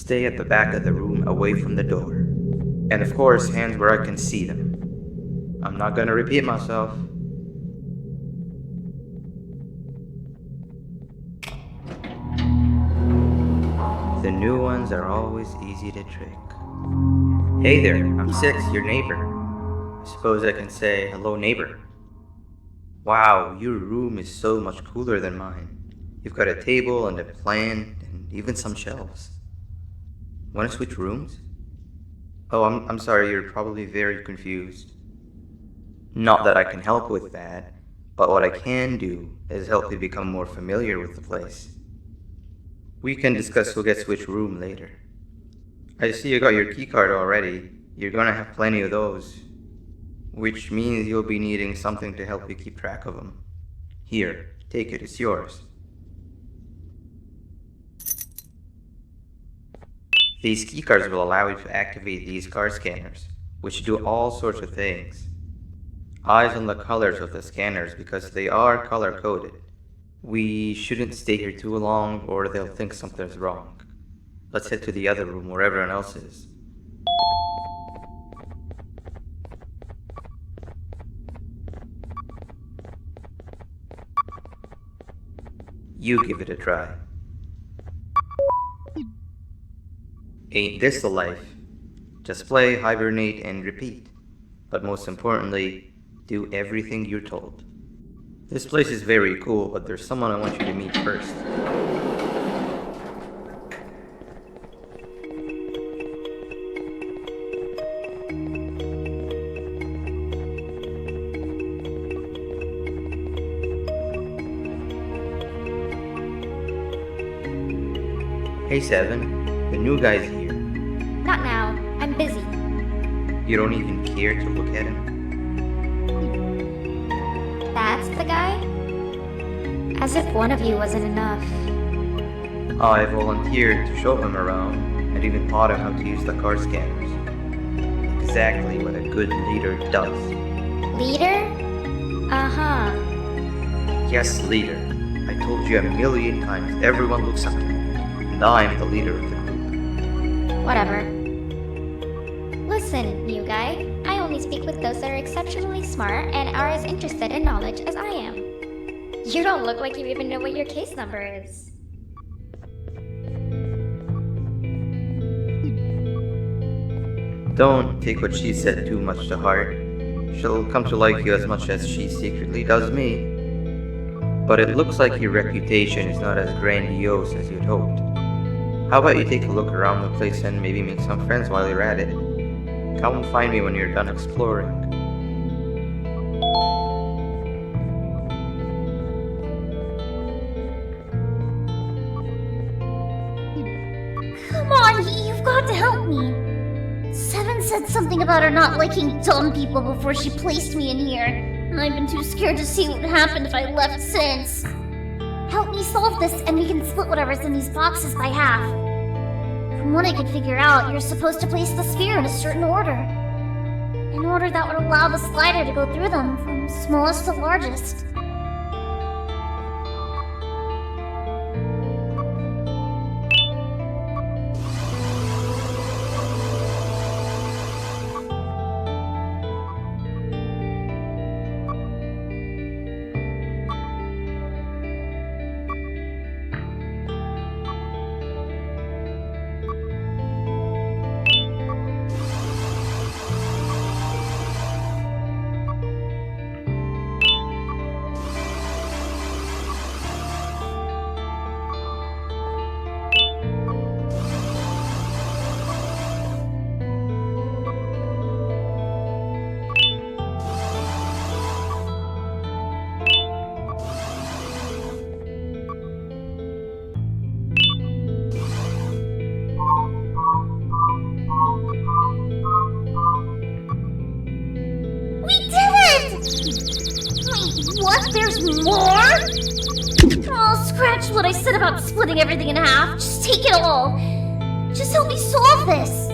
stay at the back of the room away from the door. And of course, hands where I can see them. I'm not gonna repeat myself. The new ones are always easy to trick. Hey there, I'm 6, your neighbor. I suppose I can say, hello neighbor. Wow, your room is so much cooler than mine. You've got a table and a plant and even some shelves. Want to switch rooms? Oh, I'm sorry, you're probably very confused. Not that I can help with that, but what I can do is help you become more familiar with the place. We can discuss who gets which room later. I see you got your keycard already. You're gonna have plenty of those. Which means you'll be needing something to help you keep track of them. Here, take it, it's yours. These keycards will allow you to activate these card scanners, which do all sorts of things. Eyes on the colors of the scanners because they are color-coded. We shouldn't stay here too long or they'll think something's wrong. Let's head to the other room where everyone else is. You give it a try. Ain't this the life? Just play, hibernate, and repeat. But most importantly, do everything you're told. This place is very cool, but there's someone I want you to meet first. Hey 7, the new guy's here. Not now. I'm busy. You don't even care to look at him? That's the guy? As if one of you wasn't enough. I volunteered to show him around and even taught him how to use the card scanners. Exactly what a good leader does. Leader? Uh-huh. Yes, leader. I told you a million times, everyone looks up to me. And I'm the leader of the group. Whatever. Listen, new guy. I only speak with those that are exceptionally smart and are as interested in knowledge as I am. You don't look like you even know what your case number is. Don't take what she said too much to heart. She'll come to like you as much as she secretly does me. But it looks like your reputation is not as grandiose as you'd hoped. How about you take a look around the place and maybe make some friends while you're at it? Come find me when you're done exploring. Come on, you've got to help me. 7 said something about her not liking dumb people before she placed me in here, and I've been too scared to see what happened if I left since. Help me solve this, and we can split whatever's in these boxes by half. From what I could figure out, you're supposed to place the sphere in a certain order. An order that would allow the slider to go through them from smallest to largest. What? There's more? Oh, scratch what I said about splitting everything in half. Just take it all. Just help me solve this.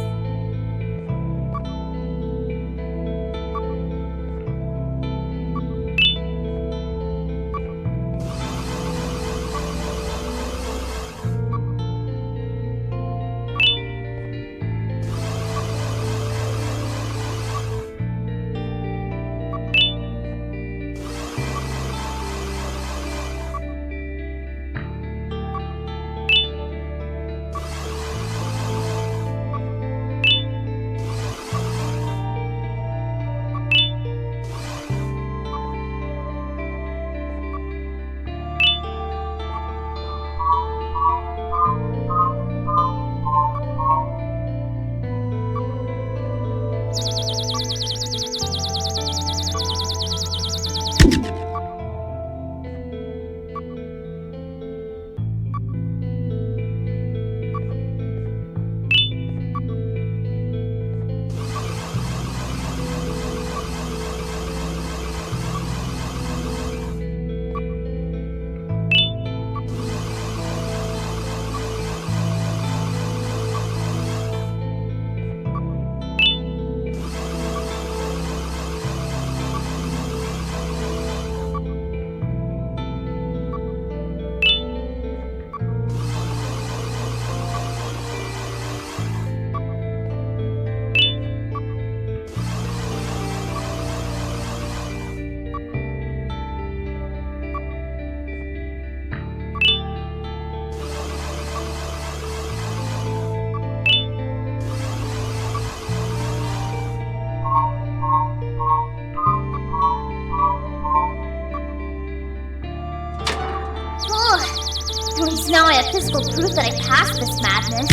physical proof that I passed this madness.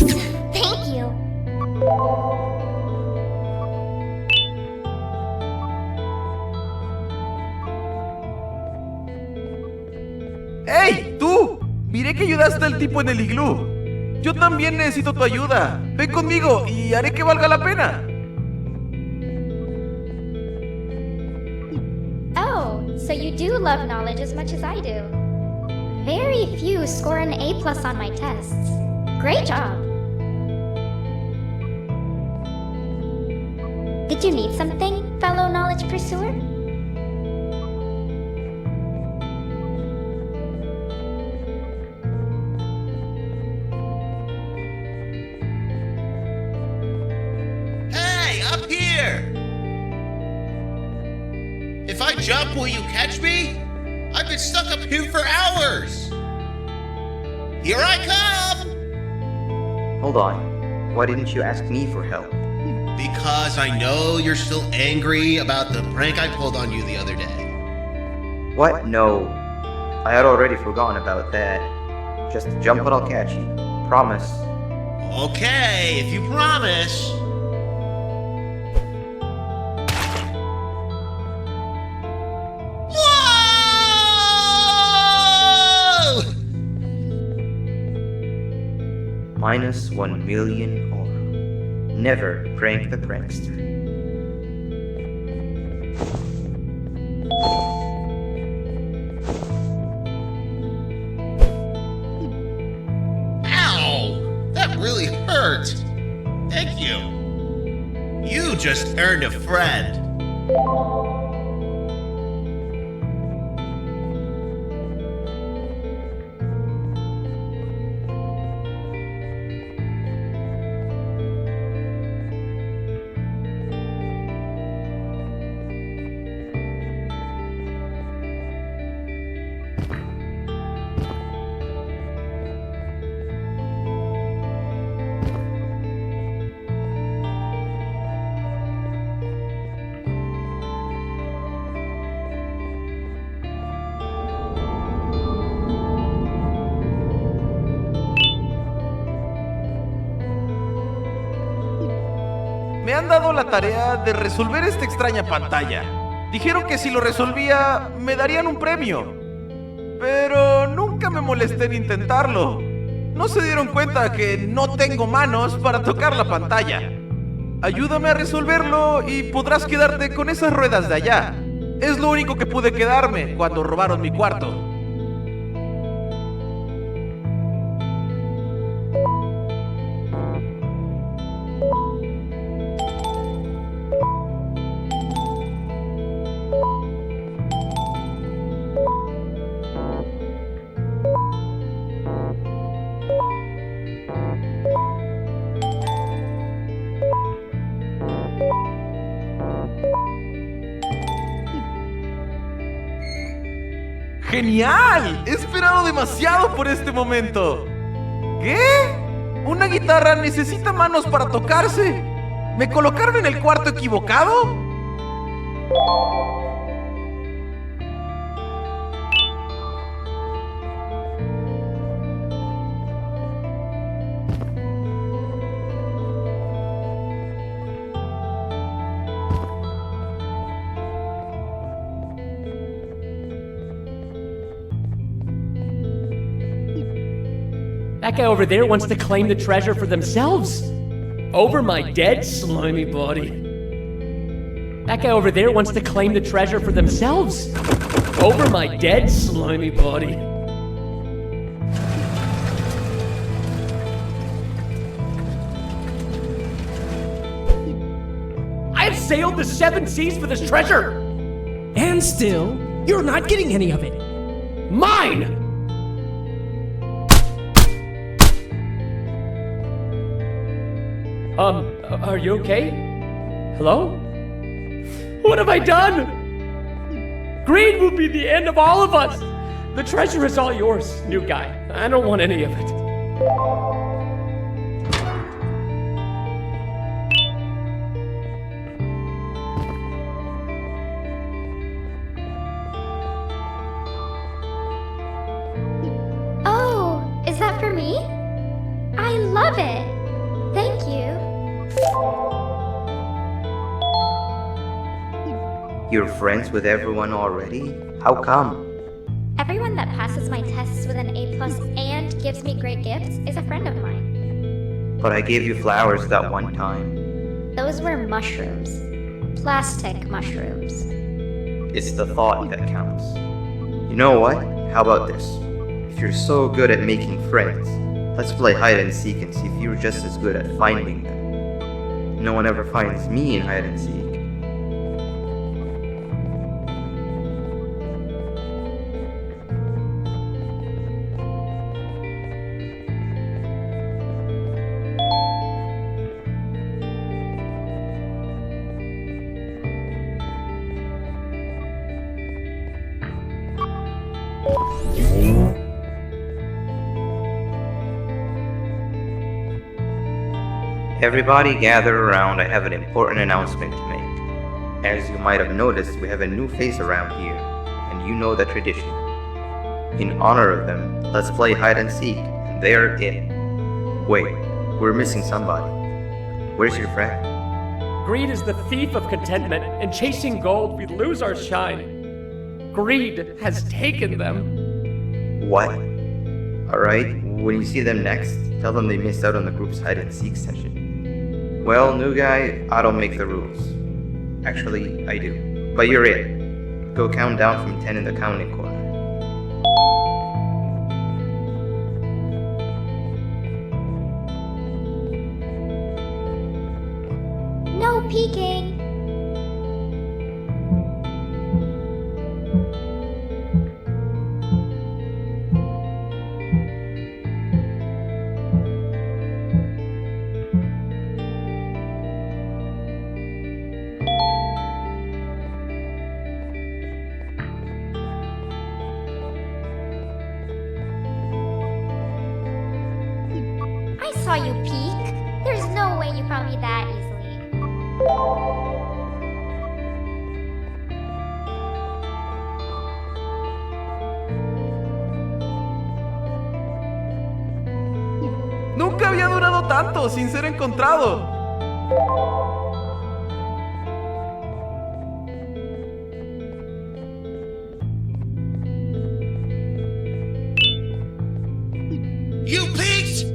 Thank you. ¡Hey, tú! Miré que ayudaste al tipo en el iglú. Yo también necesito tu ayuda. Ven conmigo y haré que valga la pena. Oh, so you do love knowledge as much as I do. Very few score an A+ on my tests. Great job. Did you need something, fellow knowledge pursuer? Hey, up here! If I jump, will you catch me? I've been stuck up here for hours! Here I come! Hold on. Why didn't you ask me for help? Because I know you're still angry about the prank I pulled on you the other day. What? No. I had already forgotten about that. Just jump and I'll catch you. Promise. Okay, if you promise. Whoa! Minus 1 million or. Never prank the prankster. Ow! That really hurt. Thank you. You just earned a friend. Me han dado la tarea de resolver esta extraña pantalla. Dijeron que si lo resolvía, me darían un premio. Pero nunca me molesté en intentarlo. No se dieron cuenta que no tengo manos para tocar la pantalla. Ayúdame a resolverlo y podrás quedarte con esas ruedas de allá. Es lo único que pude quedarme cuando robaron mi cuarto. ¡Genial! He esperado demasiado por este momento. ¿Qué? ¿Una guitarra necesita manos para tocarse? ¿Me colocaron en el cuarto equivocado? That guy over there wants to claim the treasure for themselves. Over my dead slimy body. That guy over there wants to claim the treasure for themselves. Over my dead slimy body. I have sailed the 7 seas for this treasure. And still, you're not getting any of it. Mine! Are you okay? Hello? What have I done? Greed will be the end of all of us. The treasure is all yours, new guy. I don't want any of it. Oh, is that for me? You're friends with everyone already? How come? Everyone that passes my tests with an A+ and gives me great gifts is a friend of mine. But I gave you flowers that one time. Those were mushrooms. Plastic mushrooms. It's the thought that counts. You know what? How about this? If you're so good at making friends, let's play hide and seek and see if you're just as good at finding them. No one ever finds me in hide and seek. Everybody gather around, I have an important announcement to make. As you might have noticed, we have a new face around here, and you know the tradition. In honor of them, let's play hide and seek, and they're it. Wait, we're missing somebody. Where's your friend? Greed is the thief of contentment, and chasing gold, we lose our shine. Greed has taken them. What? Alright, when you see them next, tell them they missed out on the group's hide and seek session. Well, new guy, I don't make the rules. Actually, I do. But you're it. Go count down from 10 in the counting corner. No peeking! I saw you peek. There's no way you found me that easily. Nunca había durado tanto sin ser encontrado. You peeked!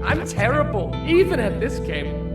I'm terrible, even at this game.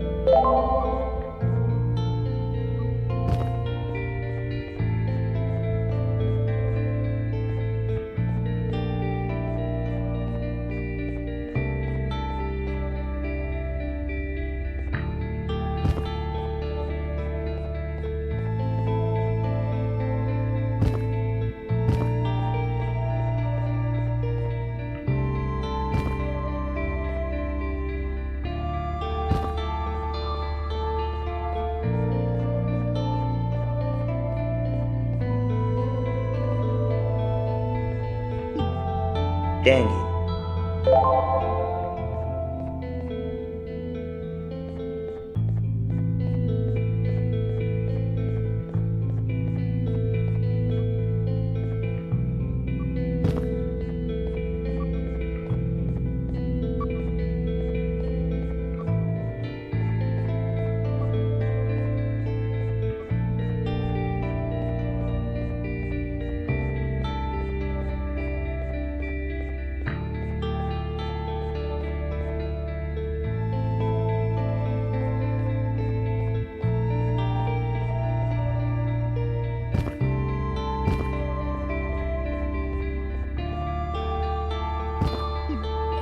Dang it.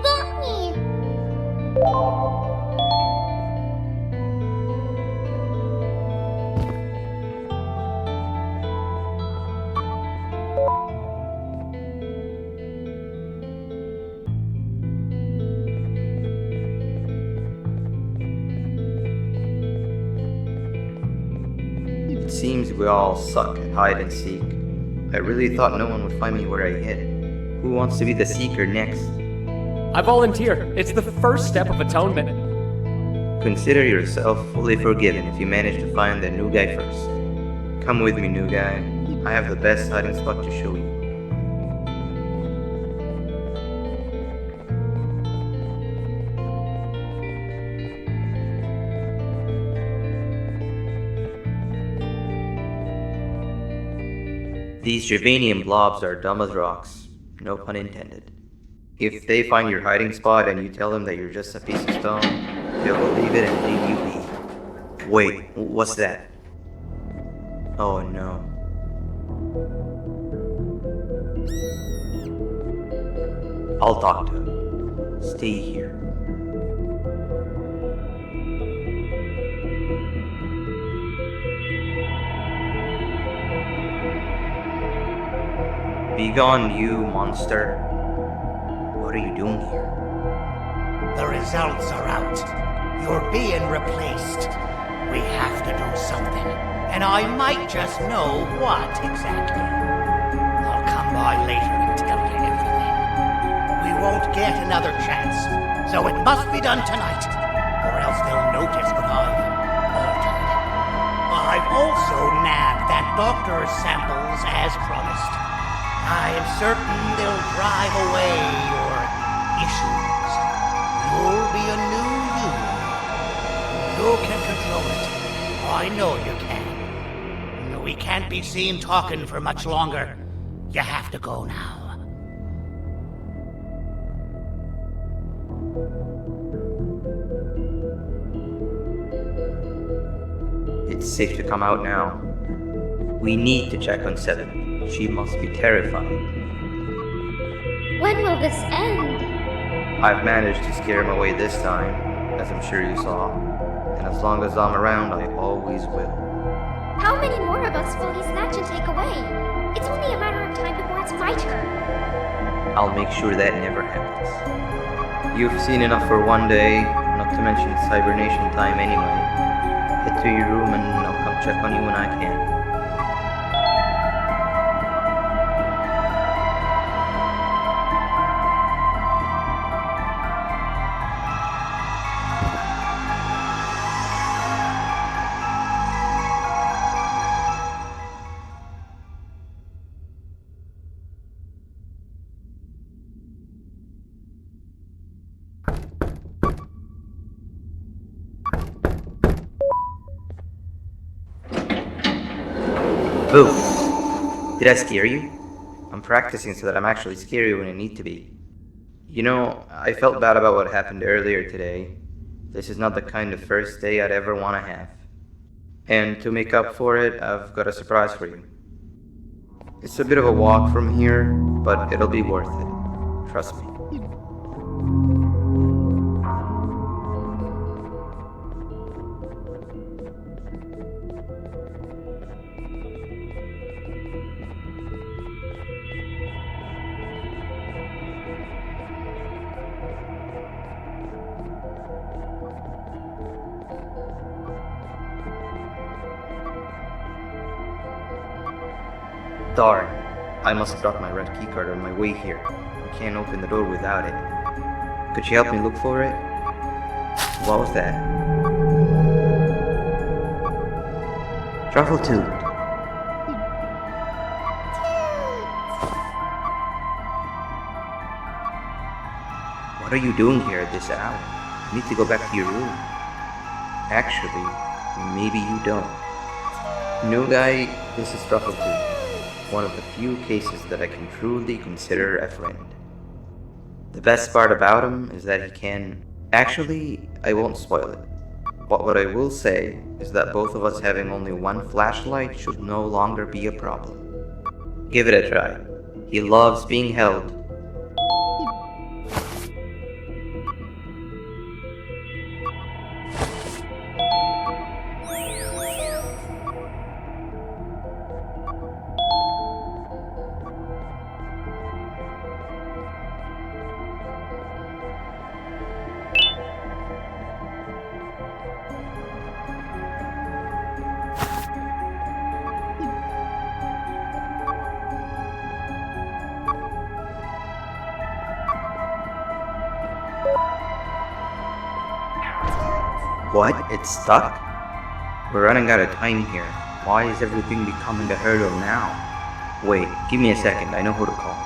Got me! It seems we all suck at hide and seek. I really thought no one would find me where I hid. Who wants to be the seeker next? I volunteer. It's the first step of atonement. Consider yourself fully forgiven if you manage to find the new guy first. Come with me, new guy. I have the best hiding spot to show you. These Javanian blobs are dumb as rocks, no pun intended. If they find your hiding spot and you tell them that you're just a piece of stone, they'll believe it and leave you be. Wait, what's that? Oh no. I'll talk to him. Stay here. Begone, you monster. What are you doing here? The results are out. You're being replaced. We have to do something, and I might just know what exactly. I'll come by later and tell you everything. We won't get another chance, so it must be done tonight, or else they'll notice what I've altered. I've also nabbed that doctor's samples as promised. I am certain they'll drive away your issues. You'll be a new you. You can control it. I know you can. We can't be seen talking for much longer. You have to go now. It's safe to come out now. We need to check on Seven. She must be terrified. When will this end? I've managed to scare him away this time, as I'm sure you saw. And as long as I'm around, I always will. How many more of us will he snatch and take away? It's only a matter of time before it's my turn. I'll make sure that never happens. You've seen enough for one day, not to mention it's hibernation time anyway. Head to your room and I'll come check on you when I can. Boo! Did I scare you? I'm practicing so that I'm actually scary when I need to be. You know, I felt bad about what happened earlier today. This is not the kind of first day I'd ever want to have. And to make up for it, I've got a surprise for you. It's a bit of a walk from here, but it'll be worth it. Trust me. Darn, I must have dropped my red keycard on my way here. I can't open the door without it. Could you help me look for it? What was that? Truffle Toot. What are you doing here at this hour? You need to go back to your room. Actually, maybe you don't. New guy, this is Truffle Toot. One of the few cases that I can truly consider a friend. The best part about him is that he can... Actually, I won't spoil it. But what I will say is that both of us having only one flashlight should no longer be a problem. Give it a try. He loves being held. What? It's stuck? We're running out of time here. Why is everything becoming a hurdle now? Wait, give me a second. I know who to call.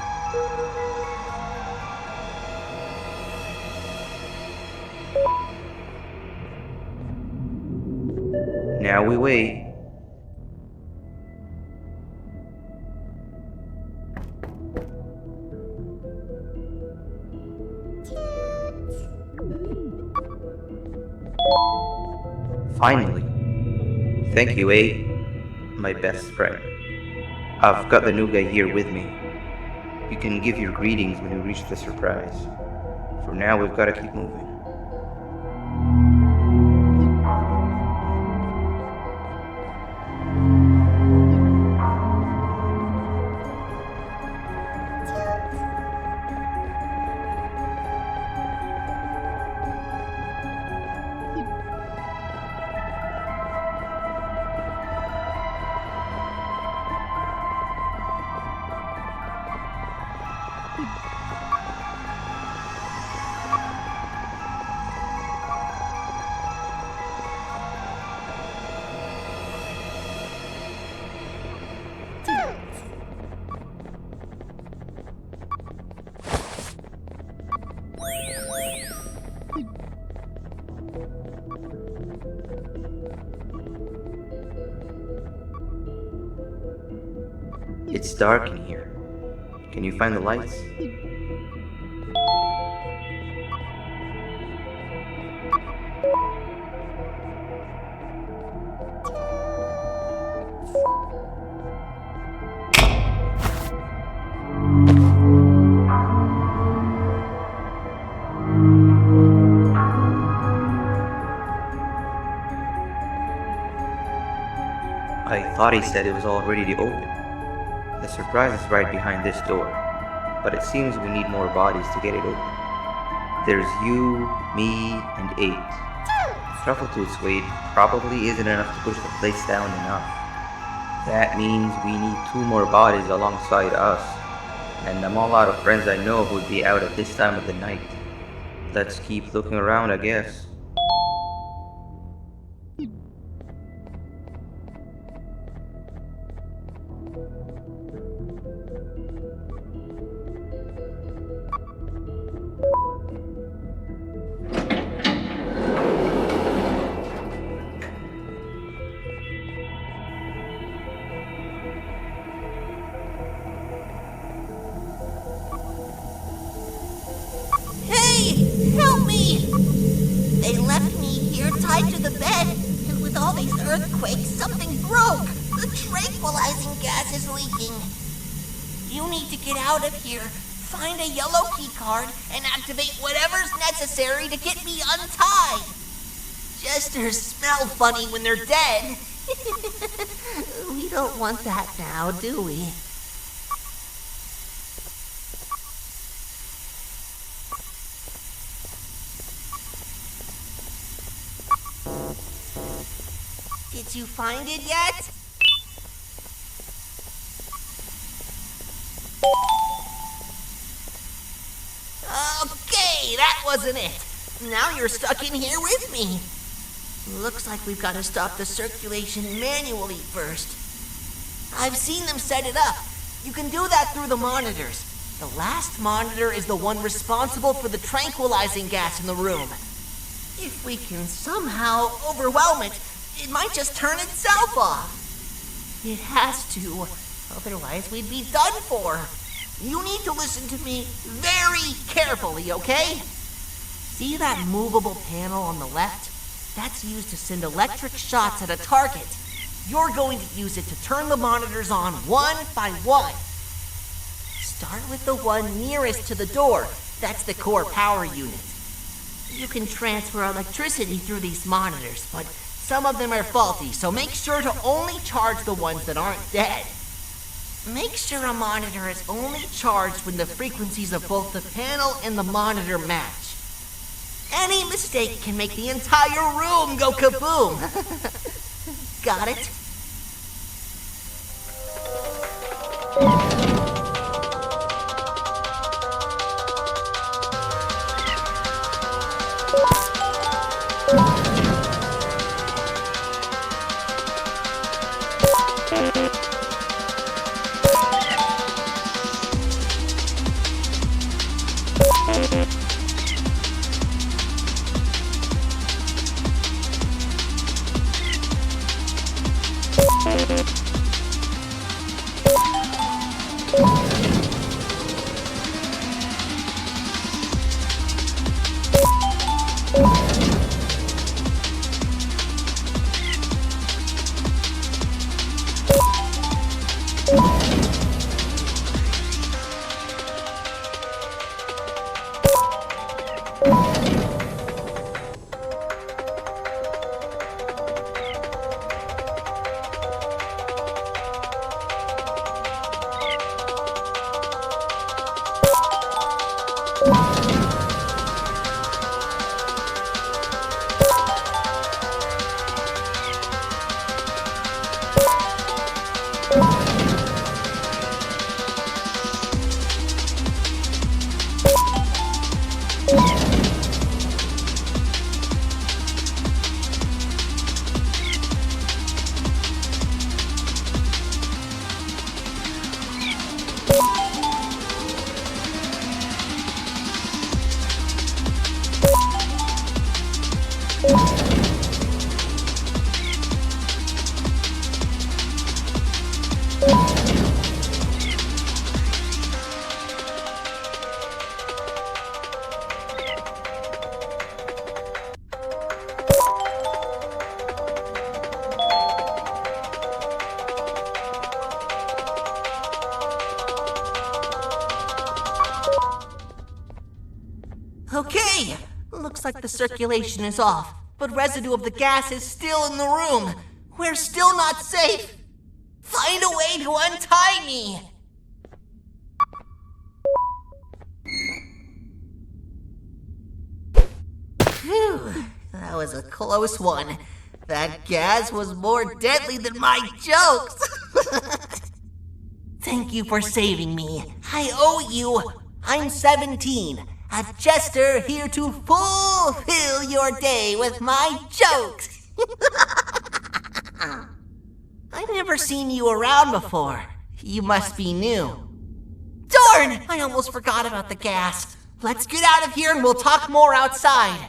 Now we wait. Finally. Thank you, A, my best friend. I've got the new guy here with me. You can give your greetings when you reach the surprise. For now, we've got to keep moving. It's dark in here. Can you find the lights? I thought he said it was all ready to open. The surprise is right behind this door, but it seems we need more bodies to get it open. There's you, me, and 8. Truffletooth's weight probably isn't enough to push the place down enough. That means we need 2 more bodies alongside us, and I'm all out of friends I know who'd be out at this time of the night. Let's keep looking around, I guess. Help me! They left me here tied to the bed, and with all these earthquakes, something broke. The tranquilizing gas is leaking. You need to get out of here, find a yellow key card, and activate whatever's necessary to get me untied. Jesters smell funny when they're dead. We don't want that now, do we? Did you find it yet? Okay, that wasn't it. Now you're stuck in here with me. Looks like we've got to stop the circulation manually first. I've seen them set it up. You can do that through the monitors. The last monitor is the one responsible for the tranquilizing gas in the room. If we can somehow overwhelm it, it might just turn itself off. It has to, otherwise we'd be done for. You need to listen to me very carefully, okay? See that movable panel on the left? That's used to send electric shots at a target. You're going to use it to turn the monitors on one by one. Start with the one nearest to the door. That's the core power unit. You can transfer electricity through these monitors, but some of them are faulty, so make sure to only charge the ones that aren't dead. Make sure a monitor is only charged when the frequencies of both the panel and the monitor match. Any mistake can make the entire room go kaboom. Got it? Okay, looks like the circulation is off, but residue of the gas is still in the room. We're still not safe. Find a way to untie me. Phew, that was a close one. That gas was more deadly than my jokes. Thank you for saving me. I owe you. I'm 17. A jester here to fulfill your day with my jokes. I've never seen you around before. You must be new. Darn! I almost forgot about the gas. Let's get out of here and we'll talk more outside.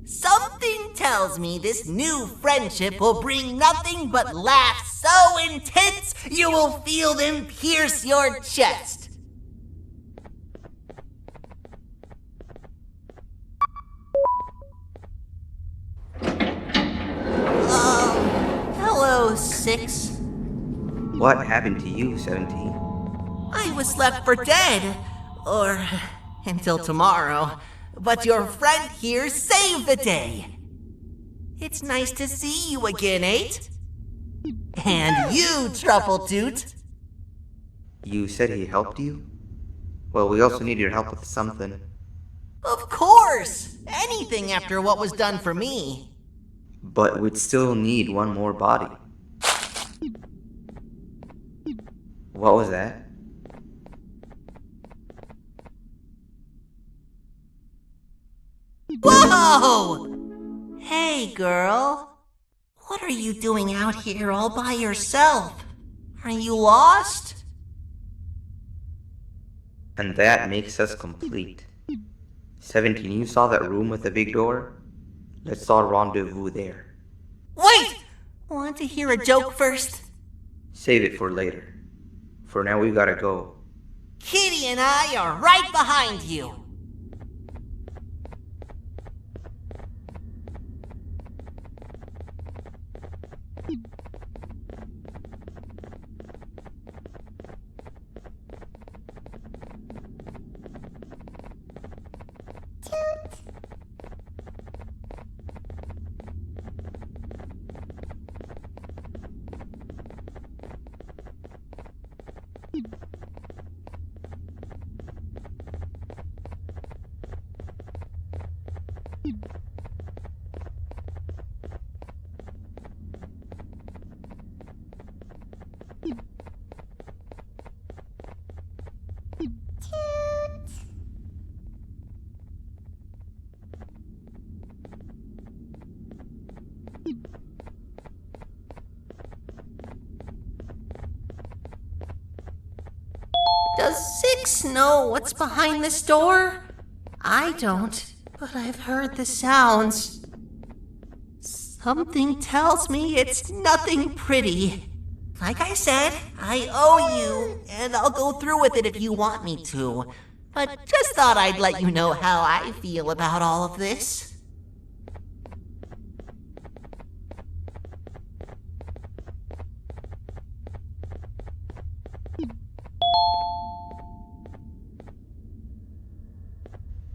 Something tells me this new friendship will bring nothing but laughs so intense you will feel them pierce your chest. Hello, 6. What happened to you, 17? I was left for dead. Or until tomorrow. But your friend here saved the day. It's nice to see you again, 8. And you, Truffletoot. You said he helped you? Well, we also need your help with something. Of course! Anything after what was done for me. But we'd still need one more body. What was that? Whoa! Hey, girl. What are you doing out here all by yourself? Are you lost? And that makes us complete. 17, you saw that room with the big door? Let's all rendezvous there. Wait! Want to hear a joke first? Save it for later. For now, we gotta go. Kitty and I are right behind you. Does 6 know what's behind this door? I don't, but I've heard the sounds. Something tells me it's nothing pretty. Like I said, I owe you, and I'll go through with it if you want me to. But just thought I'd let you know how I feel about all of this.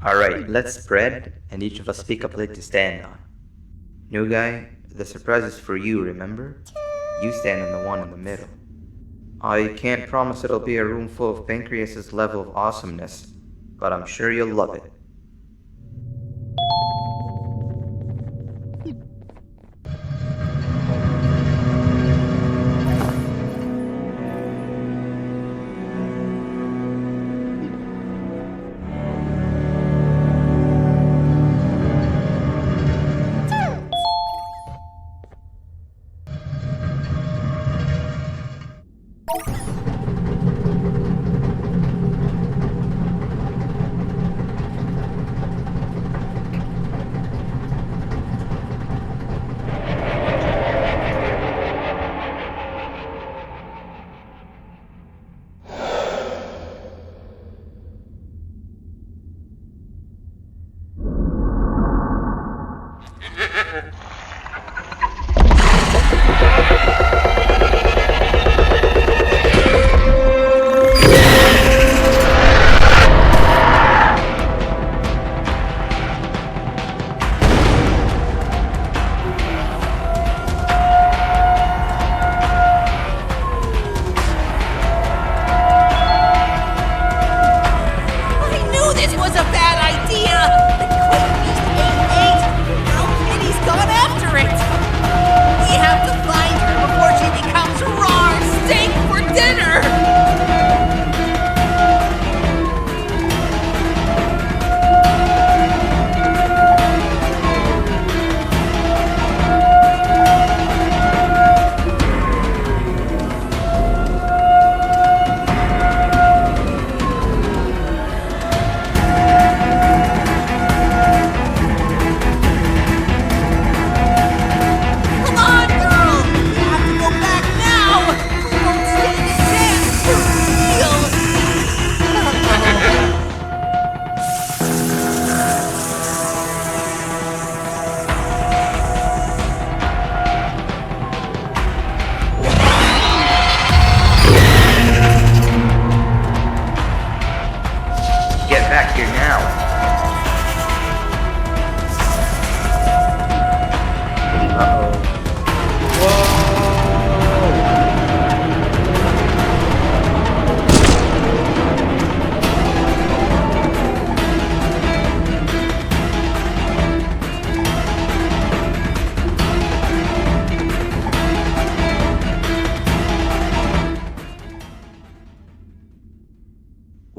Alright, let's spread, and each of us pick a plate to stand on. New guy, the surprise is for you, remember? You stand on the one in the middle. I can't promise it'll be a room full of Pancreas's level of awesomeness, but I'm sure you'll love it.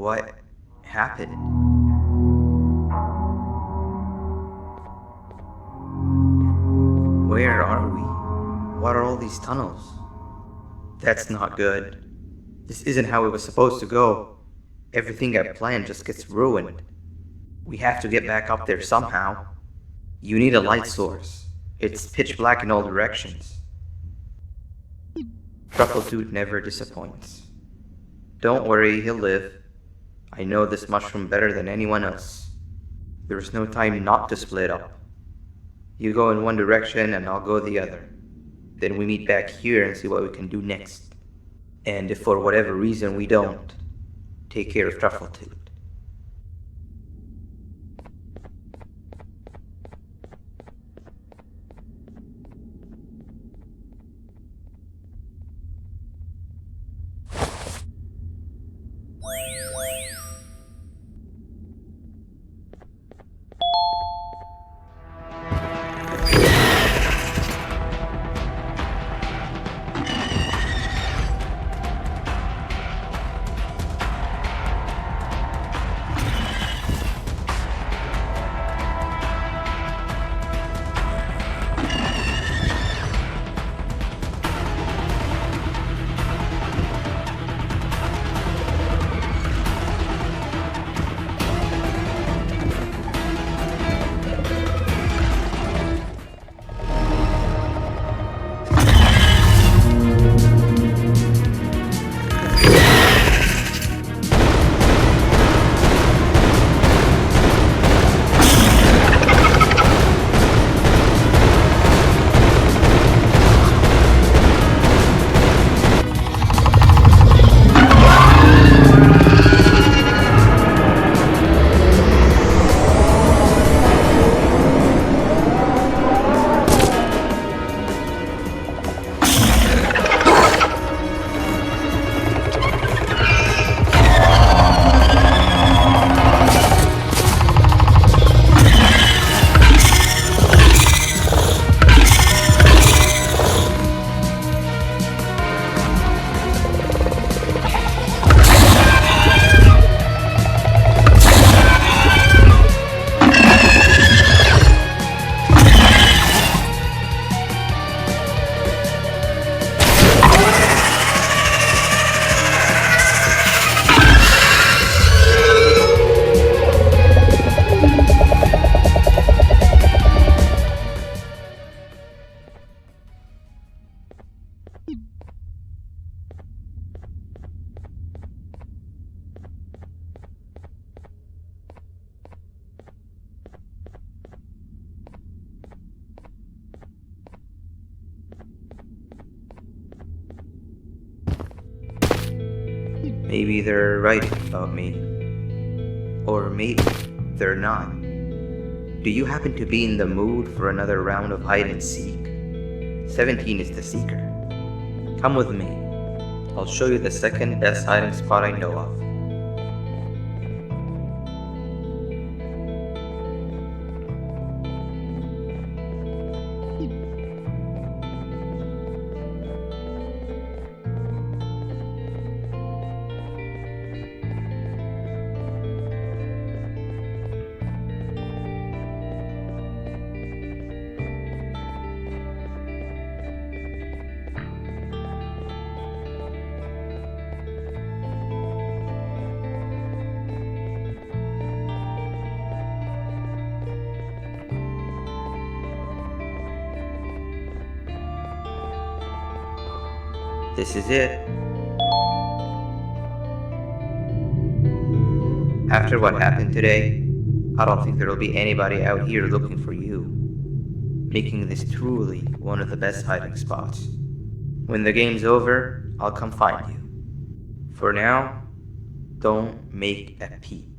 What happened? Where are we? What are all these tunnels? That's not good. This isn't how it was supposed to go. Everything I planned just gets ruined. We have to get back up there somehow. You need a light source. It's pitch black in all directions. Truffletooth never disappoints. Don't worry, he'll live. I know this mushroom better than anyone else. There's no time not to split up. You go in one direction and I'll go the other. Then we meet back here and see what we can do next. And if for whatever reason we don't, take care of Truffletooth. Maybe they're right about me. Or maybe they're not. Do you happen to be in the mood for another round of hide and seek? 17 is the seeker. Come with me. I'll show you the second best hiding spot I know of. This is it. After what happened today, I don't think there'll be anybody out here looking for you, making this truly one of the best hiding spots. When the game's over, I'll come find you. For now, don't make a peep.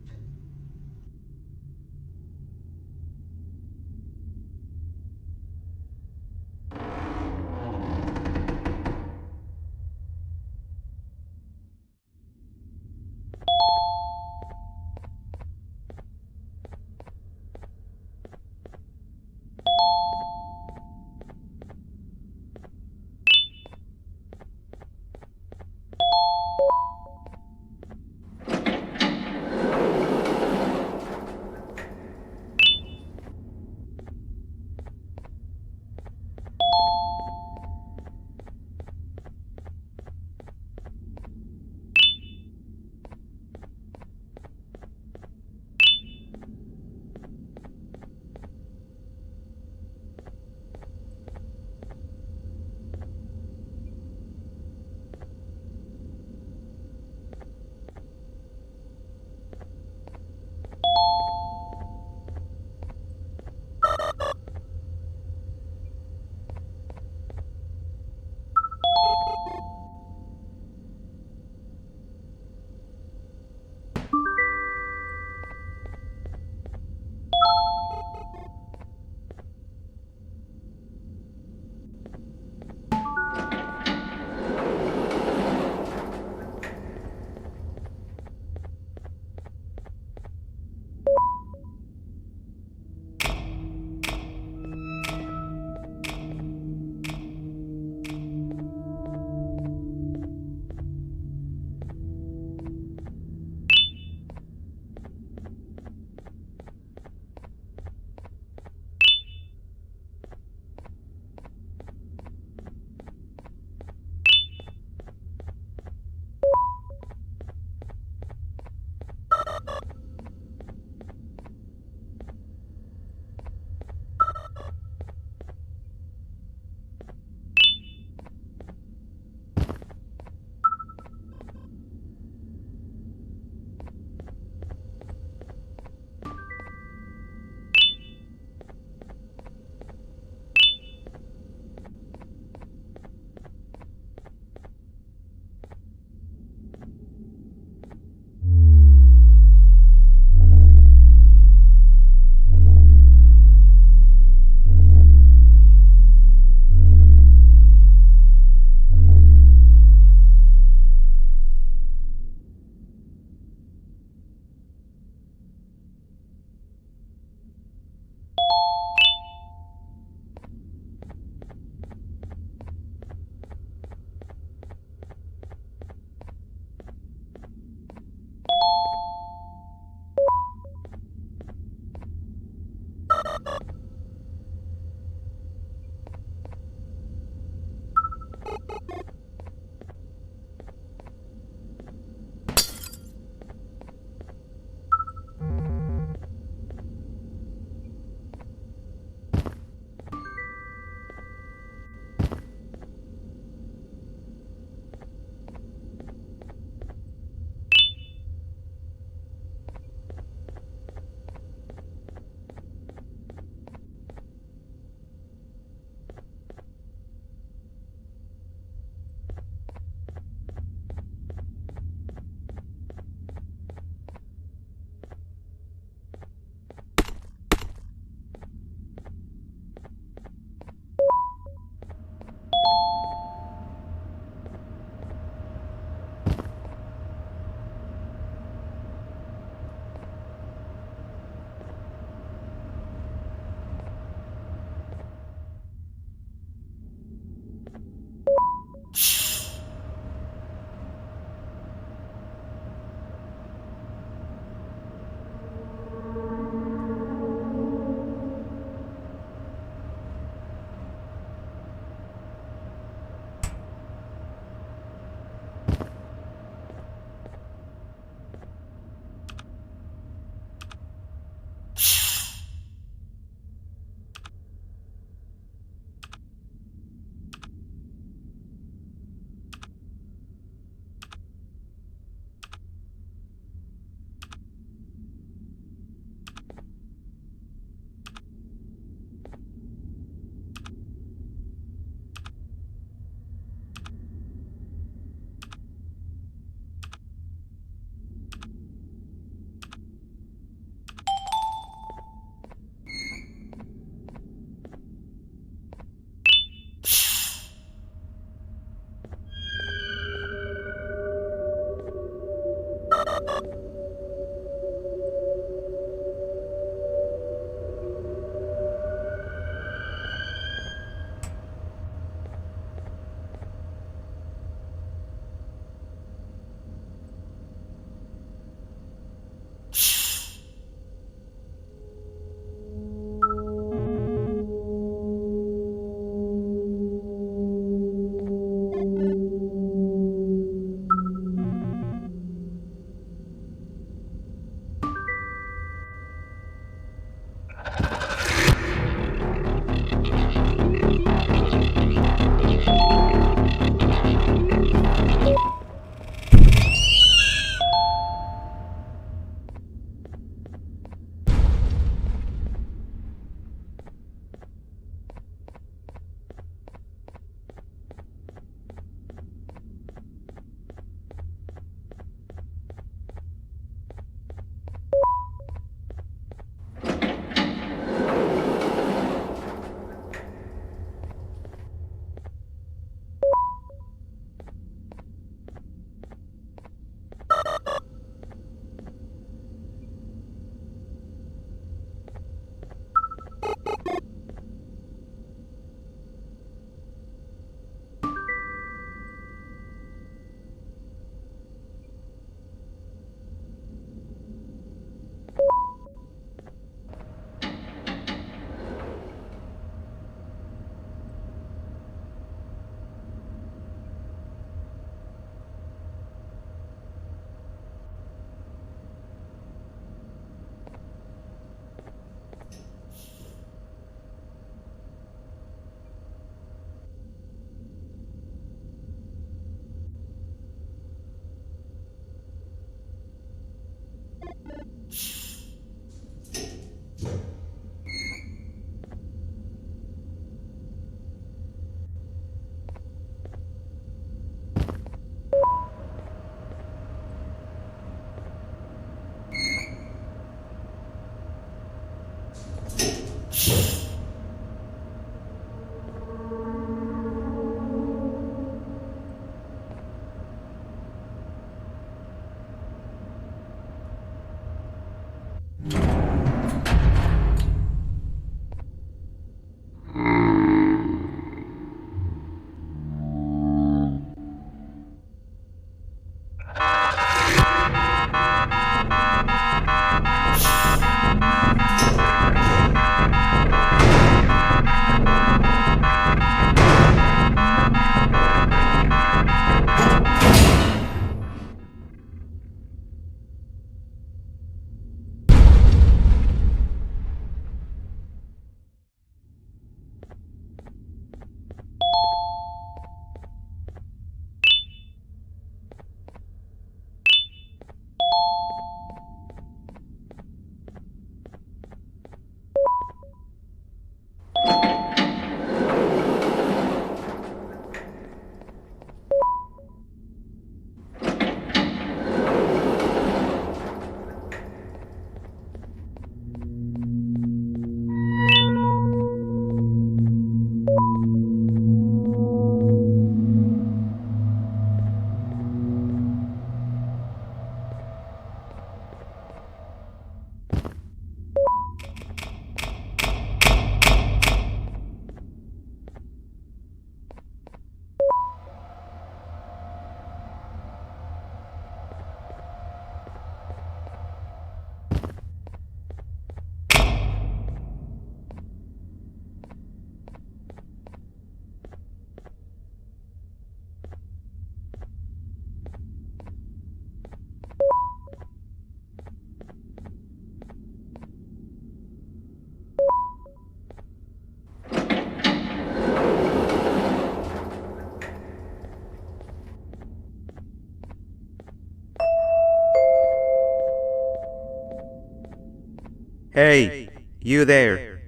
Hey, you there.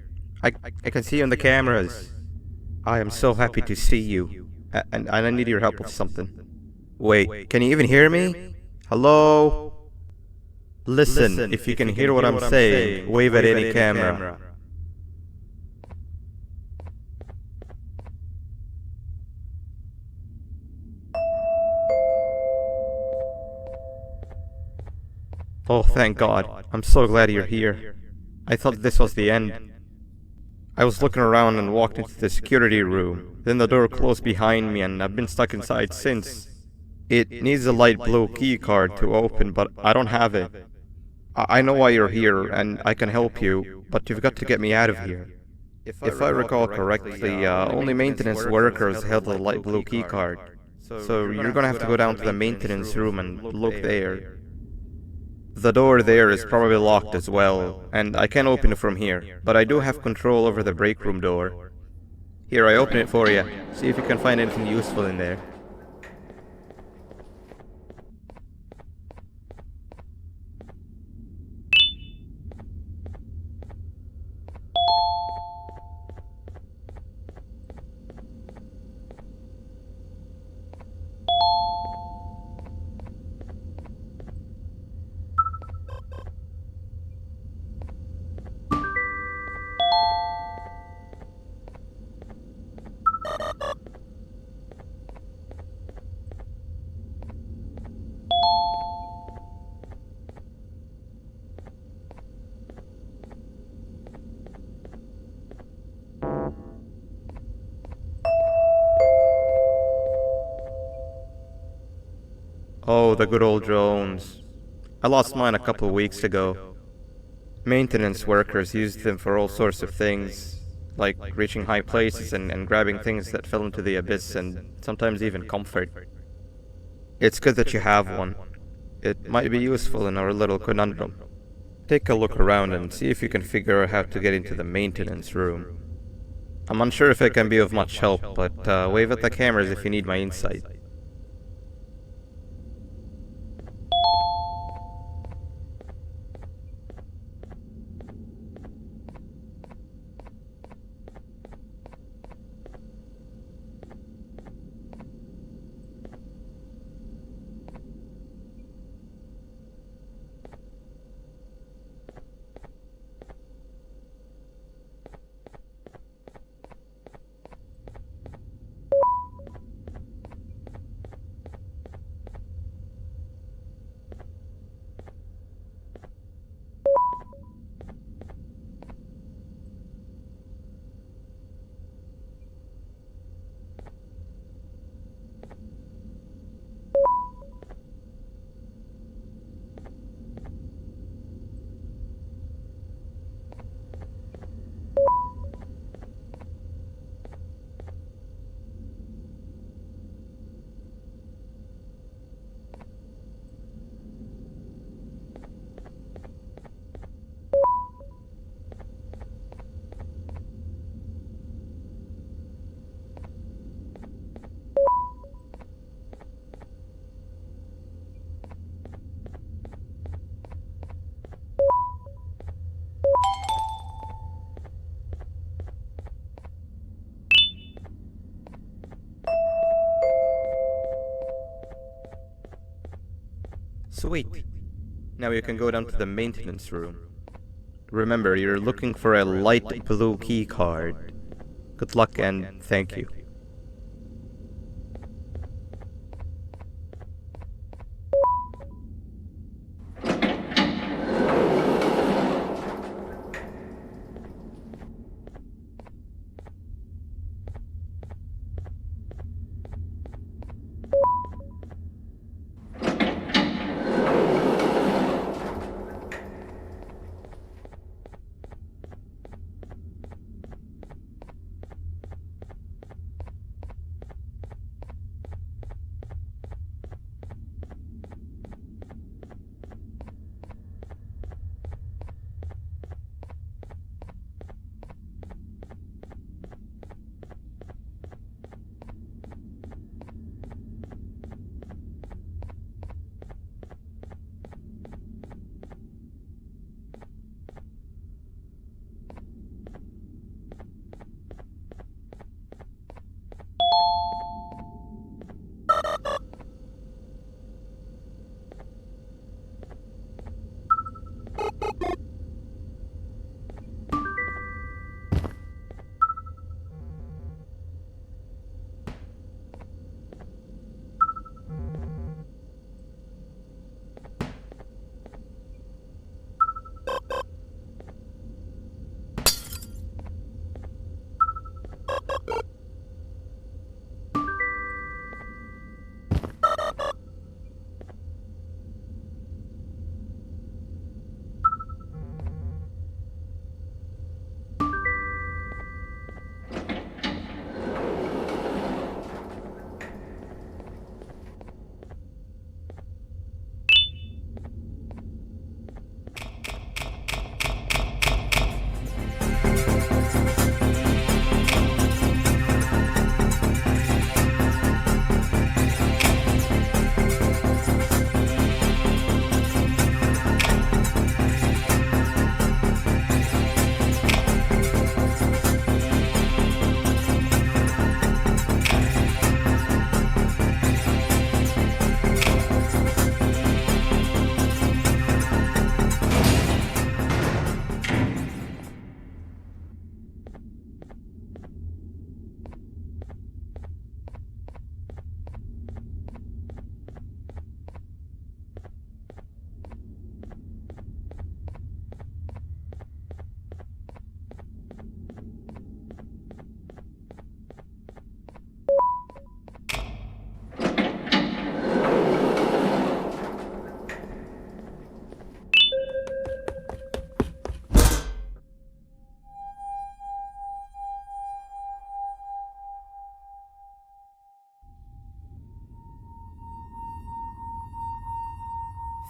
I can see you on the cameras. I am so happy to see you. And I need your help with something. Wait, can you even hear me? Hello? Listen, if you can hear what I'm saying, wave at any camera. Oh, thank God. I'm so glad you're here. I thought this was the end. I was looking around and walked into the security room. Then the door closed behind me and I've been stuck inside since. It needs a light blue key card to open, but I don't have it. I know why you're here and I can help you, but you've got to get me out of here. If I recall correctly, only maintenance workers held the light blue key card. So you're gonna have to go down to the maintenance room and look there. The door there is probably locked as well, and I can't open it from here, but I do have control over the break room door. Here, I open it for you. See if you can find anything useful in there. Oh, the good old drones. I lost mine a couple of weeks ago. Maintenance workers used them for all sorts of things, like reaching high places and grabbing things that fell into the abyss, and sometimes even comfort. It's good that you have one. It might be useful in our little conundrum. Take a look around and see if you can figure out how to get into the maintenance room. I'm unsure if it can be of much help, but wave at the cameras if you need my insight. Sweet. Now you can go down to the maintenance room. Remember, you're looking for a light blue key card. Good luck and thank you.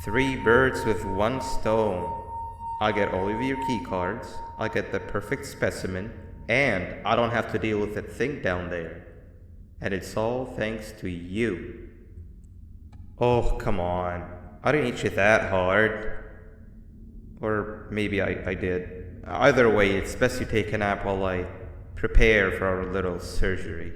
3 birds with 1 stone. I get all of your key cards, I get the perfect specimen, and I don't have to deal with that thing down there. And it's all thanks to you. Oh, come on. I didn't hit you that hard. Or maybe I did. Either way, it's best you take a nap while I prepare for our little surgery.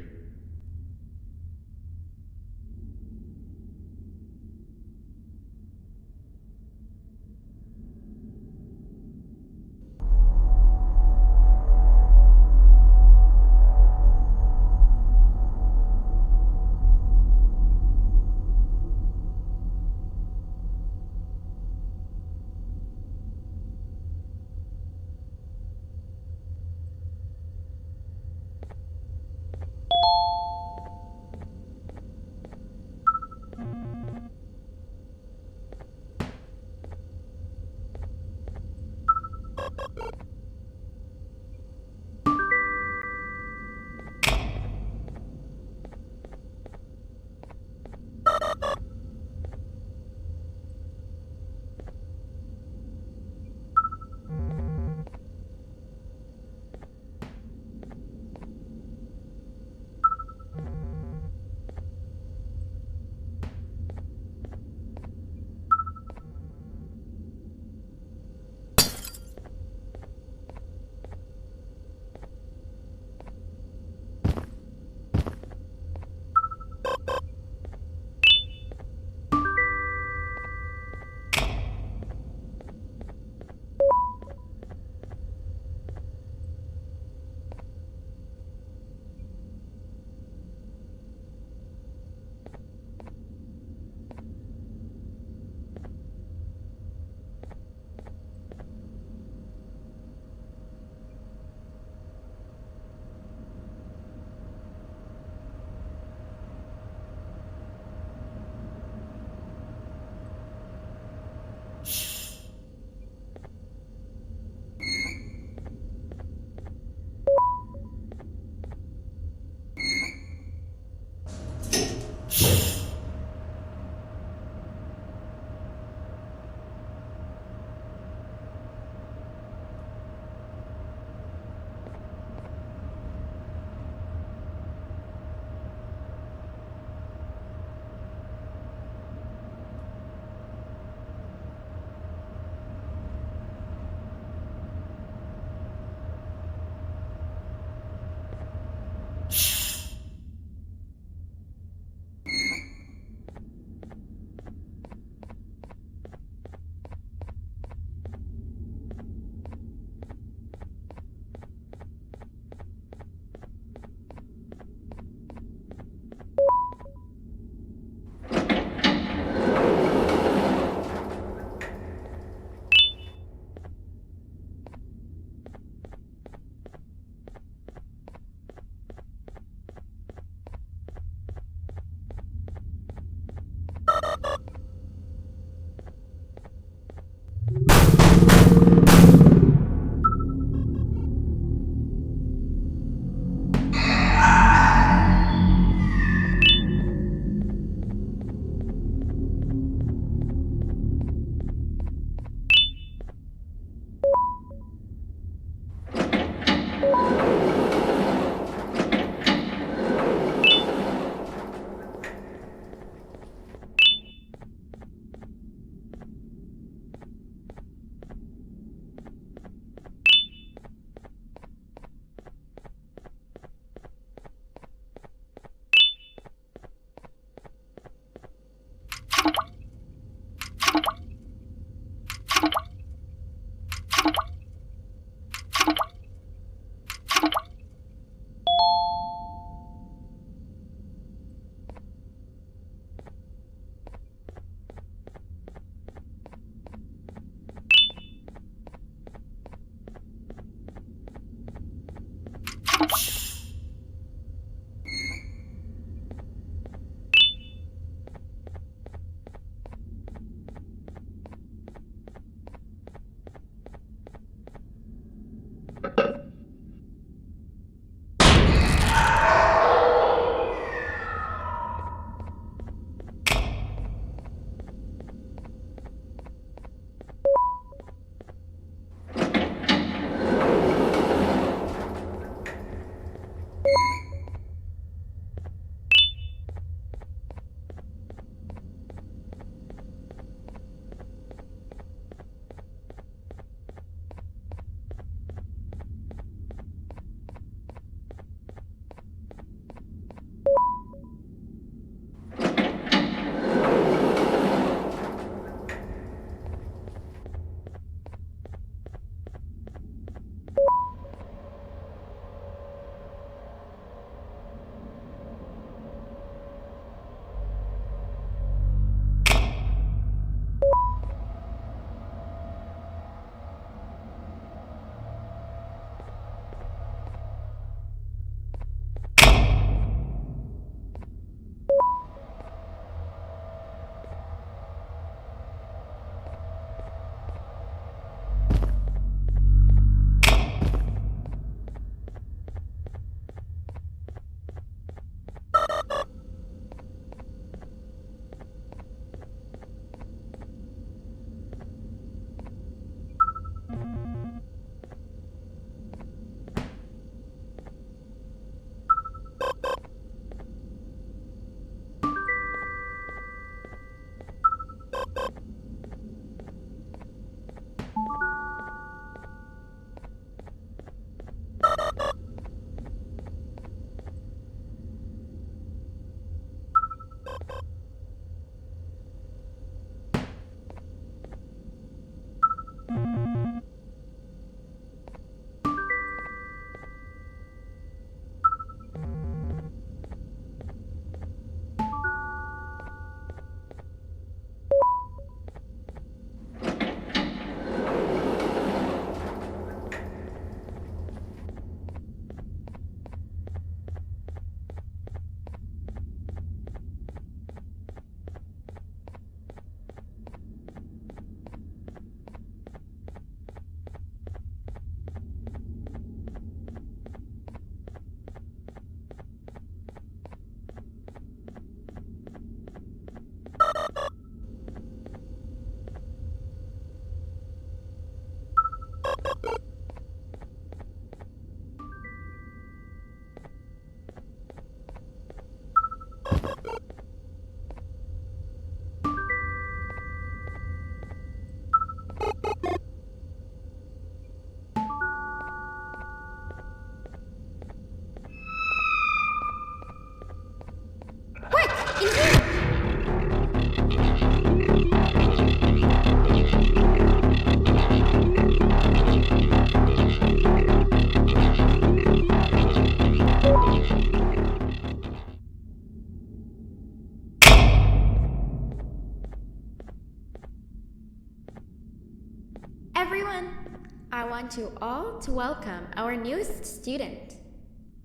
want you all to welcome our newest student.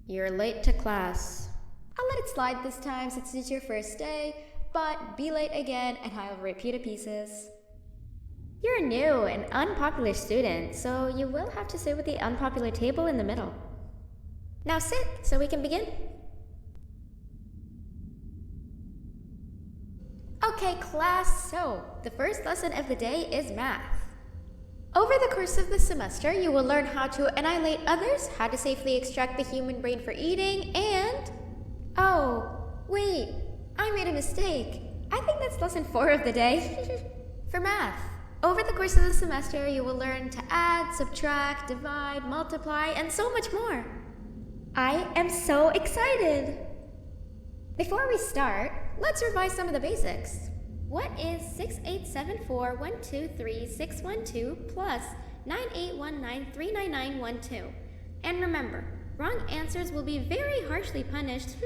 You're late to class. I'll let it slide this time since it's your first day, but be late again and I'll rip you to pieces. You're a new and unpopular student, so you will have to sit with the unpopular table in the middle. Now sit so we can begin. Okay, class, so the first lesson of the day is math. Over the course of the semester, you will learn how to annihilate others, how to safely extract the human brain for eating, and... Oh, wait, I made a mistake. I think that's lesson 4 of the day. For math, over the course of the semester, you will learn to add, subtract, divide, multiply, and so much more. I am so excited! Before we start, let's revise some of the basics. What is 6874123612 plus 9819399912? And remember, wrong answers will be very harshly punished.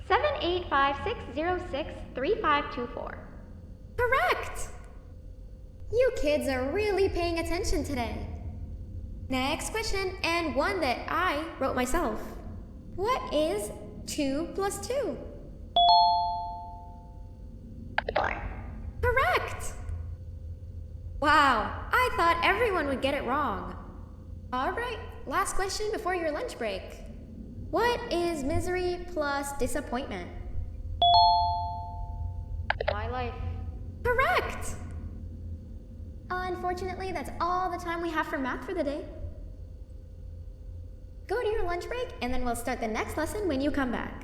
785-606-3524. Correct! You kids are really paying attention today. Next question, and one that I wrote myself. What is 2 plus 2? 4. Correct! Wow, I thought everyone would get it wrong. Alright, last question before your lunch break. What is misery plus disappointment? My life. Correct! Unfortunately, that's all the time we have for math for the day. Go to your lunch break, and then we'll start the next lesson when you come back.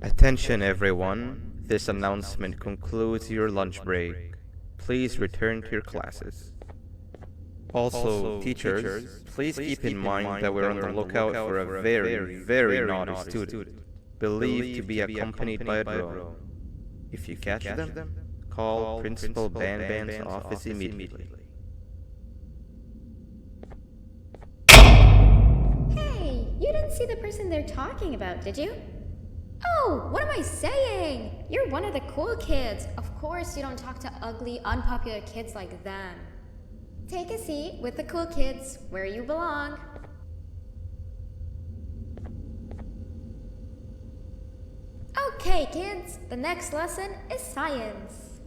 Attention everyone, this announcement concludes your lunch break. Please return to your classes. Also, teachers, please keep in mind that we're on the lookout for a very, very naughty student, believed to be accompanied by a drone. If you catch them, call Principal Banban's office immediately. Hey, you didn't see the person they're talking about, did you? Oh, what am I saying? You're one of the cool kids. Of course you don't talk to ugly, unpopular kids like them. Take a seat with the cool kids, where you belong. Okay, kids, the next lesson is science.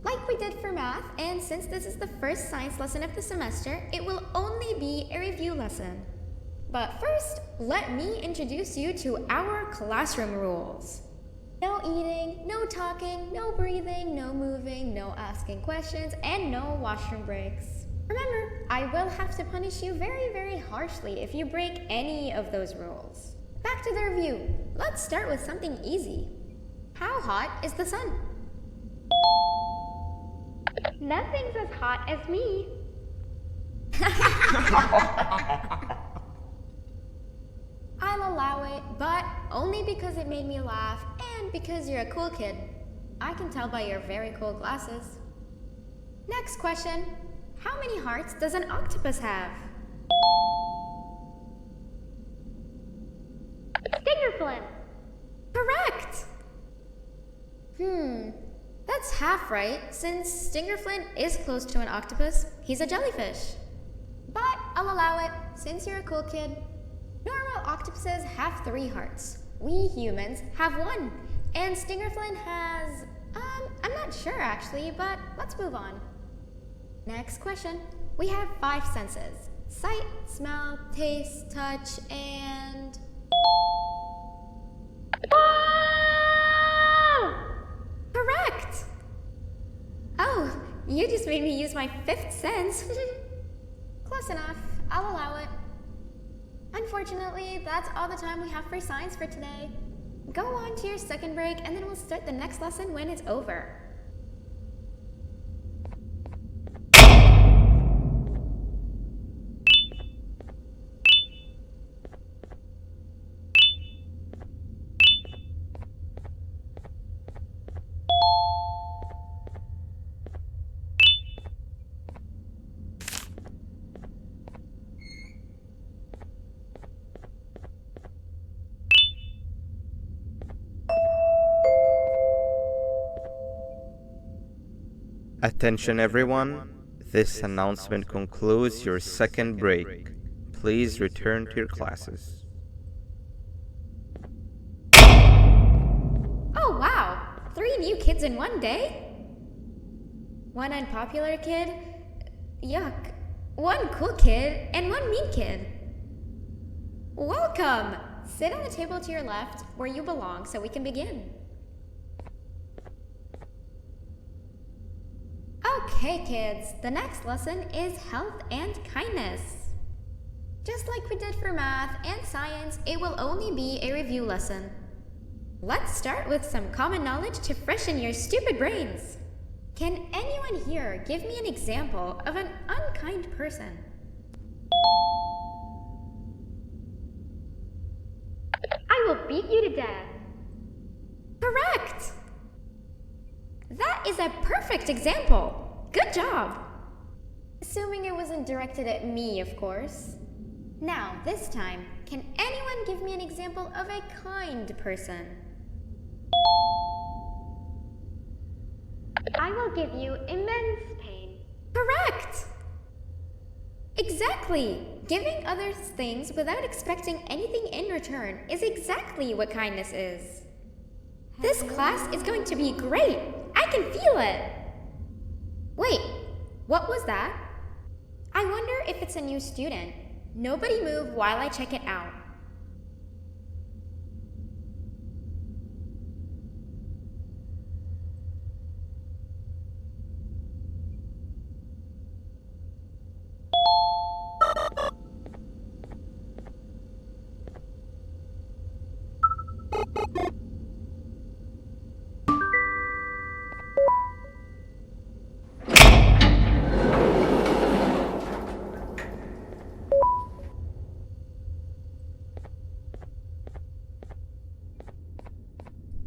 Like we did for math, and since this is the first science lesson of the semester, it will only be a review lesson. But first, let me introduce you to our classroom rules. No eating, no talking, no breathing, no moving, no asking questions, and no washroom breaks. Remember, I will have to punish you very, very harshly if you break any of those rules. Back to the review. Let's start with something easy. How hot is the sun? Nothing's as hot as me. I'll allow it, but only because it made me laugh and because you're a cool kid. I can tell by your very cool glasses. Next question. How many hearts does an octopus have? Stingerflint. Correct! That's half right, since Stingerflint is close to an octopus. He's a jellyfish. But I'll allow it, since you're a cool kid. Normal octopuses have 3 hearts. We humans have 1. And Stingerflint has... I'm not sure actually, but let's move on. Next question. We have 5 senses. Sight, smell, taste, touch, and... Whoa! Correct! Oh, you just made me use my 5th sense. Close enough. I'll allow it. Unfortunately, that's all the time we have for science for today. Go on to your second break, and then we'll start the next lesson when it's over. Attention everyone, this announcement concludes your second break. Please return to your classes. Oh wow! 3 new kids in one day? 1 unpopular kid? Yuck. 1 cool kid and 1 mean kid. Welcome! Sit on the table to your left where you belong so we can begin. Okay, kids, the next lesson is health and kindness. Just like we did for math and science, it will only be a review lesson. Let's start with some common knowledge to freshen your stupid brains. Can anyone here give me an example of an unkind person? I will beat you to death. Correct! That is a perfect example. Good job. Assuming it wasn't directed at me, of course. Now, this time, can anyone give me an example of a kind person? I will give you immense pain. Correct! Exactly! Giving others things without expecting anything in return is exactly what kindness is. This class is going to be great! I can feel it! Wait, what was that? I wonder if it's a new student. Nobody move while I check it out.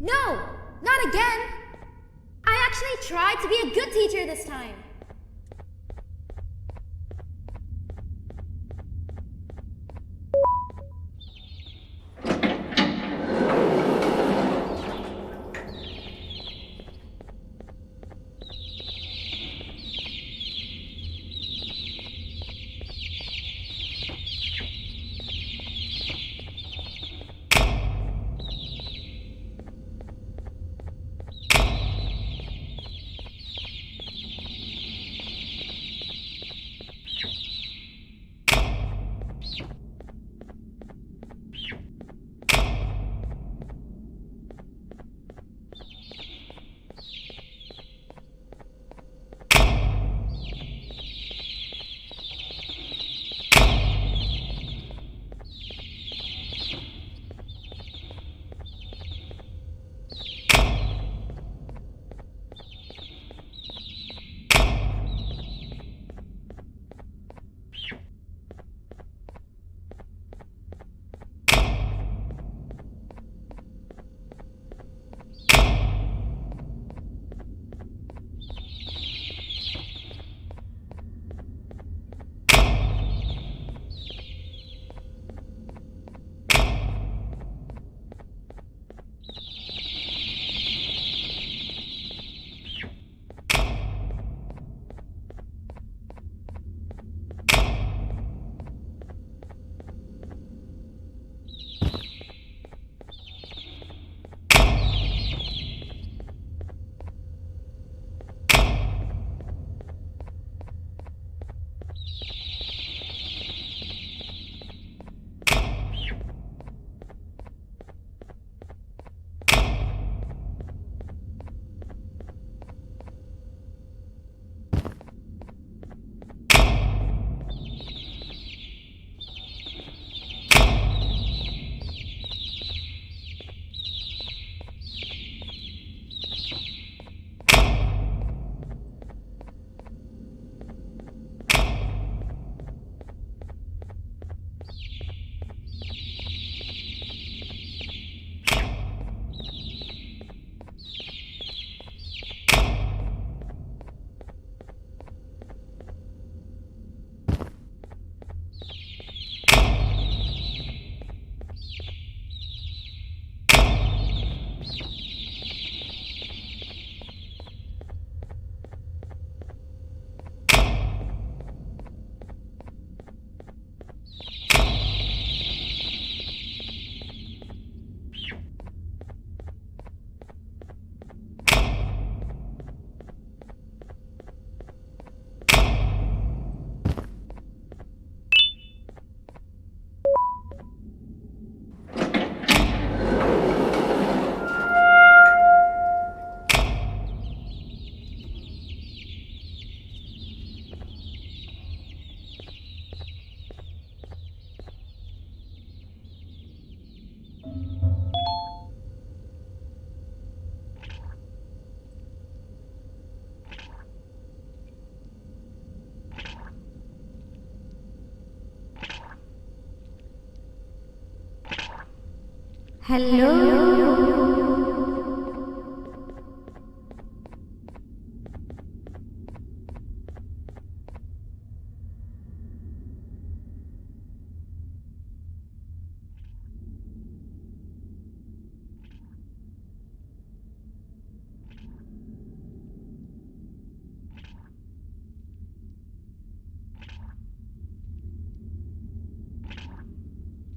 No, not again! I actually tried to be a good teacher this time.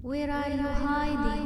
Where are you hiding?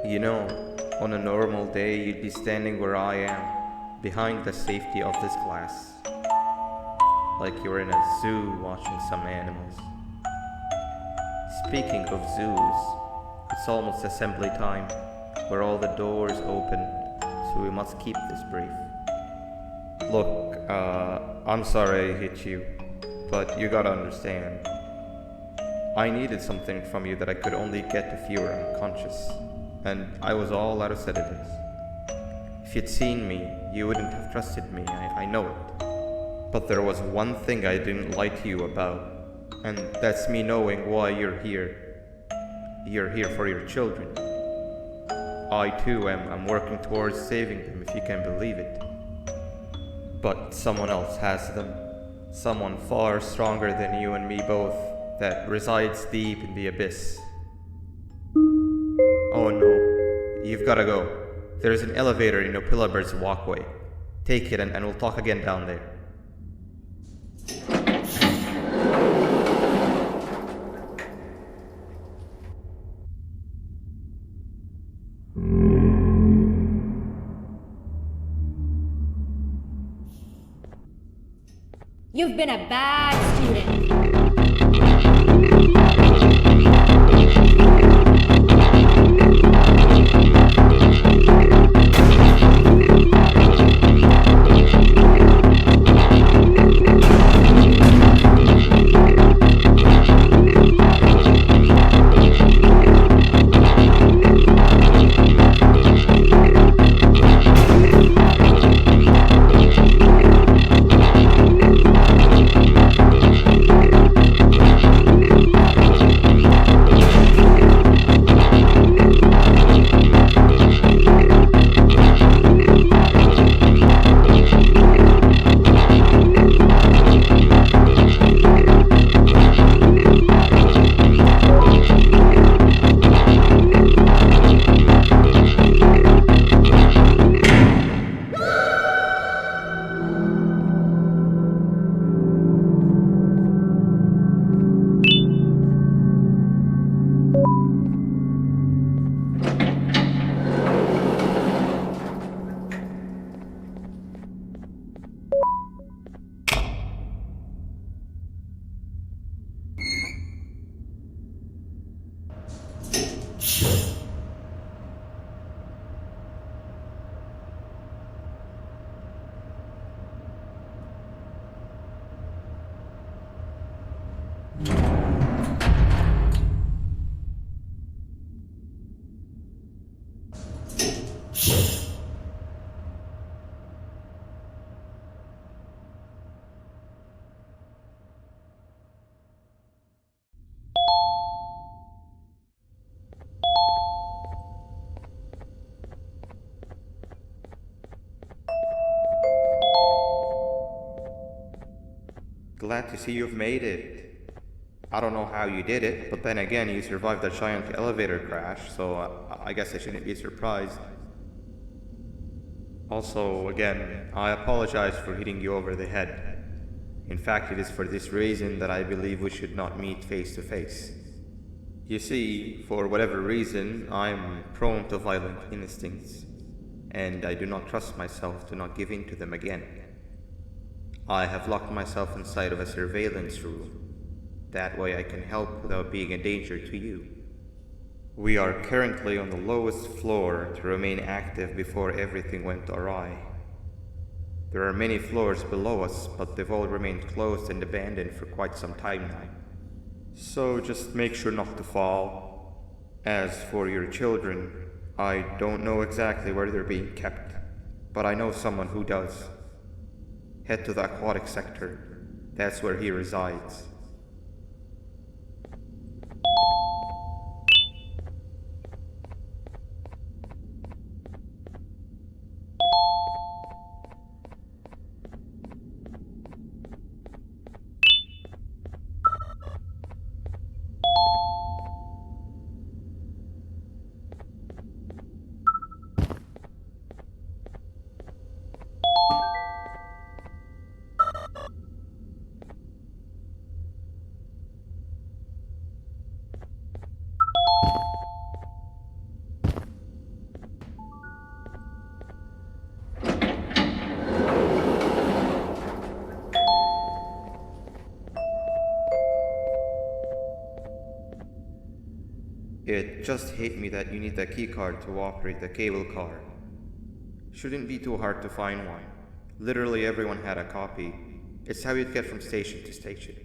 You know, on a normal day, you'd be standing where I am, behind the safety of this glass. Like you're in a zoo watching some animals. Speaking of zoos, it's almost assembly time. Where all the doors open, so we must keep this brief. Look, I'm sorry I hit you, but you gotta understand. I needed something from you that I could only get if you were unconscious, and I was all out of sedatives. If you'd seen me, you wouldn't have trusted me, I know it. But there was one thing I didn't lie to you about, and that's me knowing why you're here. You're here for your children. I too am working towards saving them, if you can believe it. But someone else has them. Someone far stronger than you and me both, that resides deep in the abyss. Oh no, you've gotta go. There's an elevator in Opillabird's walkway. Take it and we'll talk again down there. You've been a bad student. Glad to see you've made it. I don't know how you did it, but then again, you survived the giant elevator crash, so I guess I shouldn't be surprised. Also, again, I apologize for hitting you over the head. In fact, it is for this reason that I believe we should not meet face to face. You see, for whatever reason, I'm prone to violent instincts, and I do not trust myself to not give in to them again. I have locked myself inside of a surveillance room. That way I can help without being a danger to you. We are currently on the lowest floor to remain active before everything went awry. There are many floors below us, but they've all remained closed and abandoned for quite some time now. So just make sure not to fall. As for your children, I don't know exactly where they're being kept, but I know someone who does. Head to the aquatic sector. That's where he resides. It just hit me that you need the keycard to operate the cable car. Shouldn't be too hard to find one. Literally everyone had a copy. It's how you'd get from station to station.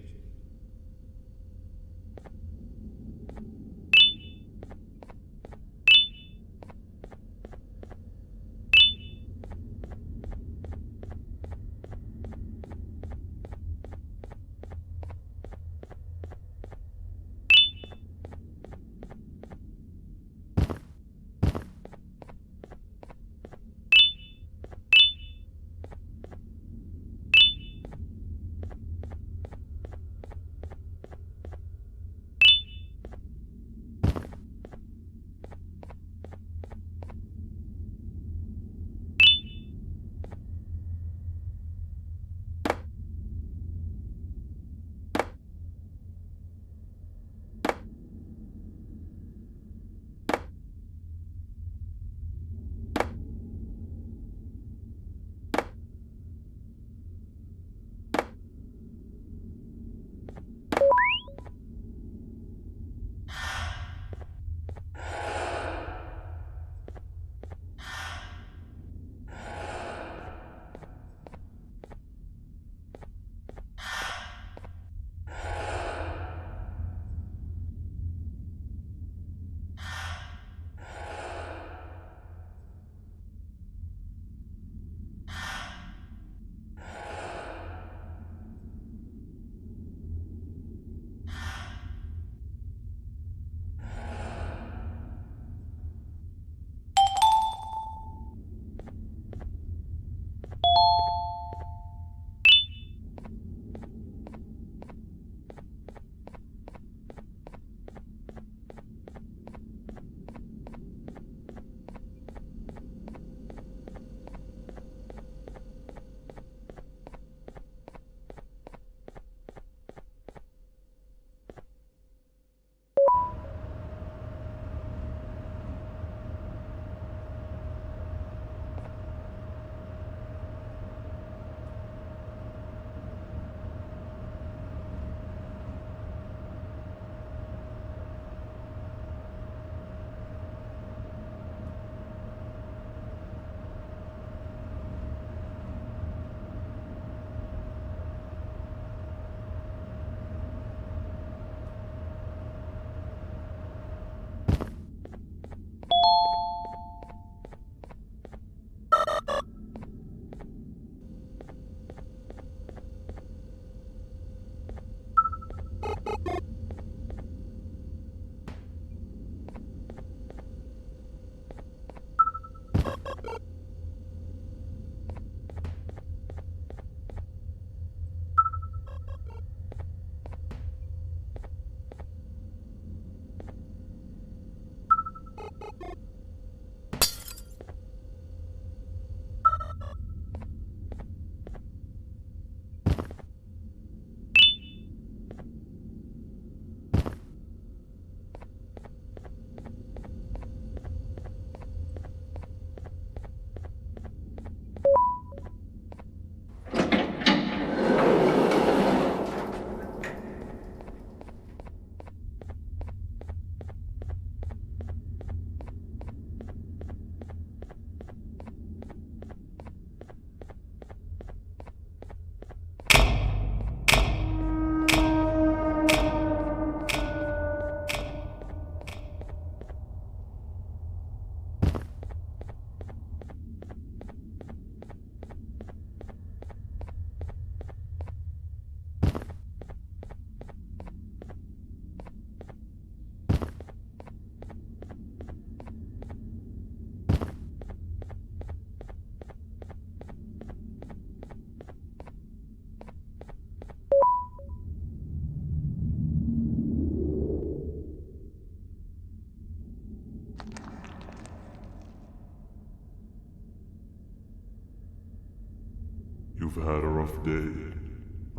You've had a rough day,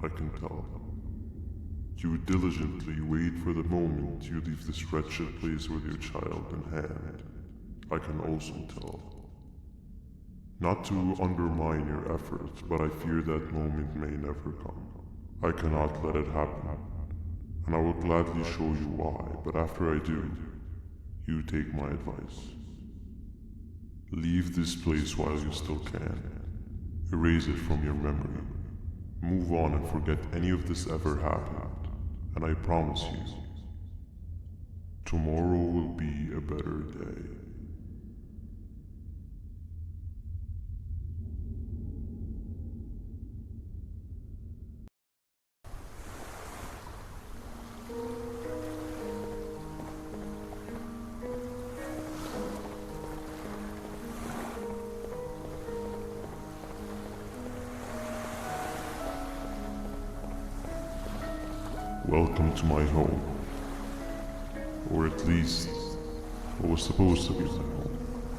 I can tell. You diligently wait for the moment you leave this wretched place with your child in hand. I can also tell. Not to undermine your efforts, but I fear that moment may never come. I cannot let it happen, and I will gladly show you why, but after I do, you take my advice. Leave this place while you still can. Erase it from your memory. Move on and forget any of this ever happened. And I promise you, tomorrow will be a better day. Welcome to my home. Or at least, what was supposed to be my home.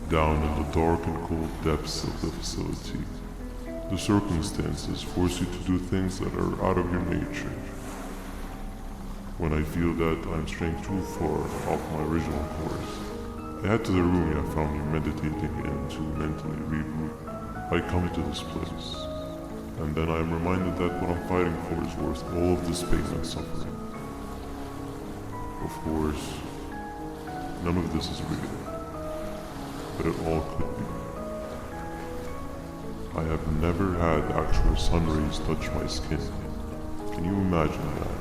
Down in the dark and cold depths of the facility, the circumstances force you to do things that are out of your nature. When I feel that I'm straying too far off my original course, I head to the room I found you meditating in to mentally reboot. I come to this place, and then I am reminded that what I'm fighting for is worth all of this pain and suffering. Of course, none of this is real, but it all could be. I have never had actual sun rays touch my skin. Can you imagine that?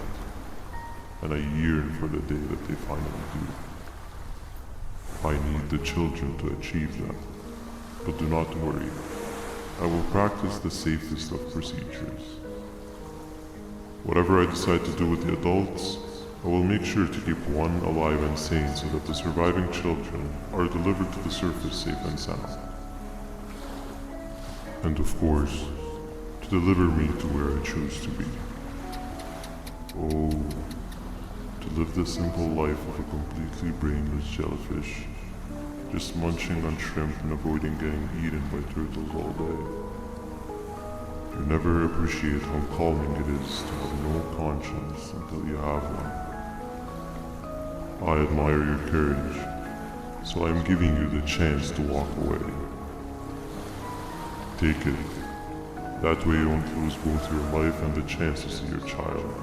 And I yearn for the day that they finally do. I need the children to achieve that, but do not worry. I will practice the safest of procedures. Whatever I decide to do with the adults, I will make sure to keep one alive and sane so that the surviving children are delivered to the surface safe and sound. And of course, to deliver me to where I choose to be. Oh, to live the simple life of a completely brainless jellyfish, just munching on shrimp and avoiding getting eaten by turtles all day. You never appreciate how calming it is to have no conscience until you have one. I admire your courage, so I am giving you the chance to walk away. Take it. That way you won't lose both your life and the chance to see your child.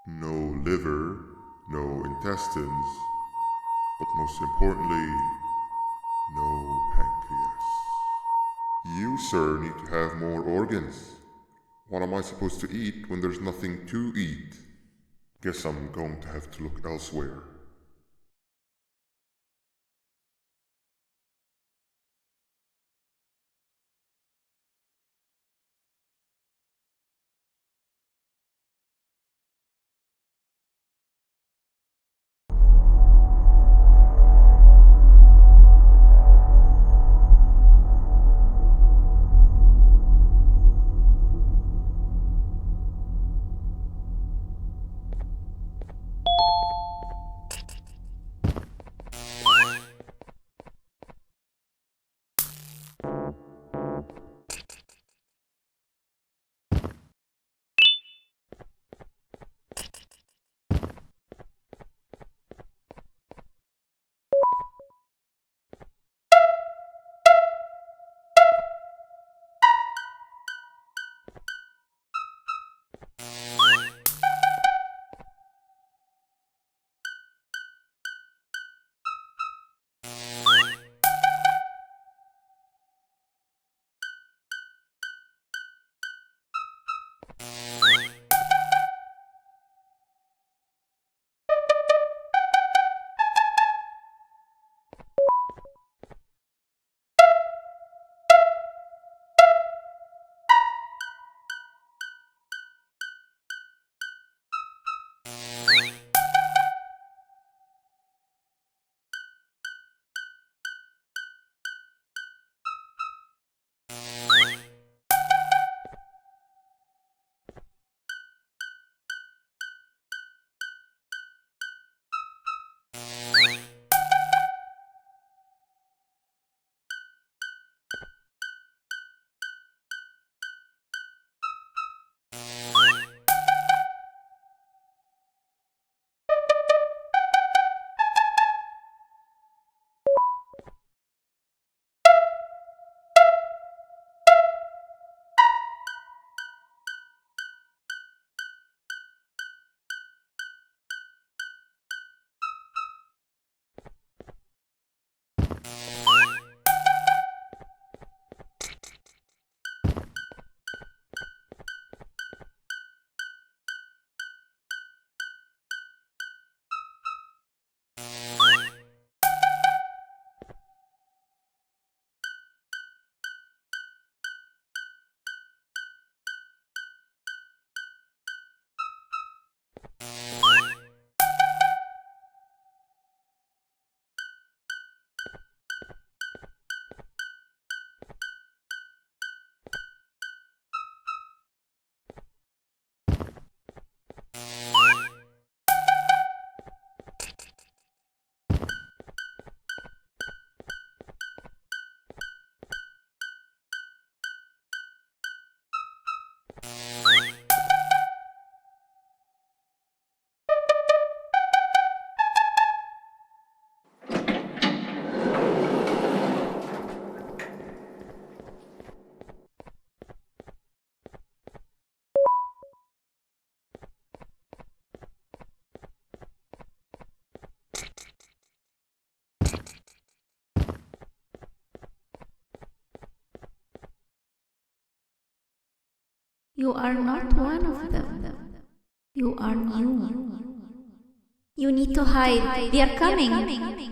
No liver, no intestines, but most importantly, no pancreas. You, sir, need to have more organs. What am I supposed to eat when there's nothing to eat? Guess I'm going to have to look elsewhere. You are not one of them. You are new. You need to hide. They are coming.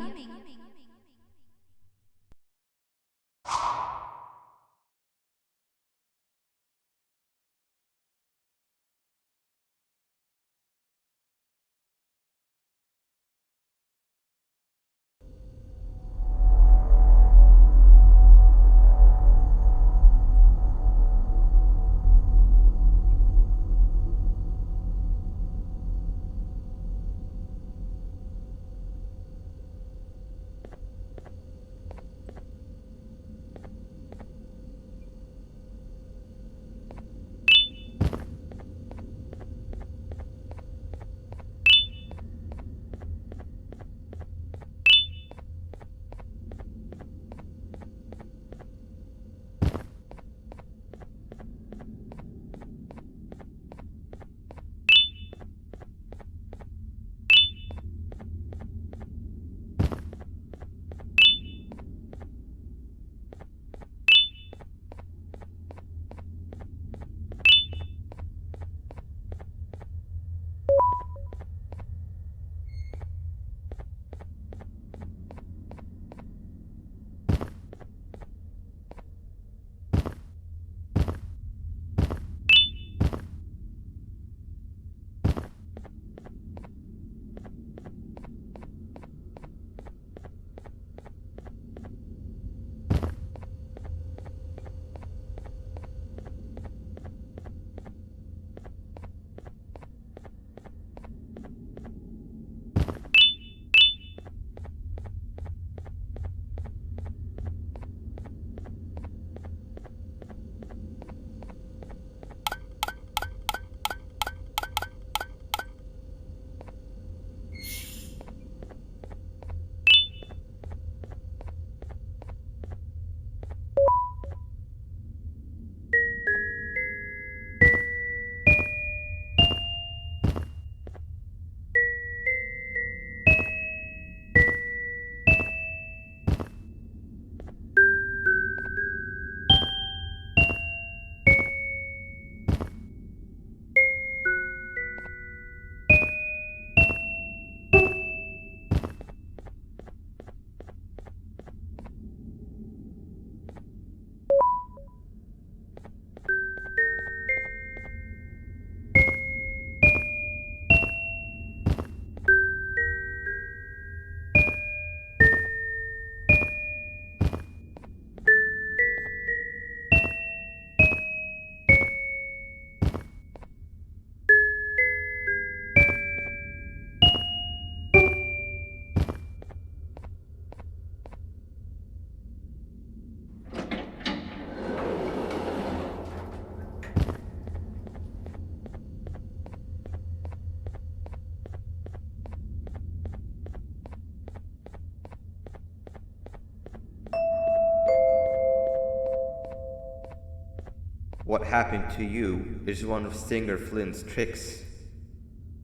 What happened to you is one of Stinger Flynn's tricks.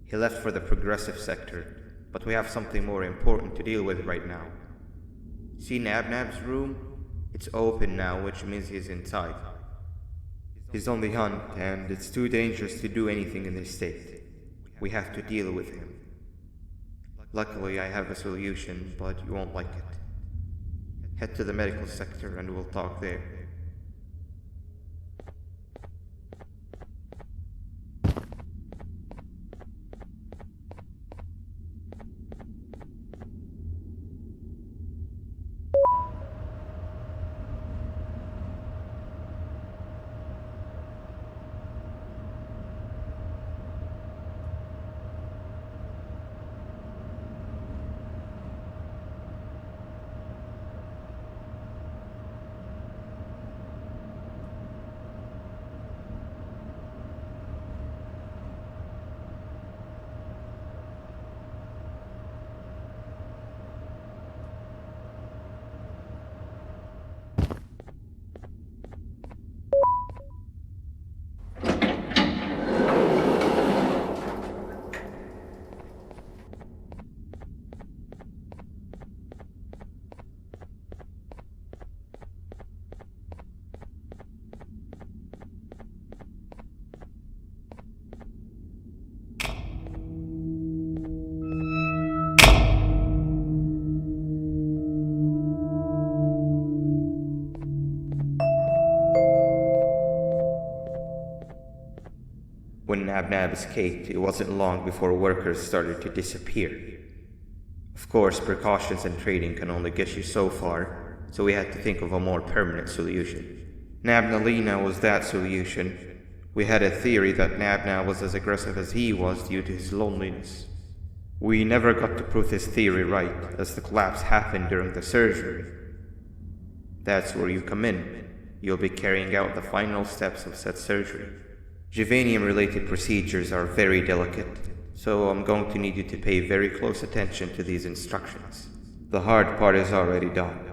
He left for the progressive sector, but we have something more important to deal with right now. See Nabnab's room? It's open now, which means he's inside. He's on the hunt, and it's too dangerous to do anything in this state. We have to deal with him. Luckily, I have a solution, but you won't like it. Head to the medical sector and we'll talk there. Nab escaped, it wasn't long before workers started to disappear. Of course, precautions and training can only get you so far, so we had to think of a more permanent solution. Nabnalina was that solution. We had a theory that Nabna was as aggressive as he was due to his loneliness. We never got to prove this theory right, as the collapse happened during the surgery. That's where you come in. You'll be carrying out the final steps of said surgery. Juvenium-related procedures are very delicate, so I'm going to need you to pay very close attention to these instructions. The hard part is already done.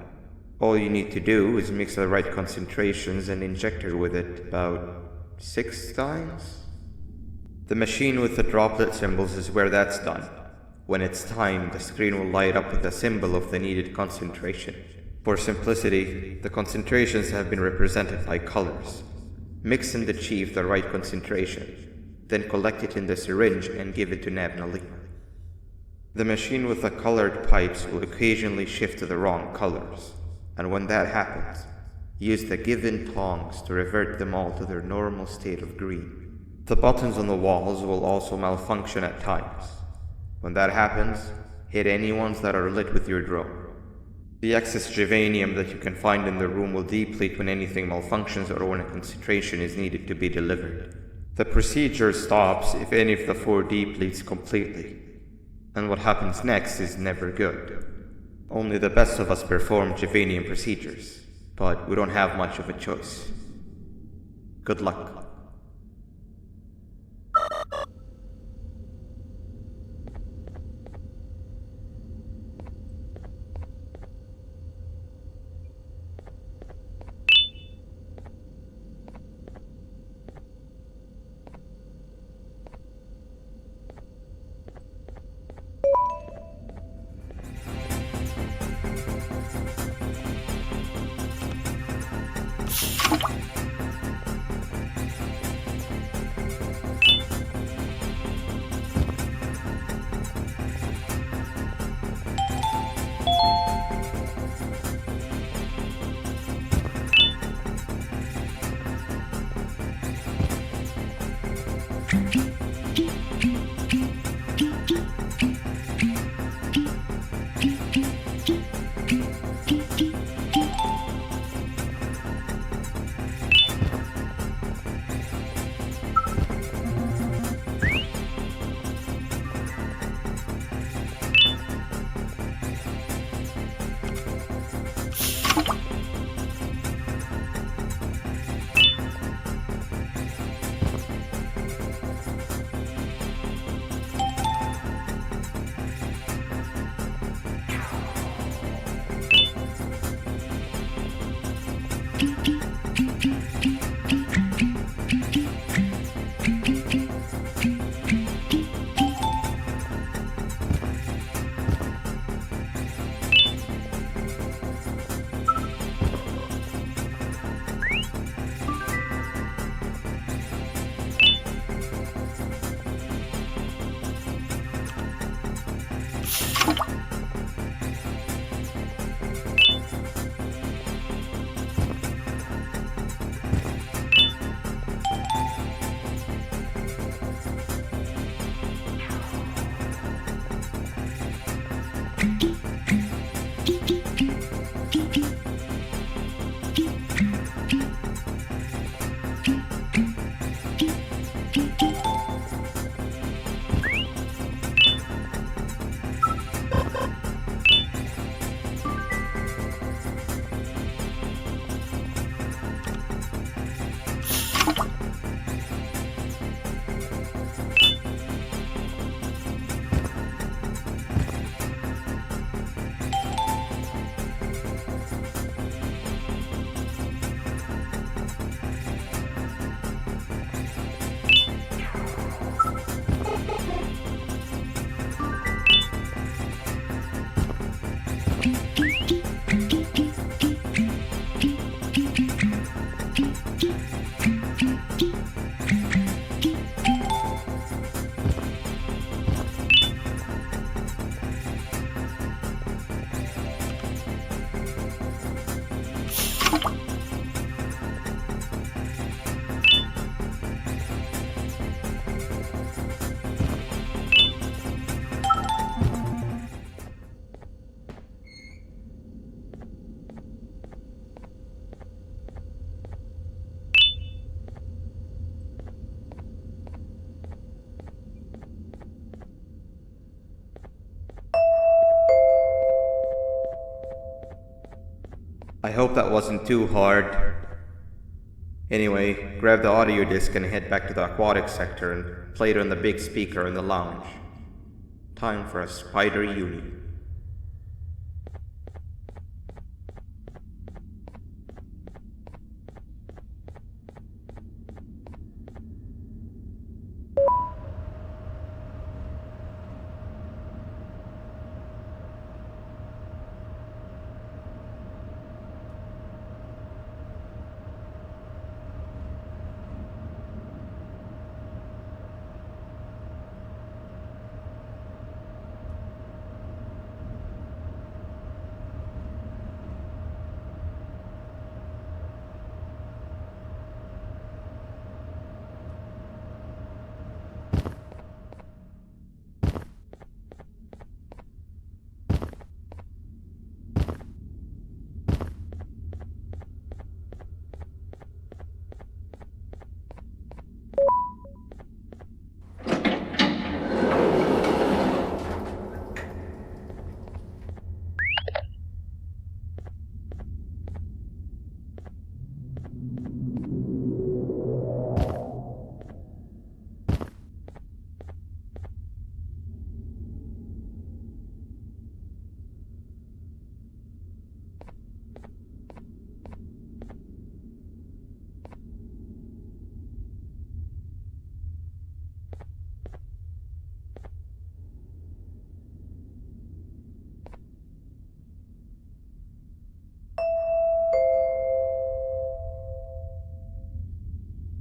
All you need to do is mix the right concentrations and inject her with it about 6 times? The machine with the droplet symbols is where that's done. When it's time, the screen will light up with the symbol of the needed concentration. For simplicity, the concentrations have been represented by colors. Mix and achieve the right concentration, then collect it in the syringe and give it to Nabnalina. The machine with the colored pipes will occasionally shift to the wrong colors, and when that happens, use the given tongs to revert them all to their normal state of green. The buttons on the walls will also malfunction at times. When that happens, hit any ones that are lit with your drone. The excess juvenium that you can find in the room will deplete when anything malfunctions or when a concentration is needed to be delivered. The procedure stops if any of the 4 depletes completely, and what happens next is never good. Only the best of us perform juvenium procedures, but we don't have much of a choice. Good luck. I hope that wasn't too hard. Anyway, grab the audio disc and head back to the aquatic sector and play it on the big speaker in the lounge. Time for a spider uni.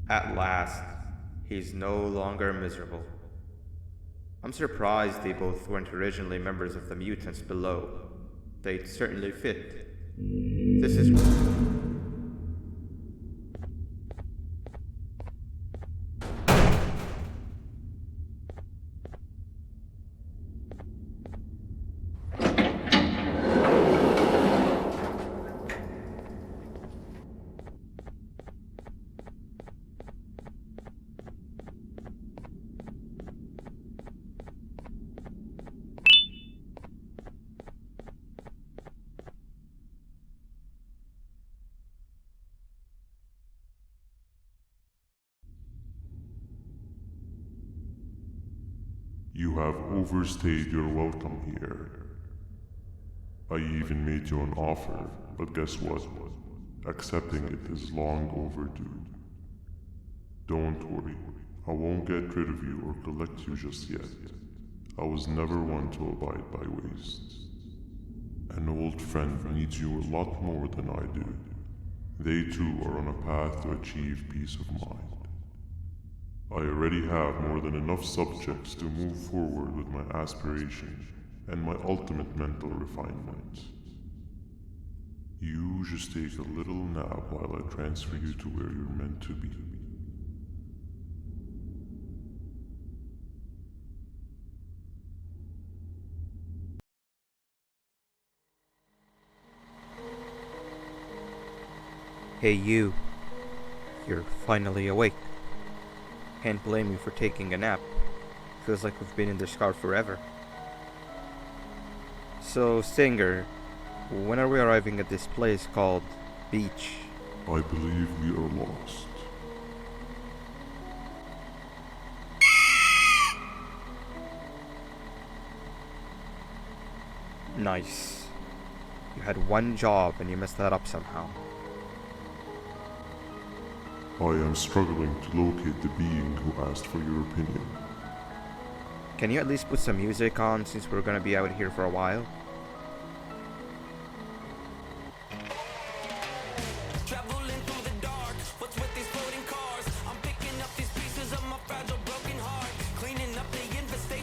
At last, he's no longer miserable. I'm surprised they both weren't originally members of the mutants below. They'd certainly fit. This is... You have overstayed your welcome here. I even made you an offer, but guess what? Accepting it is long overdue. Don't worry, I won't get rid of you or collect you just yet. I was never one to abide by waste. An old friend needs you a lot more than I do. They too are on a path to achieve peace of mind. I already have more than enough subjects to move forward with my aspiration and my ultimate mental refinement. You just take a little nap while I transfer you to where you're meant to be. Hey you. You're finally awake. Can't blame you for taking a nap. Feels like we've been in this car forever. So, Singer, when are we arriving at this place called Beach? I believe we are lost. Nice. You had one job and you messed that up somehow. I am struggling to locate the being who asked for your opinion. Can you at least put some music on since we're gonna be out here for a while?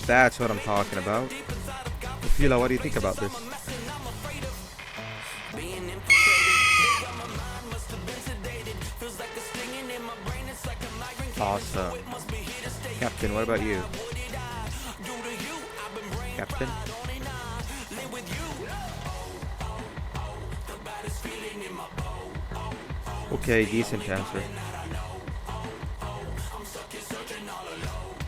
That's what I'm talking about. Fila, what do you think about this? Awesome. Captain, what about you? Captain? Okay, decent answer.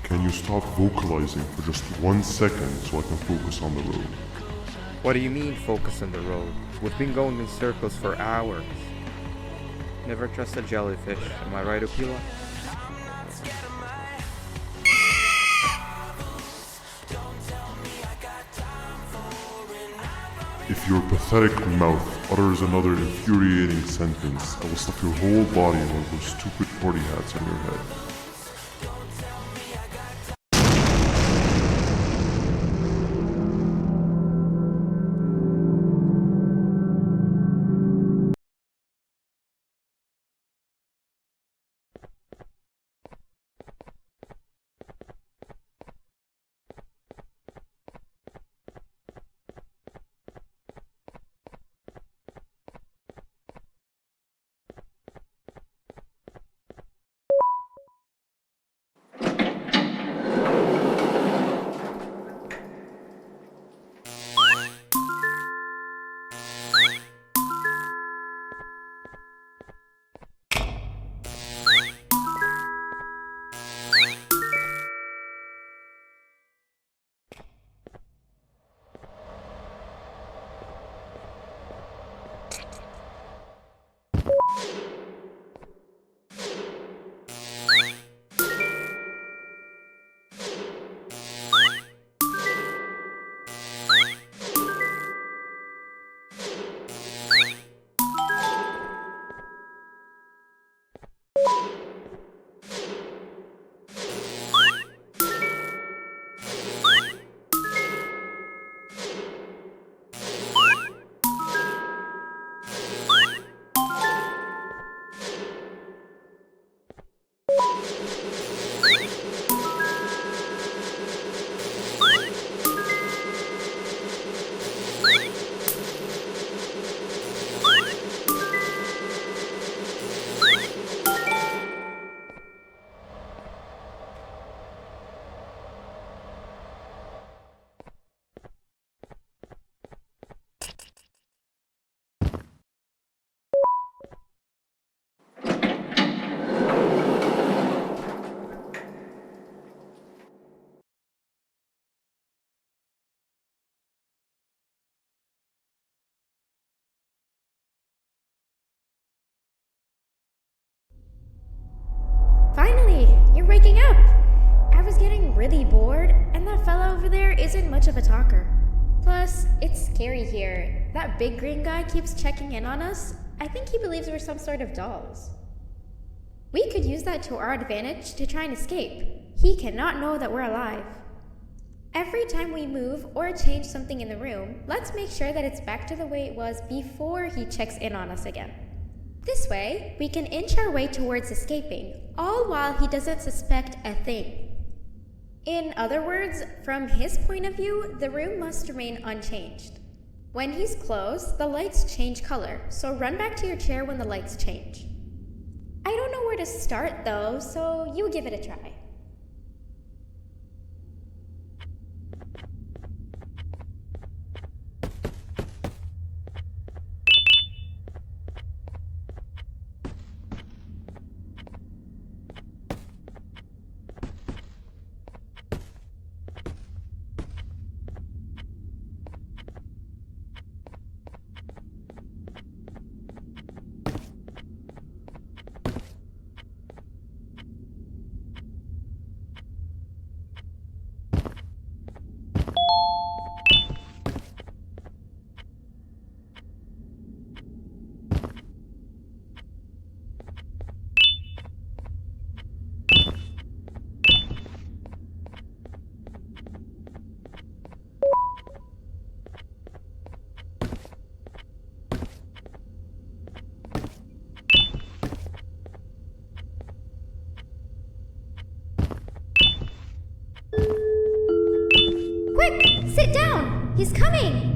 Can you stop vocalizing for just 1 second so I can focus on the road? What do you mean focus on the road? We've been going in circles for hours. Never trust a jellyfish, am I right, Upila? If your pathetic mouth utters another infuriating sentence, I will stuff your whole body in one of those stupid party hats on your head. Finally, you're waking up! I was getting really bored, and that fella over there isn't much of a talker. Plus, it's scary here. That big green guy keeps checking in on us. I think he believes we're some sort of dolls. We could use that to our advantage to try and escape. He cannot know that we're alive. Every time we move or change something in the room, let's make sure that it's back to the way it was before he checks in on us again. This way, we can inch our way towards escaping, all while he doesn't suspect a thing. In other words, from his point of view, the room must remain unchanged. When he's close, the lights change color, so run back to your chair when the lights change. I don't know where to start though, so you give it a try. Quick! Sit down! He's coming!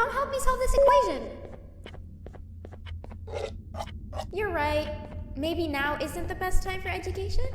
come help me solve this equation. You're right. Maybe now isn't the best time for education?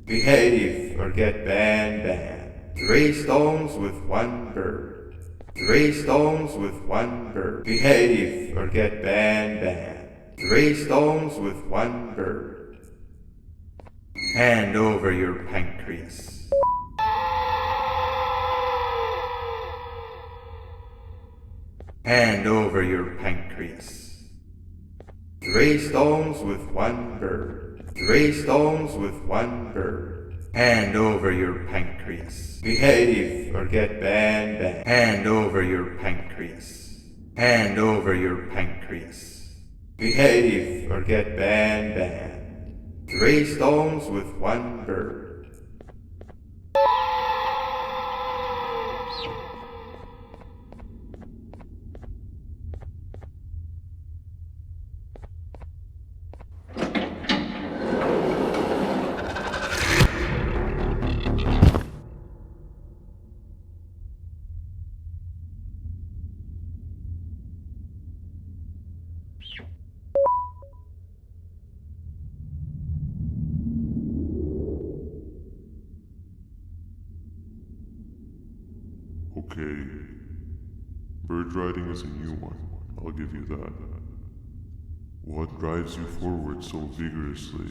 Behave or get banned. 3 stones with 1 bird. 3 stones with 1 bird. Behave or get banned. 3 stones with 1 bird. Hand over your pancreas. Hand over your pancreas. 3 stones with 1 bird. 3 stones with 1 bird. Hand over your pancreas. Behave or get banned. Hand over your pancreas. Hand over your pancreas. Behave or get banned. 3 stones with 1 bird. Okay. Bird riding is a new one, I'll give you that. What drives you forward so vigorously?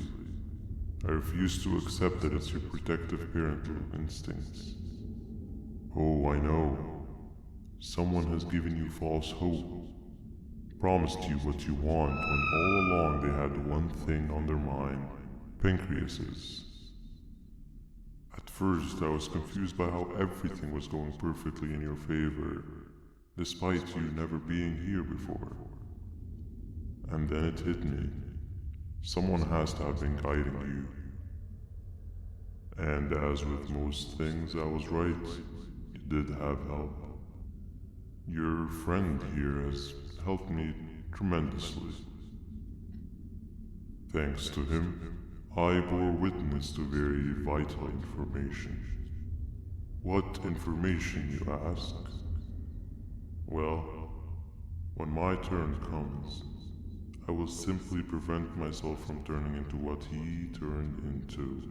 I refuse to accept that it's your protective parental instincts. Oh, I know. Someone has given you false hope. Promised you what you want when all along they had one thing on their mind. Pancreases. At first, I was confused by how everything was going perfectly in your favor, despite you never being here before. And then it hit me. Someone has to have been guiding you. And as with most things, I was right. You did have help. Your friend here has helped me tremendously. Thanks to him, I bore witness to very vital information. What information, you ask? Well, when my turn comes, I will simply prevent myself from turning into what he turned into.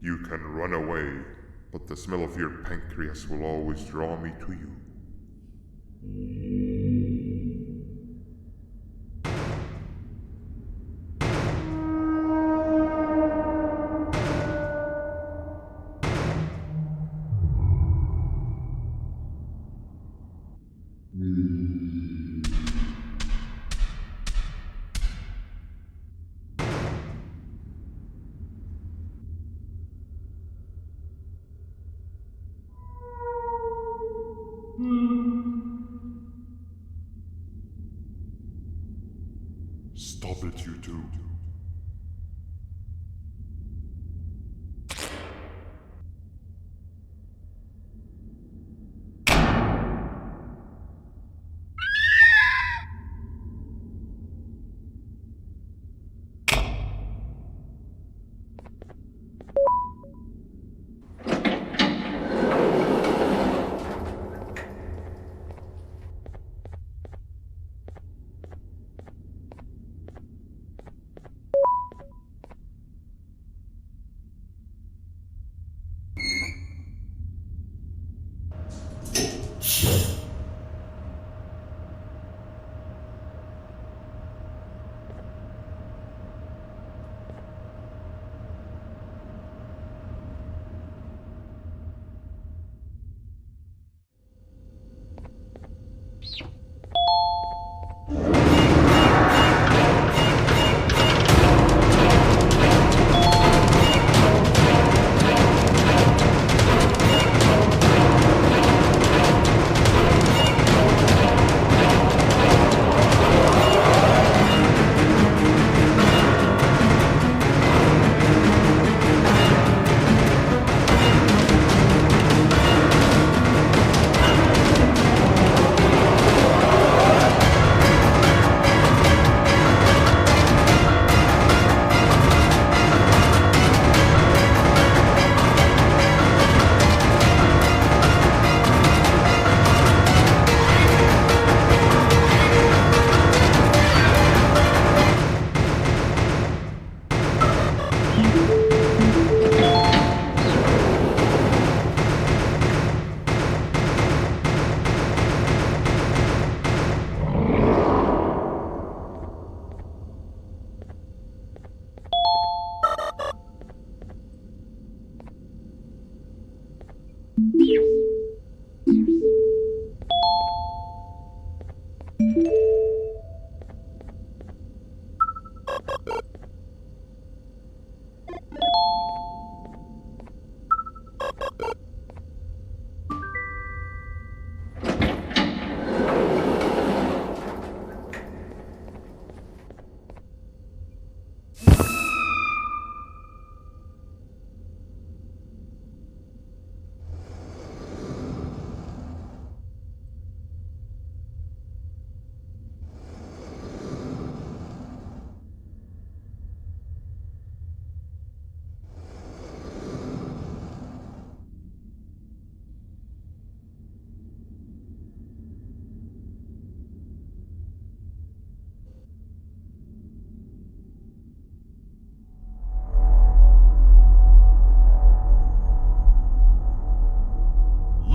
You can run away, but the smell of your pancreas will always draw me to you. bit you too.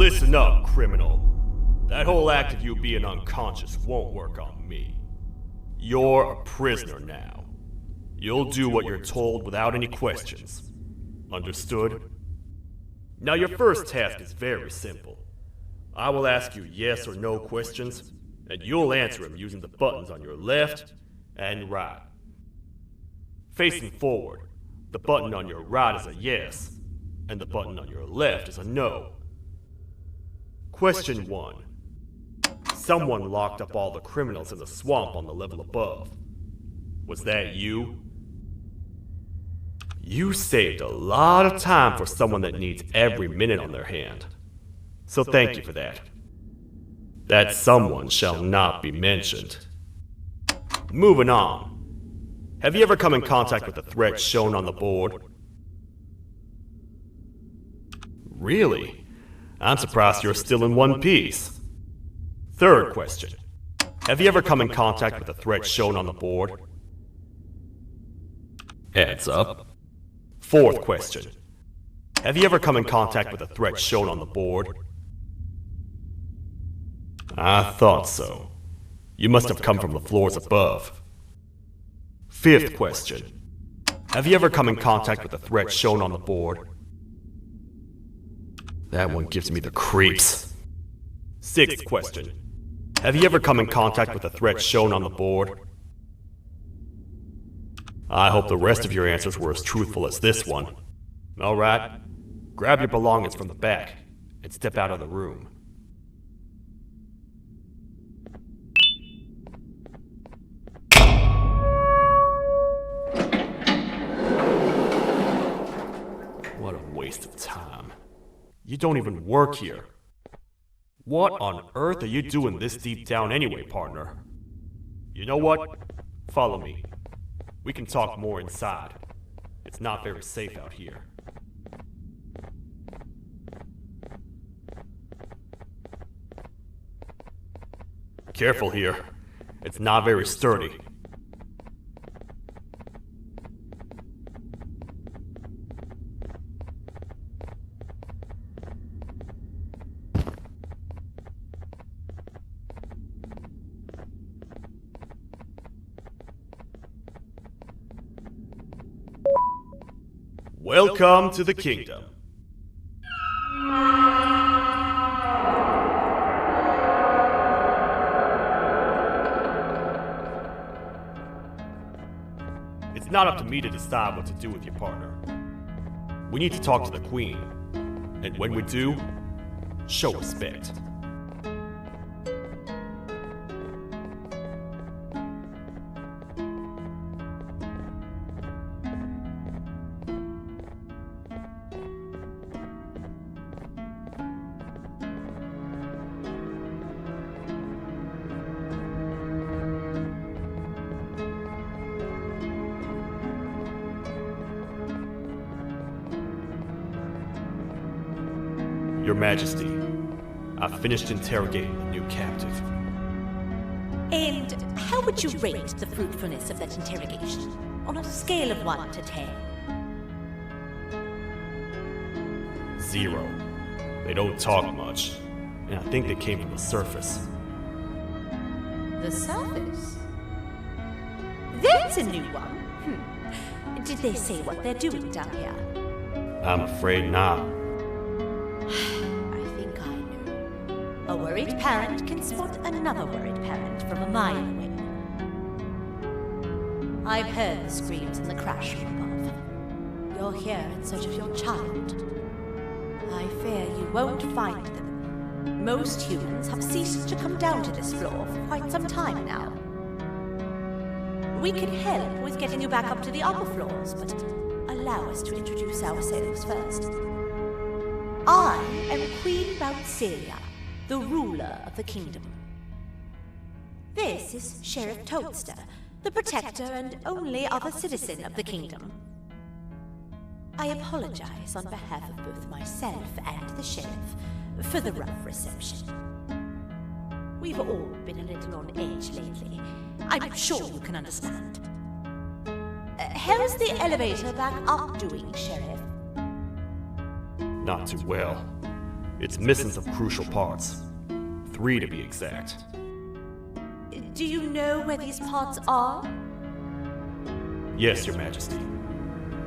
Listen up, criminal. That whole act of you being unconscious won't work on me. You're a prisoner now. You'll do what you're told without any questions. Understood? Now your first task is very simple. I will ask you yes or no questions, and you'll answer them using the buttons on your left and right. Facing forward, the button on your right is a yes, and the button on your left is a no. Question 1. Someone locked up all the criminals in the swamp on the level above. Was that you? You saved a lot of time for someone that needs every minute on their hand. So thank you for that. That someone shall not be mentioned. Moving on. Have you ever come in contact with the threat shown on the board? Really? I'm surprised you're still in one piece. Third question. Have you ever come in contact with the threat shown on the board? Heads up. Fourth question. Have you ever come in contact with the threat shown on the board? I thought so. You must have come from the floors above. Fifth question. Have you ever come in contact with the threat shown on the board? That one gives me the creeps. Sixth question. Have you ever come in contact with the threat shown on the board? I hope the rest of your answers were as truthful as this one. Alright, grab your belongings from the back and step out of the room. What a waste of time. You don't even work here. What on earth are you doing this deep down anyway, partner? You know what? Follow me. We can talk more inside. It's not very safe out here. Careful here. It's not very sturdy. Welcome to the kingdom. It's not up to me to decide what to do with your partner. We need to talk to the queen. And when we do, show respect. Your Majesty, I've finished interrogating the new captive. And how would you rate the fruitfulness of that interrogation on a scale of 1 to 10? 0. They don't talk much, and I think they came from the surface. The surface? That's a new one. Did they say what they're doing down here? I'm afraid not. I think I know. A worried parent can spot another worried parent from a mile away. I've heard the screams in the crash room above. You're here in search of your child. I fear you won't find them. Most humans have ceased to come down to this floor for quite some time now. We could help with getting you back up to the upper floors, but allow us to introduce ourselves first. I am Queen Bouncelia, the ruler of the kingdom. This is Sheriff Toadster, the protector and only other citizen of the kingdom. I apologize on behalf of both myself and the sheriff for the rough reception. We've all been a little on edge lately. I'm sure you can understand. How's the elevator back up doing, Sheriff? Not too well. It's missing some crucial parts. 3 to be exact. Do you know where these parts are? Yes, Your Majesty.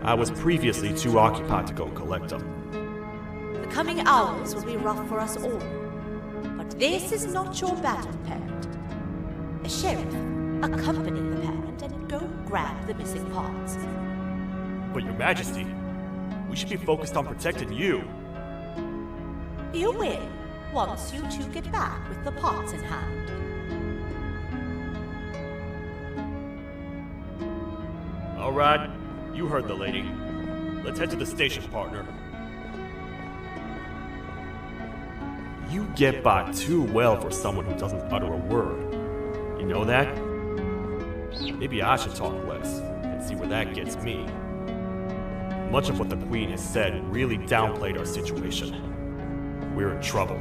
I was previously too occupied to go collect them. The coming hours will be rough for us all. But this is not your battle, parent. Sheriff, accompany the parent and go grab the missing parts. But Your Majesty, we should be focused on protecting you. You will, once you two get back with the parts in hand. All right, you heard the lady. Let's head to the station, partner. You get by too well for someone who doesn't utter a word. You know that? Maybe I should talk less and see where that gets me. Much of what the Queen has said really downplayed our situation. We're in trouble.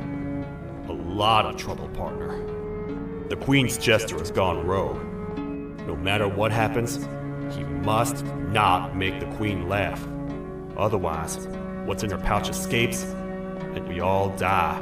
A lot of trouble, partner. The Queen's jester has gone rogue. No matter what happens, he must not make the Queen laugh. Otherwise, what's in her pouch escapes, and we all die.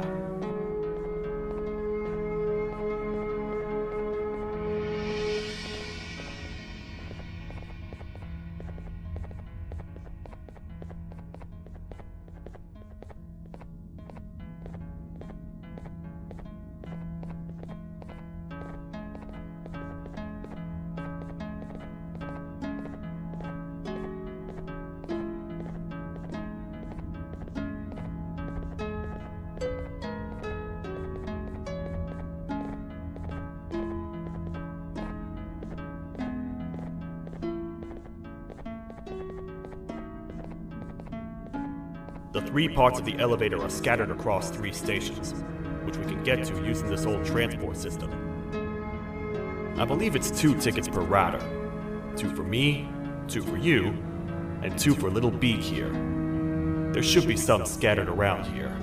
The 3 parts of the elevator are scattered across 3 stations, which we can get to using this old transport system. I believe it's 2 tickets per rider. 2 for me, 2 for you, and 2 for little Beak here. There should be some scattered around here.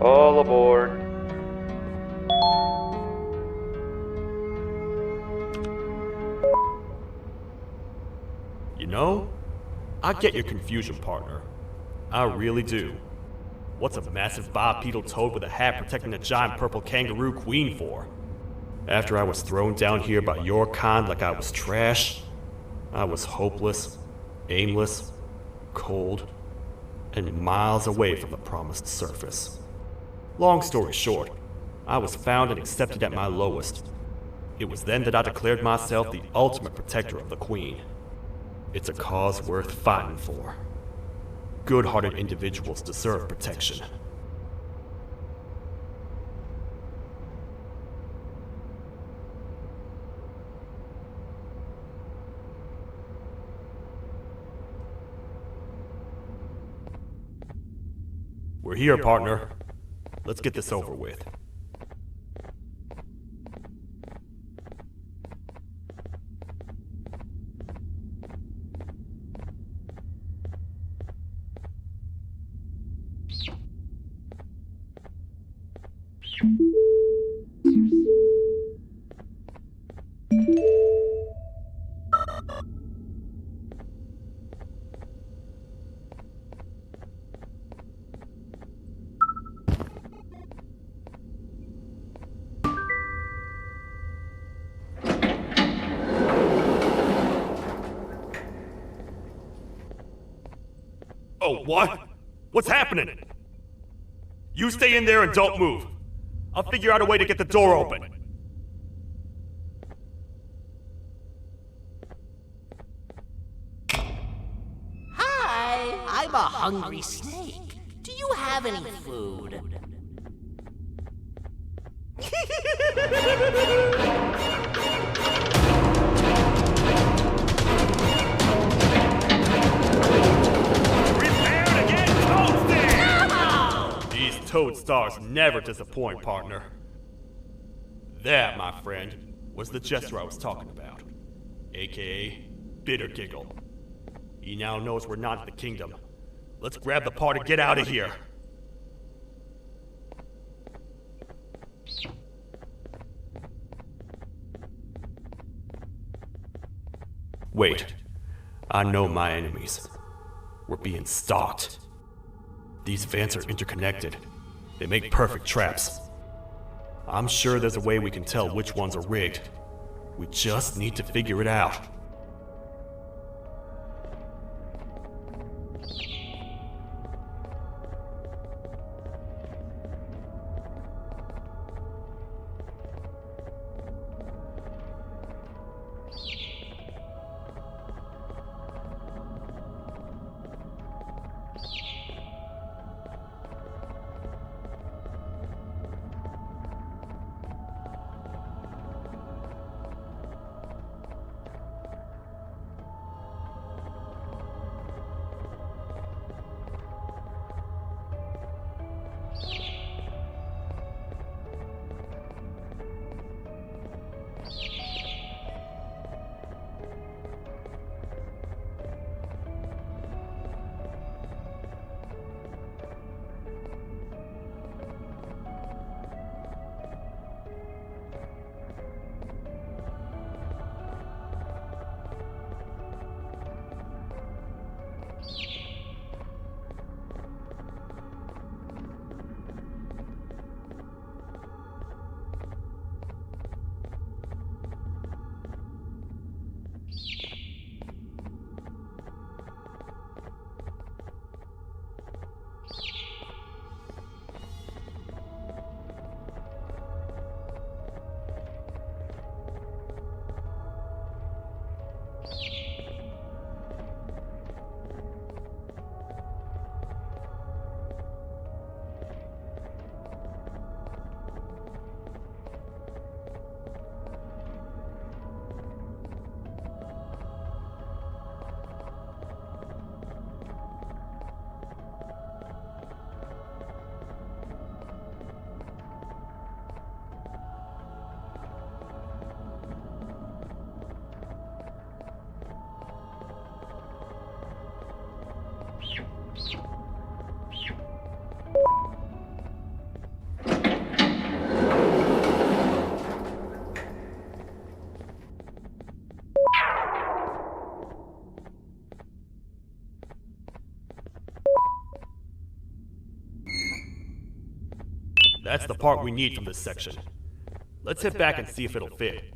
All aboard. You know, I get your confusion, partner. I really do. What's a massive bipedal toad with a hat protecting a giant purple kangaroo queen for? After I was thrown down here by your kind like I was trash, I was hopeless, aimless, cold, and miles away from the promised surface. Long story short, I was found and accepted at my lowest. It was then that I declared myself the ultimate protector of the Queen. It's a cause worth fighting for. Good-hearted individuals deserve protection. We're here, partner. Let's get this over with. Oh, what? What's happening? You stay in there and don't move. I'll figure out a way to get the door open. Hi, I'm a hungry snake. Do you have any food? Toad stars never disappoint, partner. That, my friend, was the jester I was talking about, aka Bitter Giggle. He now knows we're not in the kingdom. Let's grab the part and get out of here. Wait, I know my enemies. We're being stalked. These vents are interconnected. They make perfect traps. I'm sure there's a way we can tell which ones are rigged. We just need to figure it out. That's the part we need from this section. Let's head back and see if it'll fit.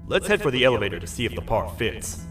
Let's head for the elevator to see if the part fits.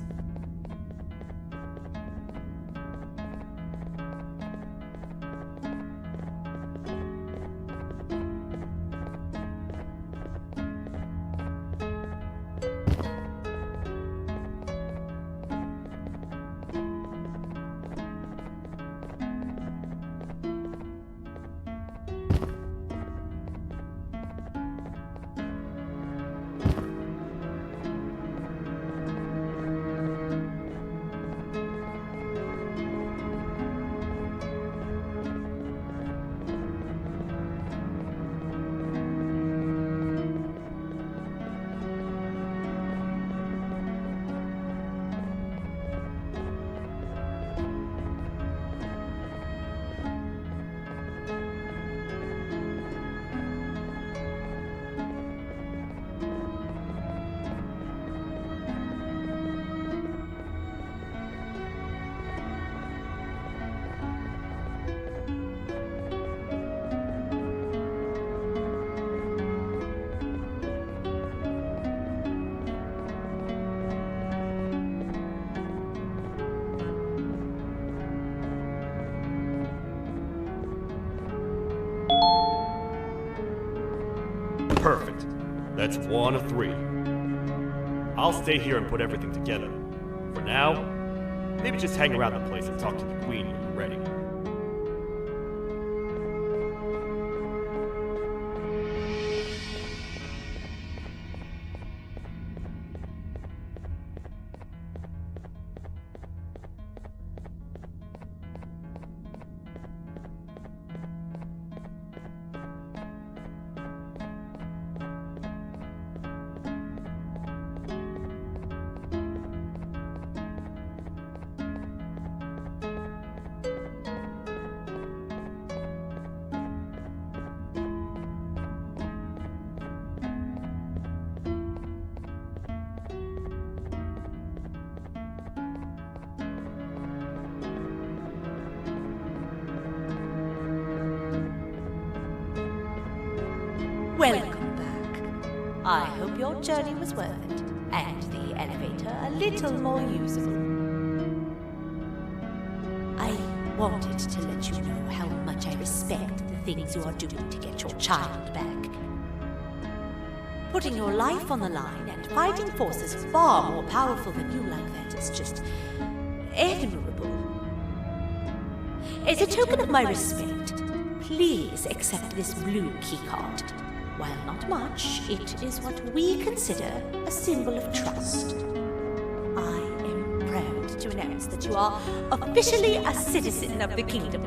Perfect. That's 1 of 3. I'll stay here and put everything together. For now, maybe just hang around the place and talk to the Queen when you're ready. Welcome back. I hope your journey was worth it, and the elevator a little more usable. I wanted to let you know how much I respect the things you are doing to get your child back. putting your life on the line and fighting forces far more powerful than you like that is just admirable. As a token of my respect, please accept this blue keycard. While not much, it is what we consider a symbol of trust. I am proud to announce that you are officially a citizen of the kingdom.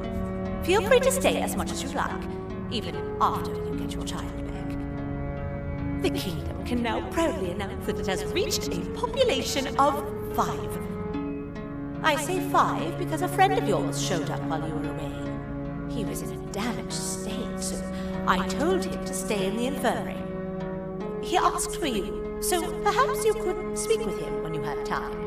Feel free to stay as much as you like, even after you get your child back. The kingdom can now proudly announce that it has reached a population of 5. I say 5 because a friend of yours showed up while you were away. He was in a damaged state, so I told him to stay in the infirmary. He asked for you, so perhaps you could speak with him when you have time.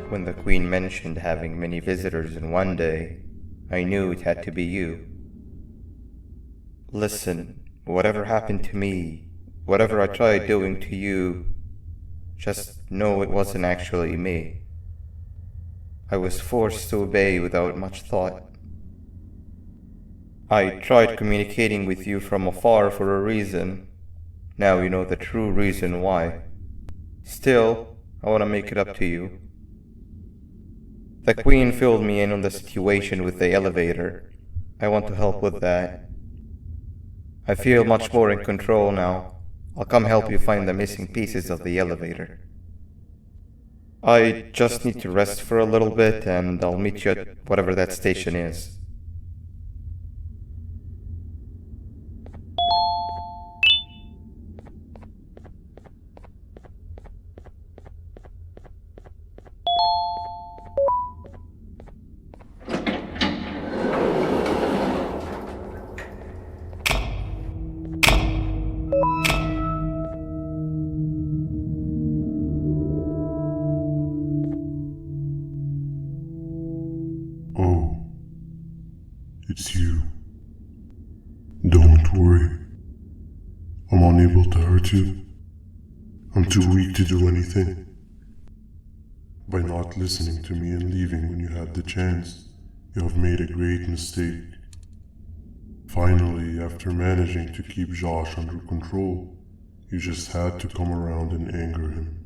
When the Queen mentioned having many visitors in one day, I knew it had to be you. Listen, whatever happened to me, whatever I tried doing to you, just know it wasn't actually me. I was forced to obey without much thought. I tried communicating with you from afar for a reason. Now you know the true reason why. Still, I want to make it up to you. The Queen filled me in on the situation with the elevator. I want to help with that. I feel much more in control now. I'll come help you find the missing pieces of the elevator. I just need to rest for a little bit and I'll meet you at whatever that station is. It's you. Don't worry. I'm unable to hurt you. I'm too weak to do anything. By not listening to me and leaving when you had the chance, you have made a great mistake. Finally, after managing to keep Josh under control, you just had to come around and anger him.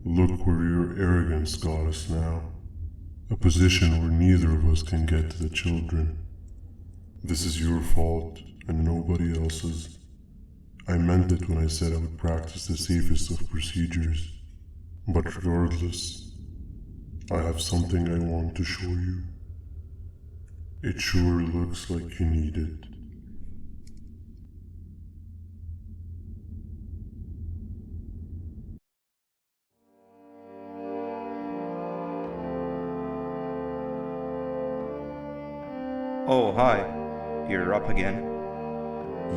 Look where your arrogance got us now. A position where neither of us can get to the children. This is your fault and nobody else's. I meant it when I said I would practice the safest of procedures. But regardless, I have something I want to show you. It sure looks like you need it. Oh, hi. You're up again.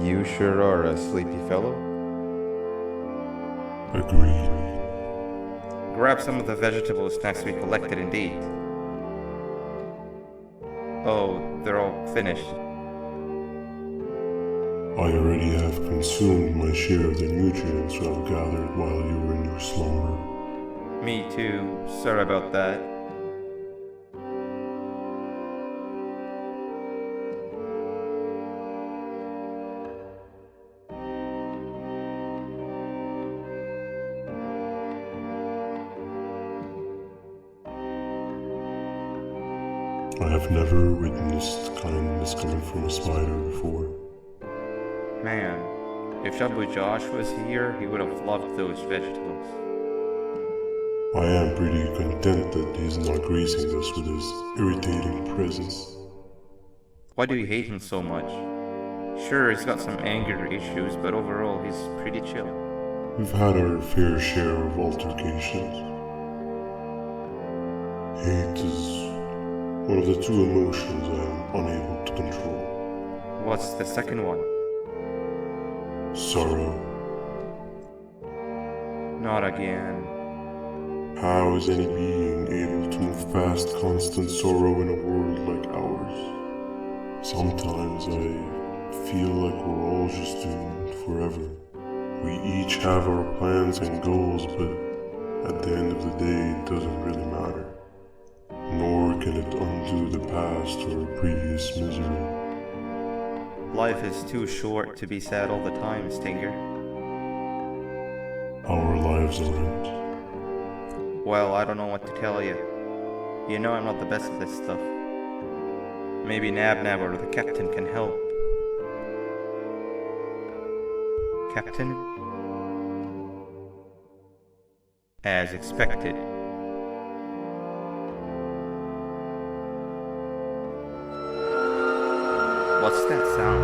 You sure are a sleepy fellow. Agreed. Grab some of the vegetable snacks we collected indeed. Oh, they're all finished. I already have consumed my share of the nutrients you have gathered while you were in your slumber. Me too. Sorry about that. I have never witnessed kindness coming from a spider before. Man, if Shabu Josh was here, he would have loved those vegetables. I am pretty content that he's not gracing us with his irritating presence. Why do you hate him so much? Sure, he's got some anger issues, but overall he's pretty chill. We've had our fair share of altercations. Hate is one of the two emotions I am unable to control. What's the second one? Sorrow. Not again. How is any being able to move past constant sorrow in a world like ours? Sometimes I feel like we're all just doomed forever. We each have our plans and goals, but at the end of the day, it doesn't really matter. Nor can it undo the past or previous misery. Life is too short to be sad all the time, Stinger. Our lives aren't. Well, I don't know what to tell you. You know I'm not the best at this stuff. Maybe Nab or the captain can help. Captain? As expected. What's that sound?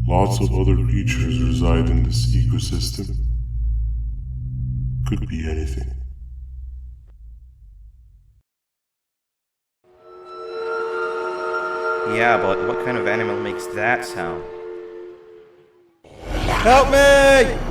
Lots of other creatures reside in this ecosystem. Could be anything. Yeah, but what kind of animal makes that sound? Help me!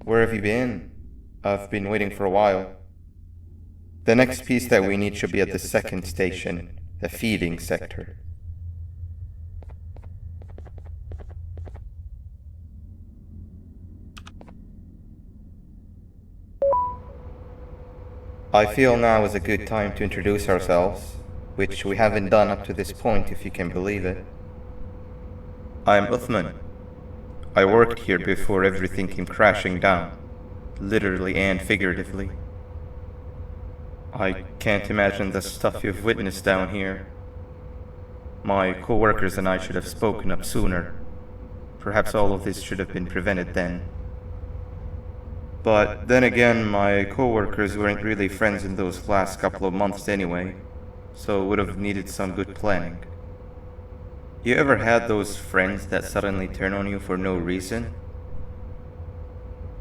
Where have you been? I've been waiting for a while. The next piece that we need should be at the second station, the feeding sector. I feel now is a good time to introduce ourselves, which we haven't done up to this point, if you can believe it. I'm Uthman. I worked here before everything came crashing down, literally and figuratively. I can't imagine the stuff you've witnessed down here. My co-workers and I should have spoken up sooner. Perhaps all of this should have been prevented then. But then again, my co-workers weren't really friends in those last couple of months anyway, so would have needed some good planning. You ever had those friends that suddenly turn on you for no reason?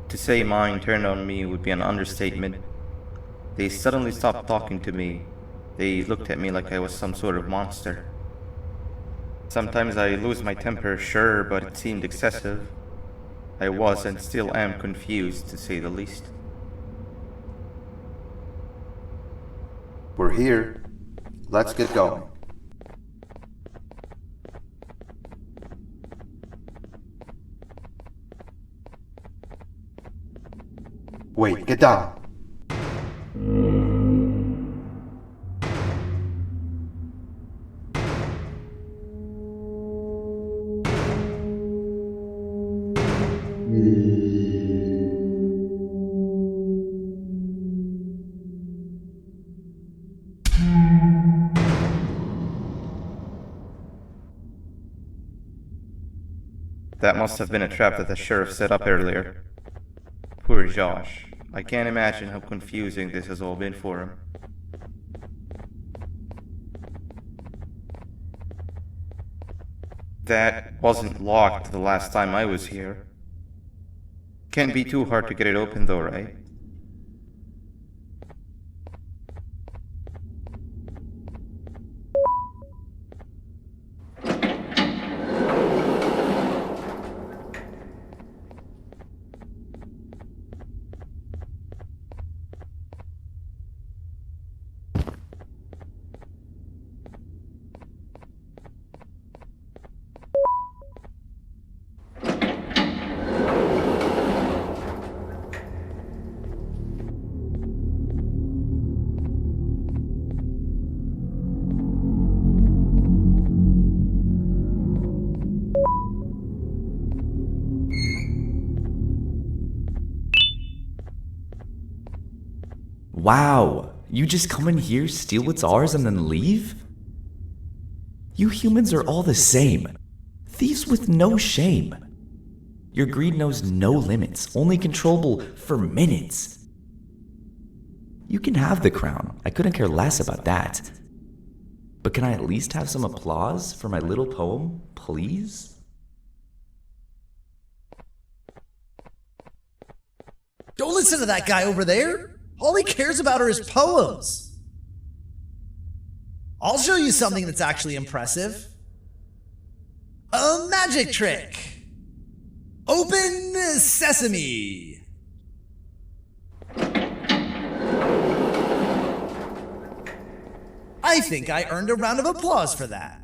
To say mine turned on me would be an understatement. They suddenly stopped talking to me. They looked at me like I was some sort of monster. Sometimes I lose my temper, sure, but it seemed excessive. I was and still am confused, to say the least. We're here. Let's get going. Wait, get down. That must have been a trap that the sheriff set up earlier. Poor Josh. I can't imagine how confusing this has all been for him. That wasn't locked the last time I was here. Can't be too hard to get it open though, right? Wow, you just come in here, steal what's ours, and then leave? You humans are all the same. Thieves with no shame. Your greed knows no limits, only controllable for minutes. You can have the crown, I couldn't care less about that. But can I at least have some applause for my little poem, please? Don't listen to that guy over there. All he cares about are his poems. I'll show you something that's actually impressive. A magic trick. Open sesame. I think I earned a round of applause for that.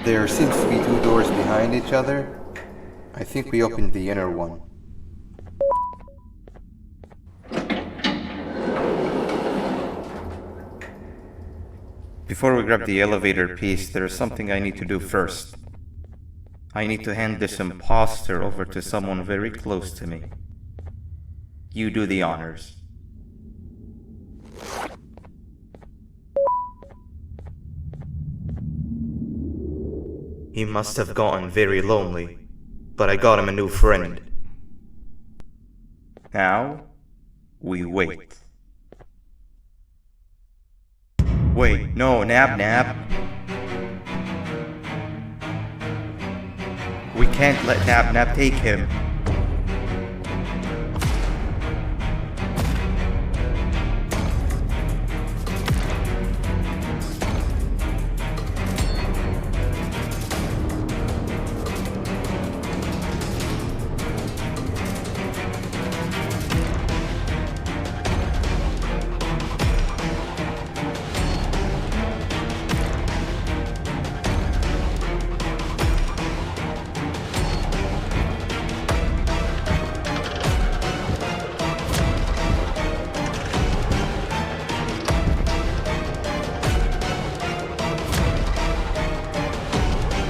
There seems to be two doors behind each other. I think we opened the inner one. Before we grab the elevator piece, there is something I need to do first. I need to hand this imposter over to someone very close to me. You do the honors. He must have gotten very lonely, but I got him a new friend. Now, we wait. Wait, no, Nab. We can't let Nab take him.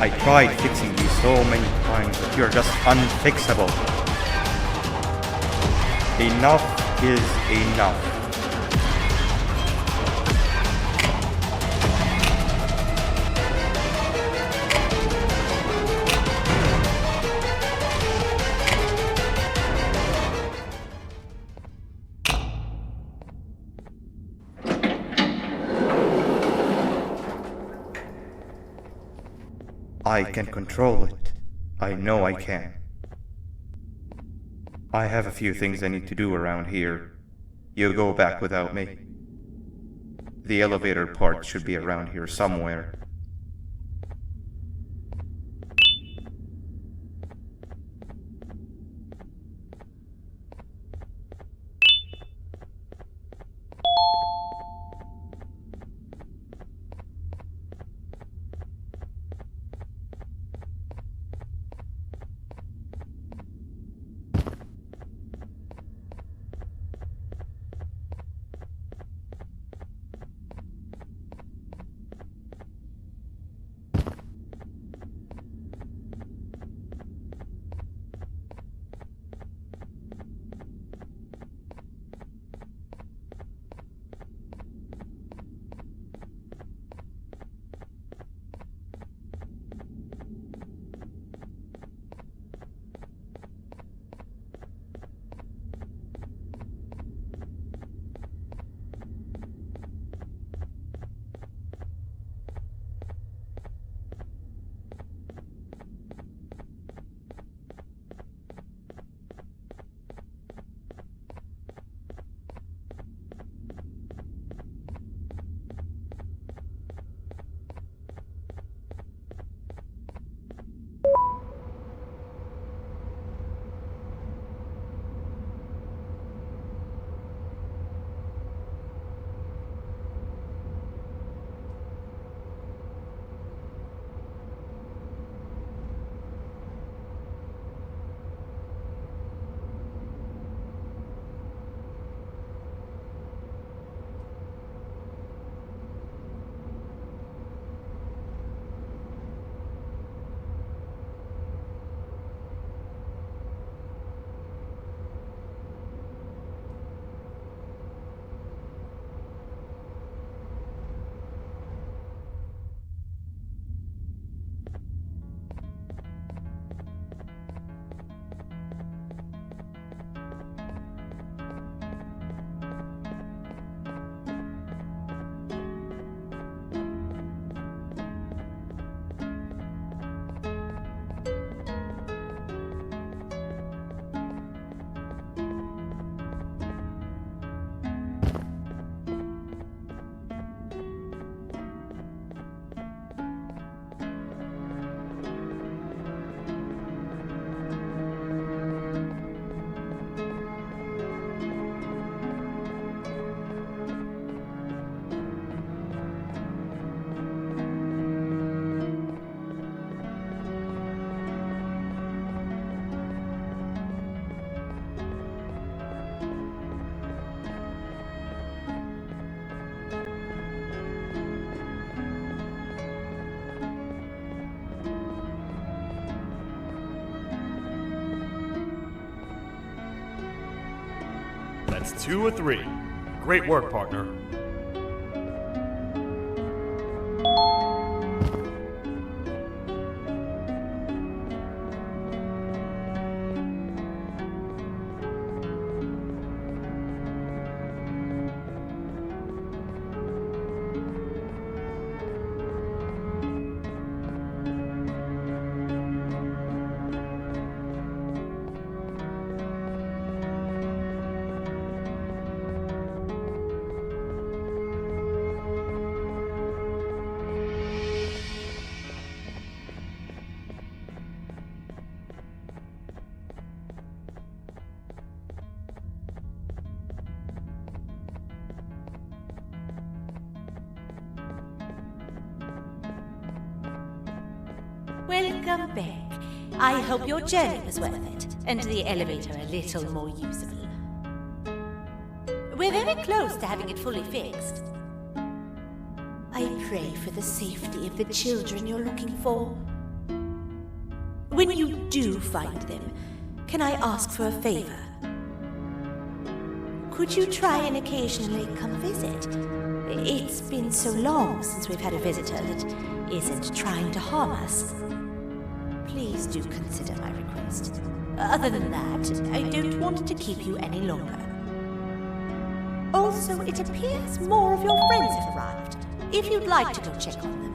I tried fixing you so many times, but you're just unfixable. Enough is enough. I can control it. I know I can. I have a few things I need to do around here. You go back without me. The elevator part should be around here somewhere. That's 2 or 3. Great work, partner. Welcome back. I hope your journey was worth it, and the elevator a little more usable. We're very close to having it fully fixed. I pray for the safety of the children you're looking for. When you do find them, can I ask for a favor? Could you try and occasionally come visit? It's been so long since we've had a visitor that isn't trying to harm us. Please do consider my request. Other than that, I don't want to keep you any longer. Also, it appears more of your friends have arrived, if you'd like to go check on them.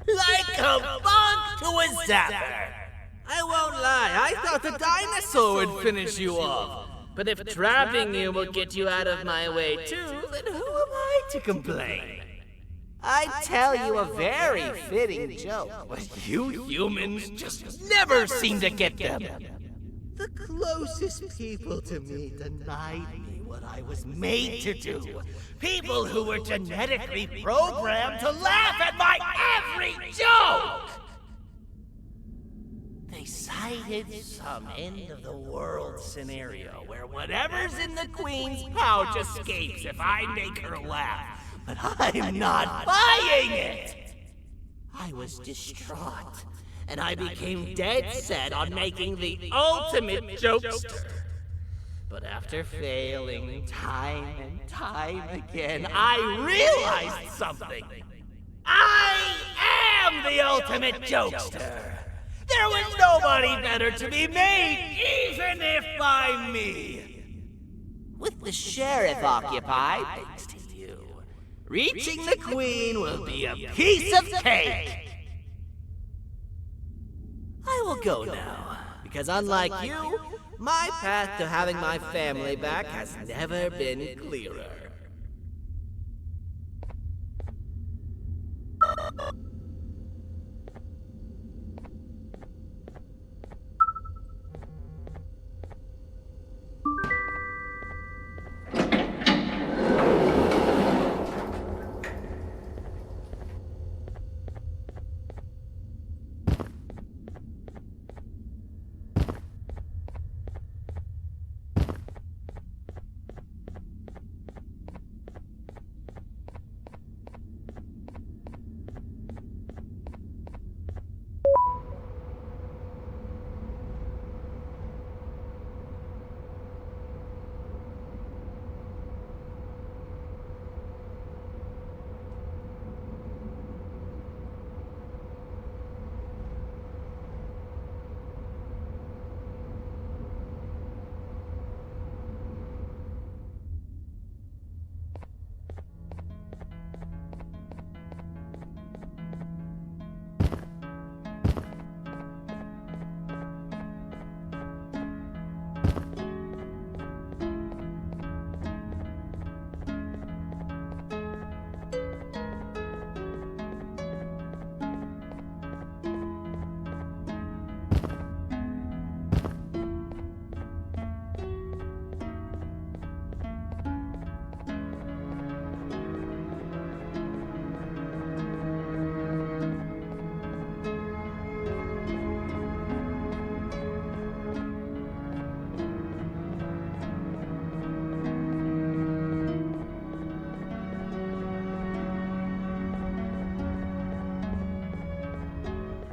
Like a bug to a zapper. I won't lie, I thought the dinosaur would finish you off. But if trapping you will get you out of my way too, then who am I to complain? I tell you a very fitting joke, but you humans just never seem to get them. The closest people to me denied me what I was made to do. People who were genetically programmed to laugh at my every joke! They cited some end-of-the-world scenario where whatever's in the Queen's pouch escapes if I make her laugh. But I'm not buying it! I was distraught. and I became dead set on making the ultimate jokester. But after failing time and time again, I realized something. I am the ultimate jokester. There was nobody better to be made, even if by me. With the sheriff occupied, thanks to you, reaching the queen will be a piece of cake. I will go now, because unlike you, my path to having my family back has never been clearer.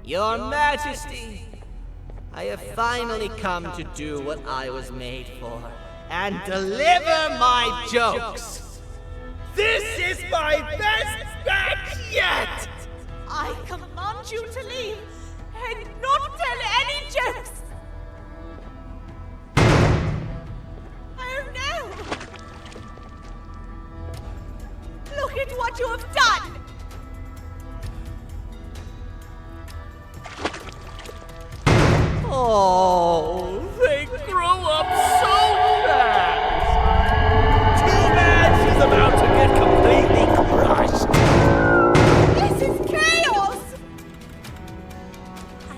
Your Majesty, I have finally come to do what I was made for, and deliver my jokes. This is my best batch yet! I command you to leave and not tell any jokes! Oh no! Look at what you have done! Oh, they grow up so fast! Too bad she's about to get completely crushed! This is chaos! I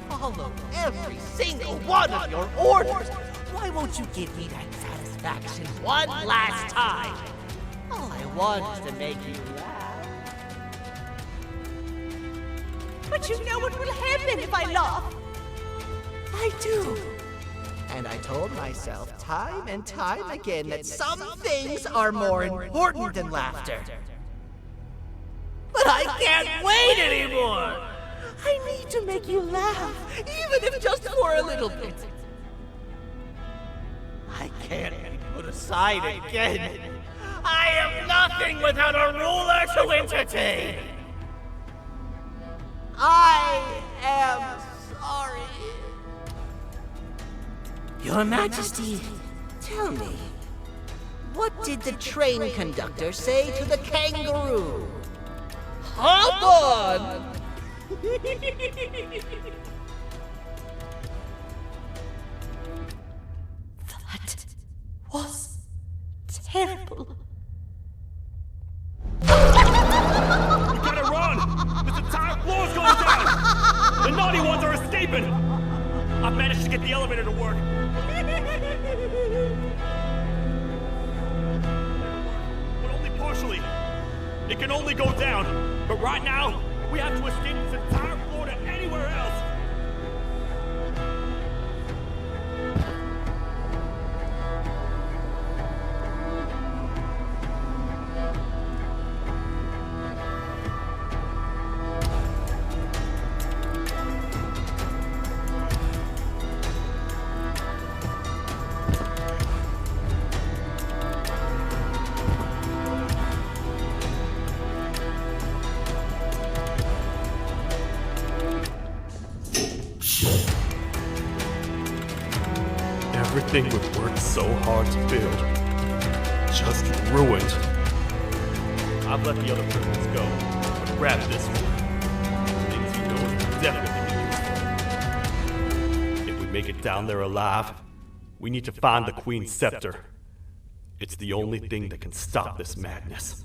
follow every single one of your orders! Why won't you give me that satisfaction one last time? All I want is to make you laugh. But you know what will happen if I laugh! I do. And I told myself time and time again that some things are more important than laughter. But I can't wait anymore! I need to make you laugh, even if just for a little bit. I can't be put aside again. I am nothing without a ruler to entertain. I am sorry. Your Majesty, tell me, what did the train conductor say to the kangaroo? Hop on! That was terrible. We gotta run! This entire floor's going down! The naughty ones are escaping! I've managed to get the elevator to work. But only partially. It can only go down. But right now, we have to escape this entire floor to anywhere else. Everything we've worked so hard to build, just ruined. I've let the other prisoners go, but grab this one. Things you know will definitely be useful. If we make it down there alive, we need to find the Queen's scepter. It's the only thing that can stop this madness.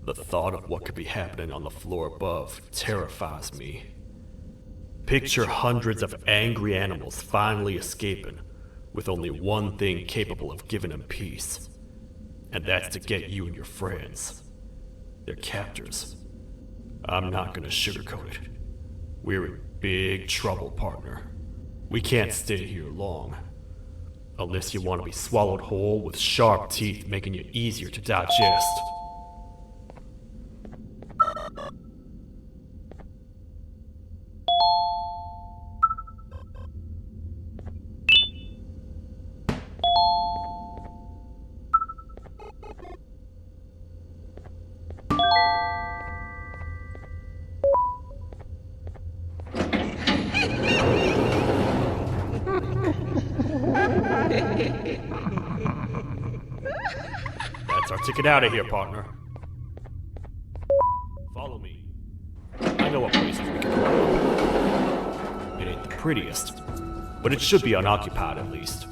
The thought of what could be happening on the floor above terrifies me. Picture hundreds of angry animals finally escaping, with only one thing capable of giving them peace. And that's to get you and your friends. Their captors. I'm not gonna sugarcoat it. We're in big trouble, partner. We can't stay here long. Unless you want to be swallowed whole with sharp teeth making you easier to digest. That's our ticket out of here, partner. Follow me. I know what places we can go. It ain't the prettiest, but it should be unoccupied at least.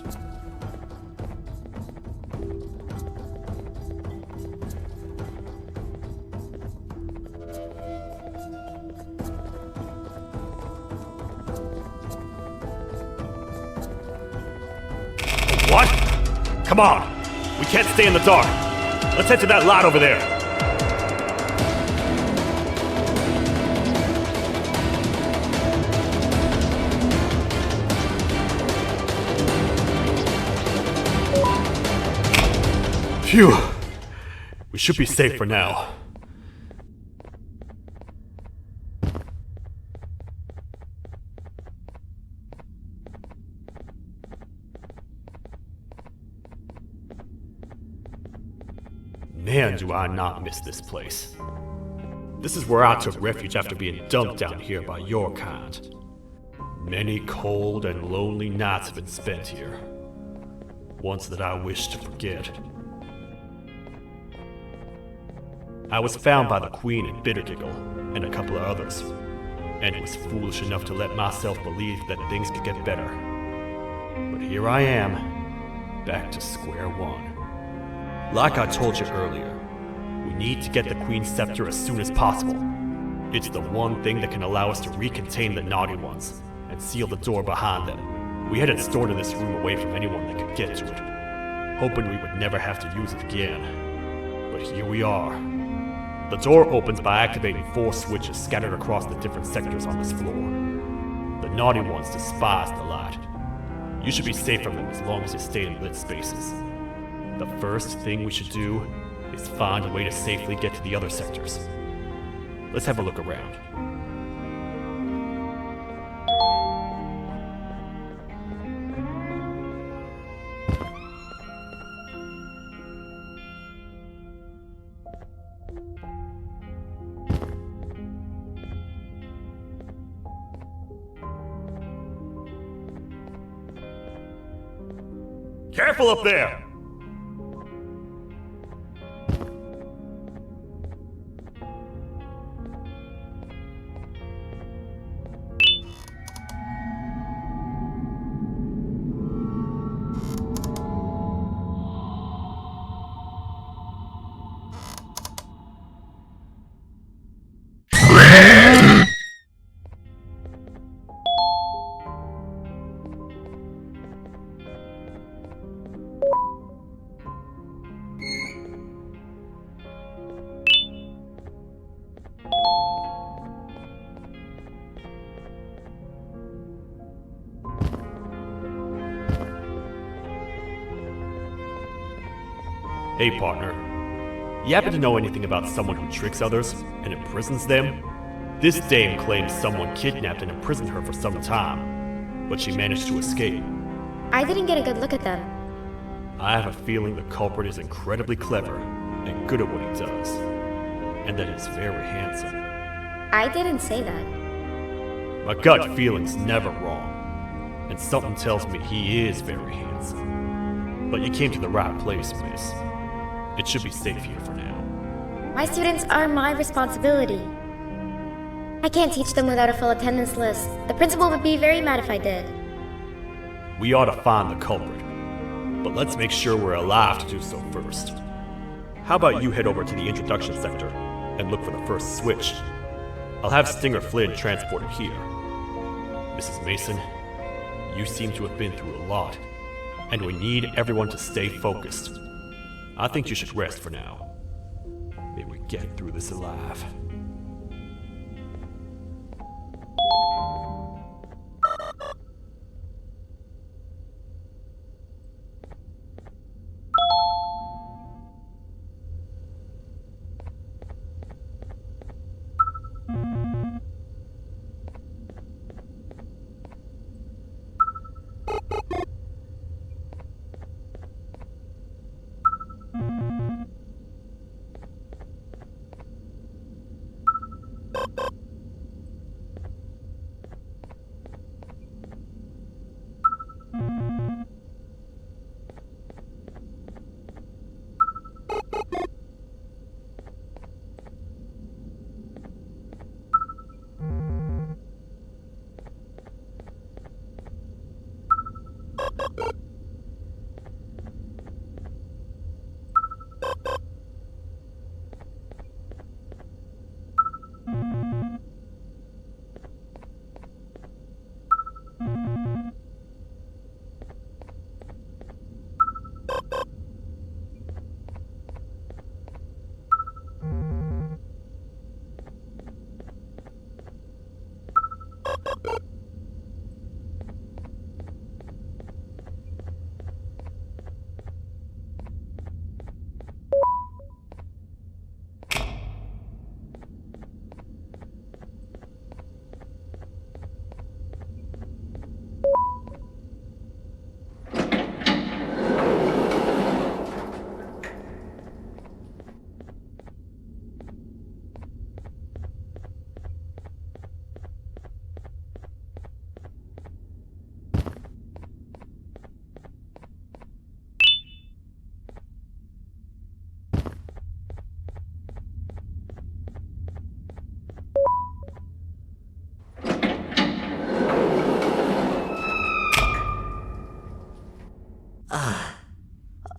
What? Come on! We can't stay in the dark! Let's head to that lot over there! Phew! We should be safe for now. Man, do I not miss this place. This is where I took refuge after being dumped down here by your kind. Many cold and lonely nights have been spent here. Ones that I wish to forget. I was found by the Queen and Bittergiggle, and a couple of others, and was foolish enough to let myself believe that things could get better. But here I am, back to square one. Like I told you earlier, we need to get the Queen's scepter as soon as possible. It's the one thing that can allow us to recontain the naughty ones and seal the door behind them. We had it stored in this room away from anyone that could get to it, hoping we would never have to use it again. But here we are. The door opens by activating 4 switches scattered across the different sectors on this floor. The naughty ones despise the light. You should be safe from them as long as you stay in lit spaces. The first thing we should do is find a way to safely get to the other sectors. Let's have a look around. Careful up there! Hey, partner. You happen to know anything about someone who tricks others and imprisons them? This dame claims someone kidnapped and imprisoned her for some time, but she managed to escape. I didn't get a good look at them. I have a feeling the culprit is incredibly clever and good at what he does, and that he's very handsome. I didn't say that. My gut feeling's never wrong, and something tells me he is very handsome. But you came to the right place, miss. It should be safe here for now. My students are my responsibility. I can't teach them without a full attendance list. The principal would be very mad if I did. We ought to find the culprit, but let's make sure we're alive to do so first. How about you head over to the introduction sector and look for the first switch? I'll have Stinger Flynn transported here. Mrs. Mason, you seem to have been through a lot, and we need everyone to stay focused. I think you should rest for now. May we get through this alive.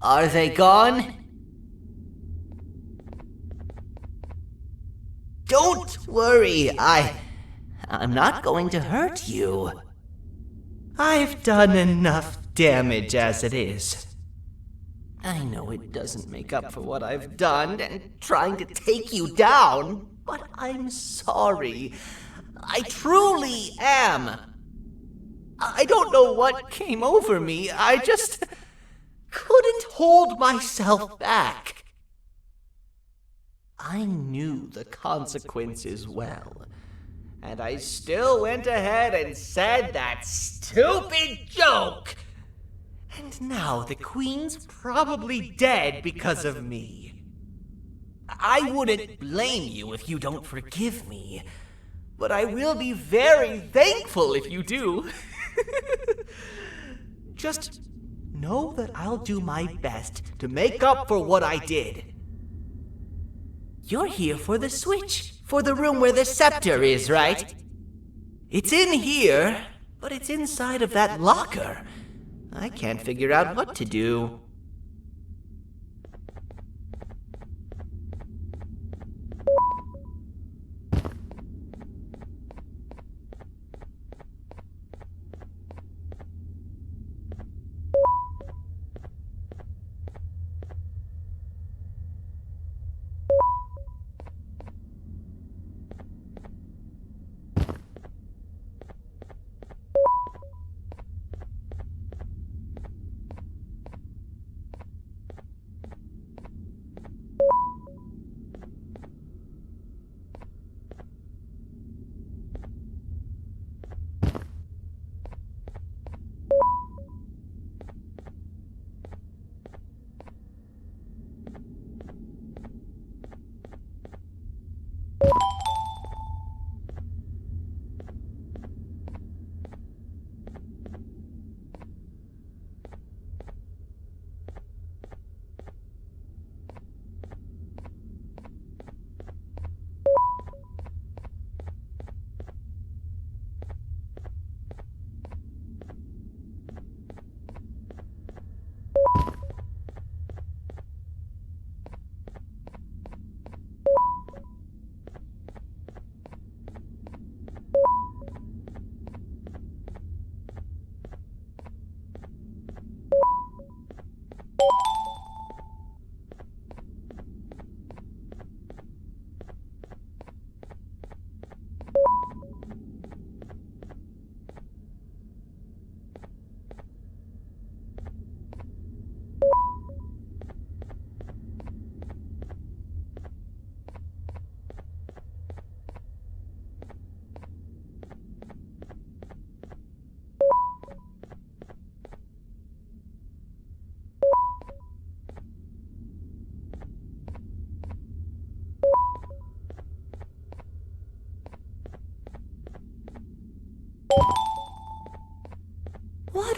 Are they gone? Don't worry, I'm not going to hurt you. I've done enough damage as it is. I know it doesn't make up for what I've done and trying to take you down, but I'm sorry. I truly am. I don't know what came over me. I just couldn't hold myself back. I knew the consequences well, and I still went ahead and said that stupid joke. And now the Queen's probably dead because of me. I wouldn't blame you if you don't forgive me, but I will be very thankful if you do. Just know that I'll do my best to make up for what I did. You're here for the switch, for the room where the scepter is, right? It's in here, but it's inside of that locker. I can't figure out what to do.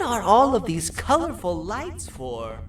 are all of these colorful lights for?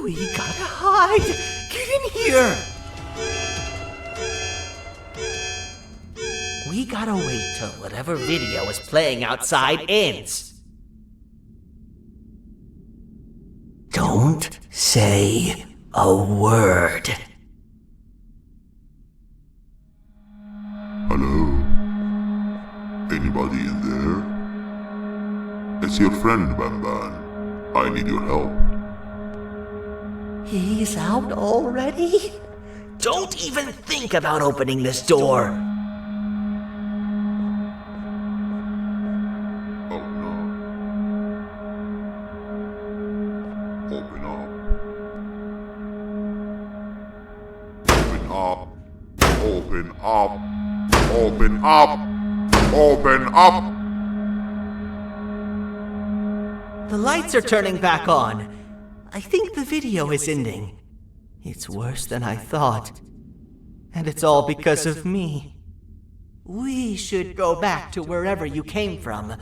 We gotta hide! Get in here! We gotta wait till whatever video is playing outside ends. Don't say a word. Hello? Anybody in there? It's your friend, Banban. I need your help. He's out already? Don't even think about opening this door. Oh no. Open up. Open up. Open up. Open up. Open up. The lights are turning back on. I think the video is ending. It's worse than I thought. And it's all because of me. We should go back to wherever you came from.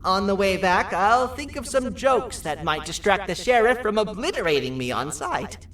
On the way back, I'll think of some jokes that might distract the sheriff from obliterating me on sight.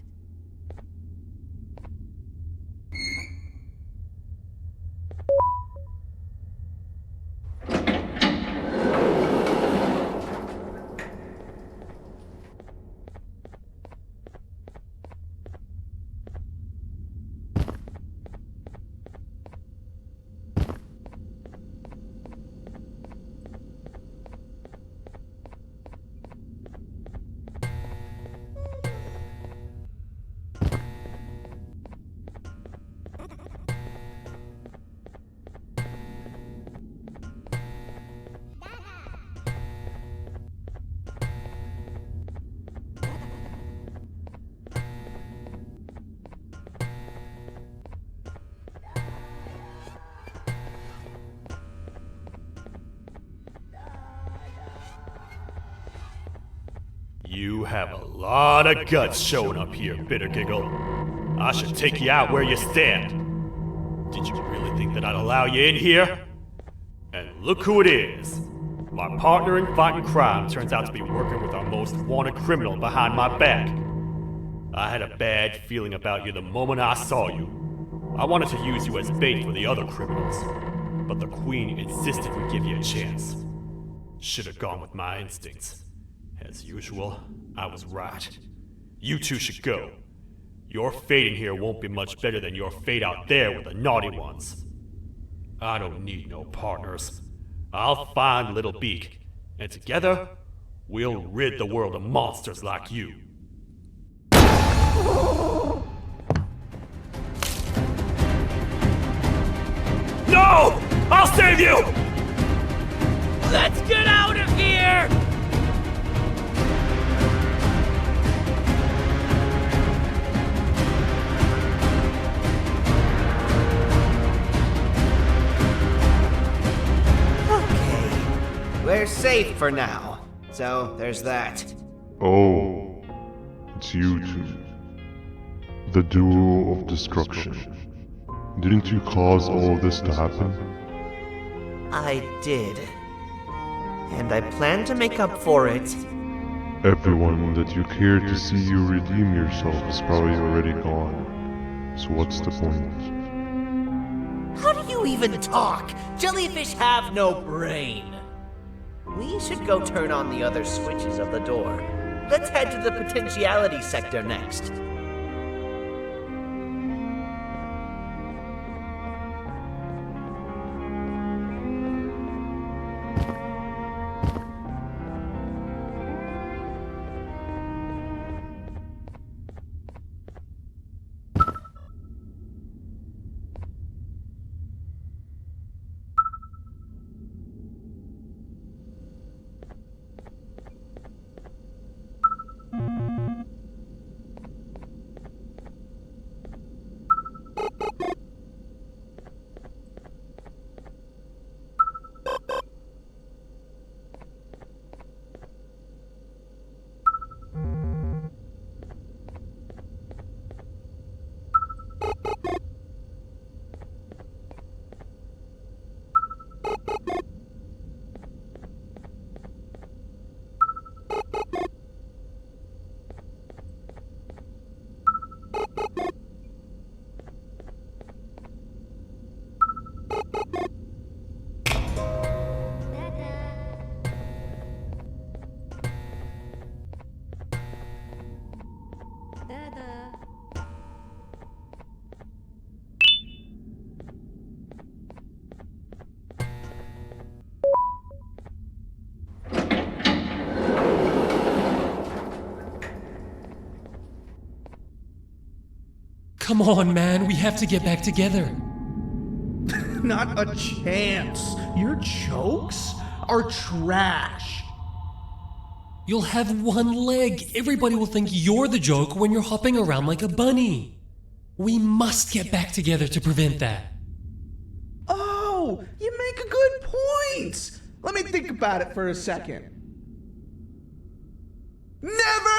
You have a lot of guts showing up here, Bitter Giggle. I should take you out where you stand. Did you really think that I'd allow you in here? And look who it is. My partner in fighting crime turns out to be working with our most wanted criminal behind my back. I had a bad feeling about you the moment I saw you. I wanted to use you as bait for the other criminals, but the Queen insisted we give you a chance. Should have gone with my instincts. As usual, I was right. You two should go. Your fate in here won't be much better than your fate out there with the naughty ones. I don't need no partners. I'll find Little Beak, and together, we'll rid the world of monsters like you. No! I'll save you! Let's get out of here! We're safe for now, so there's that. Oh, it's you two. The duo of destruction. Didn't you cause all of this to happen? I did. And I plan to make up for it. Everyone that you cared to see you redeem yourself is probably already gone. So what's the point? How do you even talk? Jellyfish have no brain. We should go turn on the other switches of the door. Let's head to the potentiality sector next. Come on, man, we have to get back together. Not a chance. Your jokes are trash. You'll have one leg. Everybody will think you're the joke when you're hopping around like a bunny. We must get back together to prevent that. Oh, you make a good point. Let me think about it for a second. Never!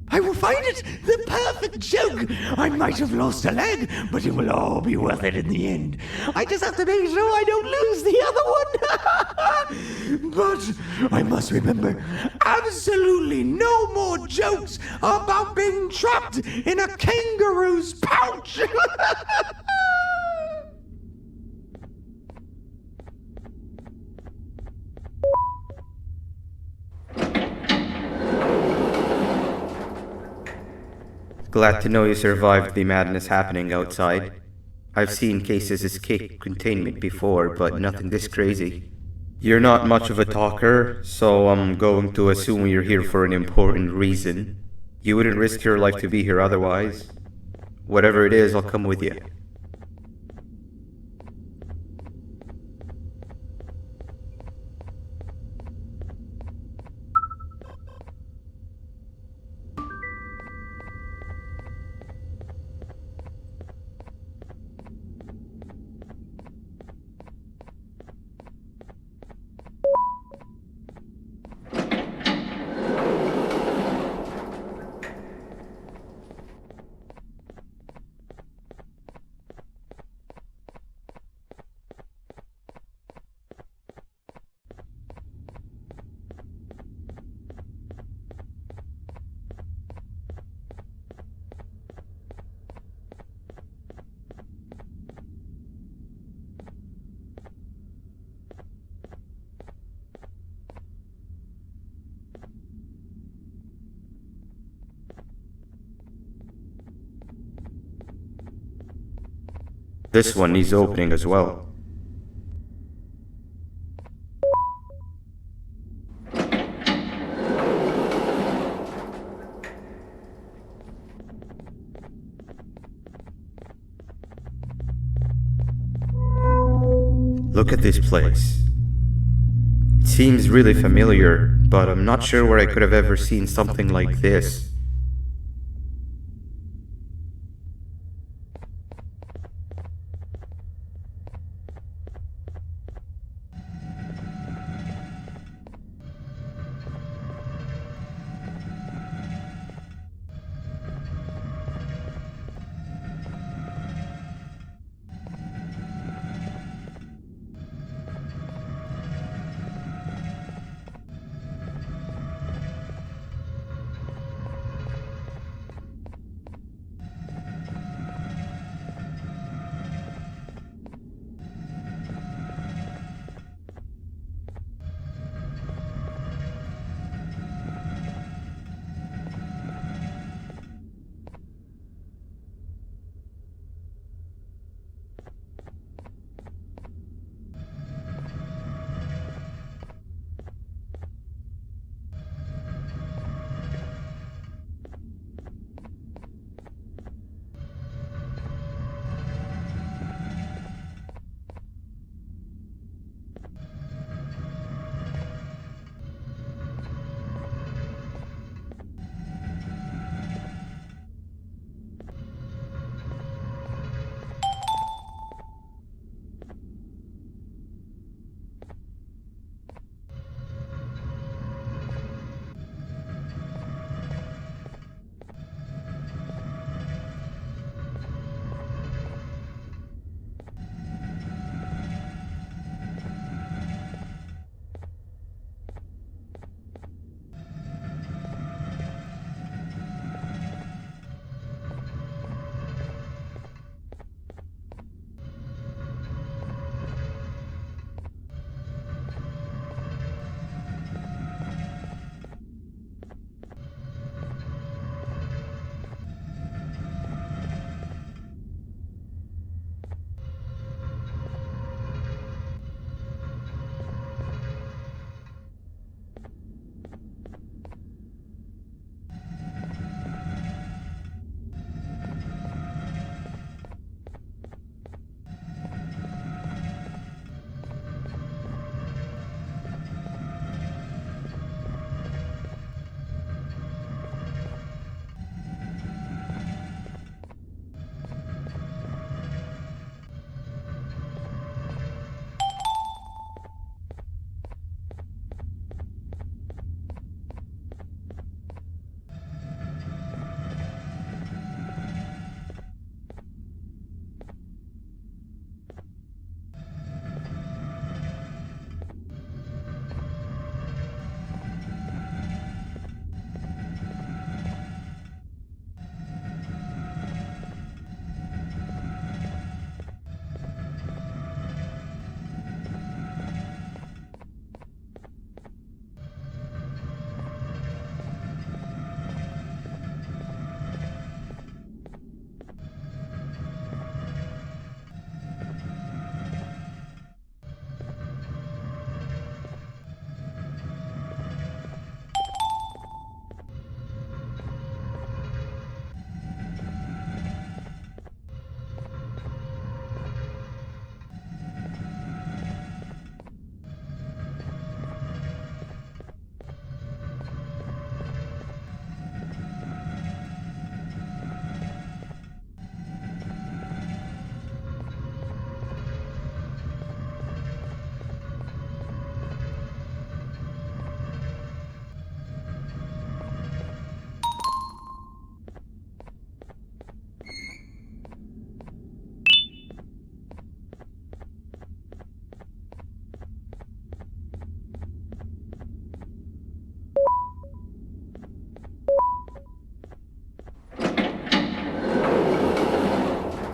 I will find it! The perfect joke! I might have lost a leg, but it will all be worth it in the end. I just have to make sure I don't lose the other one! But I must remember, absolutely no more jokes about being trapped in a kangaroo's pouch! Glad to know you survived the madness happening outside. I've seen cases escape containment before, but nothing this crazy. You're not much of a talker, so I'm going to assume you're here for an important reason. You wouldn't risk your life to be here otherwise. Whatever it is, I'll come with you. This one needs opening as well. Look at this place. It seems really familiar, but I'm not sure where I could have ever seen something like this.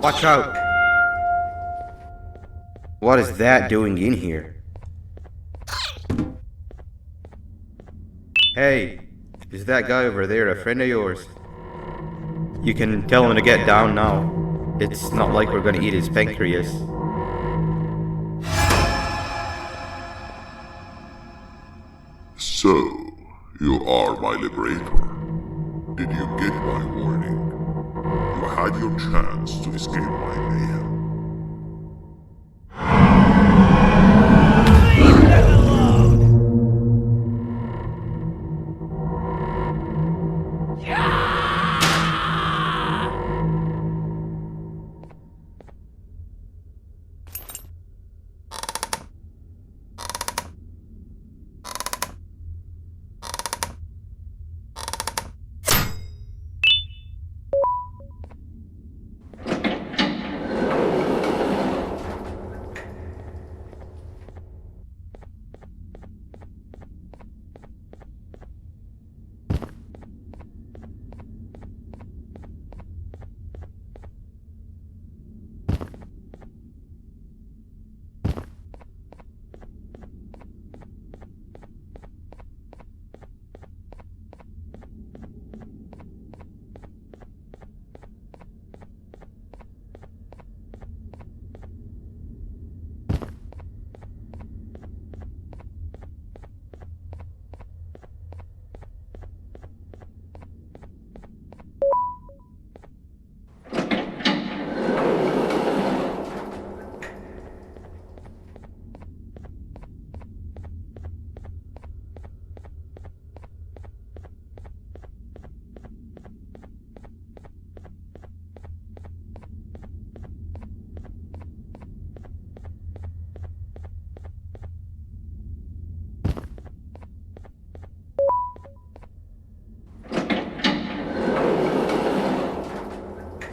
Watch out! What is that doing in here? Hey, is that guy over there a friend of yours? You can tell him to get down now. It's not like we're gonna eat his pancreas. So, you are my liberator. Did you get my warning? You had your chance to escape my mayhem.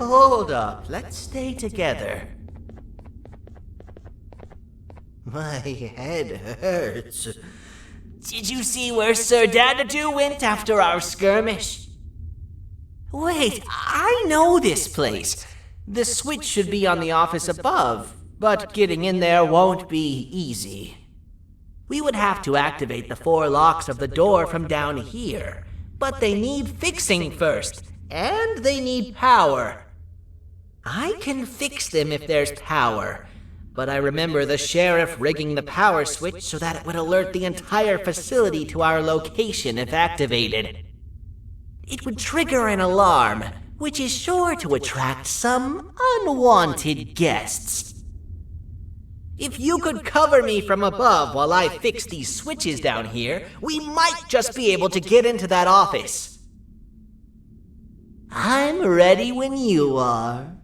hold up. Let's stay together. My head hurts. Did you see where Sir Dadadoo went after our skirmish? Wait, I know this place. The switch should be on the office above, but getting in there won't be easy. We would have to activate the 4 locks of the door from down here, but they need fixing first, and they need power. I can fix them if there's power, but I remember the sheriff rigging the power switch so that it would alert the entire facility to our location if activated. It would trigger an alarm, which is sure to attract some unwanted guests. If you could cover me from above while I fix these switches down here, we might just be able to get into that office. I'm ready when you are.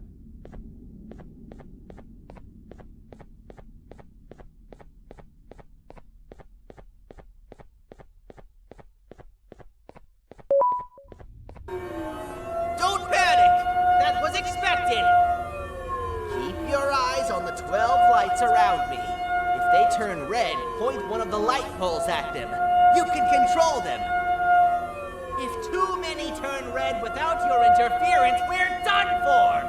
Don't panic! That was expected! Keep your eyes on the 12 lights around me. If they turn red, point one of the light poles at them. You can control them. If too many turn red without your interference, we're done for!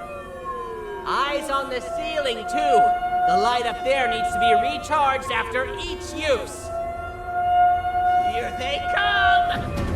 Eyes on the ceiling, too. The light up there needs to be recharged after each use. Here they come!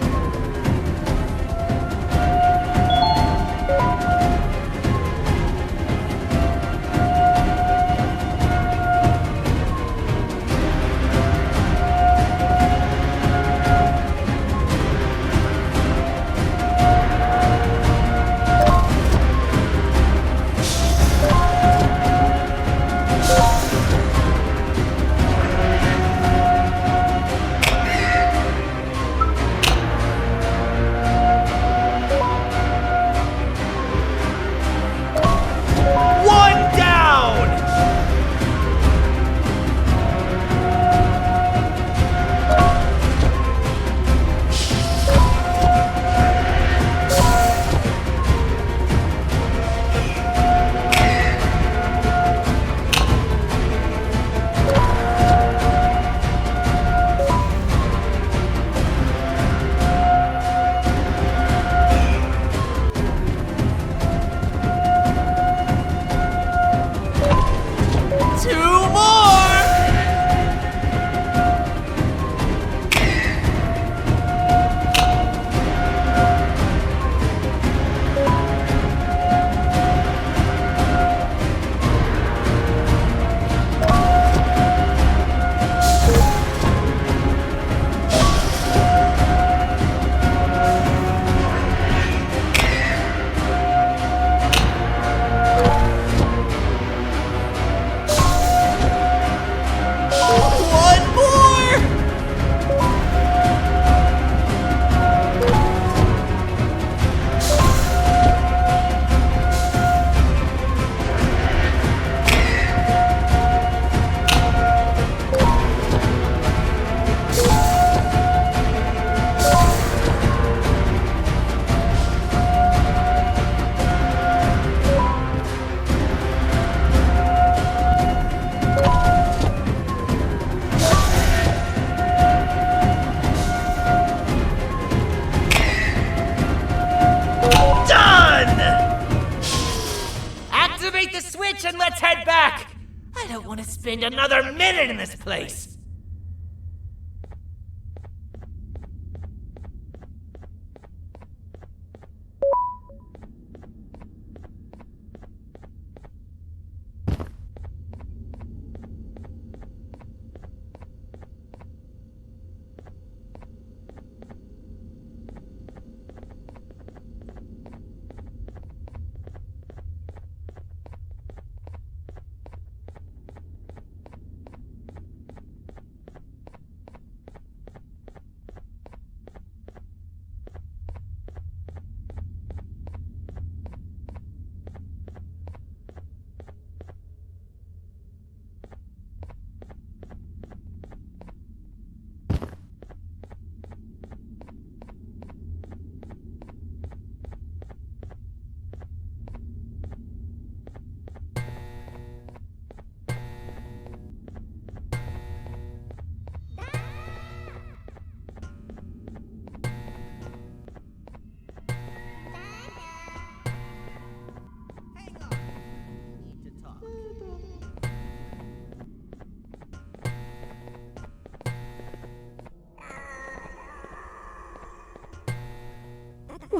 And let's head back! I don't want to spend another minute in this place!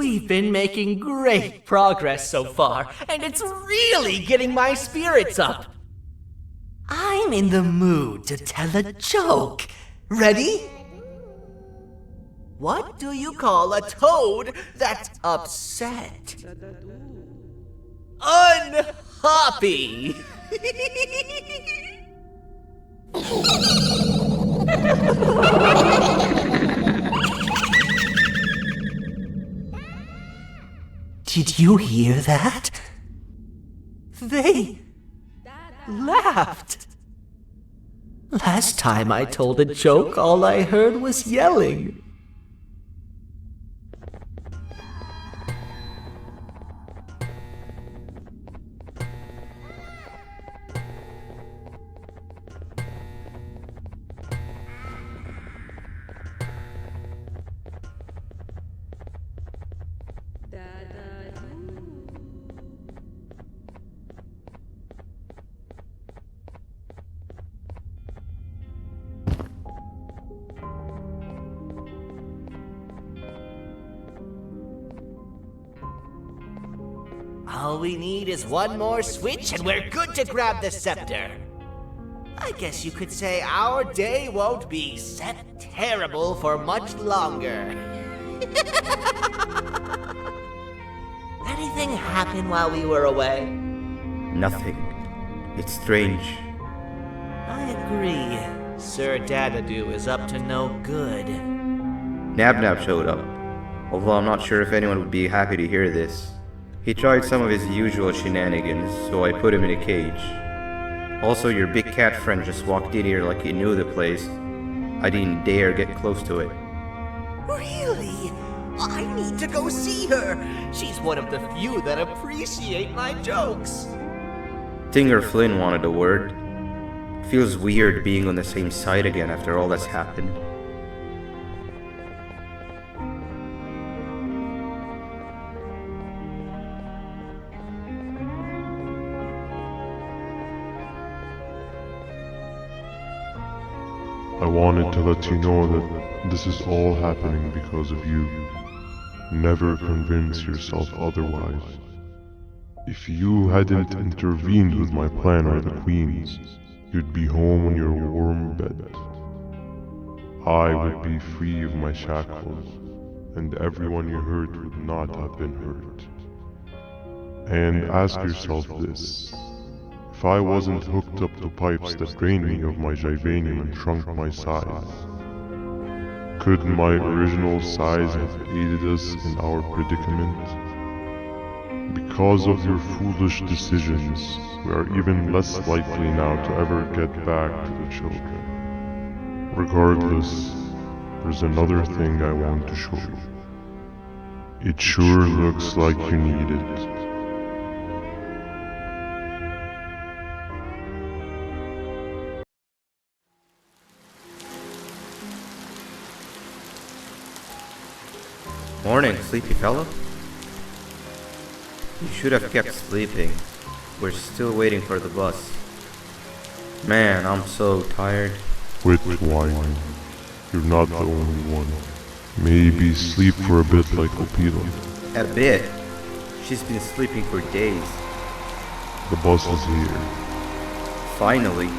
We've been making great progress so far, and it's really getting my spirits up. I'm in the mood to tell a joke. Ready? What do you call a toad that's upset? Unhappy. Did you hear that? They laughed. Last time I told a joke, all I heard was yelling. All we need is one more switch and we're good to grab the scepter. I guess you could say our day won't be terrible for much longer. Anything happen while we were away? Nothing. It's strange. I agree. Sir Dadadoo is up to no good. Nab showed up, although I'm not sure if anyone would be happy to hear this. He tried some of his usual shenanigans, so I put him in a cage. Also, your big cat friend just walked in here like he knew the place. I didn't dare get close to it. Really? I need to go see her. She's one of the few that appreciate my jokes. Tinger Flynn wanted a word. Feels weird being on the same side again after all that's happened. I wanted to let you know that this is all happening because of you. Never convince yourself otherwise. If you hadn't intervened with my plan or the Queen's, you'd be home in your warm bed. I would be free of my shackles, and everyone you hurt would not have been hurt. And ask yourself this. If I wasn't hooked up to pipes that drained me of my givanium and shrunk my size, could my original size have aided us in our predicament? Because of your foolish decisions, we are even less likely now to ever get back to the children. Regardless, there's another thing I want to show you. It sure looks like you need it. Morning, sleepy fellow. You should have kept sleeping. We're still waiting for the bus. Man, I'm so tired. Quit whining. You're not the only one. Maybe sleep for a bit like Opila. A bit? She's been sleeping for days. The bus is here. Finally.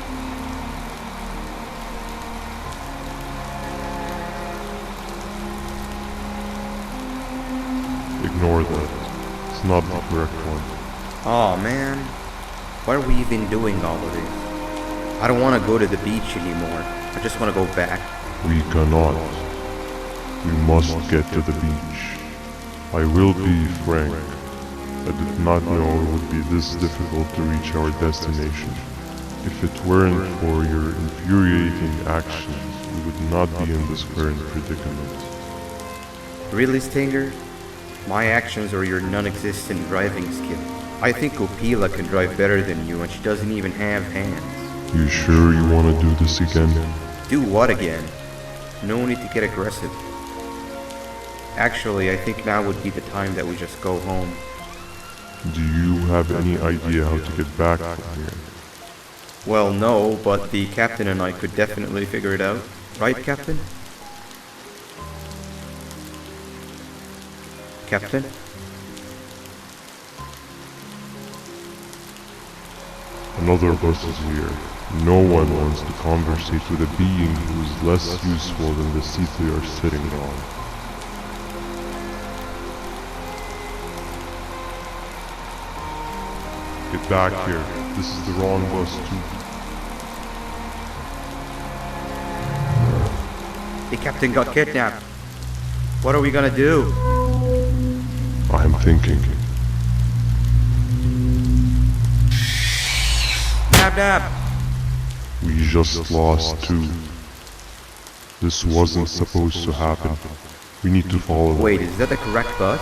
Ignore that. It's not the correct one. Aw, man. Why are we even doing all of this? I don't want to go to the beach anymore. I just want to go back. We cannot. We must get to the beach. I will be frank. I did not know it would be this difficult to reach our destination. If it weren't for your infuriating actions, we would not be in this current predicament. Really, Stinger? My actions or your non-existent driving skill? I think Opila can drive better than you and she doesn't even have hands. You sure you want to do this again? Do what again? No need to get aggressive. Actually, I think now would be the time that we just go home. Do you have any idea how to get back from here? Well, no, but the captain and I could definitely figure it out. Right, Captain? Captain? Another bus is here. No one wants to conversate with a being who is less useful than the seat they are sitting on. Get back here. This is the wrong bus too. The captain got kidnapped. What are we gonna do? I'm thinking. Nab nab! We just lost two. This wasn't supposed to happen. We need to follow them. Wait, is that the correct bus?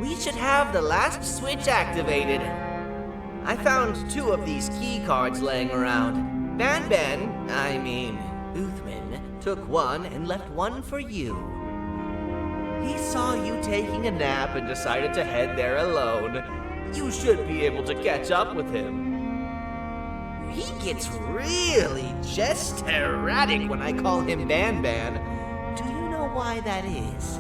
We should have the last switch activated. I found 2 of these key cards laying around. Uthman, took one and left one for you. He saw you taking a nap and decided to head there alone. You should be able to catch up with him. He gets really just erratic when I call him Banban. Do you know why that is?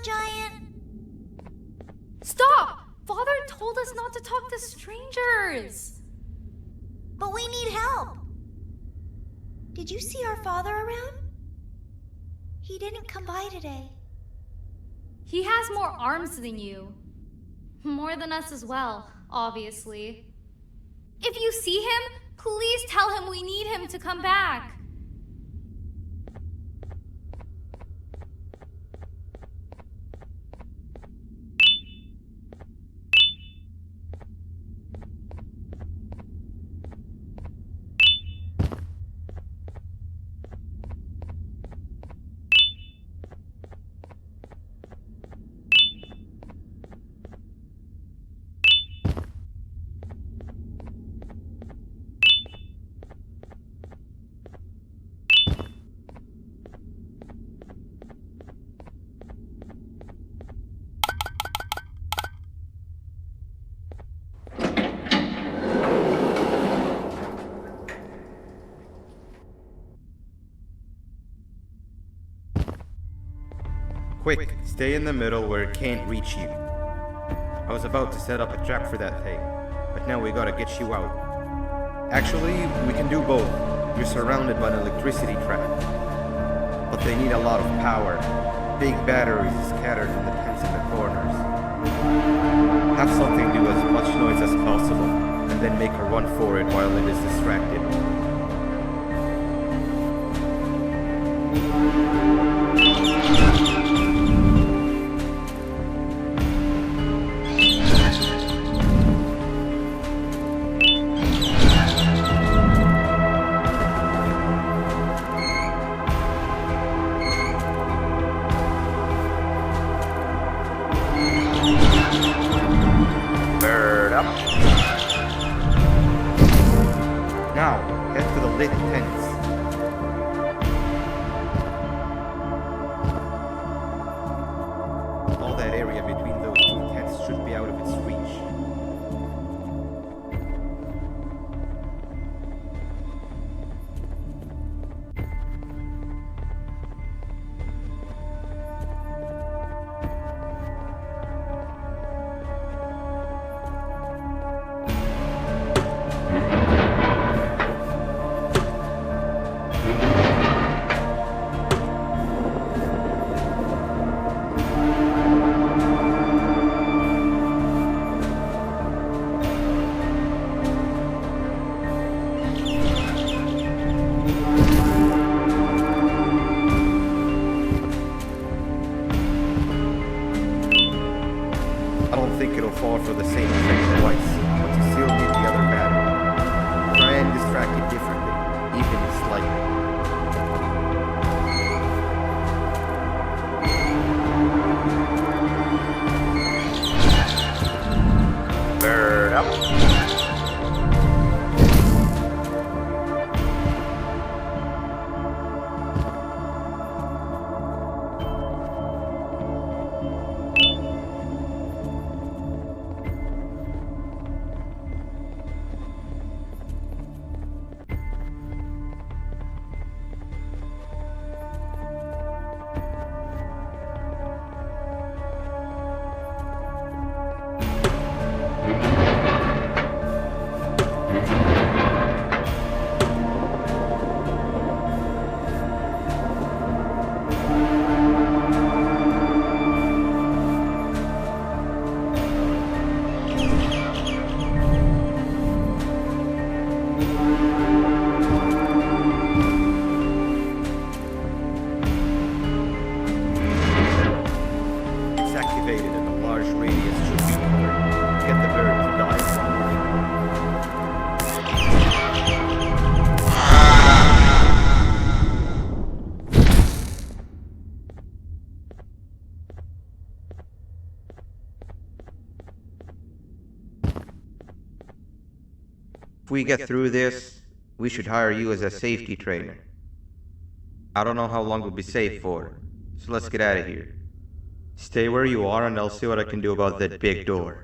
Giant. Stop! Father told us not to talk to strangers. But we need help. Did you see our father around? He didn't come by today. He has more arms than you. More than us as well, obviously. If you see him, please tell him we need him to come back. Quick, stay in the middle where it can't reach you. I was about to set up a trap for that thing, but now we gotta get you out. Actually, we can do both. You're surrounded by an electricity trap. But they need a lot of power. Big batteries scattered in the tents in the corners. Have something do as much noise as possible, and then make a run for it while it is distracted. Now, head to the lit tents. All that area between those two tents should be out of its reach. Fall for the same effect twice, but you still need the other battery. Try and distract it differently, even slightly. Bird up. If we get through this, we should hire you as a safety trainer. I don't know how long we'll be safe for, so let's get out of here. Stay where you are and I'll see what I can do about that big door.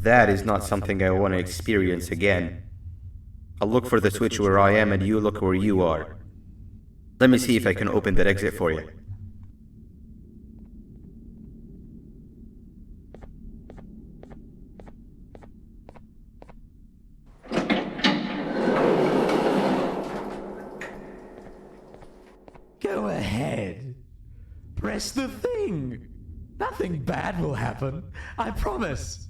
That is not something I want to experience again. I'll look for the switch where I am and you look where you are. Let me see if I can open that exit for you. Go ahead. Press the thing. Nothing bad will happen. I promise.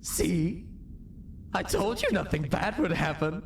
See? I told you nothing bad would happen.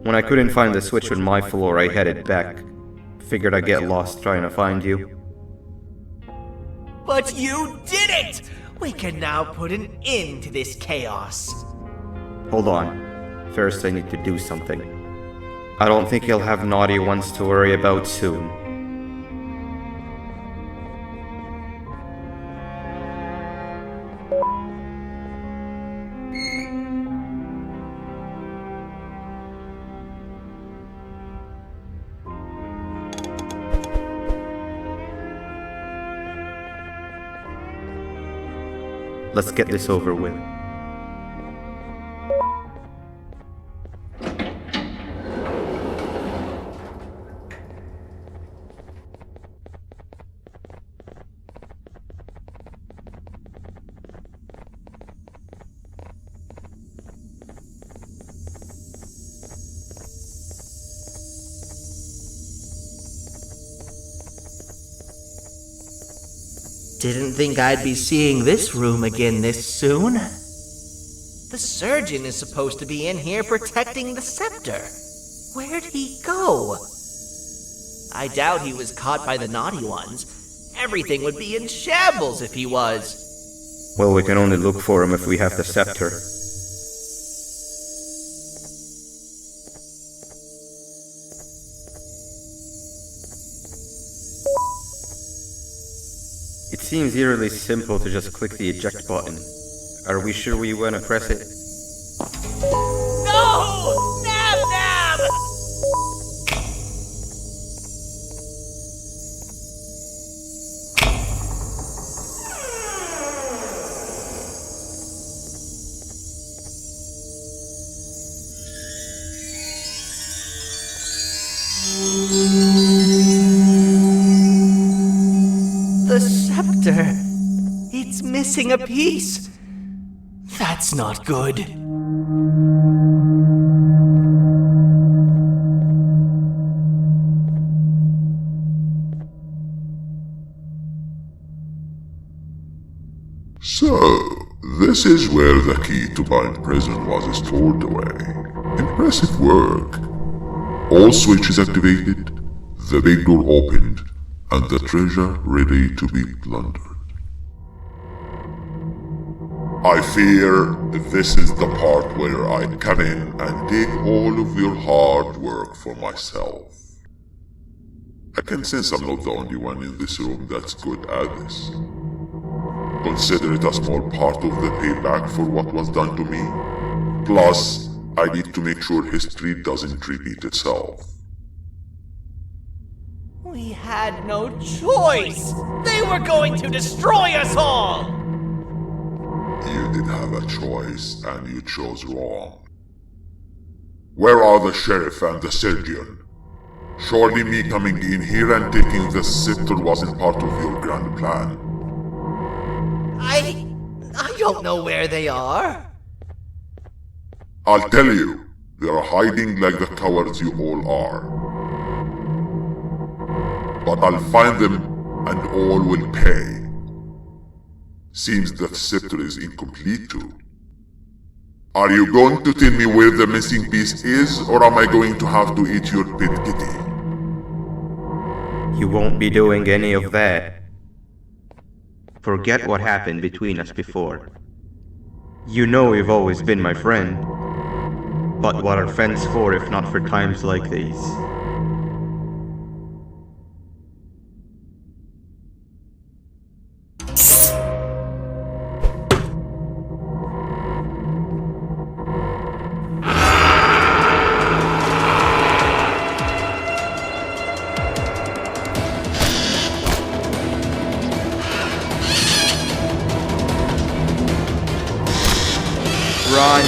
When I couldn't find the switch on my floor, I headed back. Figured I'd get lost trying to find you. But you did it! We can now put an end to this chaos. Hold on. First, I need to do something. I don't think he'll have naughty ones to worry about soon. Let's get this over with. Didn't think I'd be seeing this room again this soon. The surgeon is supposed to be in here protecting the scepter. Where'd he go? I doubt he was caught by the naughty ones. Everything would be in shambles if he was. Well, we can only look for him if we have the scepter. It seems eerily simple to just click the eject button. Are we sure we want to press it? No! Nab Nab! The scepter. It's missing a piece. That's not good. So, this is where the key to Bind Prison was stored away. Impressive work. All switches activated, the big door opened, and the treasure ready to be plundered. I fear this is the part where I come in and take all of your hard work for myself. I can sense I'm not the only one in this room that's good at this. Consider it a small part of the payback for what was done to me. Plus, I need to make sure history doesn't repeat itself. We had no choice! They were going to destroy us all! You did have a choice, and you chose wrong. Where are the sheriff and the surgeon? Surely me coming in here and taking the scepter wasn't part of your grand plan. I don't know where they are. I'll tell you, they are hiding like the cowards you all are. But I'll find them, and all will pay. Seems that scepter is incomplete too. Are you going to tell me where the missing piece is, or am I going to have to eat your pet kitty? You won't be doing any of that. Forget what happened between us before. You know you've always been my friend. But what are friends for if not for times like these? Run!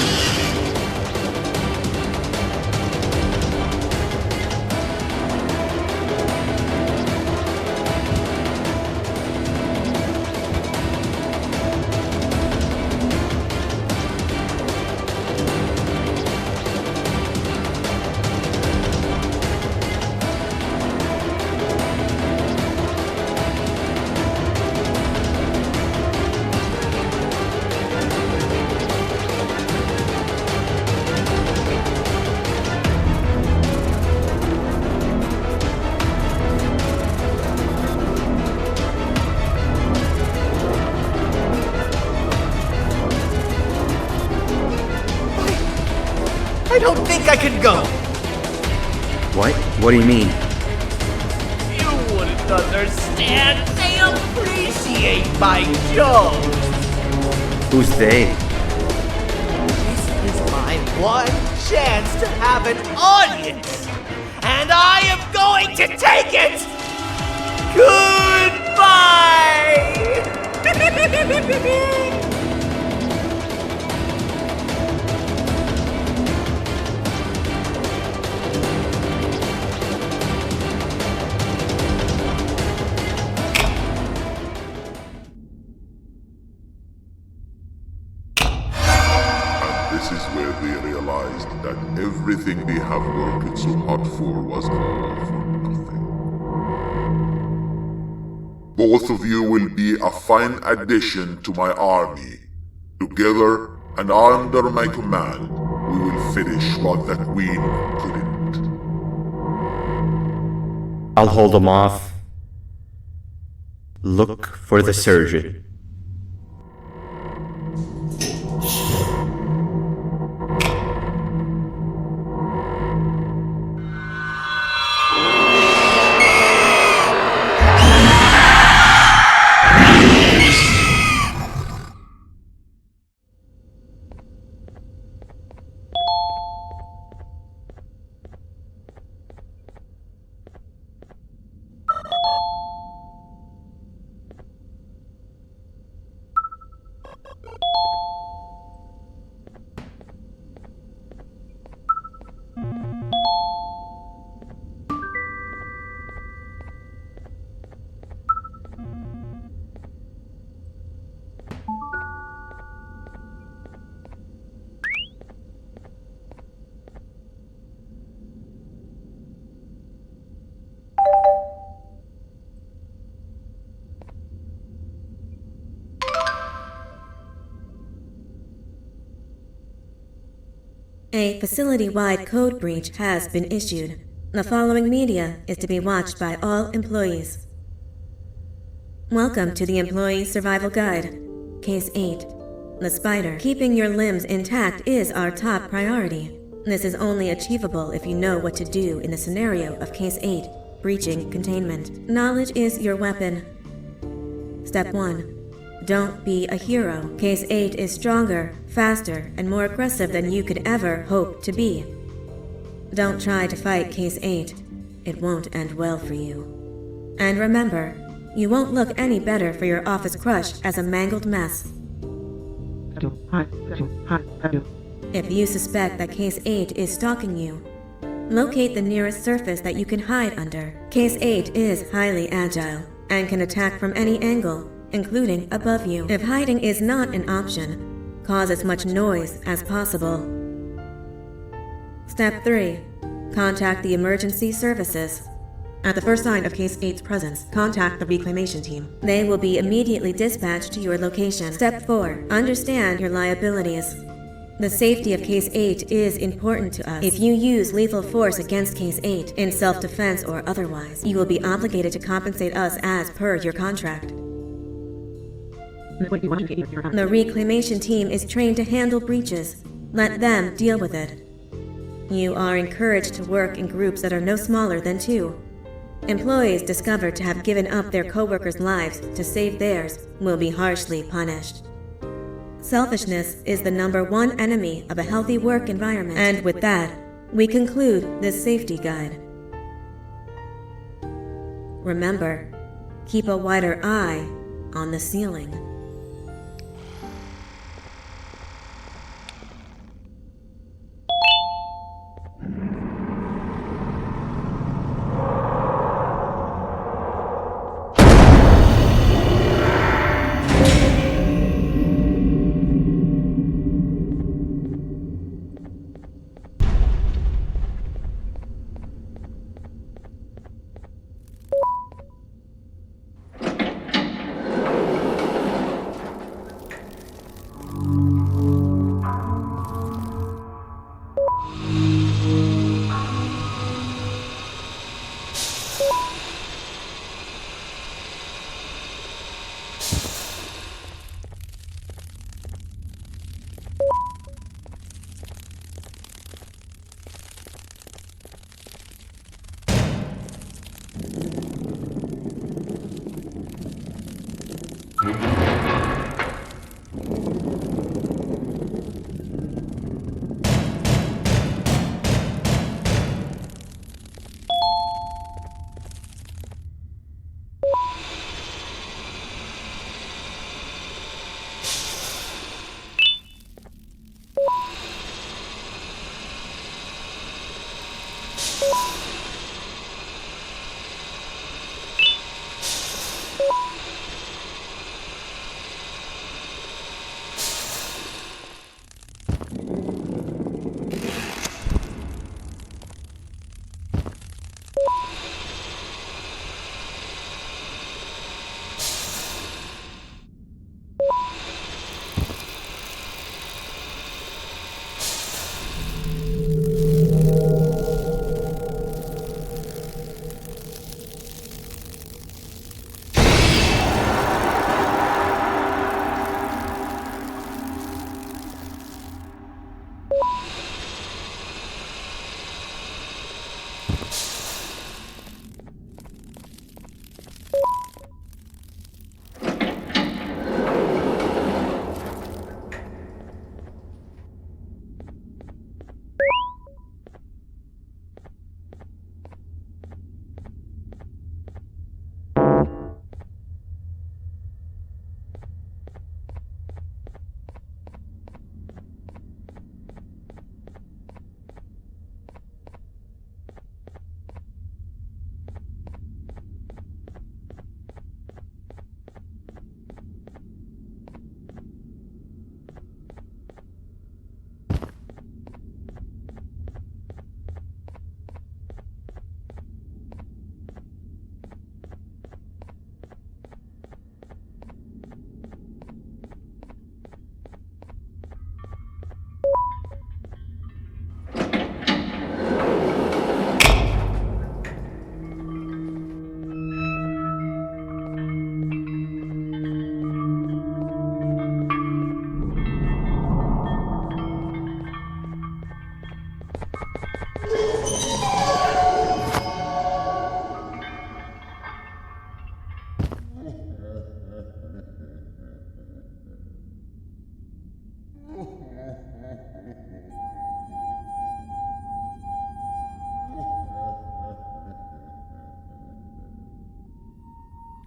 I don't think I can go. What? What do you mean? You wouldn't understand. They appreciate my jokes. Who's they? This is my one chance to have an audience. And I am going to take it. Goodbye. This is where they realized that everything they have worked so hard for was all for nothing. Both of you will be a fine addition to my army. Together and under my command, we will finish what the Queen couldn't. I'll hold them off. Look for the surgeon. A facility-wide code breach has been issued. The following media is to be watched by all employees. Welcome to the Employee Survival Guide. Case 8. The spider. Keeping your limbs intact is our top priority. This is only achievable if you know what to do in the scenario of Case 8, breaching containment. Knowledge is your weapon. Step 1. Don't be a hero. Case 8 is stronger, faster, and more aggressive than you could ever hope to be. Don't try to fight Case 8. It won't end well for you. And remember, you won't look any better for your office crush as a mangled mess. If you suspect that Case 8 is stalking you, locate the nearest surface that you can hide under. Case 8 is highly agile and can attack from any angle, including above you. If hiding is not an option, cause as much noise as possible. Step 3. Contact the emergency services. At the first sign of Case 8's presence, contact the reclamation team. They will be immediately dispatched to your location. Step 4. Understand your liabilities. The safety of Case 8 is important to us. If you use lethal force against Case 8, in self-defense or otherwise, you will be obligated to compensate us as per your contract. The reclamation team is trained to handle breaches. Let them deal with it. You are encouraged to work in groups that are no smaller than 2. Employees discovered to have given up their co-workers' lives to save theirs will be harshly punished. Selfishness is the #1 enemy of a healthy work environment. And with that, we conclude this safety guide. Remember, keep a wider eye on the ceiling.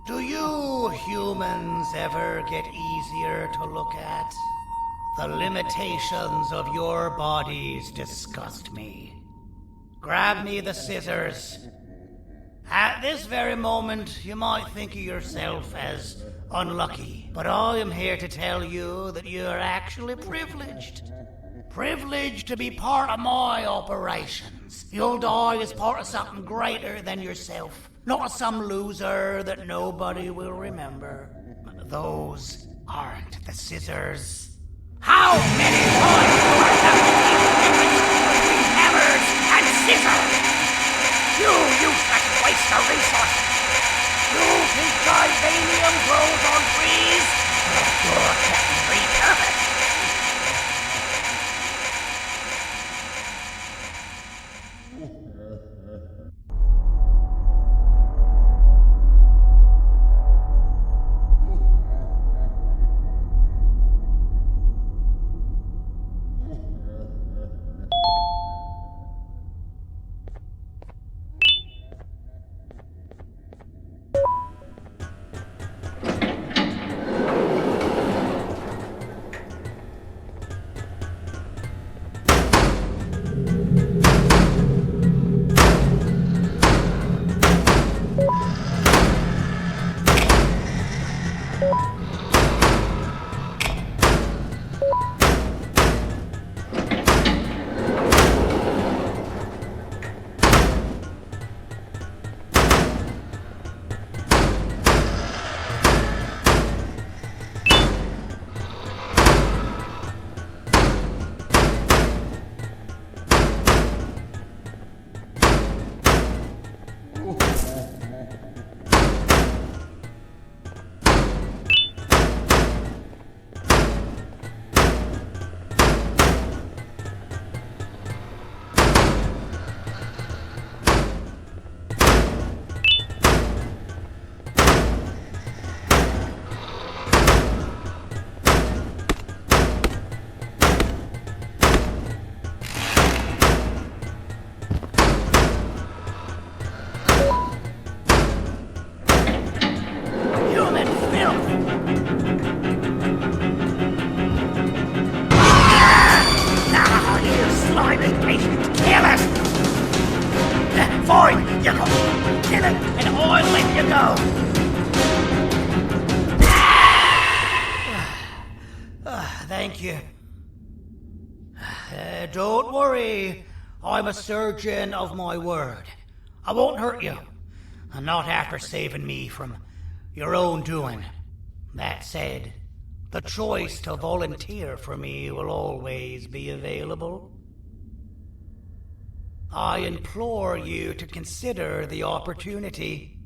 Do you humans ever get easier to look at? The limitations of your bodies disgust me. Grab me the scissors. At this very moment, you might think of yourself as unlucky, but I am here to tell you that you are actually privileged. Privileged to be part of my operations. You'll die as part of something greater than yourself, not as some loser that nobody will remember. Those aren't the scissors. How many times do I have to keep between hammers and scissors? You useless waste of resources! You think titanium grows on trees? You're getting repurposed! Fine, you go. Kill it, and I'll let you go. Thank you. Don't worry. I'm a surgeon of my word. I won't hurt you. And not after saving me from your own doing. That said, the choice to volunteer for me will always be available. I implore you to consider the opportunity.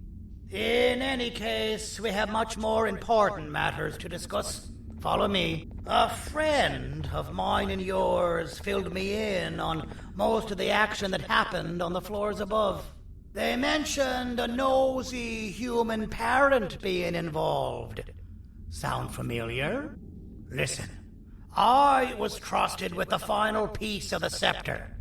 In any case, we have much more important matters to discuss. Follow me. A friend of mine and yours filled me in on most of the action that happened on the floors above. They mentioned a nosy human parent being involved. Sound familiar? Listen, I was trusted with the final piece of the scepter,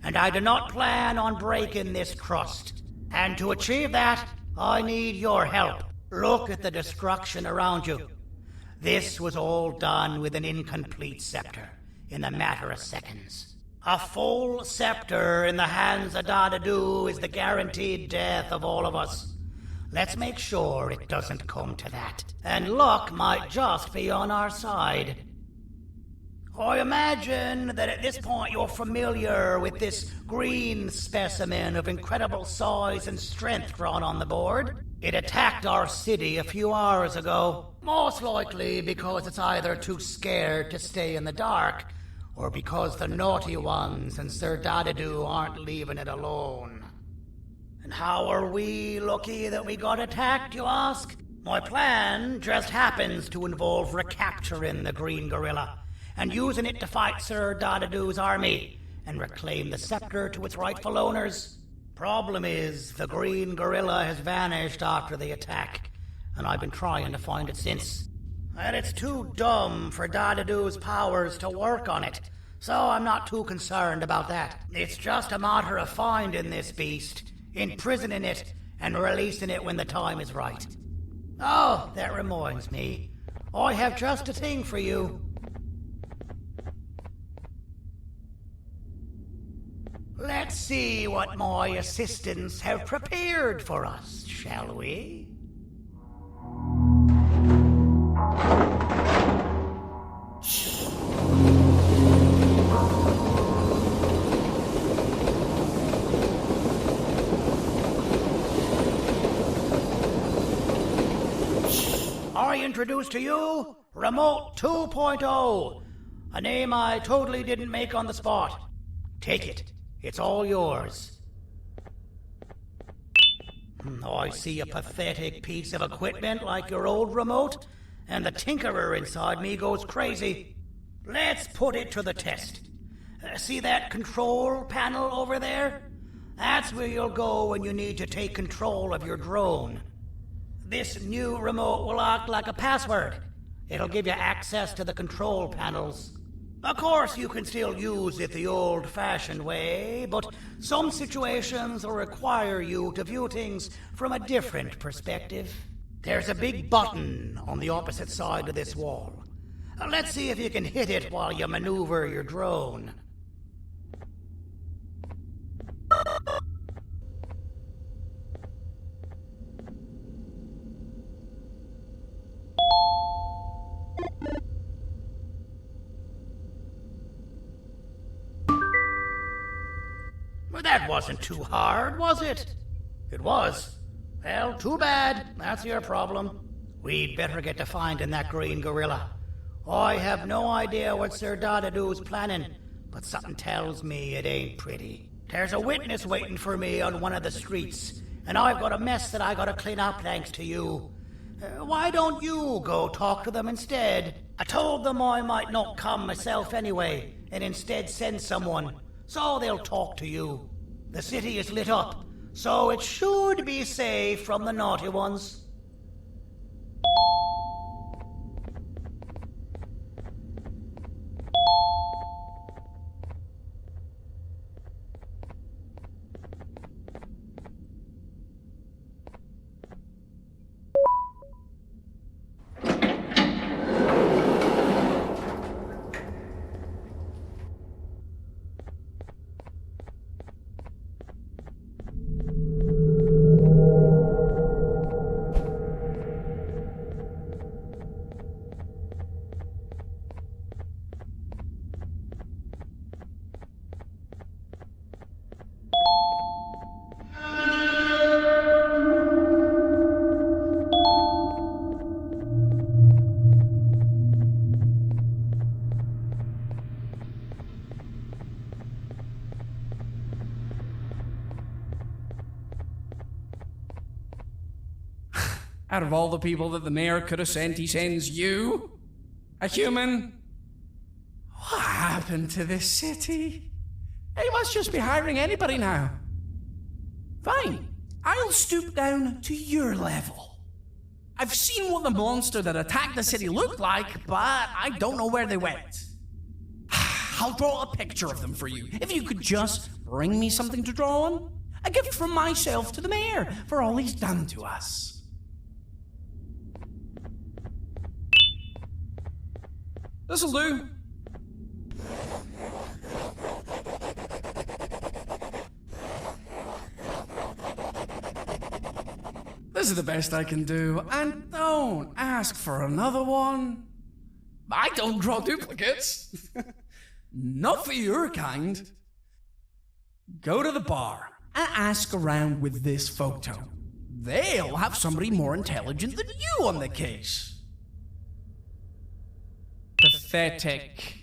and I do not plan on breaking this trust. And to achieve that, I need your help. Look at the destruction around you. This was all done with an incomplete scepter, in a matter of seconds. A full scepter in the hands of Dadadu is the guaranteed death of all of us. Let's make sure it doesn't come to that. And luck might just be on our side. I imagine that at this point you're familiar with this green specimen of incredible size and strength drawn on the board. It attacked our city a few hours ago, most likely because it's either too scared to stay in the dark, or because the naughty ones and Sir Dadadu aren't leaving it alone. And how are we lucky that we got attacked, you ask? My plan just happens to involve recapturing the green gorilla and using it to fight Sir Dadadu's army and reclaim the scepter to its rightful owners. Problem is, the green gorilla has vanished after the attack, and I've been trying to find it since. And it's too dumb for Dadadu's powers to work on it, so I'm not too concerned about that. It's just a matter of finding this beast, imprisoning it, and releasing it when the time is right. Oh, that reminds me. I have just a thing for you. Let's see what my assistants have prepared for us, shall we? I introduce to you Remote 2.0, a name I totally didn't make on the spot. Take it. It's all yours. I see a pathetic piece of equipment like your old remote, and the tinkerer inside me goes crazy. Let's put it to the test. See that control panel over there? That's where you'll go when you need to take control of your drone. This new remote will act like a password. It'll give you access to the control panels. Of course, you can still use it the old-fashioned way, but some situations will require you to view things from a different perspective. There's a big button on the opposite side of this wall. Let's see if you can hit it while you maneuver your drone. Well, that wasn't too hard, was it? It was. Well, too bad. That's your problem. We'd better get to finding that green gorilla. I have no idea what Sir Dadadu's planning, but something tells me it ain't pretty. There's a witness waiting for me on one of the streets, and I've got a mess that I gotta clean up thanks to you. Why don't you go talk to them instead? I told them I might not come myself anyway, and instead send someone, so they'll talk to you. The city is lit up, so it should be safe from the naughty ones. Out of all the people that the mayor could have sent, he sends you? A human? What happened to this city? He must just be hiring anybody now. Fine, I'll stoop down to your level. I've seen what the monster that attacked the city looked like, but I don't know where they went. I'll draw a picture of them for you, if you could just bring me something to draw on. A gift from myself to the mayor for all he's done to us. This'll do. This is the best I can do, and don't ask for another one. I don't draw duplicates. Not for your kind. Go to the bar and ask around with this photo. They'll have somebody more intelligent than you on the case. Pathetic.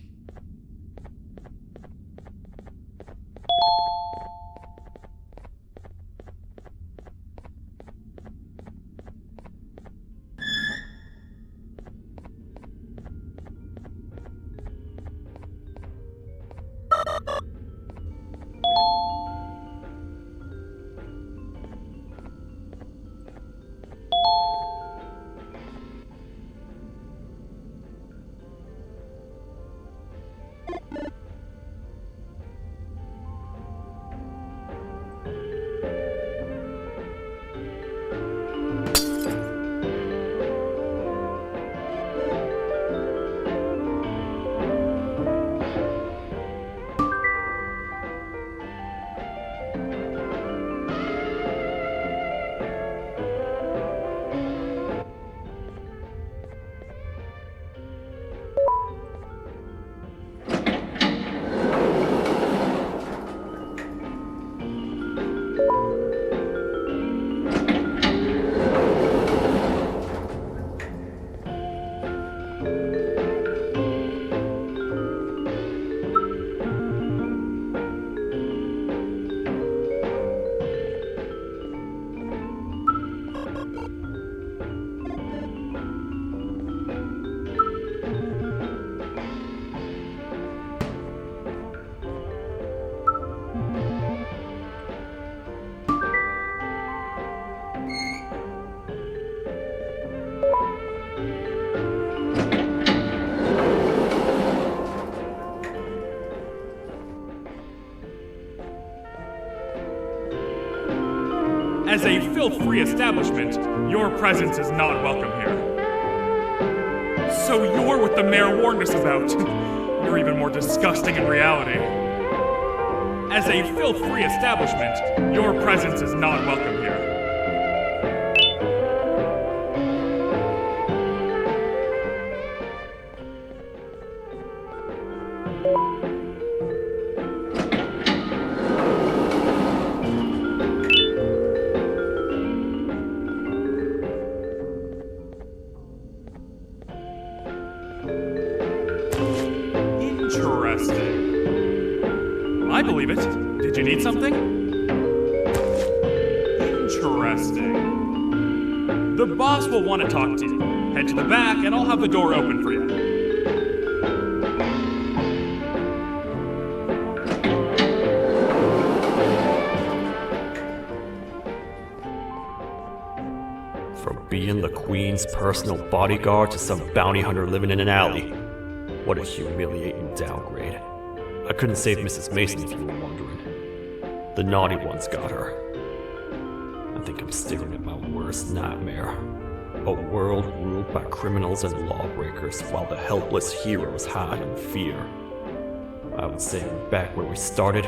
As a filth-free establishment, your presence is not welcome here. So you're what the mayor warned us about. You're even more disgusting in reality. As a filth-free establishment, your presence is not welcome here. Interesting. I believe it. Did you need something? Interesting. The boss will want to talk to you. Head to the back and I'll have the door open for you. From being the Queen's personal bodyguard to some bounty hunter living in an alley. What a humiliating downgrade. I couldn't save Mrs. Mason if you were wondering. The naughty ones got her. I think I'm staring at my worst nightmare. A world ruled by criminals and lawbreakers while the helpless heroes hide in fear. I would say we're back where we started,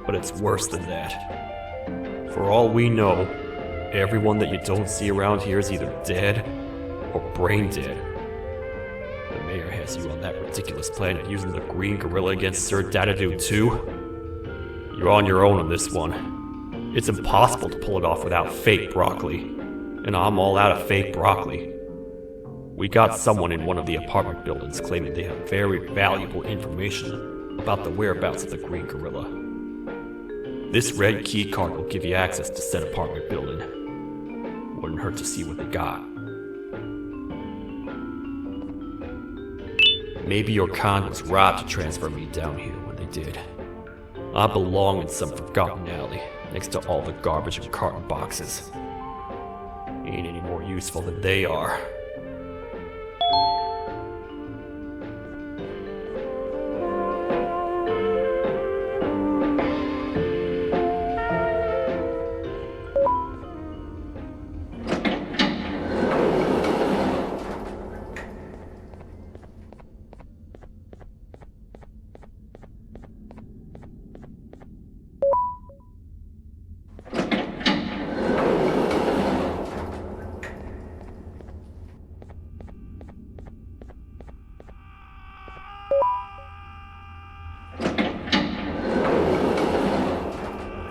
but it's worse than that. For all we know, everyone that you don't see around here is either dead or brain dead. The mayor has you on that ridiculous plan of using the green gorilla against Sir Dadadoo too? You're on your own on this one. It's impossible to pull it off without fake broccoli. And I'm all out of fake broccoli. We got someone in one of the apartment buildings claiming they have very valuable information about the whereabouts of the green gorilla. This red key card will give you access to said apartment building. Wouldn't hurt to see what they got. Maybe your kind was right to transfer me down here when they did. I belong in some forgotten alley, next to all the garbage and carton boxes. Ain't any more useful than they are.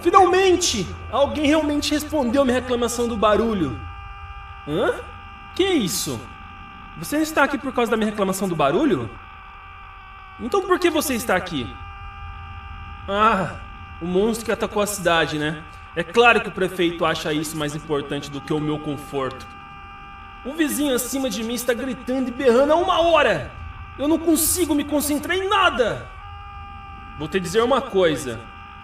Finalmente! Alguém realmente respondeu minha reclamação do barulho. Hã? Que isso? Você está aqui por causa da minha reclamação do barulho? Então por que você está aqui? Ah, o monstro que atacou a cidade, né? É claro que o prefeito acha isso mais importante do que o meu conforto. O vizinho acima de mim está gritando e berrando há 1 hora! Eu não consigo me concentrar em nada! Vou te dizer uma coisa.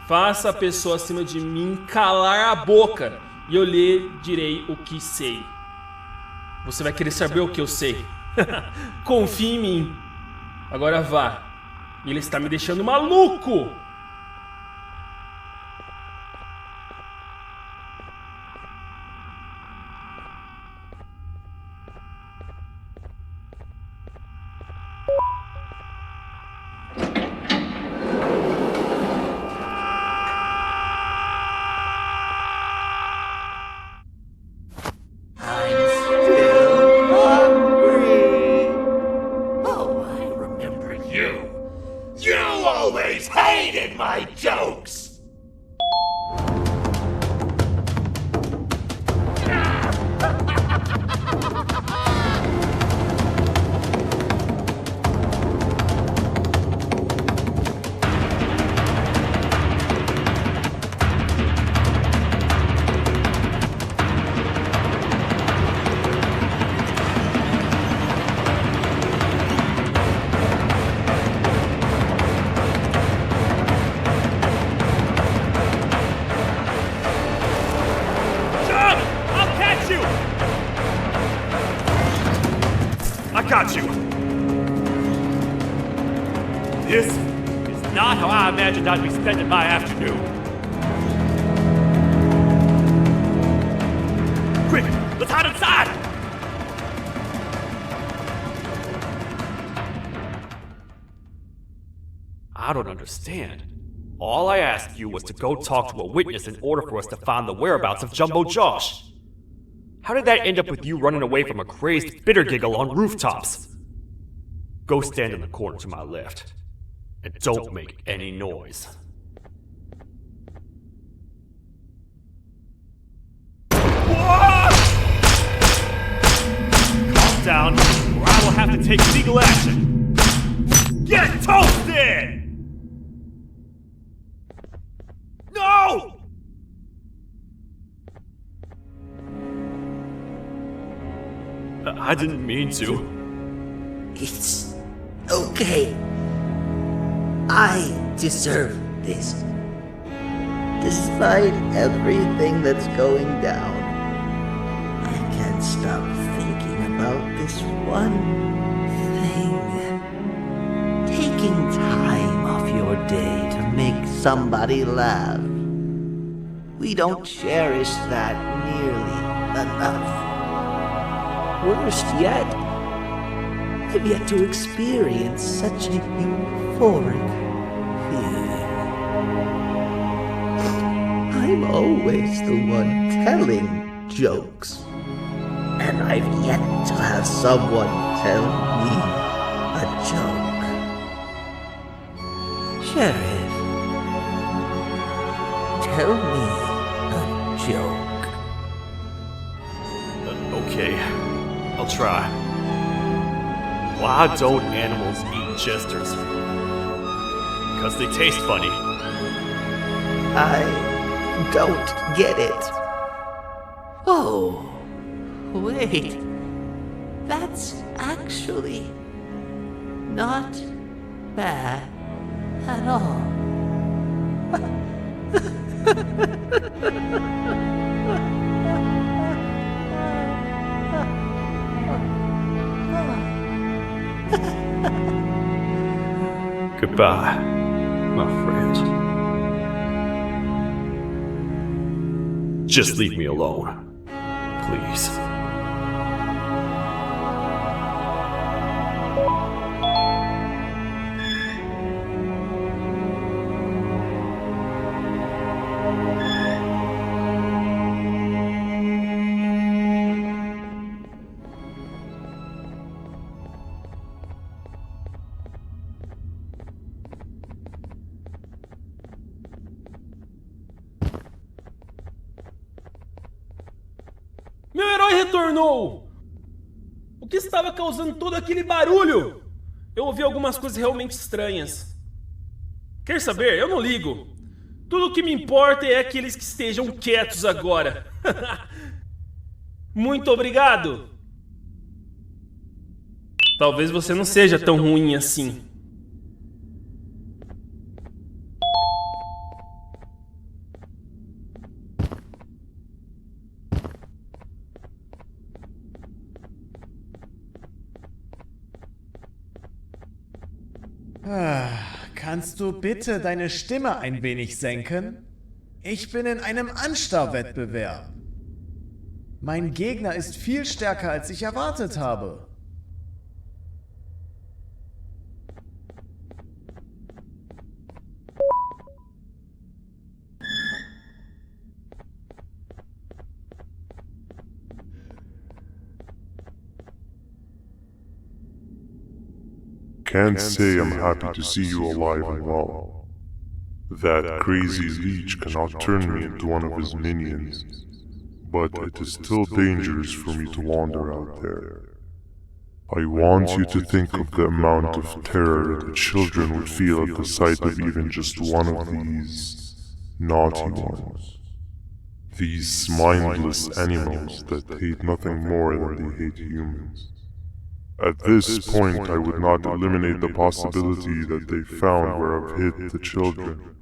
Faça a pessoa acima de mim calar a boca e eu lhe direi o que sei. Você vai querer saber o que eu sei. Confie em mim. Agora vá. Ele está me deixando maluco! Got you! This is not how I imagined I'd be spending my afternoon. Quick, let's hide inside! I don't understand. All I asked you was to go talk to a witness in order for us to find the whereabouts of Jumbo Josh. How did that end up with you running away from a crazed bitter giggle on rooftops? Go stand in the corner to my left, and don't make any noise. Whoa! Calm down, or I will have to take legal action. Get toasted! No! I didn't mean to. It's okay. I deserve this. Despite everything that's going down, I can't stop thinking about this one thing. Taking time off your day to make somebody laugh. We don't cherish that nearly enough. Worst yet, I've yet to experience such a euphoric feeling. I'm always the one telling jokes, and I've yet to have someone tell me a joke. Sheriff, tell me a joke. Okay. I'll try. Why don't animals eat jesters? Because they taste funny. I don't get it. Oh, Wait, that's actually not bad at all. Goodbye, my friend. Just leave me alone, please. Meu herói retornou! O que estava causando todo aquele barulho? Eu ouvi algumas coisas realmente estranhas. Quer saber? Eu não ligo. Tudo o que me importa é aqueles que estejam quietos agora. Muito obrigado! Talvez você não seja tão ruim assim. Kannst du bitte deine Stimme ein wenig senken? Ich bin in einem Anstarrwettbewerb. Mein Gegner ist viel stärker, als ich erwartet habe. Can't say I'm happy to see you alive and well. That crazy leech cannot turn me into one of his minions, but it is still dangerous for me to wander out there. I want you to think of the amount of terror that children would feel at the sight of even just one of these naughty ones. These mindless animals that hate nothing more than they hate humans. At this point, I would not eliminate the possibility that they found where I've hid the children.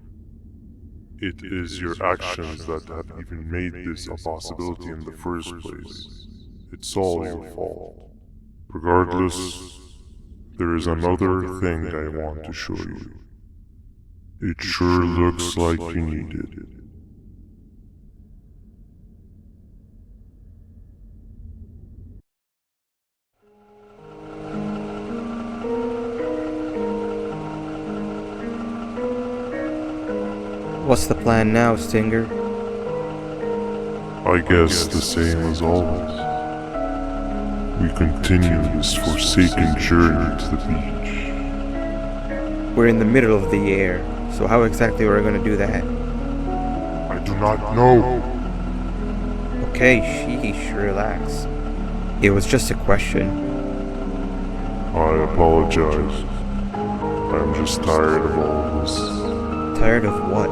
It is your actions that have even made this a possibility in the first place. It's all your fault. Regardless, there is another thing I want to show you. It sure looks like you need it. What's the plan now, Stinger? I guess the same as always. We continue this forsaken journey to the beach. We're in the middle of the air, so how exactly are we going to do that? I do not know. Okay, sheesh, relax. It was just a question. I apologize. I'm just tired of all of this. Tired of what?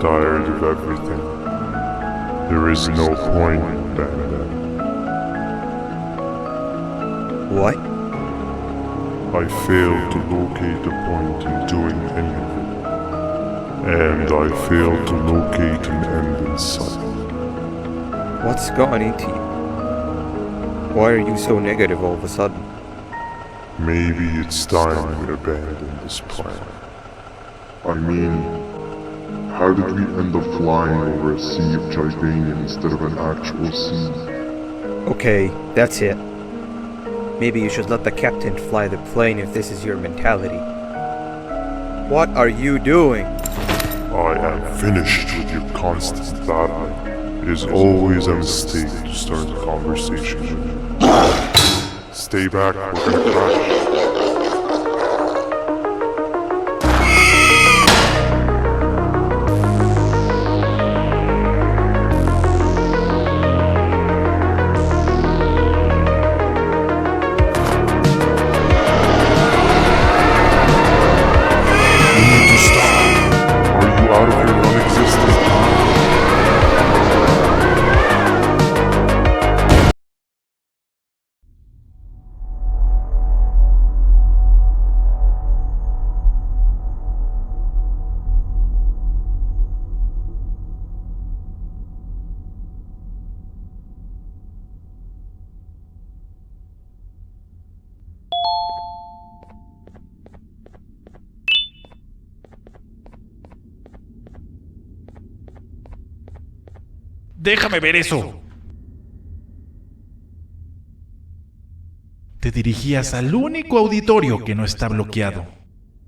Tired of everything. There is no point, Banban. What? I failed to locate a point in doing any of it. And I failed to locate an end in sight. What's gone into you? Why are you so negative all of a sudden? Maybe it's time we abandon this plan. I mean, how did we end up flying over a sea of Gigania instead of an actual sea? Okay, that's it. Maybe you should let the captain fly the plane if this is your mentality. What are you doing? I am finished with your constant battling. It is always a mistake to start a conversation with you. Stay back, we're gonna crash. ¡Déjame ver eso! Te dirigías al único auditorio que no está bloqueado.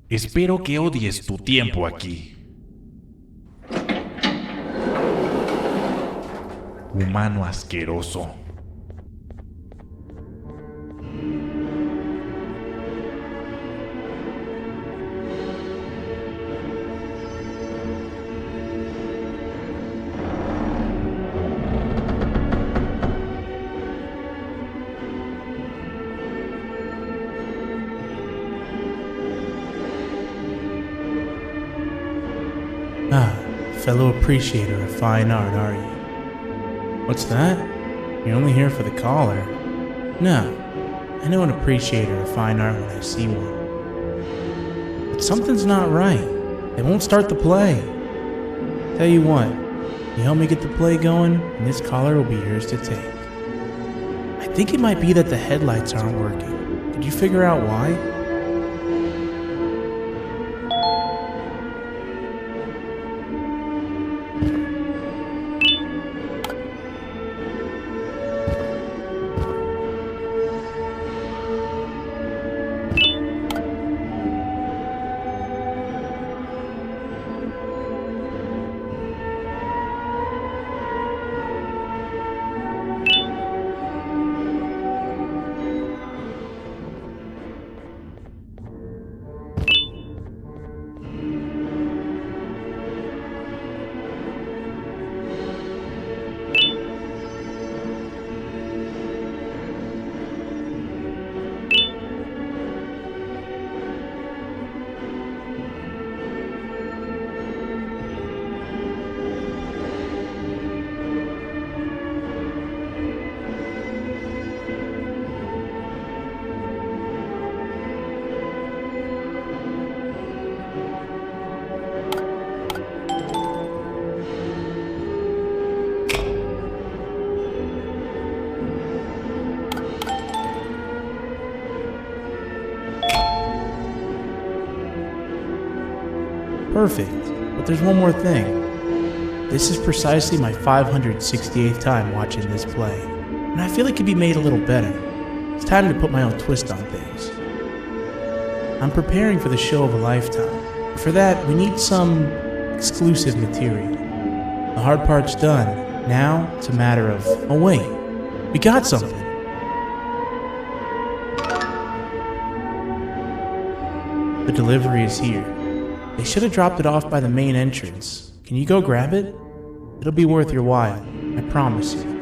Espero que odies tu tiempo aquí. Humano asqueroso. Fellow appreciator of fine art, are you? What's that? You're only here for the collar. No, I know an appreciator of fine art when I see one. But something's not right. They won't start the play. Tell you what, you help me get the play going, and this collar will be yours to take. I think it might be that the headlights aren't working. Did you figure out why? Perfect, but there's one more thing. This is precisely my 568th time watching this play, and I feel it could be made a little better. It's time to put my own twist on things. I'm preparing for the show of a lifetime. For that, we need some exclusive material. The hard part's done. Now, it's a matter of, oh wait, we got something. The delivery is here. They should have dropped it off by the main entrance. Can you go grab it? It'll be worth your while, I promise you.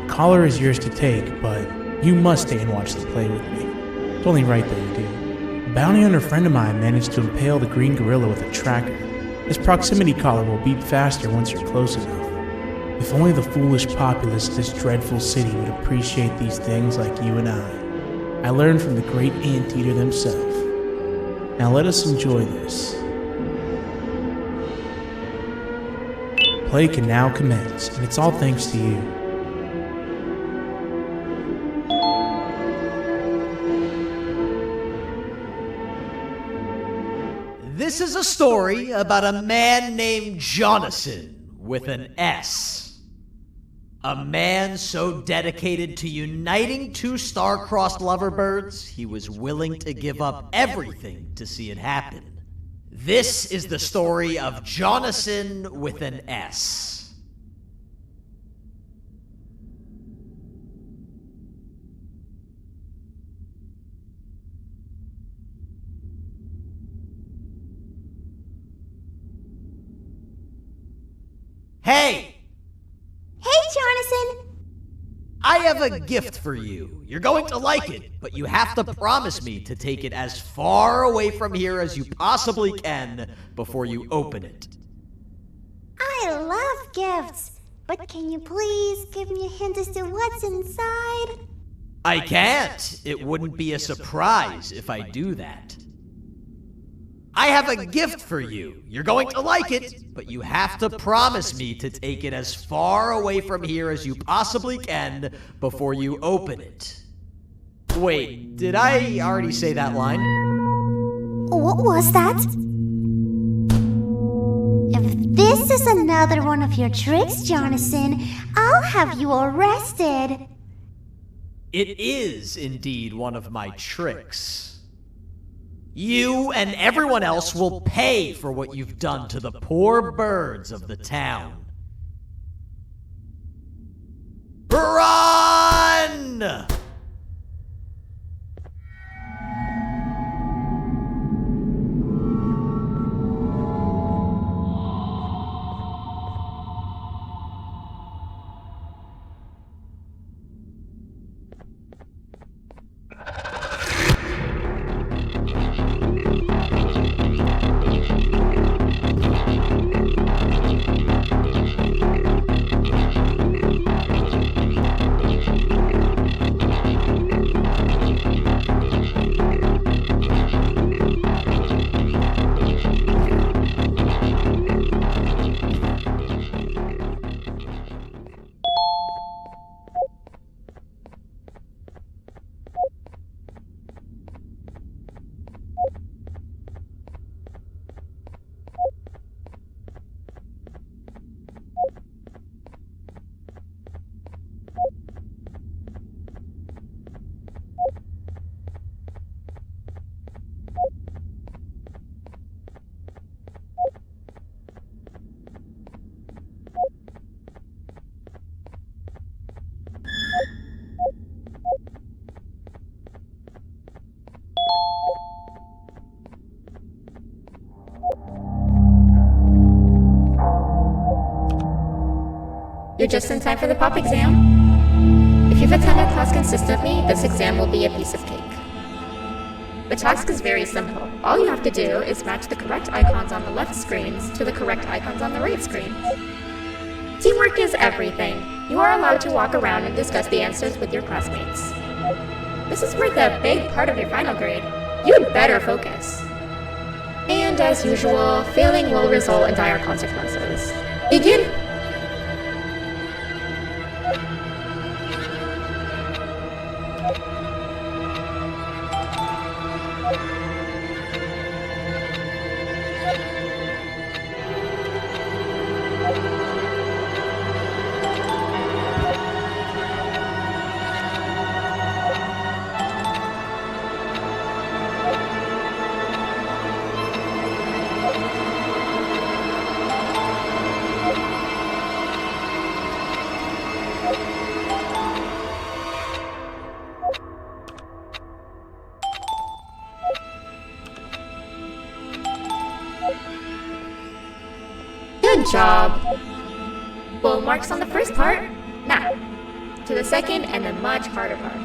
Collar is yours to take, but you must stay and watch the play with me. It's only right that you do. A bounty hunter friend of mine managed to impale the green gorilla with a tracker. This proximity collar will beat faster once you're close enough. If only the foolish populace of this dreadful city would appreciate these things like you and I. I learned from the great anteater themselves. Now let us enjoy this. Play can now commence, and it's all thanks to you. This is a story about a man named Jonathan with an S. A man so dedicated to uniting two star-crossed loverbirds, he was willing to give up everything to see it happen. This is the story of Jonathan with an S. Hey! Hey, Jonathan! I have a gift for you. You're going to like it, but you have to promise me to take it as far away from here as you possibly can before you open it. I love gifts, but can you please give me a hint as to what's inside? I can't. It wouldn't be a surprise if I do that. I have a gift for you. You're going to like it, but you have to promise me to take it as far away from here as you possibly can before you open it. Wait, did I already say that line? What was that? If this is another one of your tricks, Jonathan, I'll have you arrested. It is indeed one of my tricks. You and everyone else will pay for what you've done to the poor birds of the town. Run! You're just in time for the pop exam. If you've attended class consistently, this exam will be a piece of cake. The task is very simple. All you have to do is match the correct icons on the left screens to the correct icons on the right screens. Teamwork is everything. You are allowed to walk around and discuss the answers with your classmates. This is worth a big part of your final grade. You'd better focus. And as usual, failing will result in dire consequences. Begin! Good job! Full marks on the first part. Now, to the second and the much harder part.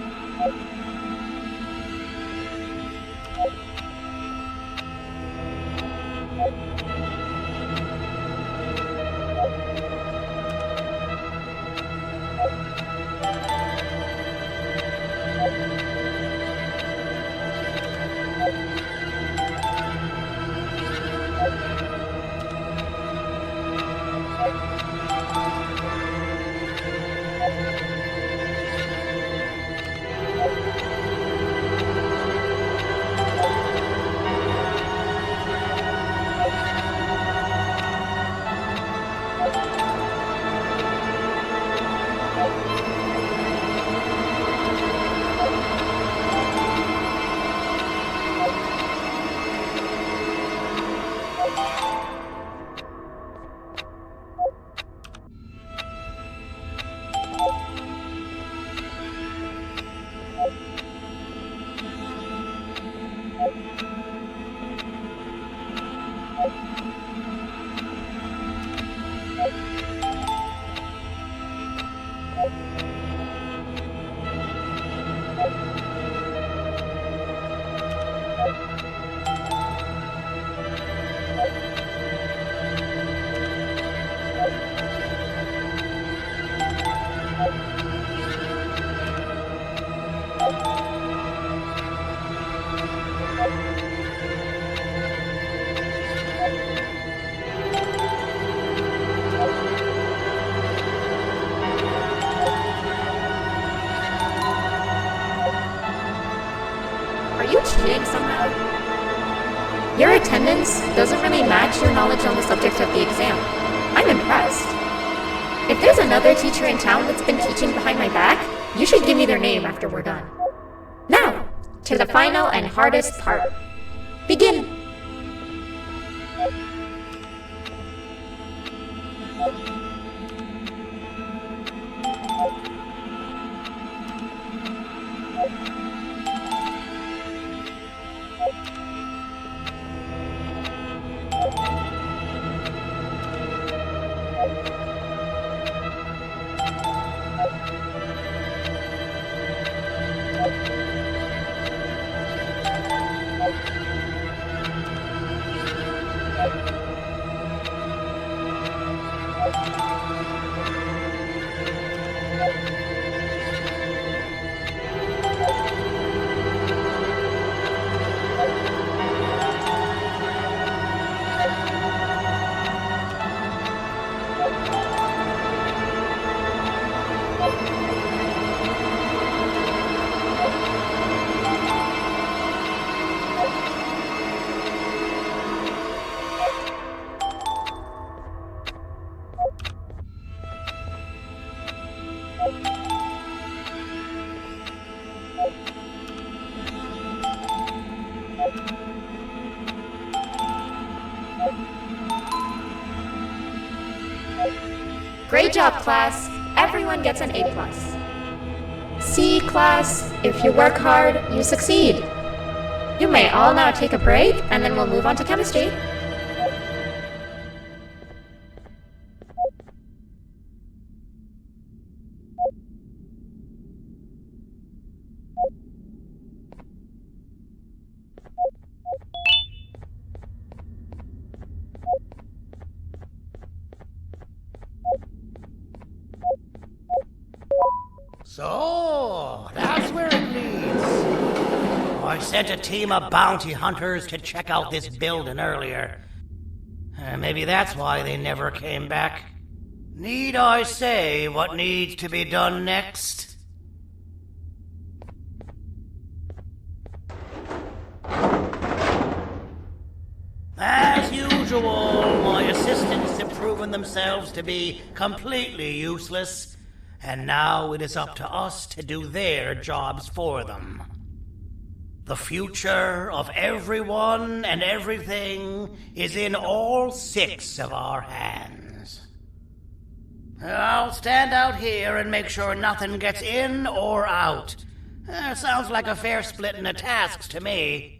Are you cheating somehow? Your attendance doesn't really match your knowledge on the subject of the exam. I'm impressed. If there's another teacher in town that's been teaching behind my back, you should give me their name after we're done. Now, to the final and hardest part. Begin! Great job, class. Everyone gets an A+. C, class, if you work hard, you succeed. You may all now take a break, and then we'll move on to chemistry. So, that's where it leads. I sent a team of bounty hunters to check out this building earlier. Maybe that's why they never came back. Need I say what needs to be done next? As usual, my assistants have proven themselves to be completely useless. And now it is up to us to do their jobs for them. The future of everyone and everything is in all 6 of our hands. I'll stand out here and make sure nothing gets in or out. Sounds like a fair split in the tasks to me.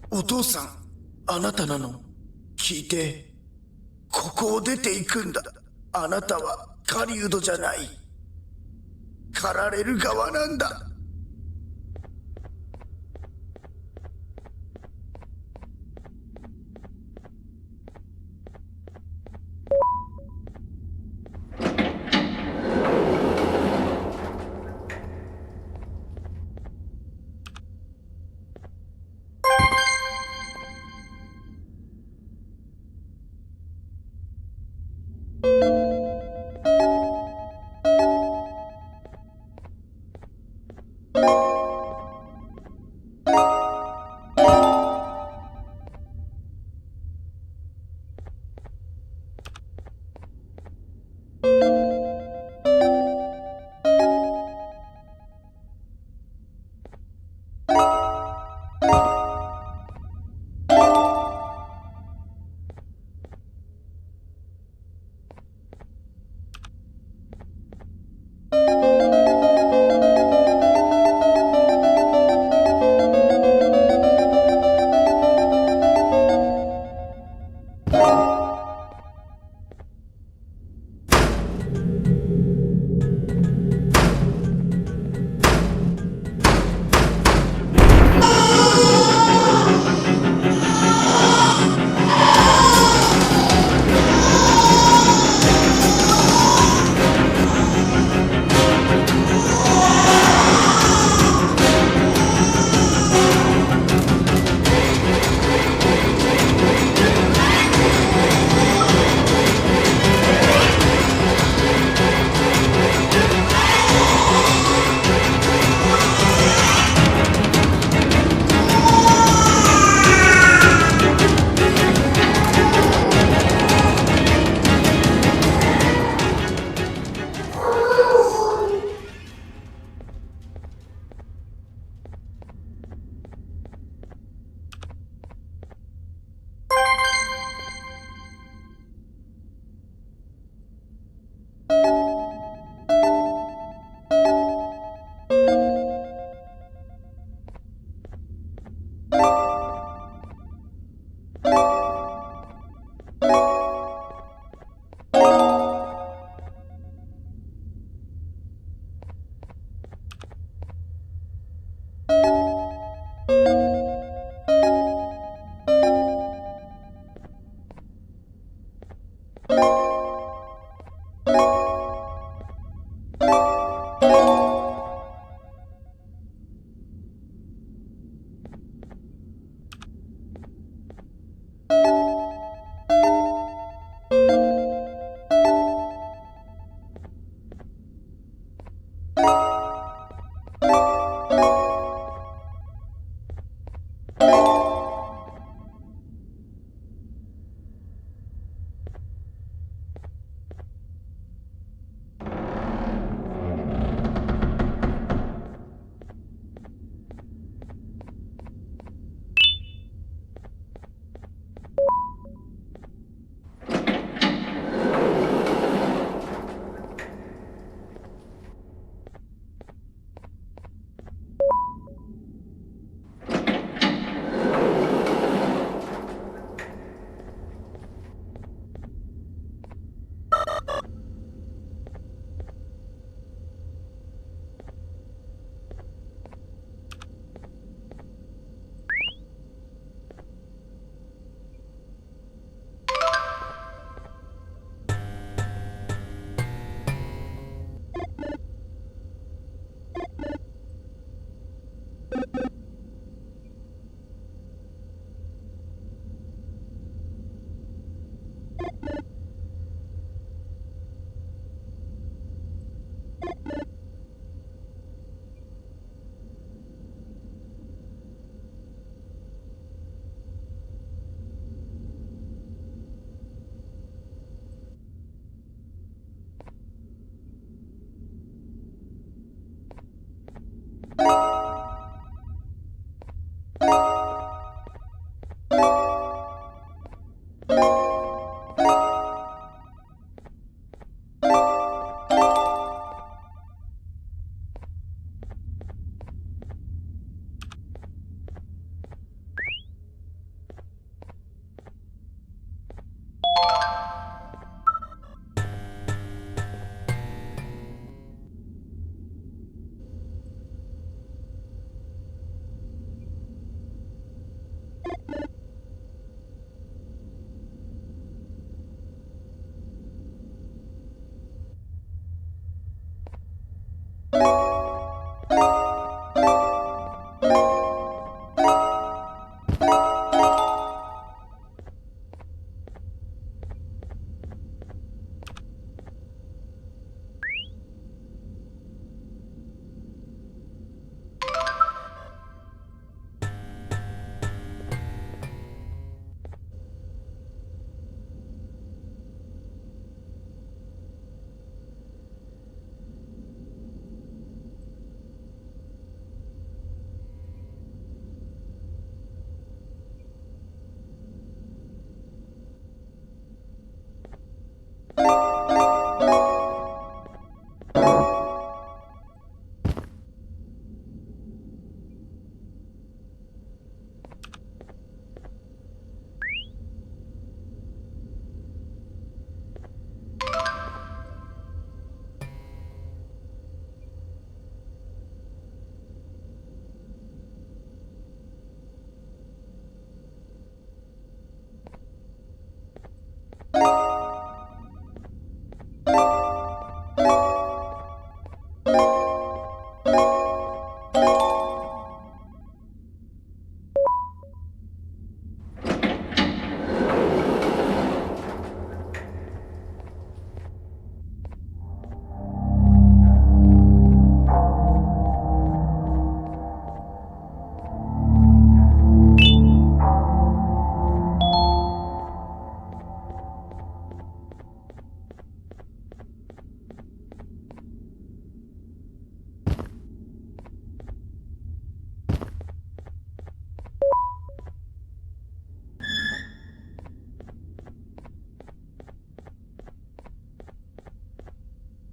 O 父さん、あなたなの？聞いて。ここを出て行くんだ。あなたは狩人じゃない。狩られる側なんだ。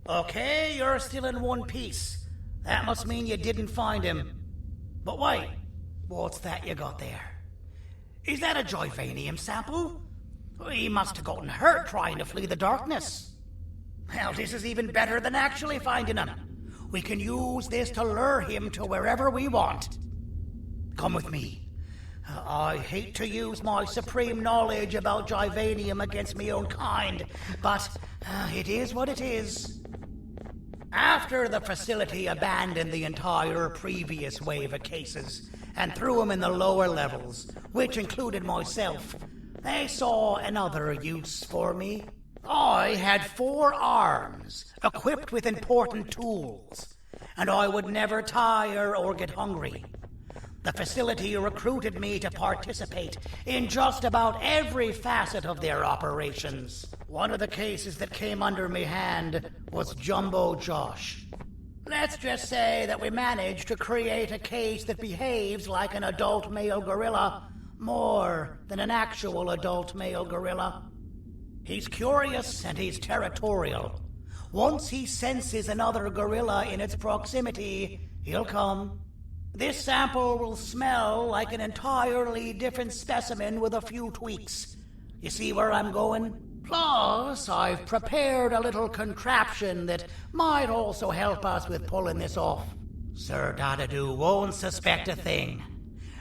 Okay, you're still in one piece. That must mean you didn't find him. But wait, what's that you got there? Is that a Joivanium sample? He must have gotten hurt trying to flee the darkness. Well, this is even better than actually finding him. We can use this to lure him to wherever we want. Come with me. I hate to use my supreme knowledge about Joivanium against my own kind, but it is what it is. After the facility abandoned the entire previous wave of cases and threw them in the lower levels, which included myself, they saw another use for me. I had 4 arms, equipped with important tools, and I would never tire or get hungry. The facility recruited me to participate in just about every facet of their operations. One of the cases that came under me hand was Jumbo Josh. Let's just say that we managed to create a case that behaves like an adult male gorilla more than an actual adult male gorilla. He's curious and he's territorial. Once he senses another gorilla in its proximity, he'll come. This sample will smell like an entirely different specimen with a few tweaks. You see where I'm going? Plus, I've prepared a little contraption that might also help us with pulling this off. Sir Dadadoo won't suspect a thing.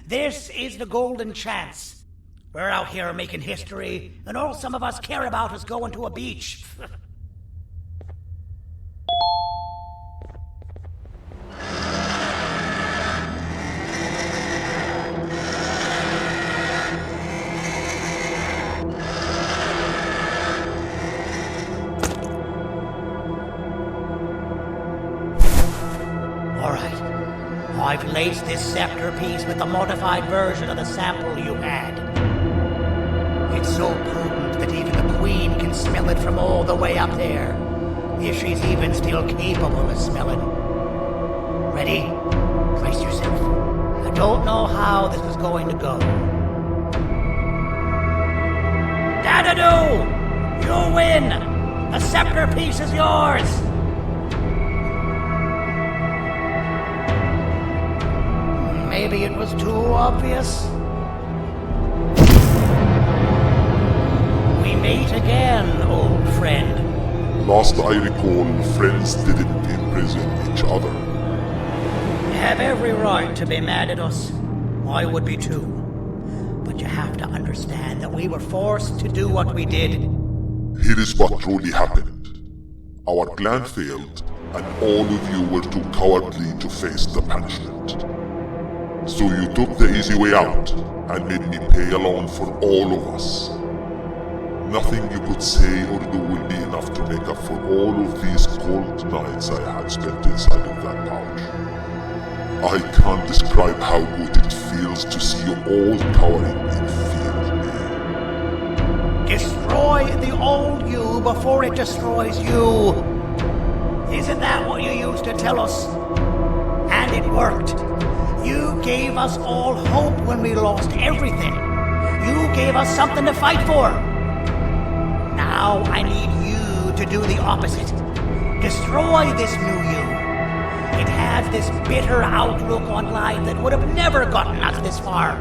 This is the golden chance. We're out here making history, and all some of us care about is going to a beach. I've laced this scepter piece with the modified version of the sample you had. It's so potent that even the Queen can smell it from all the way up there, if she's even still capable of smelling. Ready? Brace yourself. I don't know how this is going to go. Dadadoo! You win! The scepter piece is yours! Maybe it was too obvious. We meet again, old friend. Last I recall, friends didn't imprison each other. You have every right to be mad at us. I would be too. But you have to understand that we were forced to do what we did. Here is what truly happened. Our plan failed, and all of you were too cowardly to face the punishment. So you took the easy way out, and made me pay alone for all of us. Nothing you could say or do will be enough to make up for all of these cold nights I had spent inside of that pouch. I can't describe how good it feels to see you all cowering in fear of me. Destroy the old you before it destroys you. Isn't that what you used to tell us? And it worked. You gave us all hope when we lost everything. You gave us something to fight for. Now I need you to do the opposite. Destroy this new you. It has this bitter outlook on life that would have never gotten us this far.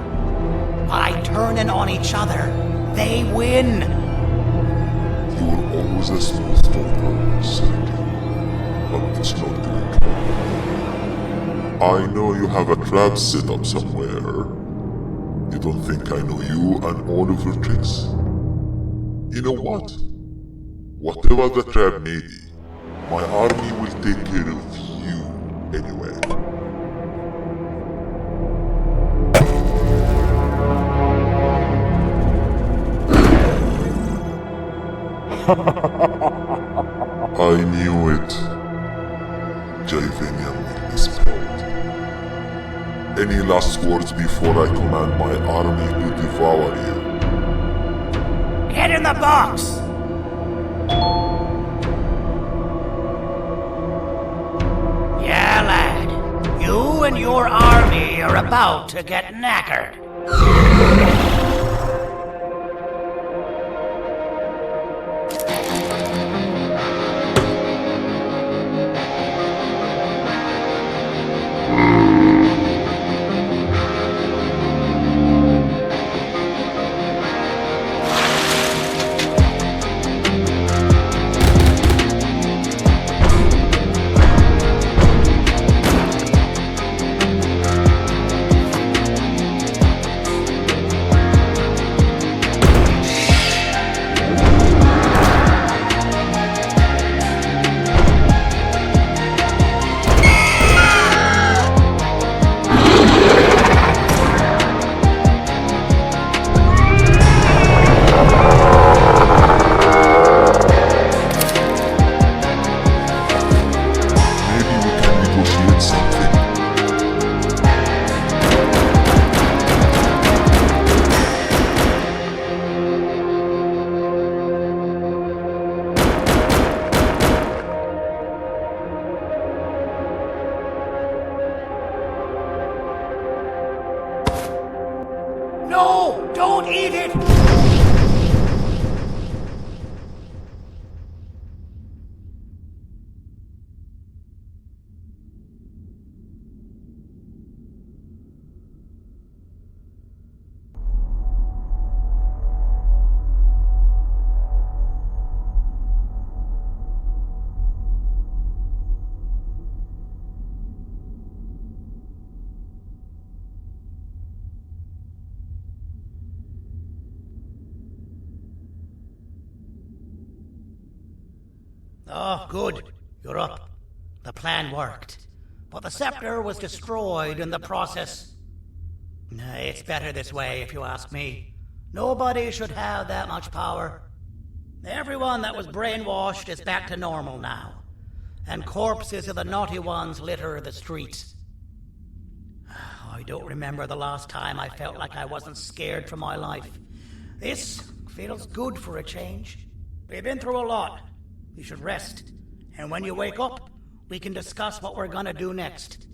By turning on each other, they win. You were always a smooth talker, Sandy. But it's not doing well. I know you have a trap set up somewhere. You don't think I know you and all of your tricks? You know what? Whatever the trap may be, my army will take care of you anyway. I knew it. Javanian misspelled. Any last words before I command my army to devour you? Get in the box! Yeah, lad. You and your army are about to get knackered. No! Don't eat it! Oh, good. You're up. The plan worked. But the scepter was destroyed in the process. It's better this way, if you ask me. Nobody should have that much power. Everyone that was brainwashed is back to normal now. And corpses of the naughty ones litter the streets. I don't remember the last time I felt like I wasn't scared for my life. This feels good for a change. We've been through a lot. You should rest. And when you wake up, we can discuss what we're gonna do next.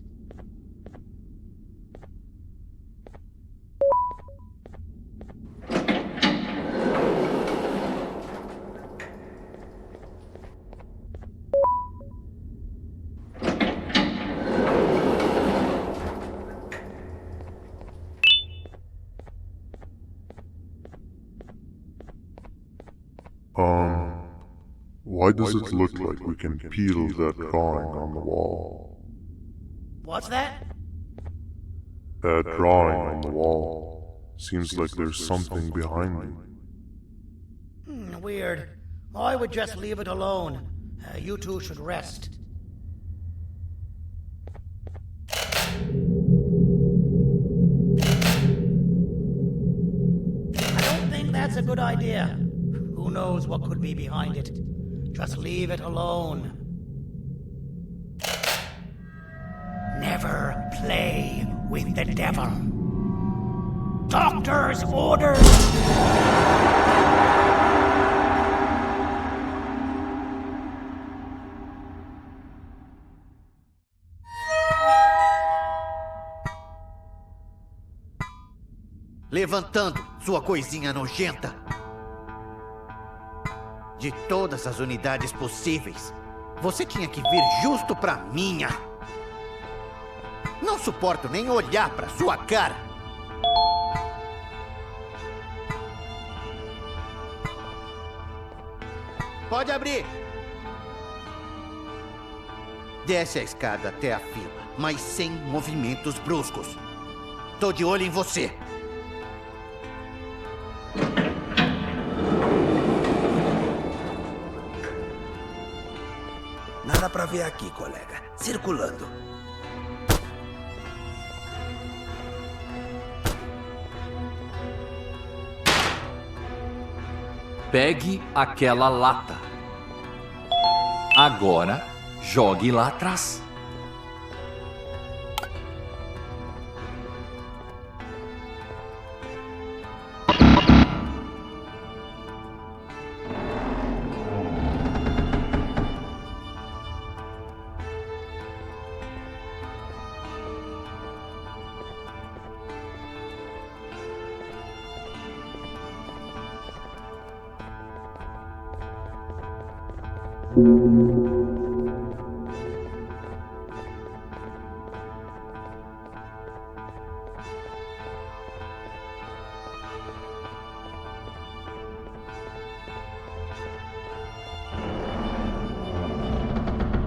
Why does it look like we can peel that drawing on the wall? What's that? That drawing on the wall. Seems like there's something behind it. Weird. I would just leave it alone. You two should rest. I don't think that's a good idea. Who knows what could be behind it? Just leave it alone. Never play with the devil. Doctor's orders! Levantando, sua coisinha nojenta. De todas as unidades possíveis, você tinha que vir justo pra minha. Não suporto nem olhar pra sua cara. Pode abrir. Desce a escada até a fila, mas sem movimentos bruscos. Tô de olho em você. Nada pra ver aqui, colega. Circulando. Pegue aquela lata. Agora, jogue lá atrás.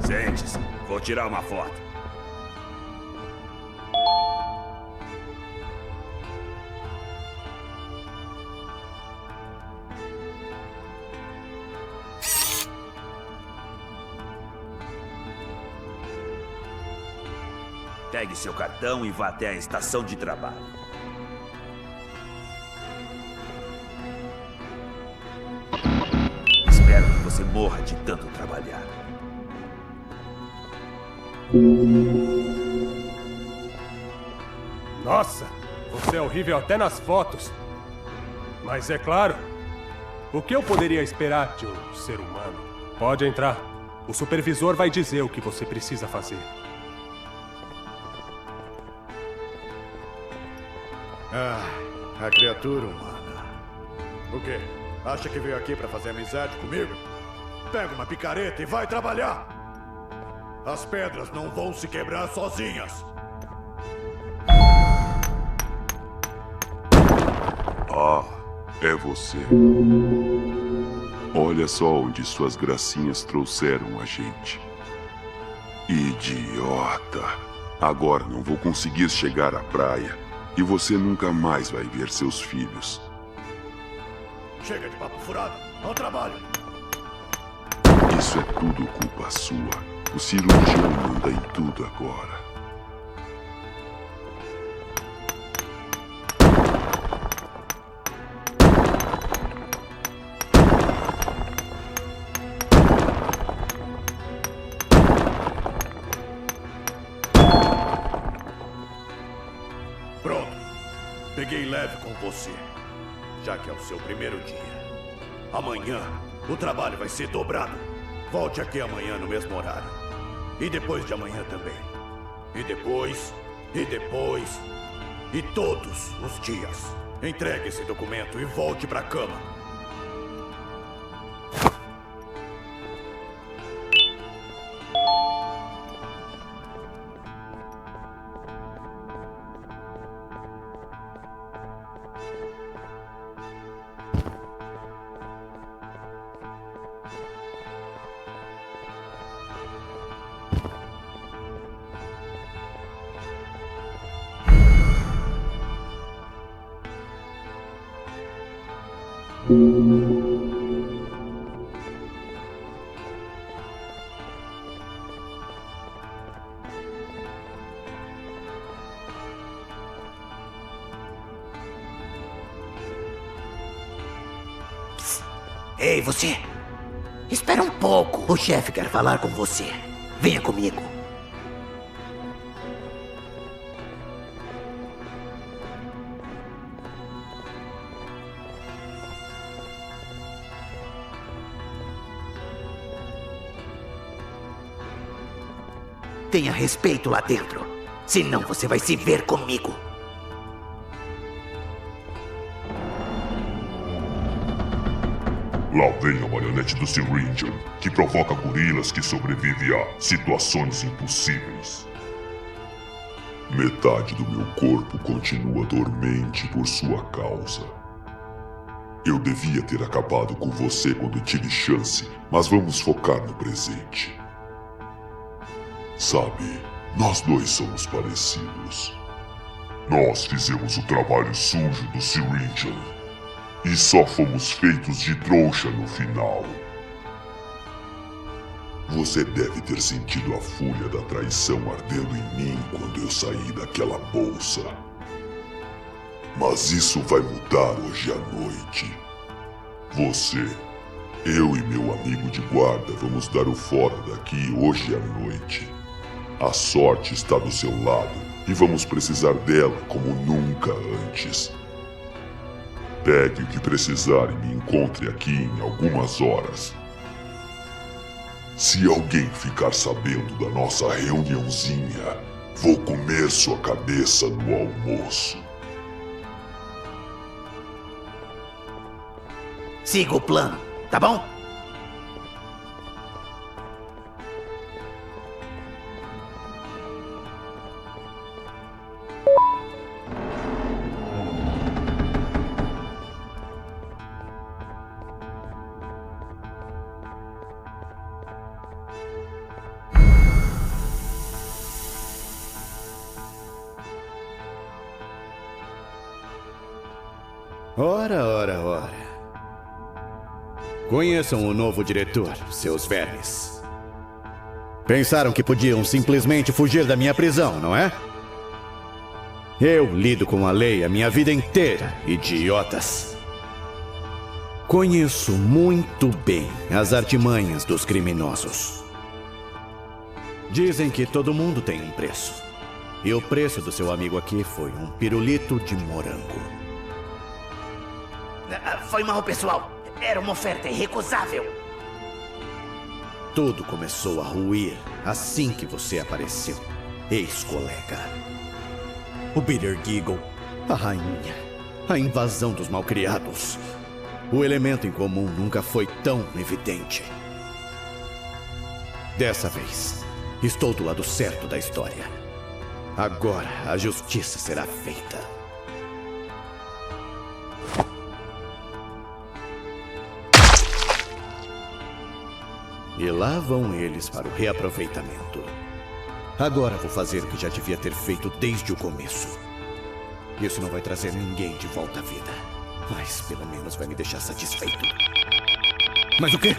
Sente-se, vou tirar uma foto. Pegue seu cartão e vá até a estação de trabalho. Espero que você morra de tanto trabalhar. Nossa, você é horrível até nas fotos. Mas é claro, o que eu poderia esperar de um ser humano? Pode entrar. O supervisor vai dizer o que você precisa fazer. A criatura humana. O quê? Acha que veio aqui pra fazer amizade comigo? Pega uma picareta e vai trabalhar! As pedras não vão se quebrar sozinhas! Ah, é você. Olha só onde suas gracinhas trouxeram a gente. Idiota! Agora não vou conseguir chegar à praia e você nunca mais vai ver seus filhos. Chega de papo furado, ao trabalho! Isso é tudo culpa sua. O cirurgião manda em tudo agora. Pronto. Peguei leve com você, já que é o seu primeiro dia. Amanhã, o trabalho vai ser dobrado. Volte aqui amanhã no mesmo horário. E depois de amanhã também. E depois, e todos os dias. Entregue esse documento e volte pra cama. Ei, você! Espera um pouco. O chefe quer falar com você. Venha comigo. Tenha respeito lá dentro. Senão você vai se ver comigo. Lá vem a marionete do Syringian, que provoca gorilas que sobrevivem a situações impossíveis. Metade do meu corpo continua dormente por sua causa. Eu devia ter acabado com você quando tive chance, mas vamos focar no presente. Sabe, nós dois somos parecidos. Nós fizemos o trabalho sujo do Syringian. E só fomos feitos de trouxa no final. Você deve ter sentido a fúria da traição ardendo em mim quando eu saí daquela bolsa. Mas isso vai mudar hoje à noite. Você, eu e meu amigo de guarda vamos dar o fora daqui hoje à noite. A sorte está do seu lado e vamos precisar dela como nunca antes. Pegue o que precisar e me encontre aqui em algumas horas. Se alguém ficar sabendo da nossa reuniãozinha, vou comer sua cabeça no almoço. Siga o plano, tá bom? Ora. Conheçam o novo diretor, seus vermes. Pensaram que podiam simplesmente fugir da minha prisão, não é? Eu lido com a lei a minha vida inteira, idiotas. Conheço muito bem as artimanhas dos criminosos. Dizem que todo mundo tem um preço. E o preço do seu amigo aqui foi um pirulito de morango. Foi mal, pessoal. Era uma oferta irrecusável. Tudo começou a ruir assim que você apareceu, ex-colega. O Bitter Giggle, a rainha, A invasão dos malcriados. O elemento em comum nunca foi tão evidente. Dessa vez, estou do lado certo da história. Agora a justiça será feita. E lá vão eles para o reaproveitamento. Agora vou fazer o que já devia ter feito desde o começo. Isso não vai trazer ninguém de volta à vida, mas pelo menos vai me deixar satisfeito. Mas o quê?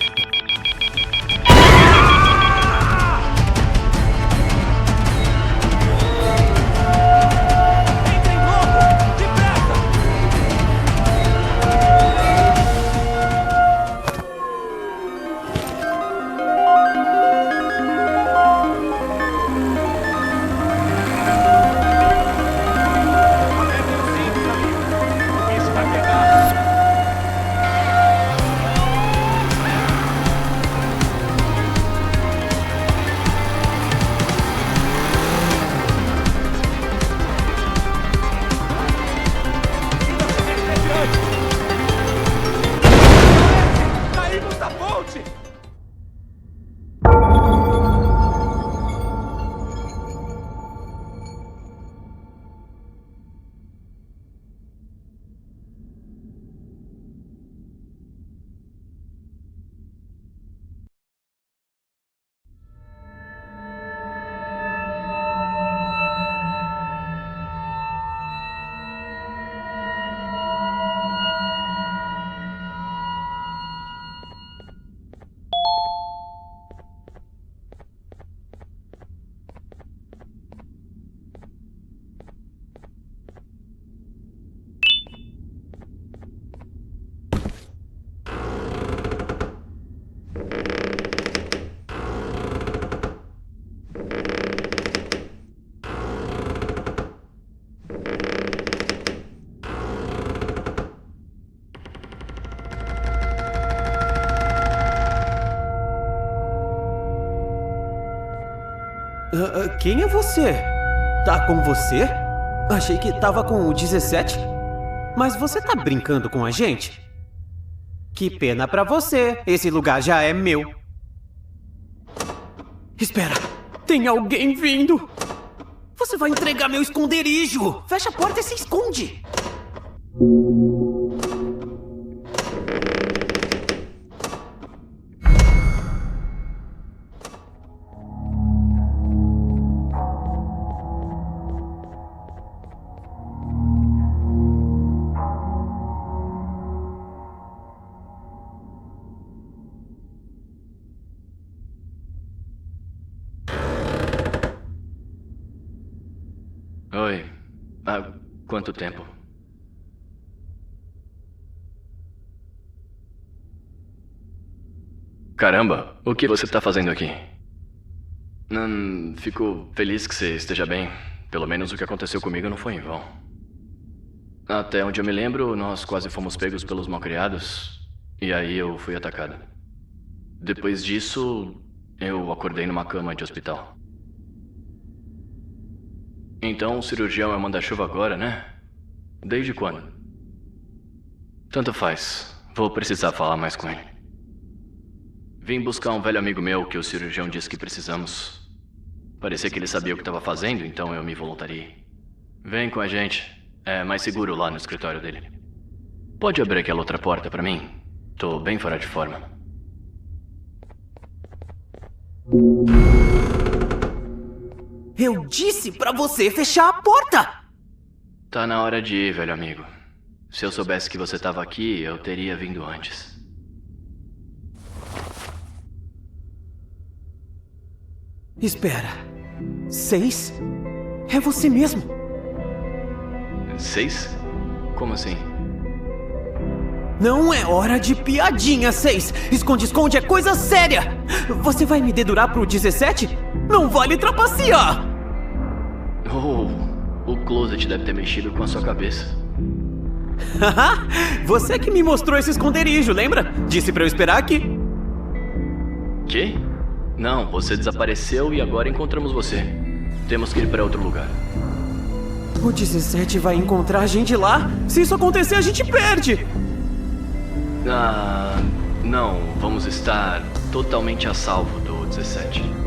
Quem é você? Tá com você? Achei que tava com o 17. Mas você tá brincando com a gente? Que pena pra você. Esse lugar já é meu. Espera. Tem alguém vindo. Você vai entregar meu esconderijo. Fecha a porta e se esconde. Oi. Há quanto tempo? Caramba, o que você tá fazendo aqui? Fico feliz que você esteja bem. Pelo menos o que aconteceu comigo não foi em vão. Até onde eu me lembro, nós quase fomos pegos pelos malcriados. E aí eu fui atacado. Depois disso, eu acordei numa cama de hospital. Então o cirurgião é manda-chuva agora, né? Desde quando? Tanto faz. Vou precisar falar mais com ele. Vim buscar um velho amigo meu que o cirurgião disse que precisamos. Parecia que ele sabia o que estava fazendo, então eu me voluntariei. Vem com a gente. É mais seguro lá no escritório dele. Pode abrir aquela outra porta pra mim? Tô bem fora de forma. Eu disse pra você fechar a porta! Tá na hora de ir, velho amigo. Se eu soubesse que você tava aqui, eu teria vindo antes. Espera. 6? É você mesmo? 6? Como assim? Não é hora de piadinha, 6. Esconde-esconde é coisa séria. Você vai me dedurar pro 17? Não vale trapacear. Oh, o closet deve ter mexido com a sua cabeça. Você que me mostrou esse esconderijo, lembra? Disse pra eu esperar aqui. Quê? Não, você desapareceu e agora encontramos você. Temos que ir pra outro lugar. O 17 vai encontrar a gente lá? Se isso acontecer, a gente perde! Ah, não. Vamos estar totalmente a salvo do 17.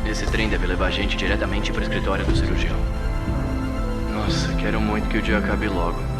Esse trem deve levar a gente diretamente para o escritório do cirurgião. Nossa, quero muito que o dia acabe logo.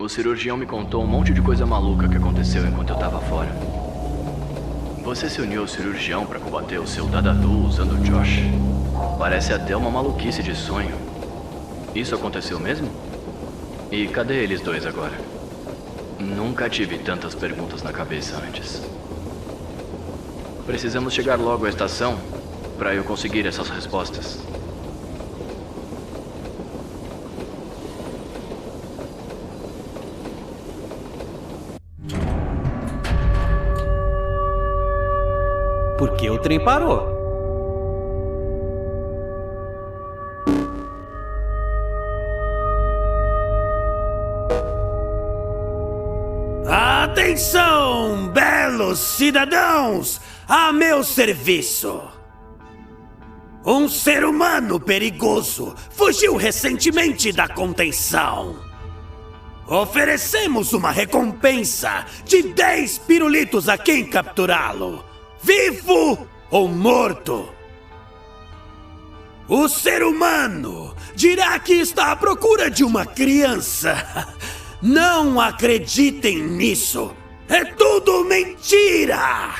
O cirurgião me contou um monte de coisa maluca que aconteceu enquanto eu tava fora. Você se uniu ao cirurgião para combater o seu Dadadu usando o Josh. Parece até uma maluquice de sonho. Isso aconteceu mesmo? E cadê eles dois agora? Nunca tive tantas perguntas na cabeça antes. Precisamos chegar logo à estação para eu conseguir essas respostas. Por que o trem parou? Atenção, belos cidadãos, a meu serviço. Um ser humano perigoso fugiu recentemente da contenção. Oferecemos uma recompensa de 10 pirulitos a quem capturá-lo, vivo ou morto. O ser humano dirá que está à procura de uma criança. Não acreditem nisso. É tudo mentira!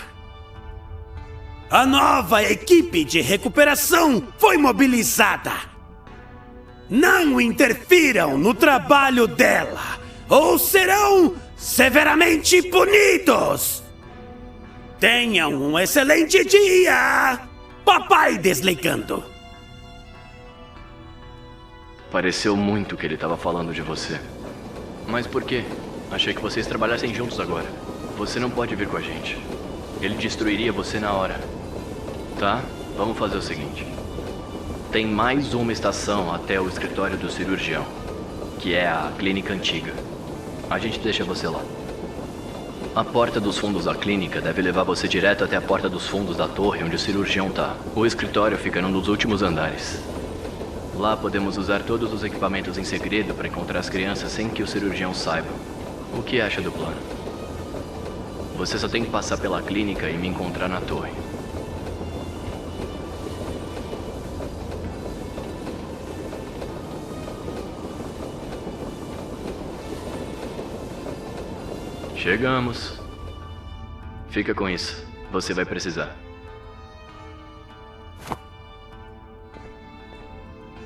A nova equipe de recuperação foi mobilizada. Não interfiram no trabalho dela, ou serão severamente punidos. Tenham um excelente dia! Papai desligando. Pareceu muito que ele estava falando de você. Mas por quê? Achei que vocês trabalhassem juntos agora. Você não pode vir com a gente. Ele destruiria você na hora. Tá? Vamos fazer o seguinte. Tem mais uma estação até o escritório do cirurgião, que é a clínica antiga. A gente deixa você lá. A porta dos fundos da clínica deve levar você direto até a porta dos fundos da torre onde o cirurgião tá. O escritório fica num dos últimos andares. Lá podemos usar todos os equipamentos em segredo para encontrar as crianças sem que o cirurgião saiba. O que acha do plano? Você só tem que passar pela clínica e me encontrar na torre. Chegamos. Fica com isso. Você vai precisar.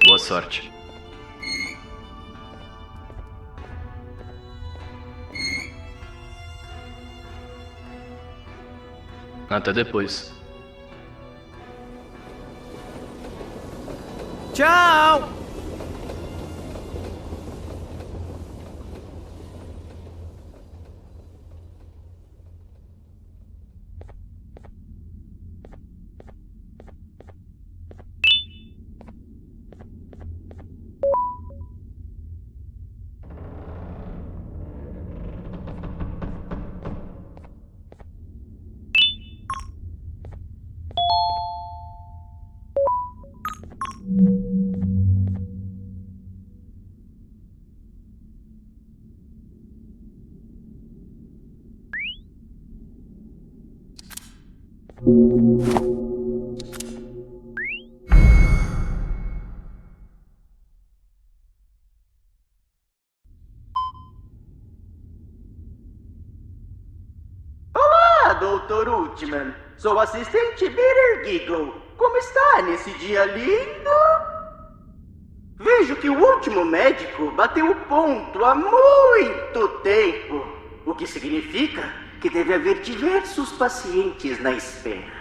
Boa sorte. Até depois. Tchau! Olá, Dr. Ultiman. Sou assistente Bitter Giggle. Como está nesse dia lindo? Vejo que o último médico bateu o ponto há muito tempo, o que significa que deve haver diversos pacientes na espera.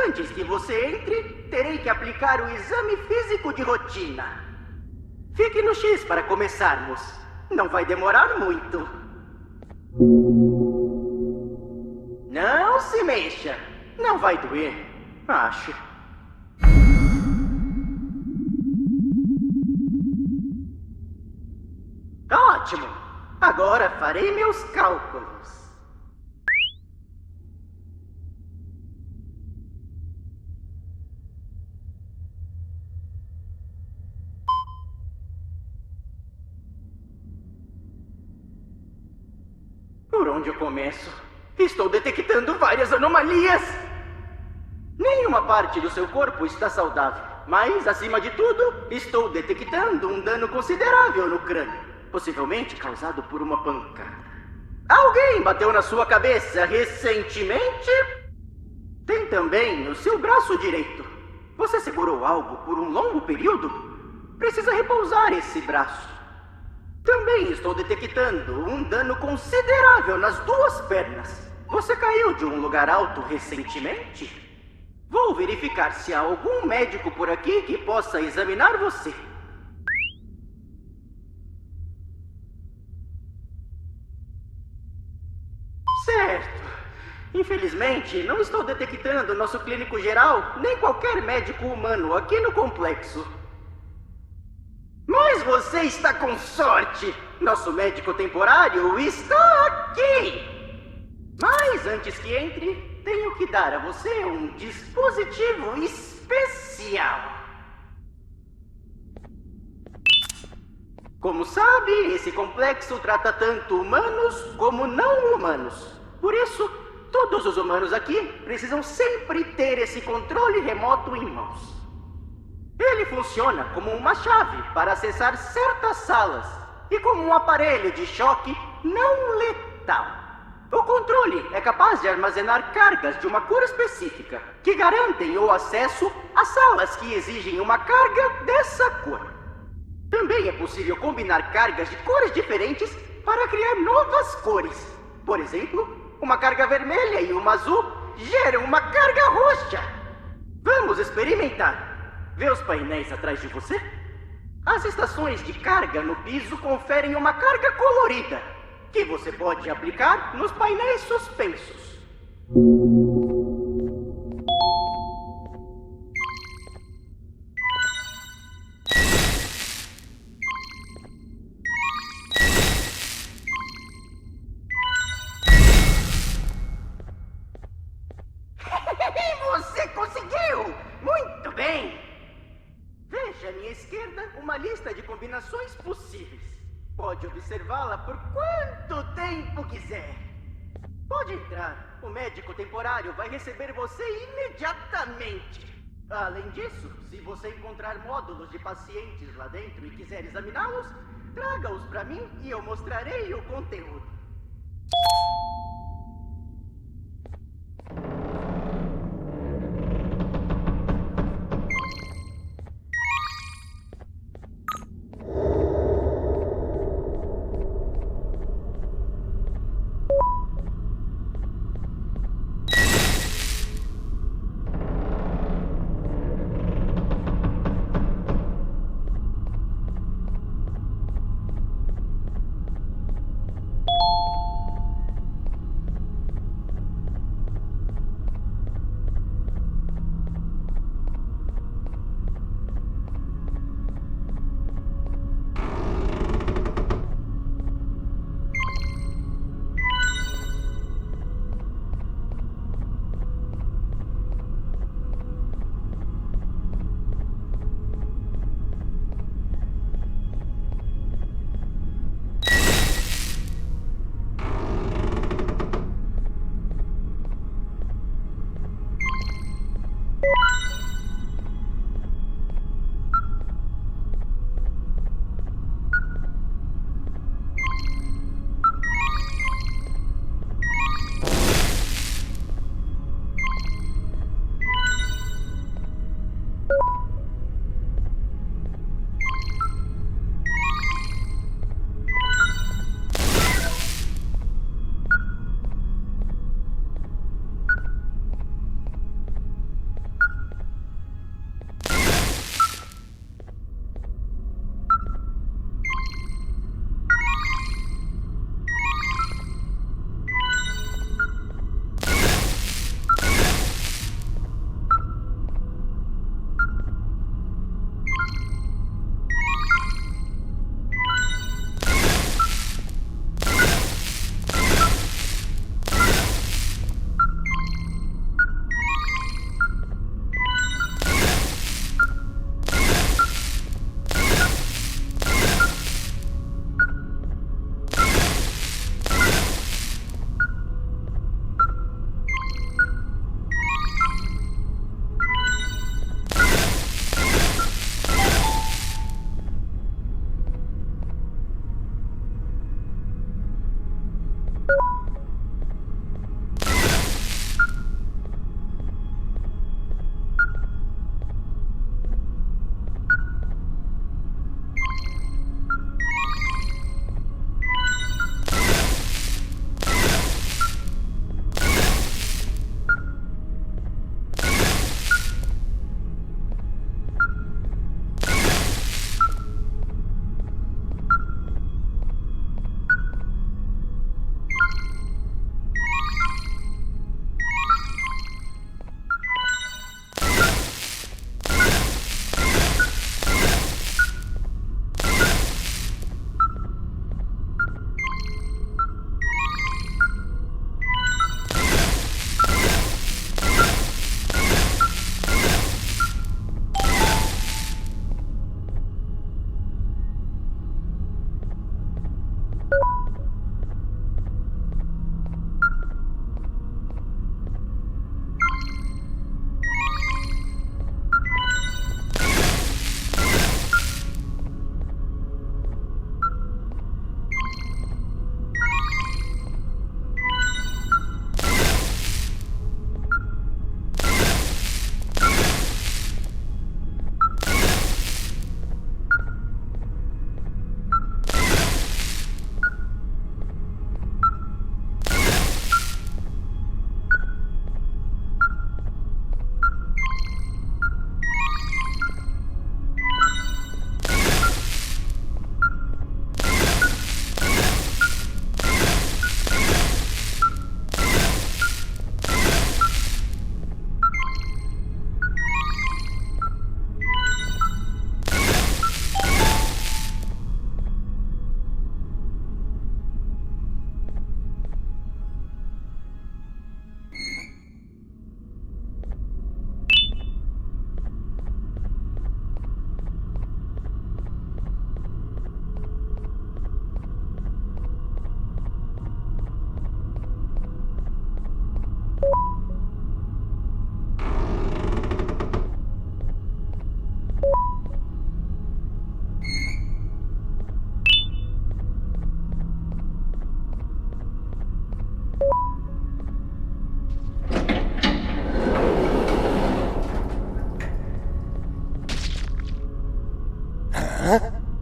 Antes que você entre, terei que aplicar o exame físico de rotina. Fique no X para começarmos. Não vai demorar muito. Não se mexa. Não vai doer, acho. Ótimo! Agora farei meus cálculos. Por onde eu começo? Estou detectando várias anomalias! Nenhuma parte do seu corpo está saudável, mas, acima de tudo, estou detectando um dano considerável no crânio, possivelmente causado por uma pancada. Alguém bateu na sua cabeça recentemente? Tem também o seu braço direito. Você segurou algo por um longo período? Precisa repousar esse braço. Também estou detectando um dano considerável nas duas pernas. Você caiu de um lugar alto recentemente? Vou verificar se há algum médico por aqui que possa examinar você. Certo. Infelizmente, não estou detectando nosso clínico geral, nem qualquer médico humano aqui no complexo. Mas você está com sorte! Nosso médico temporário está aqui! Mas antes que entre, tenho que dar a você um dispositivo especial. Como sabe, esse complexo trata tanto humanos como não humanos. Por isso, todos os humanos aqui precisam sempre ter esse controle remoto em mãos. Ele funciona como uma chave para acessar certas salas e como um aparelho de choque não letal. O controle é capaz de armazenar cargas de uma cor específica que garantem o acesso a salas que exigem uma carga dessa cor. Também é possível combinar cargas de cores diferentes para criar novas cores. Por exemplo, uma carga vermelha e uma azul geram uma carga roxa. Vamos experimentar. Vê os painéis atrás de você? As estações de carga no piso conferem uma carga colorida, que você pode aplicar nos painéis suspensos. Você conseguiu! Muito bem! Veja à minha esquerda uma lista de combinações possíveis. Pode observá-la por quanto tempo quiser. Pode entrar. O médico temporário vai receber você imediatamente. Além disso, se você encontrar módulos de pacientes lá dentro e quiser examiná-los, traga-os para mim e eu mostrarei o conteúdo.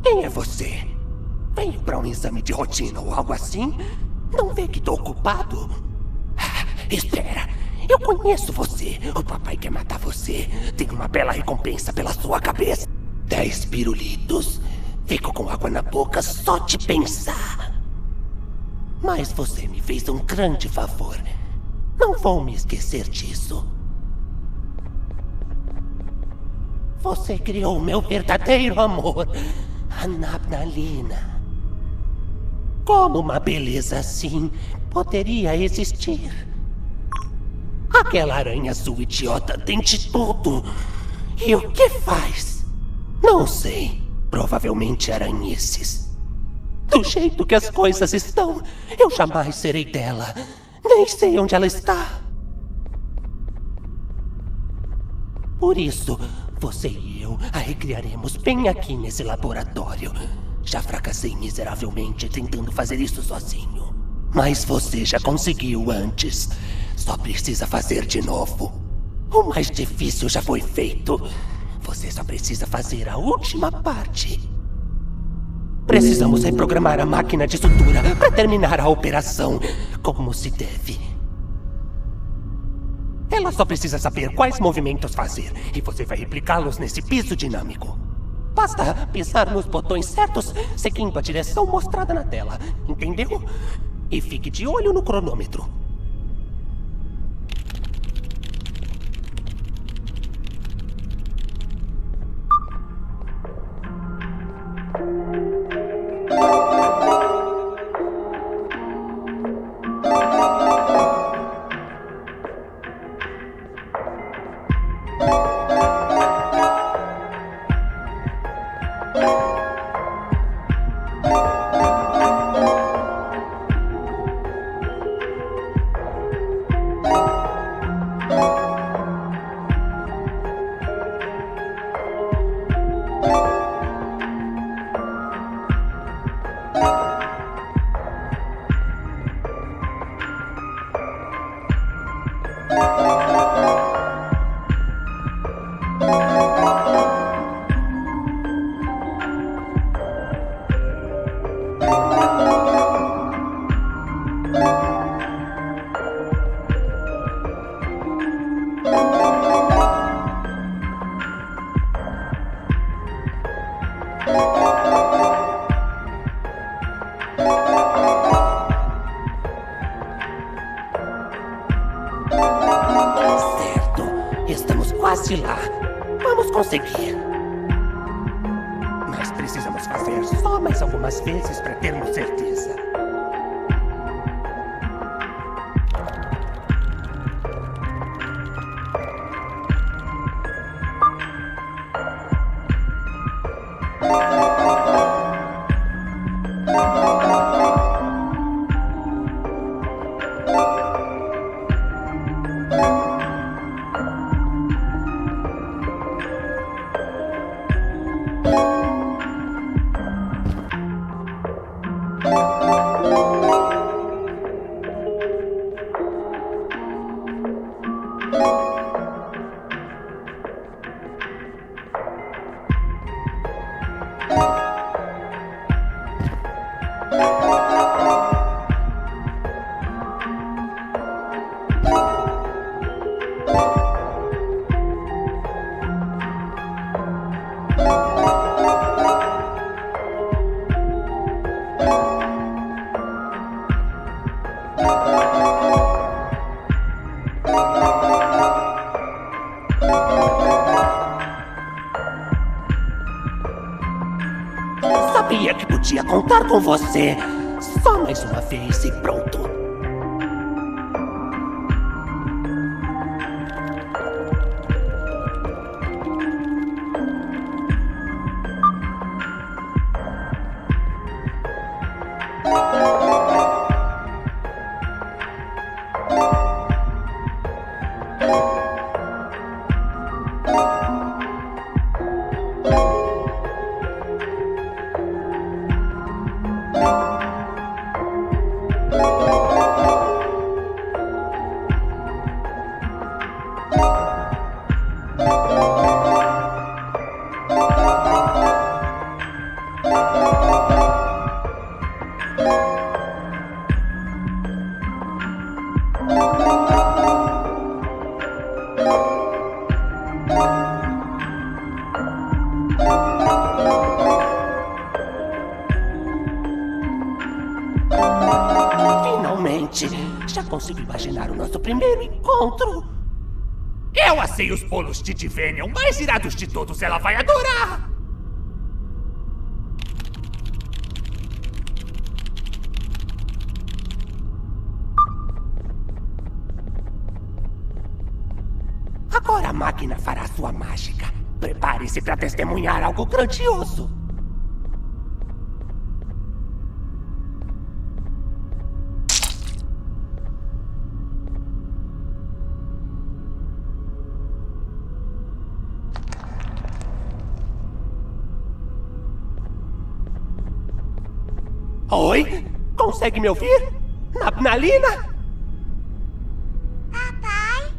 Quem é você? Veio pra um exame de rotina ou algo assim? Não vê que tô ocupado? Espera, eu conheço você. O papai quer matar você. Tem uma bela recompensa pela sua cabeça. 10 pirulitos. Fico com água na boca só de pensar. Mas você me fez um grande favor. Não vou me esquecer disso. Você criou meu verdadeiro amor, a Nabnalina. Como uma beleza assim poderia existir? Aquela aranha azul idiota tem de tudo. E o que faz? Não sei. Provavelmente aranhices. Do jeito que as coisas estão, eu jamais serei dela. Nem sei onde ela está. Por isso, você e eu a recriaremos bem aqui nesse laboratório. Já fracassei miseravelmente tentando fazer isso sozinho. Mas você já conseguiu antes. Só precisa fazer de novo. O mais difícil já foi feito. Você só precisa fazer a última parte. Precisamos reprogramar a máquina de sutura para terminar a operação como se deve. Ela só precisa saber quais movimentos fazer e você vai replicá-los nesse piso dinâmico. Basta pisar nos botões certos, seguindo a direção mostrada na tela, entendeu? E fique de olho no cronômetro. vacilar. Vamos conseguir. Mas precisamos fazer só mais algumas vezes para termos certeza. Sabia que podia contar com você. Só mais uma vez e pronto. Finalmente! Já consigo imaginar o nosso primeiro encontro! Eu assei os bolos de Divênia, o mais irados de todos, ela vai adorar! Agora a máquina fará sua mágica. Prepare-se para testemunhar algo grandioso. Oi? Consegue me ouvir? Nalina? Papai?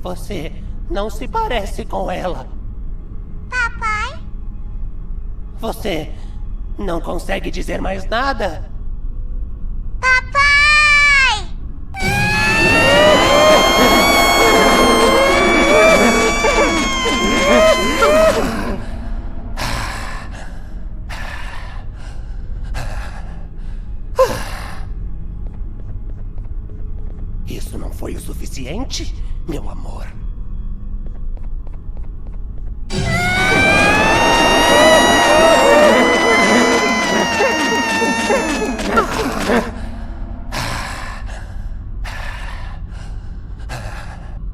Você não se parece com ela. Papai? Você não consegue dizer mais nada? Papai! Isso não foi o suficiente, meu amor?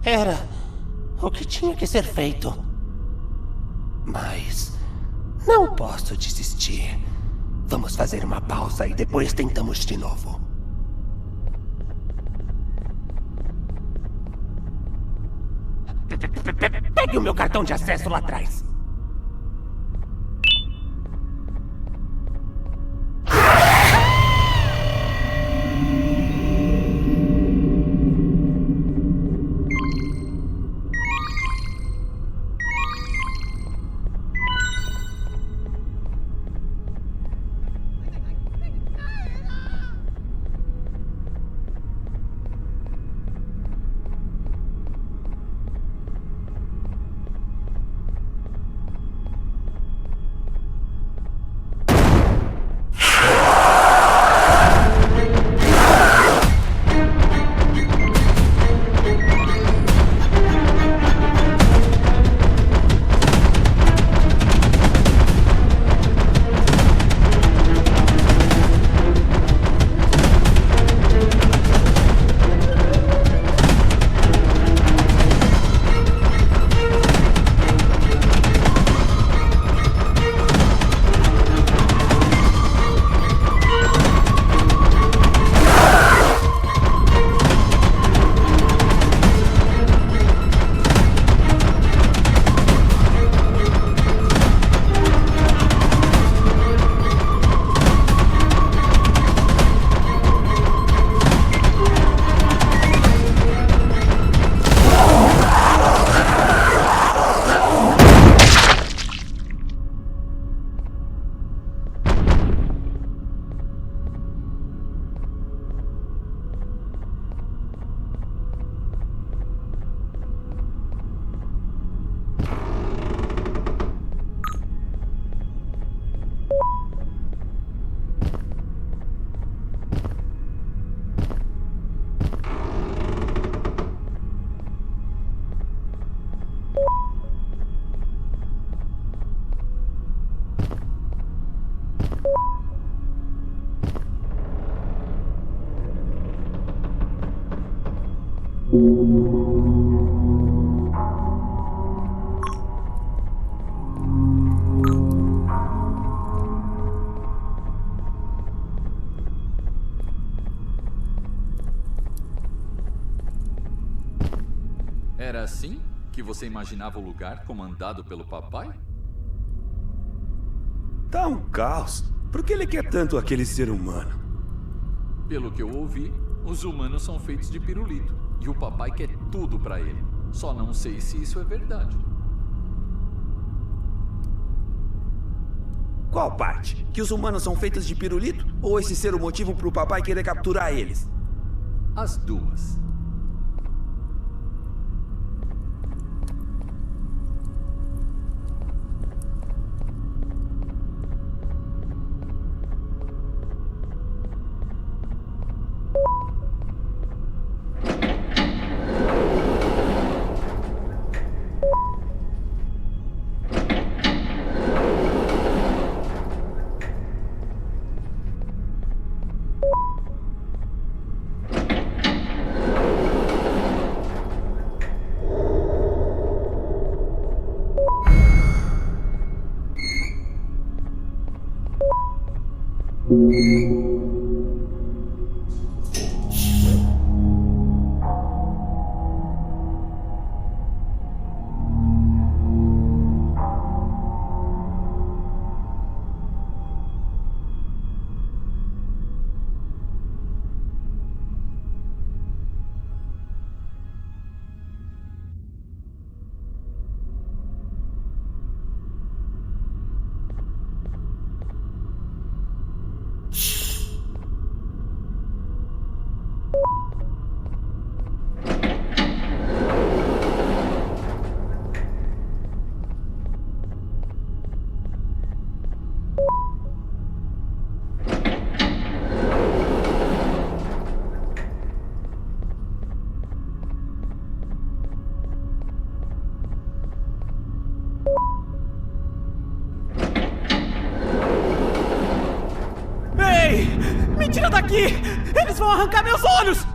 Era o que tinha que ser feito. Mas não posso desistir. Vamos fazer uma pausa e depois tentamos de novo. Pegue o meu cartão de acesso lá atrás. Era assim que você imaginava o lugar comandado pelo papai? Tá um caos. Por que ele quer tanto aquele ser humano? Pelo que eu ouvi, os humanos são feitos de pirulito. E o papai quer tudo pra ele. Só não sei se isso é verdade. Qual parte? Que os humanos são feitos de pirulito? Ou esse ser o motivo pro papai querer capturar eles? As duas. Me tira daqui! Eles vão arrancar meus olhos!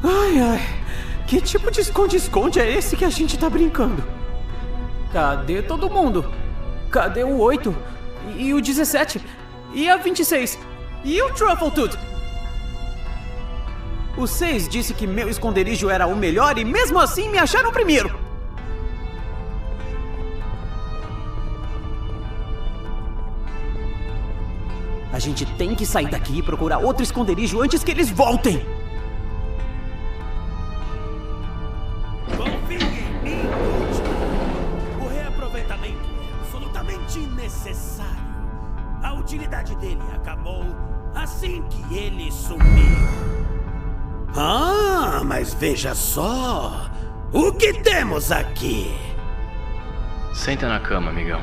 Ai, que tipo de esconde-esconde é esse que a gente tá brincando? Cadê todo mundo? Cadê o 8? E o 17? E a 26? E o Truffletooth? O 6 disse que meu esconderijo era o melhor e mesmo assim me acharam primeiro. A gente tem que sair daqui e procurar outro esconderijo antes que eles voltem. Confie em mim, o reaproveitamento é absolutamente necessário. A utilidade dele acabou assim que ele sumiu. Ah, mas veja só! O que temos aqui? Senta na cama, amigão.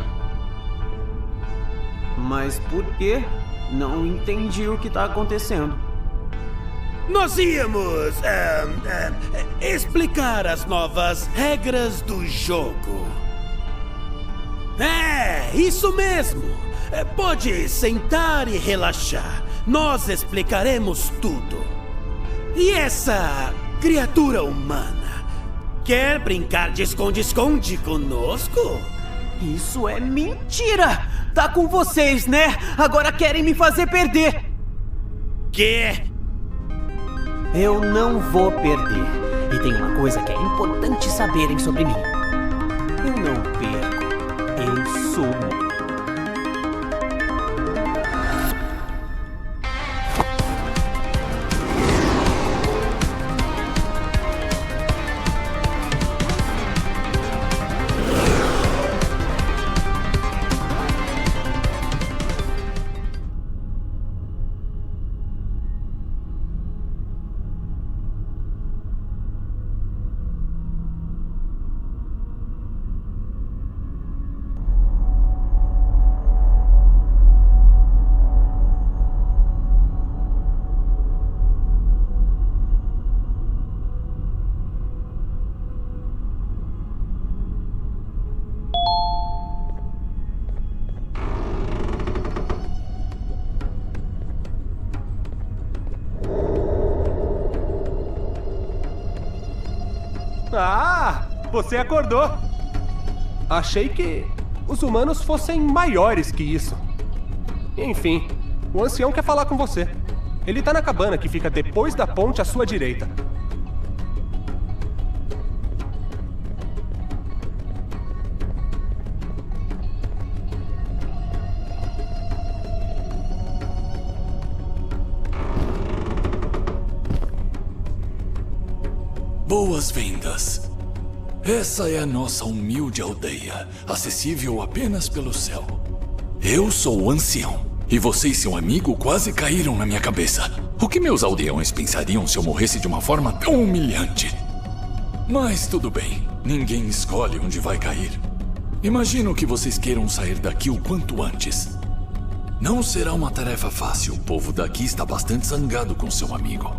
Mas por quê? Não entendi o que tá acontecendo. Nós íamos explicar as novas regras do jogo. É, isso mesmo. Pode sentar e relaxar. Nós explicaremos tudo. E essa criatura humana quer brincar de esconde-esconde conosco? Isso é mentira! Tá com vocês, né? Agora querem me fazer perder. Quê? Eu não vou perder. E tem uma coisa que é importante saberem sobre mim. Eu não perco. Eu sumo. Ah, você acordou. Achei que os humanos fossem maiores que isso. Enfim, o ancião quer falar com você. Ele tá na cabana que fica depois da ponte à sua direita. Boas-vindas. Essa é a nossa humilde aldeia, acessível apenas pelo céu. Eu sou o ancião, e você e seu amigo quase caíram na minha cabeça. O que meus aldeões pensariam se eu morresse de uma forma tão humilhante? Mas tudo bem, ninguém escolhe onde vai cair. Imagino que vocês queiram sair daqui o quanto antes. Não será uma tarefa fácil, o povo daqui está bastante zangado com seu amigo.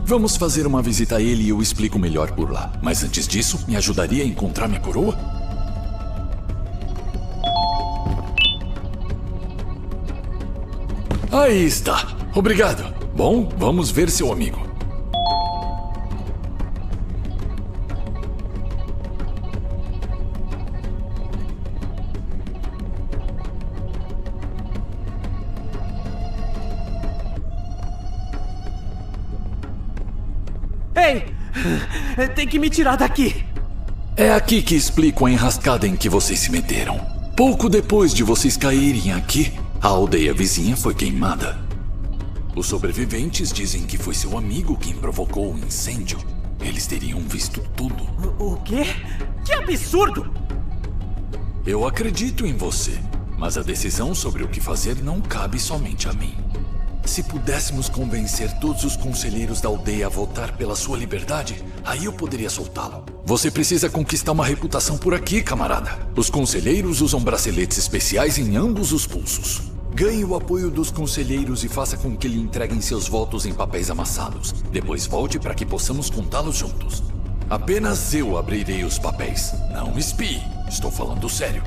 Vamos fazer uma visita a ele e eu explico melhor por lá. Mas antes disso, me ajudaria a encontrar minha coroa? Aí está. Obrigado. Bom, vamos ver seu amigo. Ei! Tem que me tirar daqui! É aqui que explico a enrascada em que vocês se meteram. Pouco depois de vocês caírem aqui, a aldeia vizinha foi queimada. Os sobreviventes dizem que foi seu amigo quem provocou o incêndio. Eles teriam visto tudo. O quê? Que absurdo! Eu acredito em você, mas a decisão sobre o que fazer não cabe somente a mim. Se pudéssemos convencer todos os conselheiros da aldeia a votar pela sua liberdade, aí eu poderia soltá-lo. Você precisa conquistar uma reputação por aqui, camarada. Os conselheiros usam braceletes especiais em ambos os pulsos. Ganhe o apoio dos conselheiros e faça com que lhe entreguem seus votos em papéis amassados. Depois volte para que possamos contá-los juntos. Apenas eu abrirei os papéis. Não espie. Estou falando sério.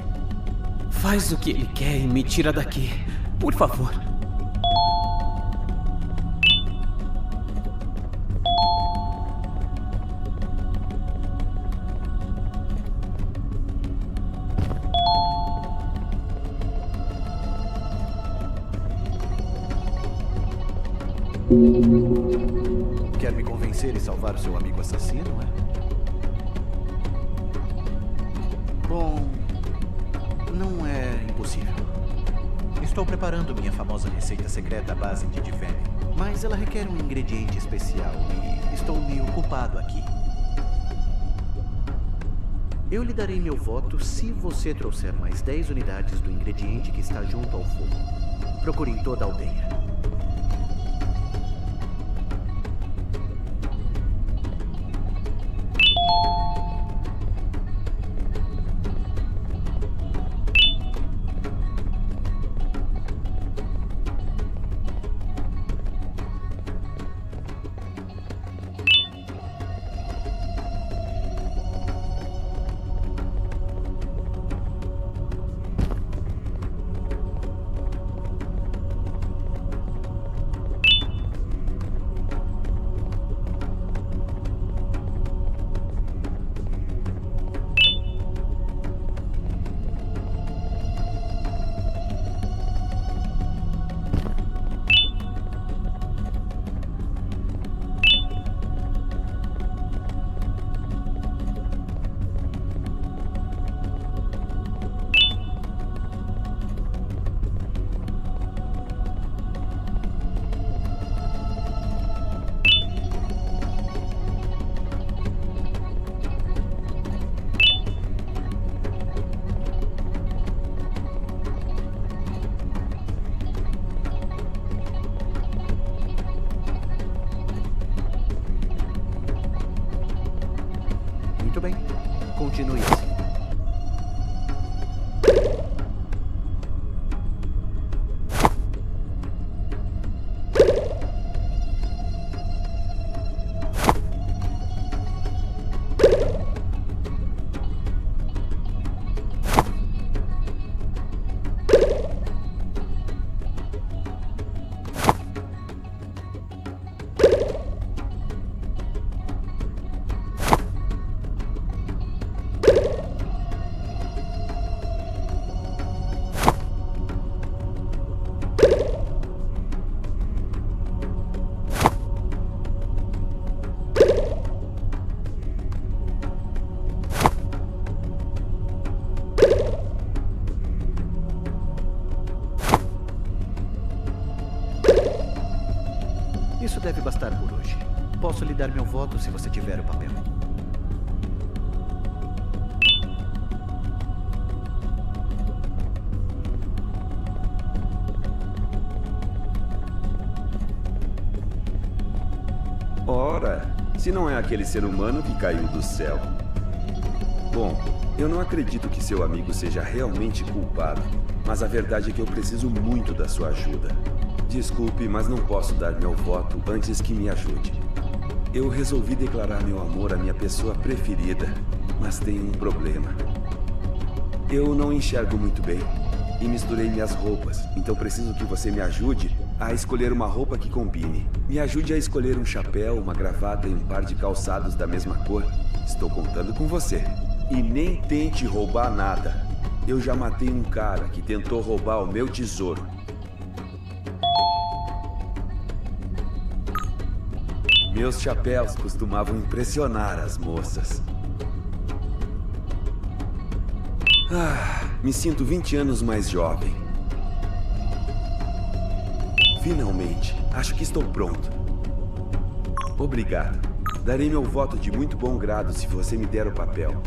Faz o que ele quer e me tira daqui. Por favor. Quer me convencer e salvar o seu amigo assassino, é? Bom, não é impossível. Estou preparando minha famosa receita secreta à base de divênio, mas ela requer um ingrediente especial e estou meio ocupado aqui. Eu lhe darei meu voto se você trouxer mais 10 unidades do ingrediente que está junto ao fogo. Procure em toda a aldeia. Isso deve bastar por hoje. Posso lhe dar meu voto se você tiver o papel. Ora, se não é aquele ser humano que caiu do céu. Bom, eu não acredito que seu amigo seja realmente culpado, mas a verdade é que eu preciso muito da sua ajuda. Desculpe, mas não posso dar meu voto antes que me ajude. Eu resolvi declarar meu amor à minha pessoa preferida, mas tenho um problema. Eu não enxergo muito bem e misturei minhas roupas, então preciso que você me ajude a escolher uma roupa que combine. Me ajude a escolher um chapéu, uma gravata e um par de calçados da mesma cor. Estou contando com você. E nem tente roubar nada. Eu já matei um cara que tentou roubar o meu tesouro. Meus chapéus costumavam impressionar as moças. Me sinto 20 anos mais jovem. Finalmente, acho que estou pronto. Obrigado. Darei meu voto de muito bom grado se você me der o papel.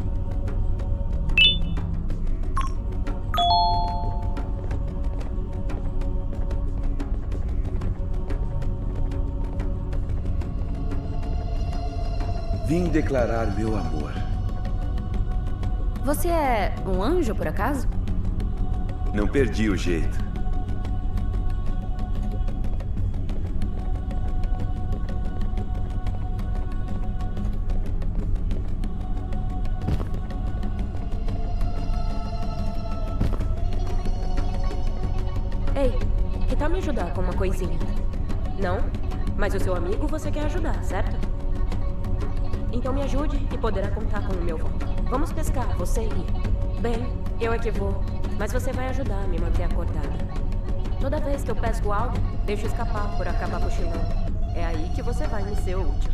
Vim declarar meu amor. Você é um anjo, por acaso? Não perdi o jeito. Ei, que tal me ajudar com uma coisinha? Não? Mas o seu amigo você quer ajudar, certo? Então me ajude e poderá contar com o meu voto. Vamos pescar, você e... Bem, eu é que vou, mas você vai ajudar a me manter acordada. Toda vez que eu pesco algo, deixo escapar por acabar cochilando. É aí que você vai me ser útil.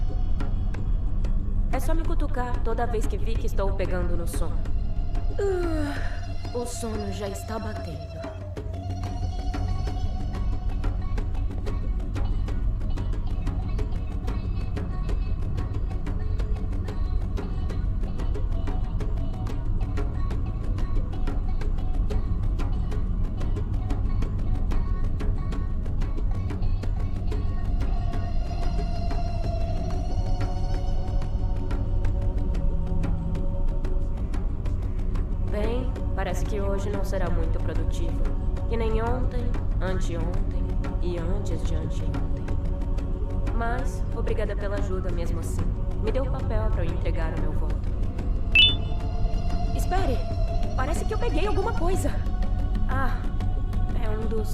É só me cutucar toda vez que vi que estou pegando no sono. O sono já está batendo. Parece que hoje não será muito produtivo. Que nem ontem, anteontem e antes de anteontem. Mas, obrigada pela ajuda mesmo assim. Me dê o papel para eu entregar o meu voto. Espere! Parece que eu peguei alguma coisa. Ah, é um dos...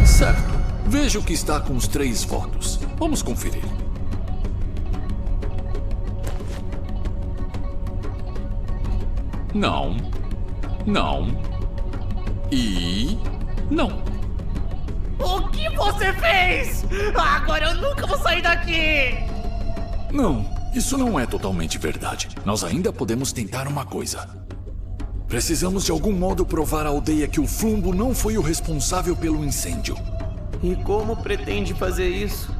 Certo. Vejo que está com os 3 votos. Vamos conferir. Não. Não. E... não. O que você fez? Agora eu nunca vou sair daqui! Não, isso não é totalmente verdade. Nós ainda podemos tentar uma coisa. Precisamos de algum modo provar à aldeia que o Flumbo não foi o responsável pelo incêndio. E como pretende fazer isso?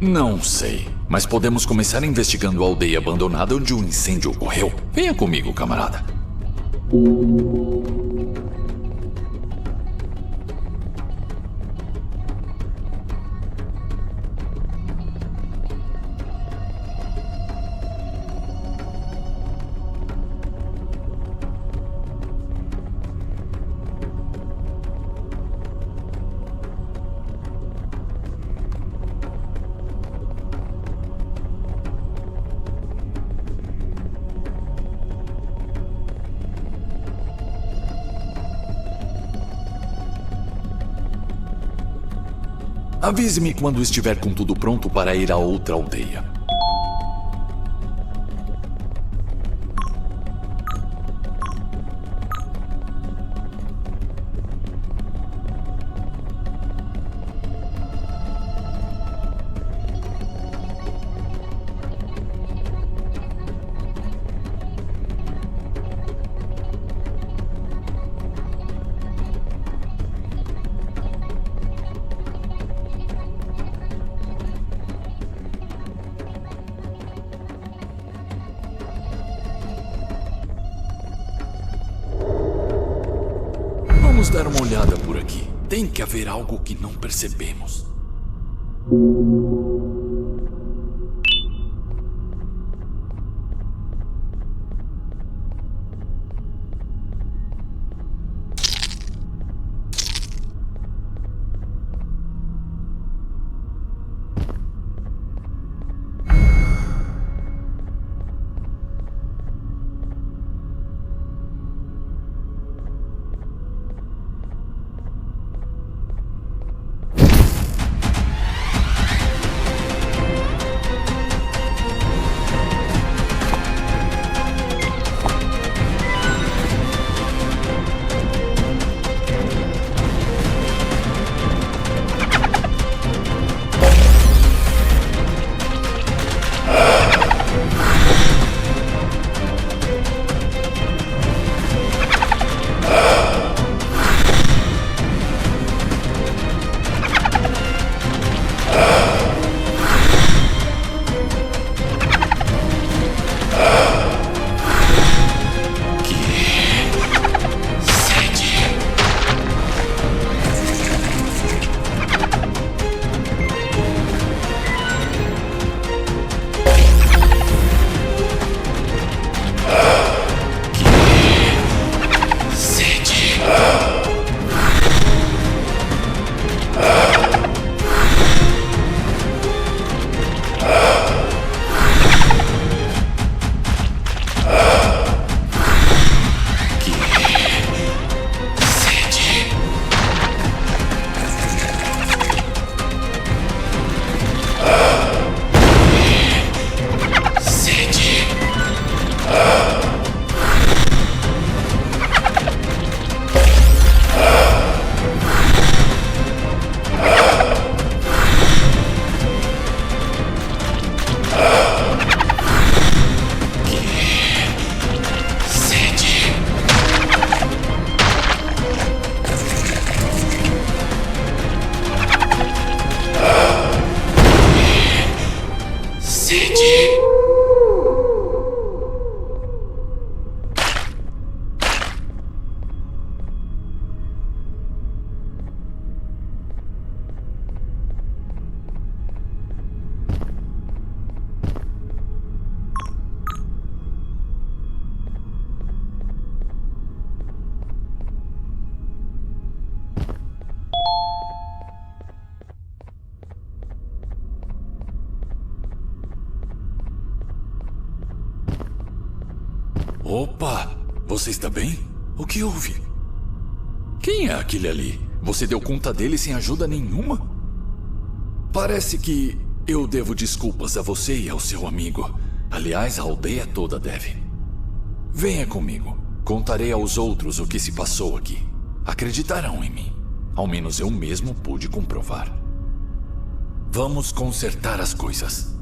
Não sei, mas podemos começar investigando a aldeia abandonada onde o incêndio ocorreu. Venha comigo, camarada. Avise-me quando estiver com tudo pronto para ir a outra aldeia. Vamos dar uma olhada por aqui. Tem que haver algo que não percebemos. Opa! Você está bem? O que houve? Quem é aquele ali? Você deu conta dele sem ajuda nenhuma? Parece que eu devo desculpas a você e ao seu amigo. Aliás, a aldeia toda deve. Venha comigo. Contarei aos outros o que se passou aqui. Acreditarão em mim. Ao menos eu mesmo pude comprovar. Vamos consertar as coisas.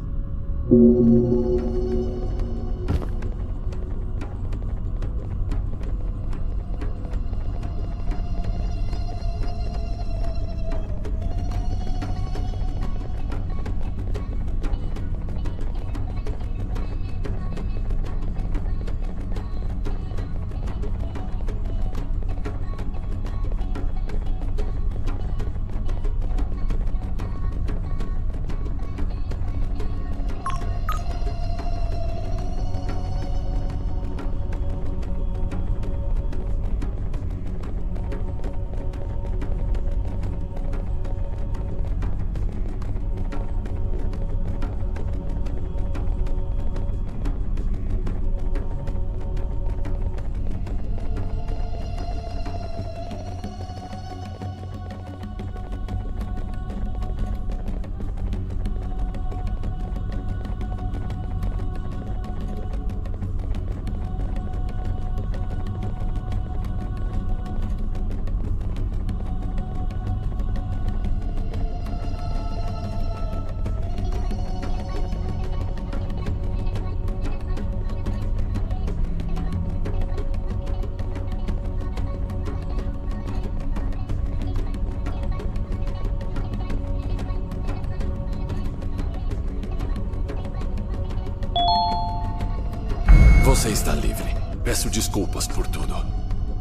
Você está livre. Peço desculpas por tudo.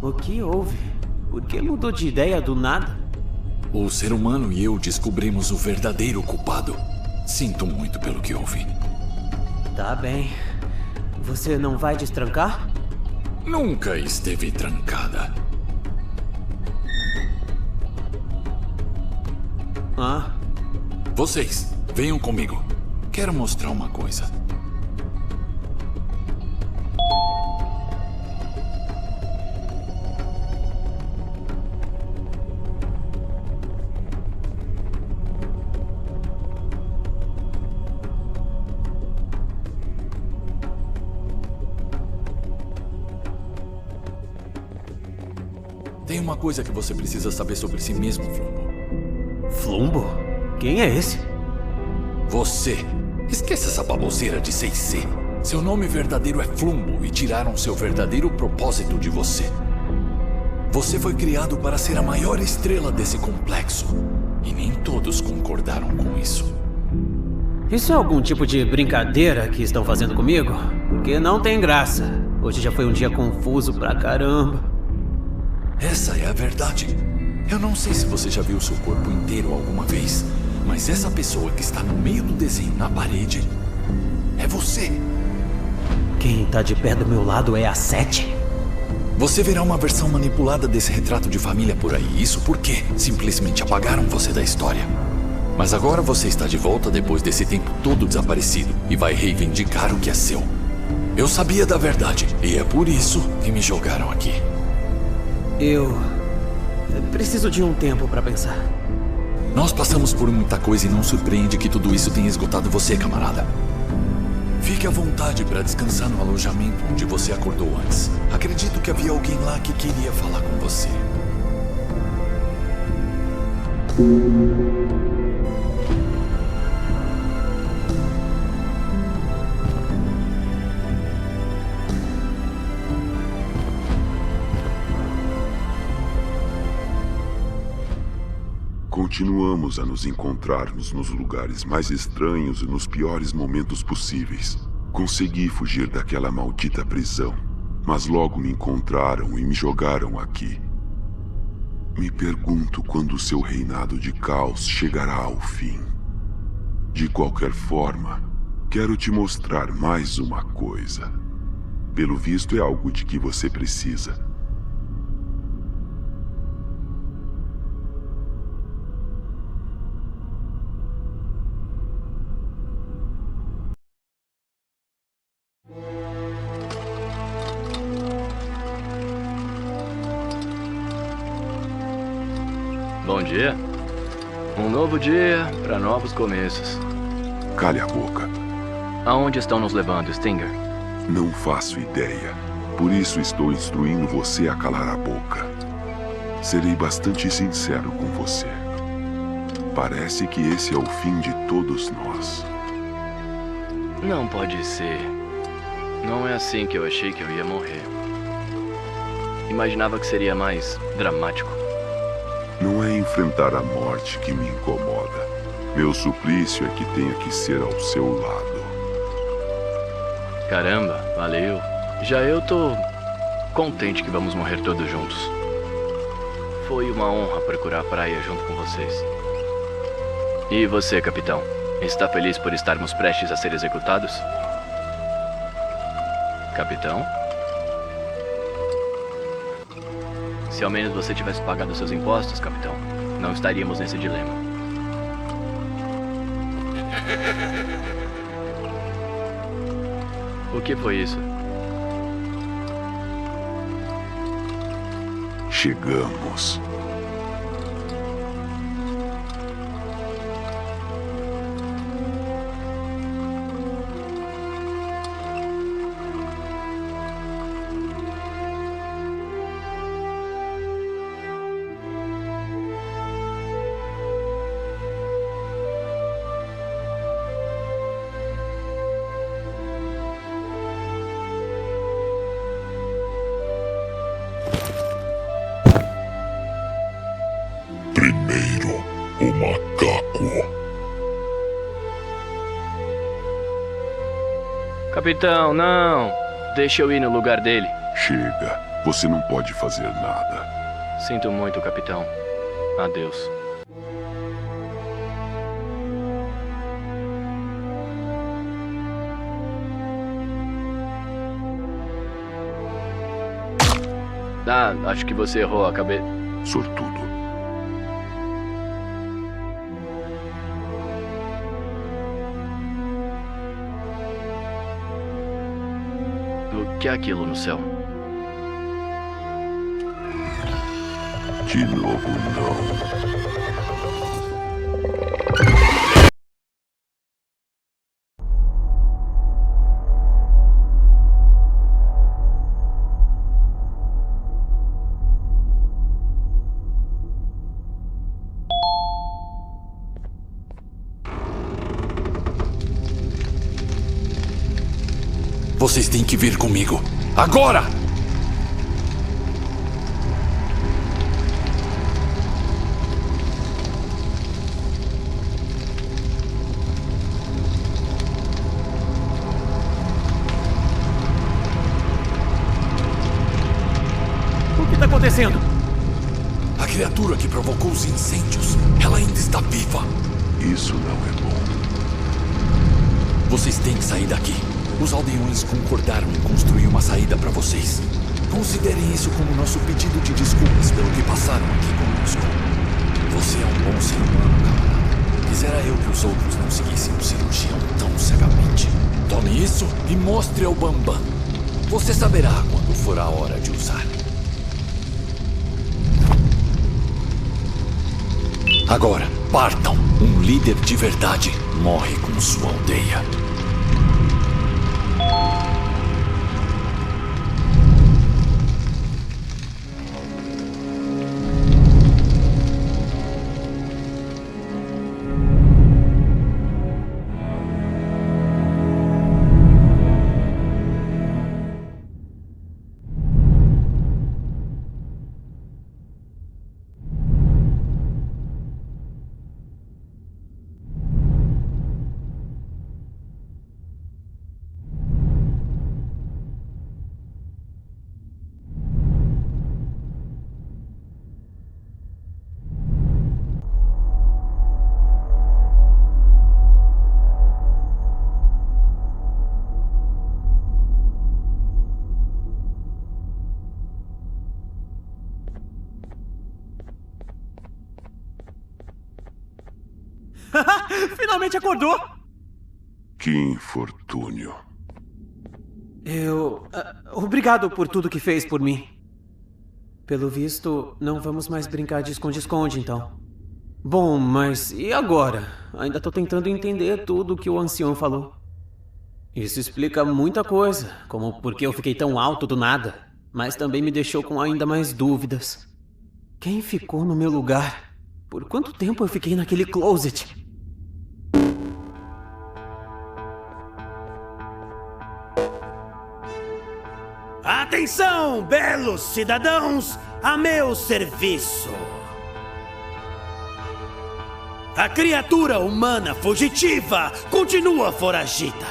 O que houve? Por que mudou de ideia do nada? O ser humano e eu descobrimos o verdadeiro culpado. Sinto muito pelo que houve. Tá bem. Você não vai destrancar? Nunca esteve trancada. Ah? Vocês, venham comigo. Quero mostrar uma coisa. Tem uma coisa que você precisa saber sobre si mesmo, Flumbo. Flumbo? Quem é esse? Você. Esqueça essa baboseira de 6C. Seu nome verdadeiro é Flumbo e tiraram seu verdadeiro propósito de você. Você foi criado para ser a maior estrela desse complexo. E nem todos concordaram com isso. Isso é algum tipo de brincadeira que estão fazendo comigo? Porque não tem graça. Hoje já foi um dia confuso pra caramba. Essa é a verdade. Eu não sei se você já viu seu corpo inteiro alguma vez, mas essa pessoa que está no meio do desenho na parede é você. Quem tá de pé do meu lado é a 7. Você verá uma versão manipulada desse retrato de família por aí. Isso porque simplesmente apagaram você da história. Mas agora você está de volta depois desse tempo todo desaparecido e vai reivindicar o que é seu. Eu sabia da verdade e é por isso que me jogaram aqui. Eu preciso de um tempo pra pensar. Nós passamos por muita coisa e não surpreende que tudo isso tenha esgotado você, camarada. Fique à vontade para descansar no alojamento onde você acordou antes. Acredito que havia alguém lá que queria falar com você. Continuamos a nos encontrarmos nos lugares mais estranhos e nos piores momentos possíveis. Consegui fugir daquela maldita prisão, mas logo me encontraram e me jogaram aqui. Me pergunto quando o seu reinado de caos chegará ao fim. De qualquer forma, quero te mostrar mais uma coisa. Pelo visto, é algo de que você precisa. Bom dia. Um novo dia para novos começos. Cale a boca. Aonde estão nos levando, Stinger? Não faço ideia. Por isso estou instruindo você a calar a boca. Serei bastante sincero com você. Parece que esse é o fim de todos nós. Não pode ser. Não é assim que eu achei que eu ia morrer. Imaginava que seria mais dramático. Não é enfrentar a morte que me incomoda. Meu suplício é que tenha que ser ao seu lado. Caramba, valeu. Já eu tô contente que vamos morrer todos juntos. Foi uma honra procurar a praia junto com vocês. E você, capitão? Está feliz por estarmos prestes a ser executados? Capitão? Se ao menos você tivesse pagado seus impostos, capitão, não estaríamos nesse dilema. O que foi isso? Chegamos. Primeiro, o macaco. Capitão, não! Deixa eu ir no lugar dele. Chega. Você não pode fazer nada. Sinto muito, capitão. Adeus. Ah, acho que você errou a cabeça. Sortudo. O que é aquilo no céu? De novo, não. Vocês têm que vir comigo. Agora! O que está acontecendo? A criatura que provocou os incêndios, ela ainda está viva. Isso não é bom. Vocês têm que sair daqui. Os aldeões concordaram em construir uma saída para vocês. Considerem isso como nosso pedido de desculpas pelo que passaram aqui conosco. Você é um bom ser humano, camarada. Quisera eu que os outros não seguissem o cirurgião tão cegamente. Tome isso e mostre ao Banban. Você saberá quando for a hora de usar. Agora, partam. Um líder de verdade morre com sua aldeia. Finalmente acordou! Que infortúnio. Obrigado por tudo que fez por mim. Pelo visto, não vamos mais brincar de esconde-esconde, então. Bom, mas e agora? Ainda tô tentando entender tudo o que o ancião falou. Isso explica muita coisa, como por que eu fiquei tão alto do nada, mas também me deixou com ainda mais dúvidas. Quem ficou no meu lugar? Por quanto tempo eu fiquei naquele closet? Atenção, belos cidadãos, a meu serviço. A criatura humana fugitiva continua foragida.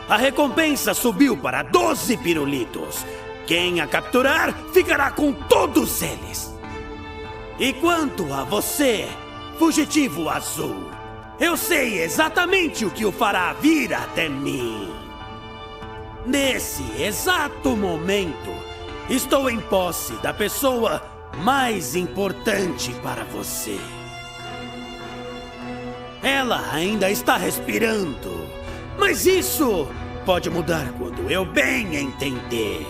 A recompensa subiu para 12 pirulitos. Quem a capturar ficará com todos eles. E quanto a você, fugitivo azul, eu sei exatamente o que o fará vir até mim. Nesse exato momento, estou em posse da pessoa mais importante para você. Ela ainda está respirando, mas isso pode mudar quando eu bem entender.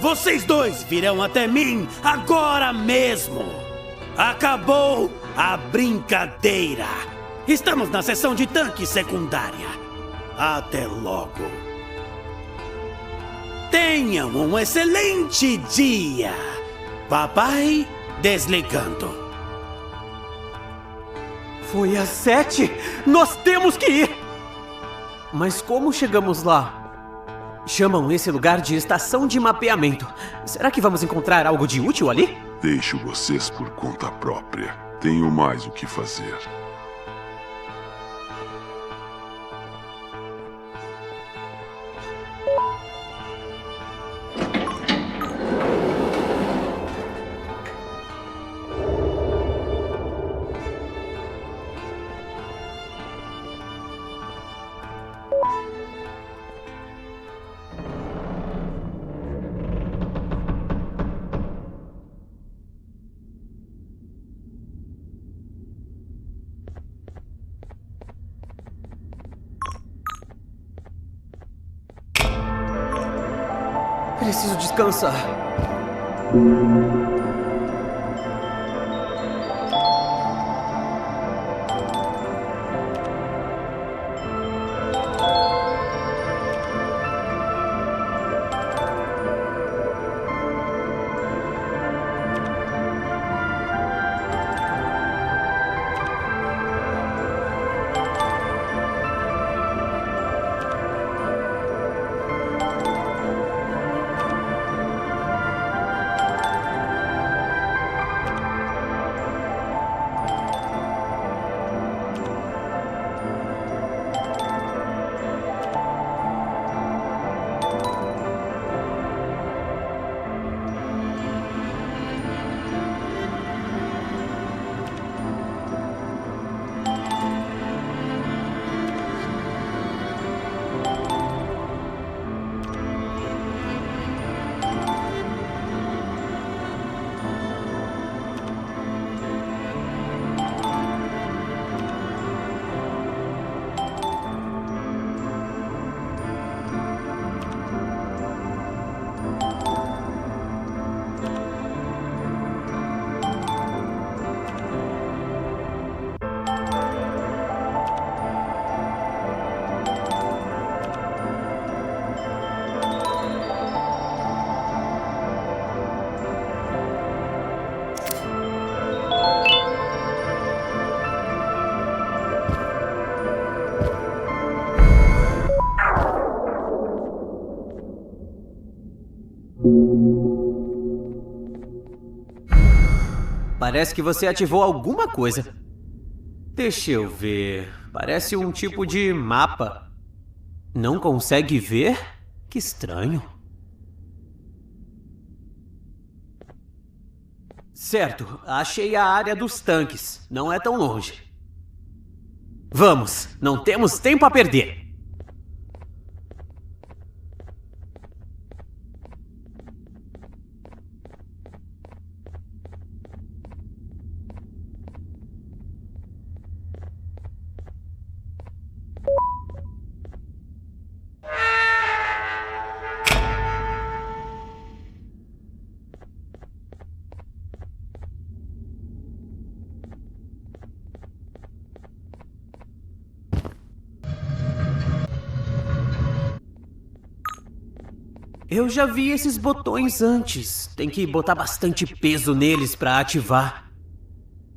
Vocês dois virão até mim agora mesmo. Acabou a brincadeira. Estamos na sessão de tanque secundária. Até logo. Tenham um excelente dia. Papai desligando. Foi às 7? Nós temos que ir! Mas como chegamos lá? Chamam esse lugar de estação de mapeamento. Será que vamos encontrar algo de útil ali? Deixo vocês por conta própria. Tenho mais o que fazer. Preciso descansar. Parece que você ativou alguma coisa. Deixa eu ver. Parece um tipo de mapa. Não consegue ver? Que estranho. Certo, achei a área dos tanques. Não é tão longe. Vamos, não temos tempo a perder. Eu já vi esses botões antes. Tem que botar bastante peso neles pra ativar.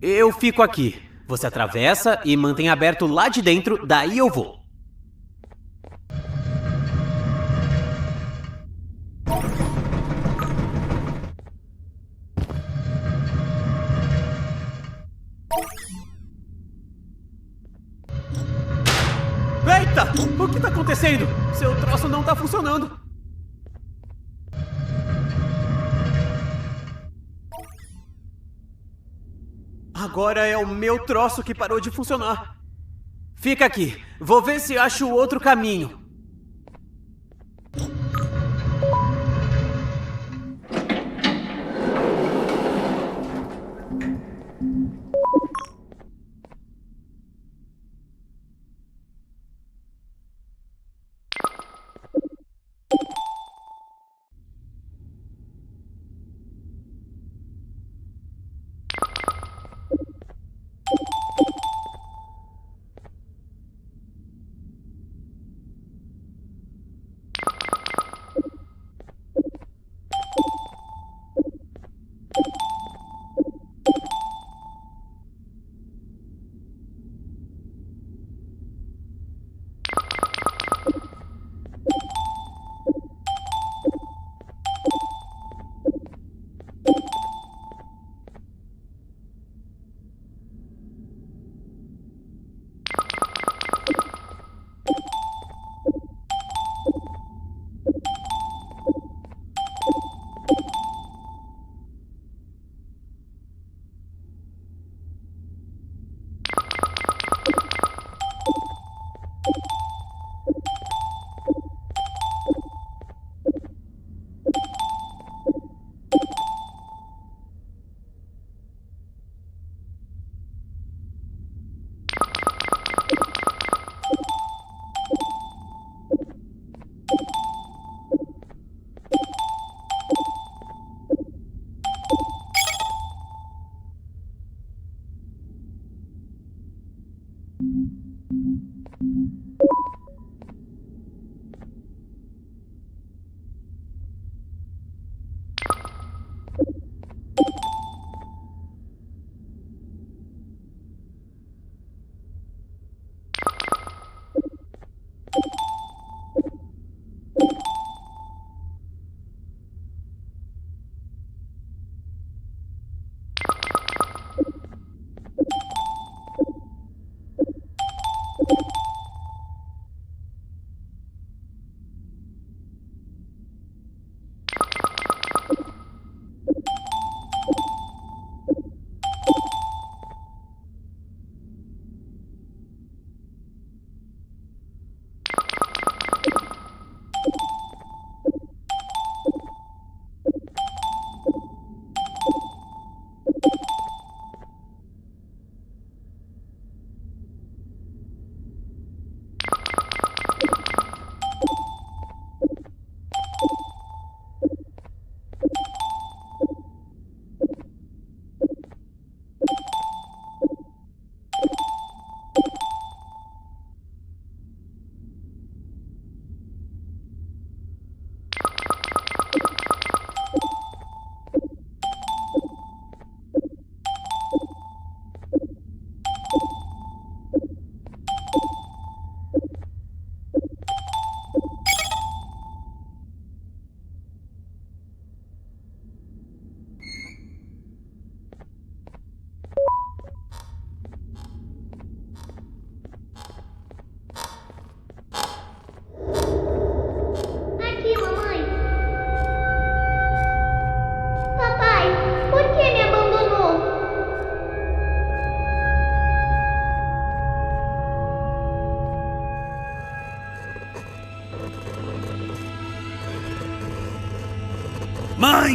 Eu fico aqui. Você atravessa e mantém aberto lá de dentro, daí eu vou. Eita! O que tá acontecendo? Seu troço não tá funcionando. Agora é o meu troço que parou de funcionar. Fica aqui. Vou ver se acho outro caminho.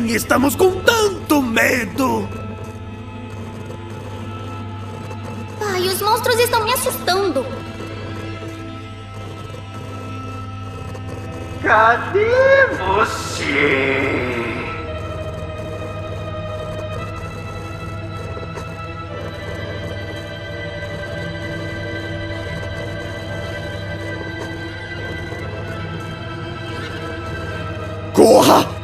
também estamos com tanto medo. Pai, os monstros estão me assustando. Cadê você? Corra!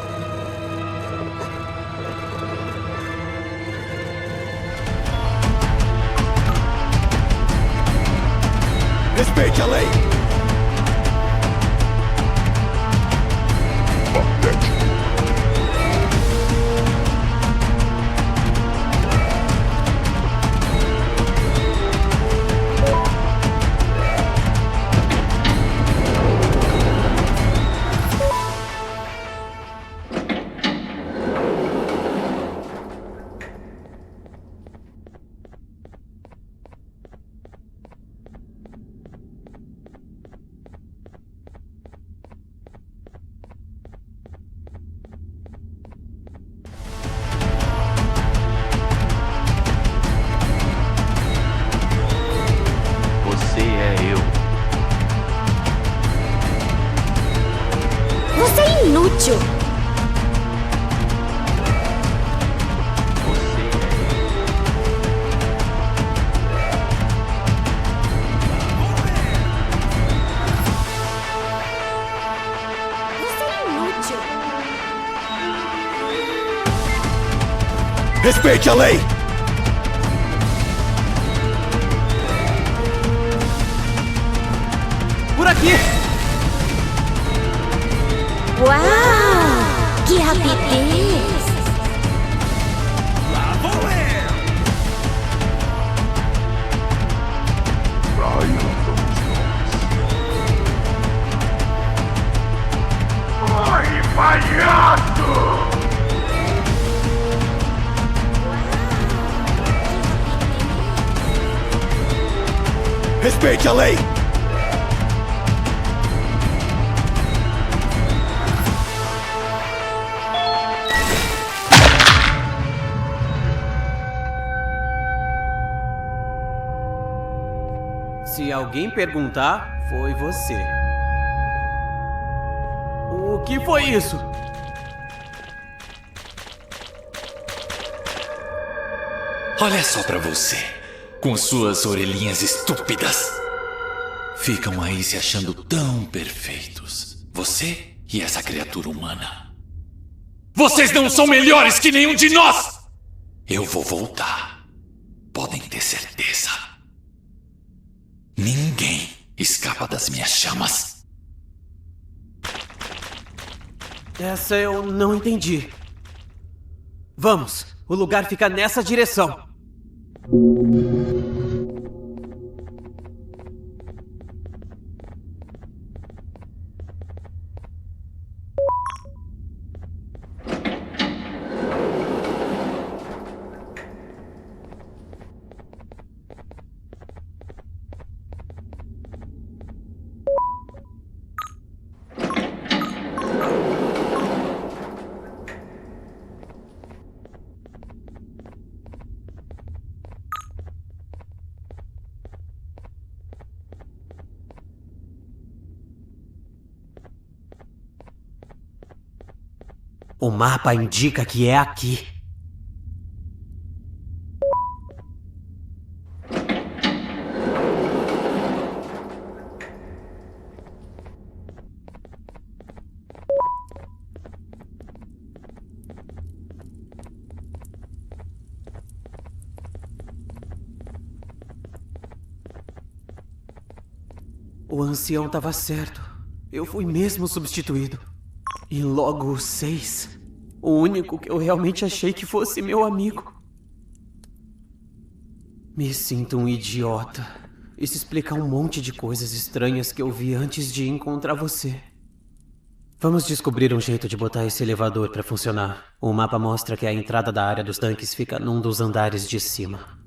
Respeite a lei! Você é eu. Você é inútil. Você é inútil. Respeite a lei! Por aqui! Uau! Que rapidez! Lá vou eu! Corre, palhaço! Respeite a lei! Se alguém perguntar, foi você. O que foi isso? Olha só pra você, com suas orelhinhas estúpidas. Ficam aí se achando tão perfeitos. Você e essa criatura humana. Vocês não são melhores que nenhum de nós! Eu vou voltar. Podem ter certeza. Ninguém escapa das minhas chamas. Essa eu não entendi. Vamos, o lugar fica nessa direção. O mapa indica que é aqui. O ancião estava certo. Eu fui mesmo substituído. E logo o 6. O único que eu realmente achei que fosse meu amigo. Me sinto um idiota. Isso explica um monte de coisas estranhas que eu vi antes de encontrar você. Vamos descobrir um jeito de botar esse elevador para funcionar. O mapa mostra que a entrada da área dos tanques fica num dos andares de cima.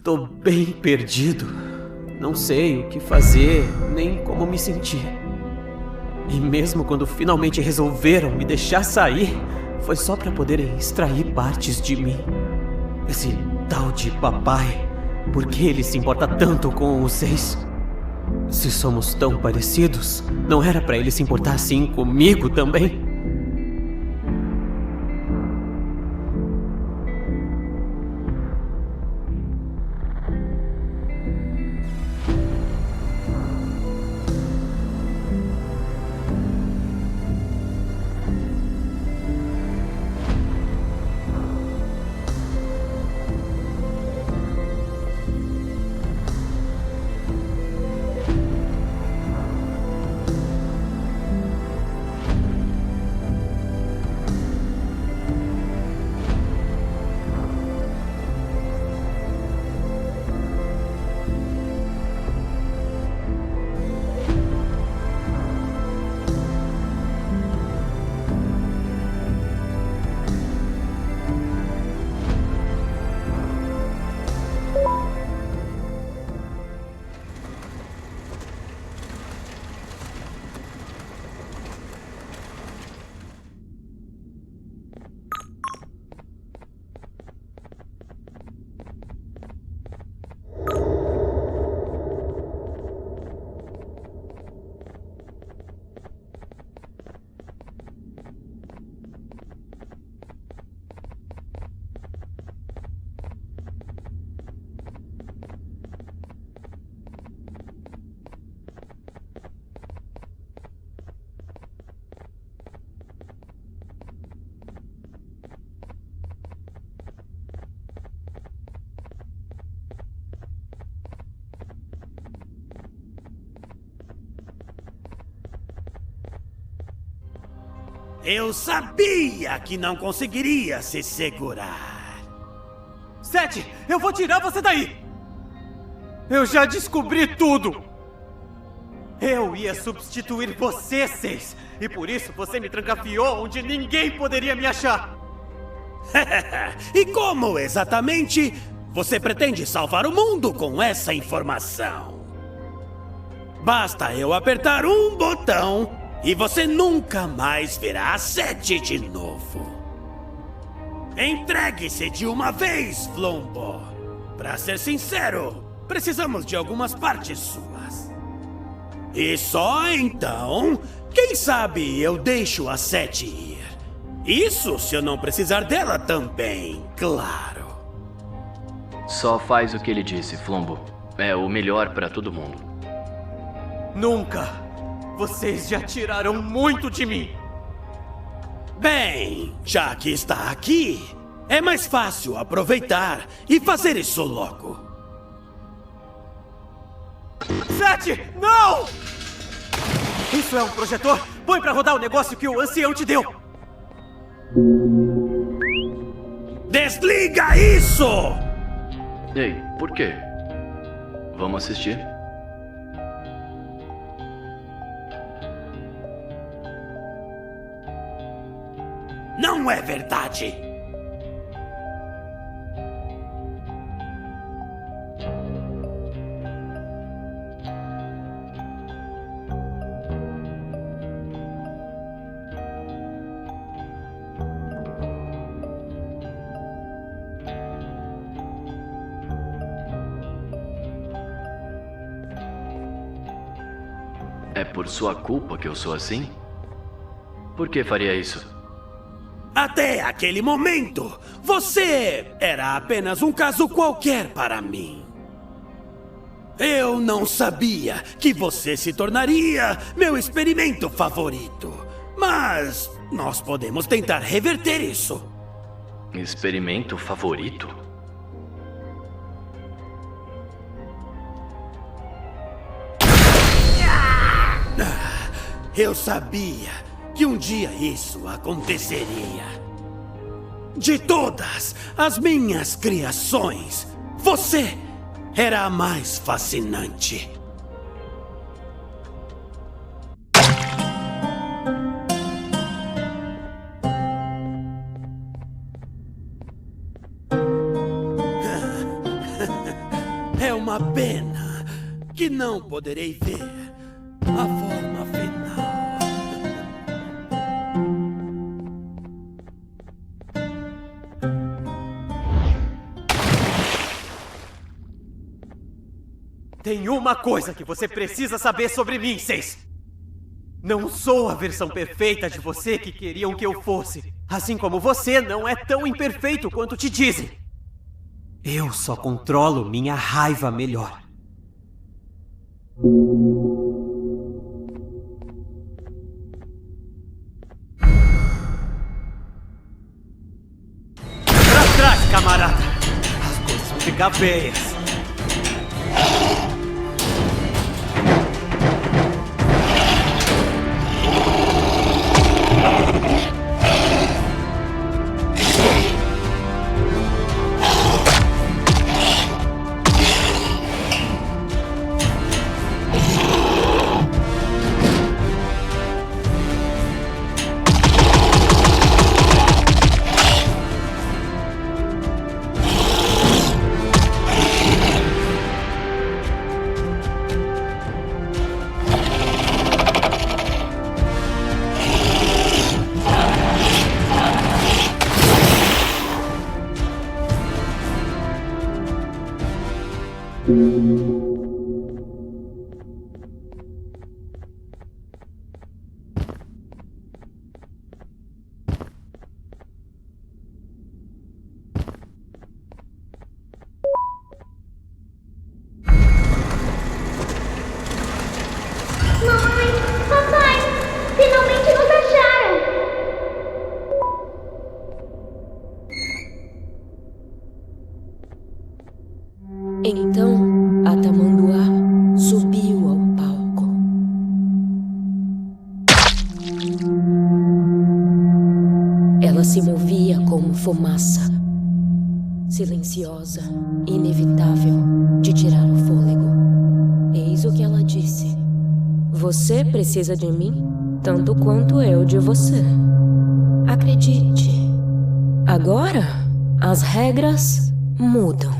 Tô bem perdido. Não sei o que fazer, nem como me sentir. E mesmo quando finalmente resolveram me deixar sair, foi só pra poderem extrair partes de mim. Esse tal de papai, por que ele se importa tanto com vocês? Se somos tão parecidos, não era pra ele se importar assim comigo também? Eu sabia que não conseguiria se segurar. 7, eu vou tirar você daí! Eu já descobri tudo! Eu ia substituir você, 6, e por isso você me trancafiou onde ninguém poderia me achar! E como exatamente você pretende salvar o mundo com essa informação? Basta eu apertar um botão e você nunca mais verá a 7 de novo. Entregue-se de uma vez, Flombo. Pra ser sincero, precisamos de algumas partes suas. E só então, quem sabe eu deixo a 7 ir. Isso se eu não precisar dela também, claro. Só faz o que ele disse, Flombo. É o melhor pra todo mundo. Nunca! Vocês já tiraram muito de mim! Bem, já que está aqui, é mais fácil aproveitar e fazer isso logo. 7, não! Isso é um projetor? Põe pra rodar o negócio que o ancião te deu! Desliga isso! Ei, por quê? Vamos assistir? Não é verdade! É por sua culpa que eu sou assim? Por que faria isso? Até aquele momento, você era apenas um caso qualquer para mim. Eu não sabia que você se tornaria meu experimento favorito. Mas nós podemos tentar reverter isso. Experimento favorito? Eu sabia que um dia isso aconteceria. De todas as minhas criações, você era a mais fascinante. É uma pena que não poderei ver a forma final. Tem uma coisa que você precisa saber sobre mim, Seis. Não sou a versão perfeita de você que queriam que eu fosse. Assim como você não é tão imperfeito quanto te dizem. Eu só controlo minha raiva melhor. Pra trás, camarada! As coisas vão ficar feias. Então, a tamanduá subiu ao palco. Ela se movia como fumaça, silenciosa, inevitável, de tirar o fôlego. Eis o que ela disse: você precisa de mim tanto quanto eu de você. Acredite, agora as regras mudam.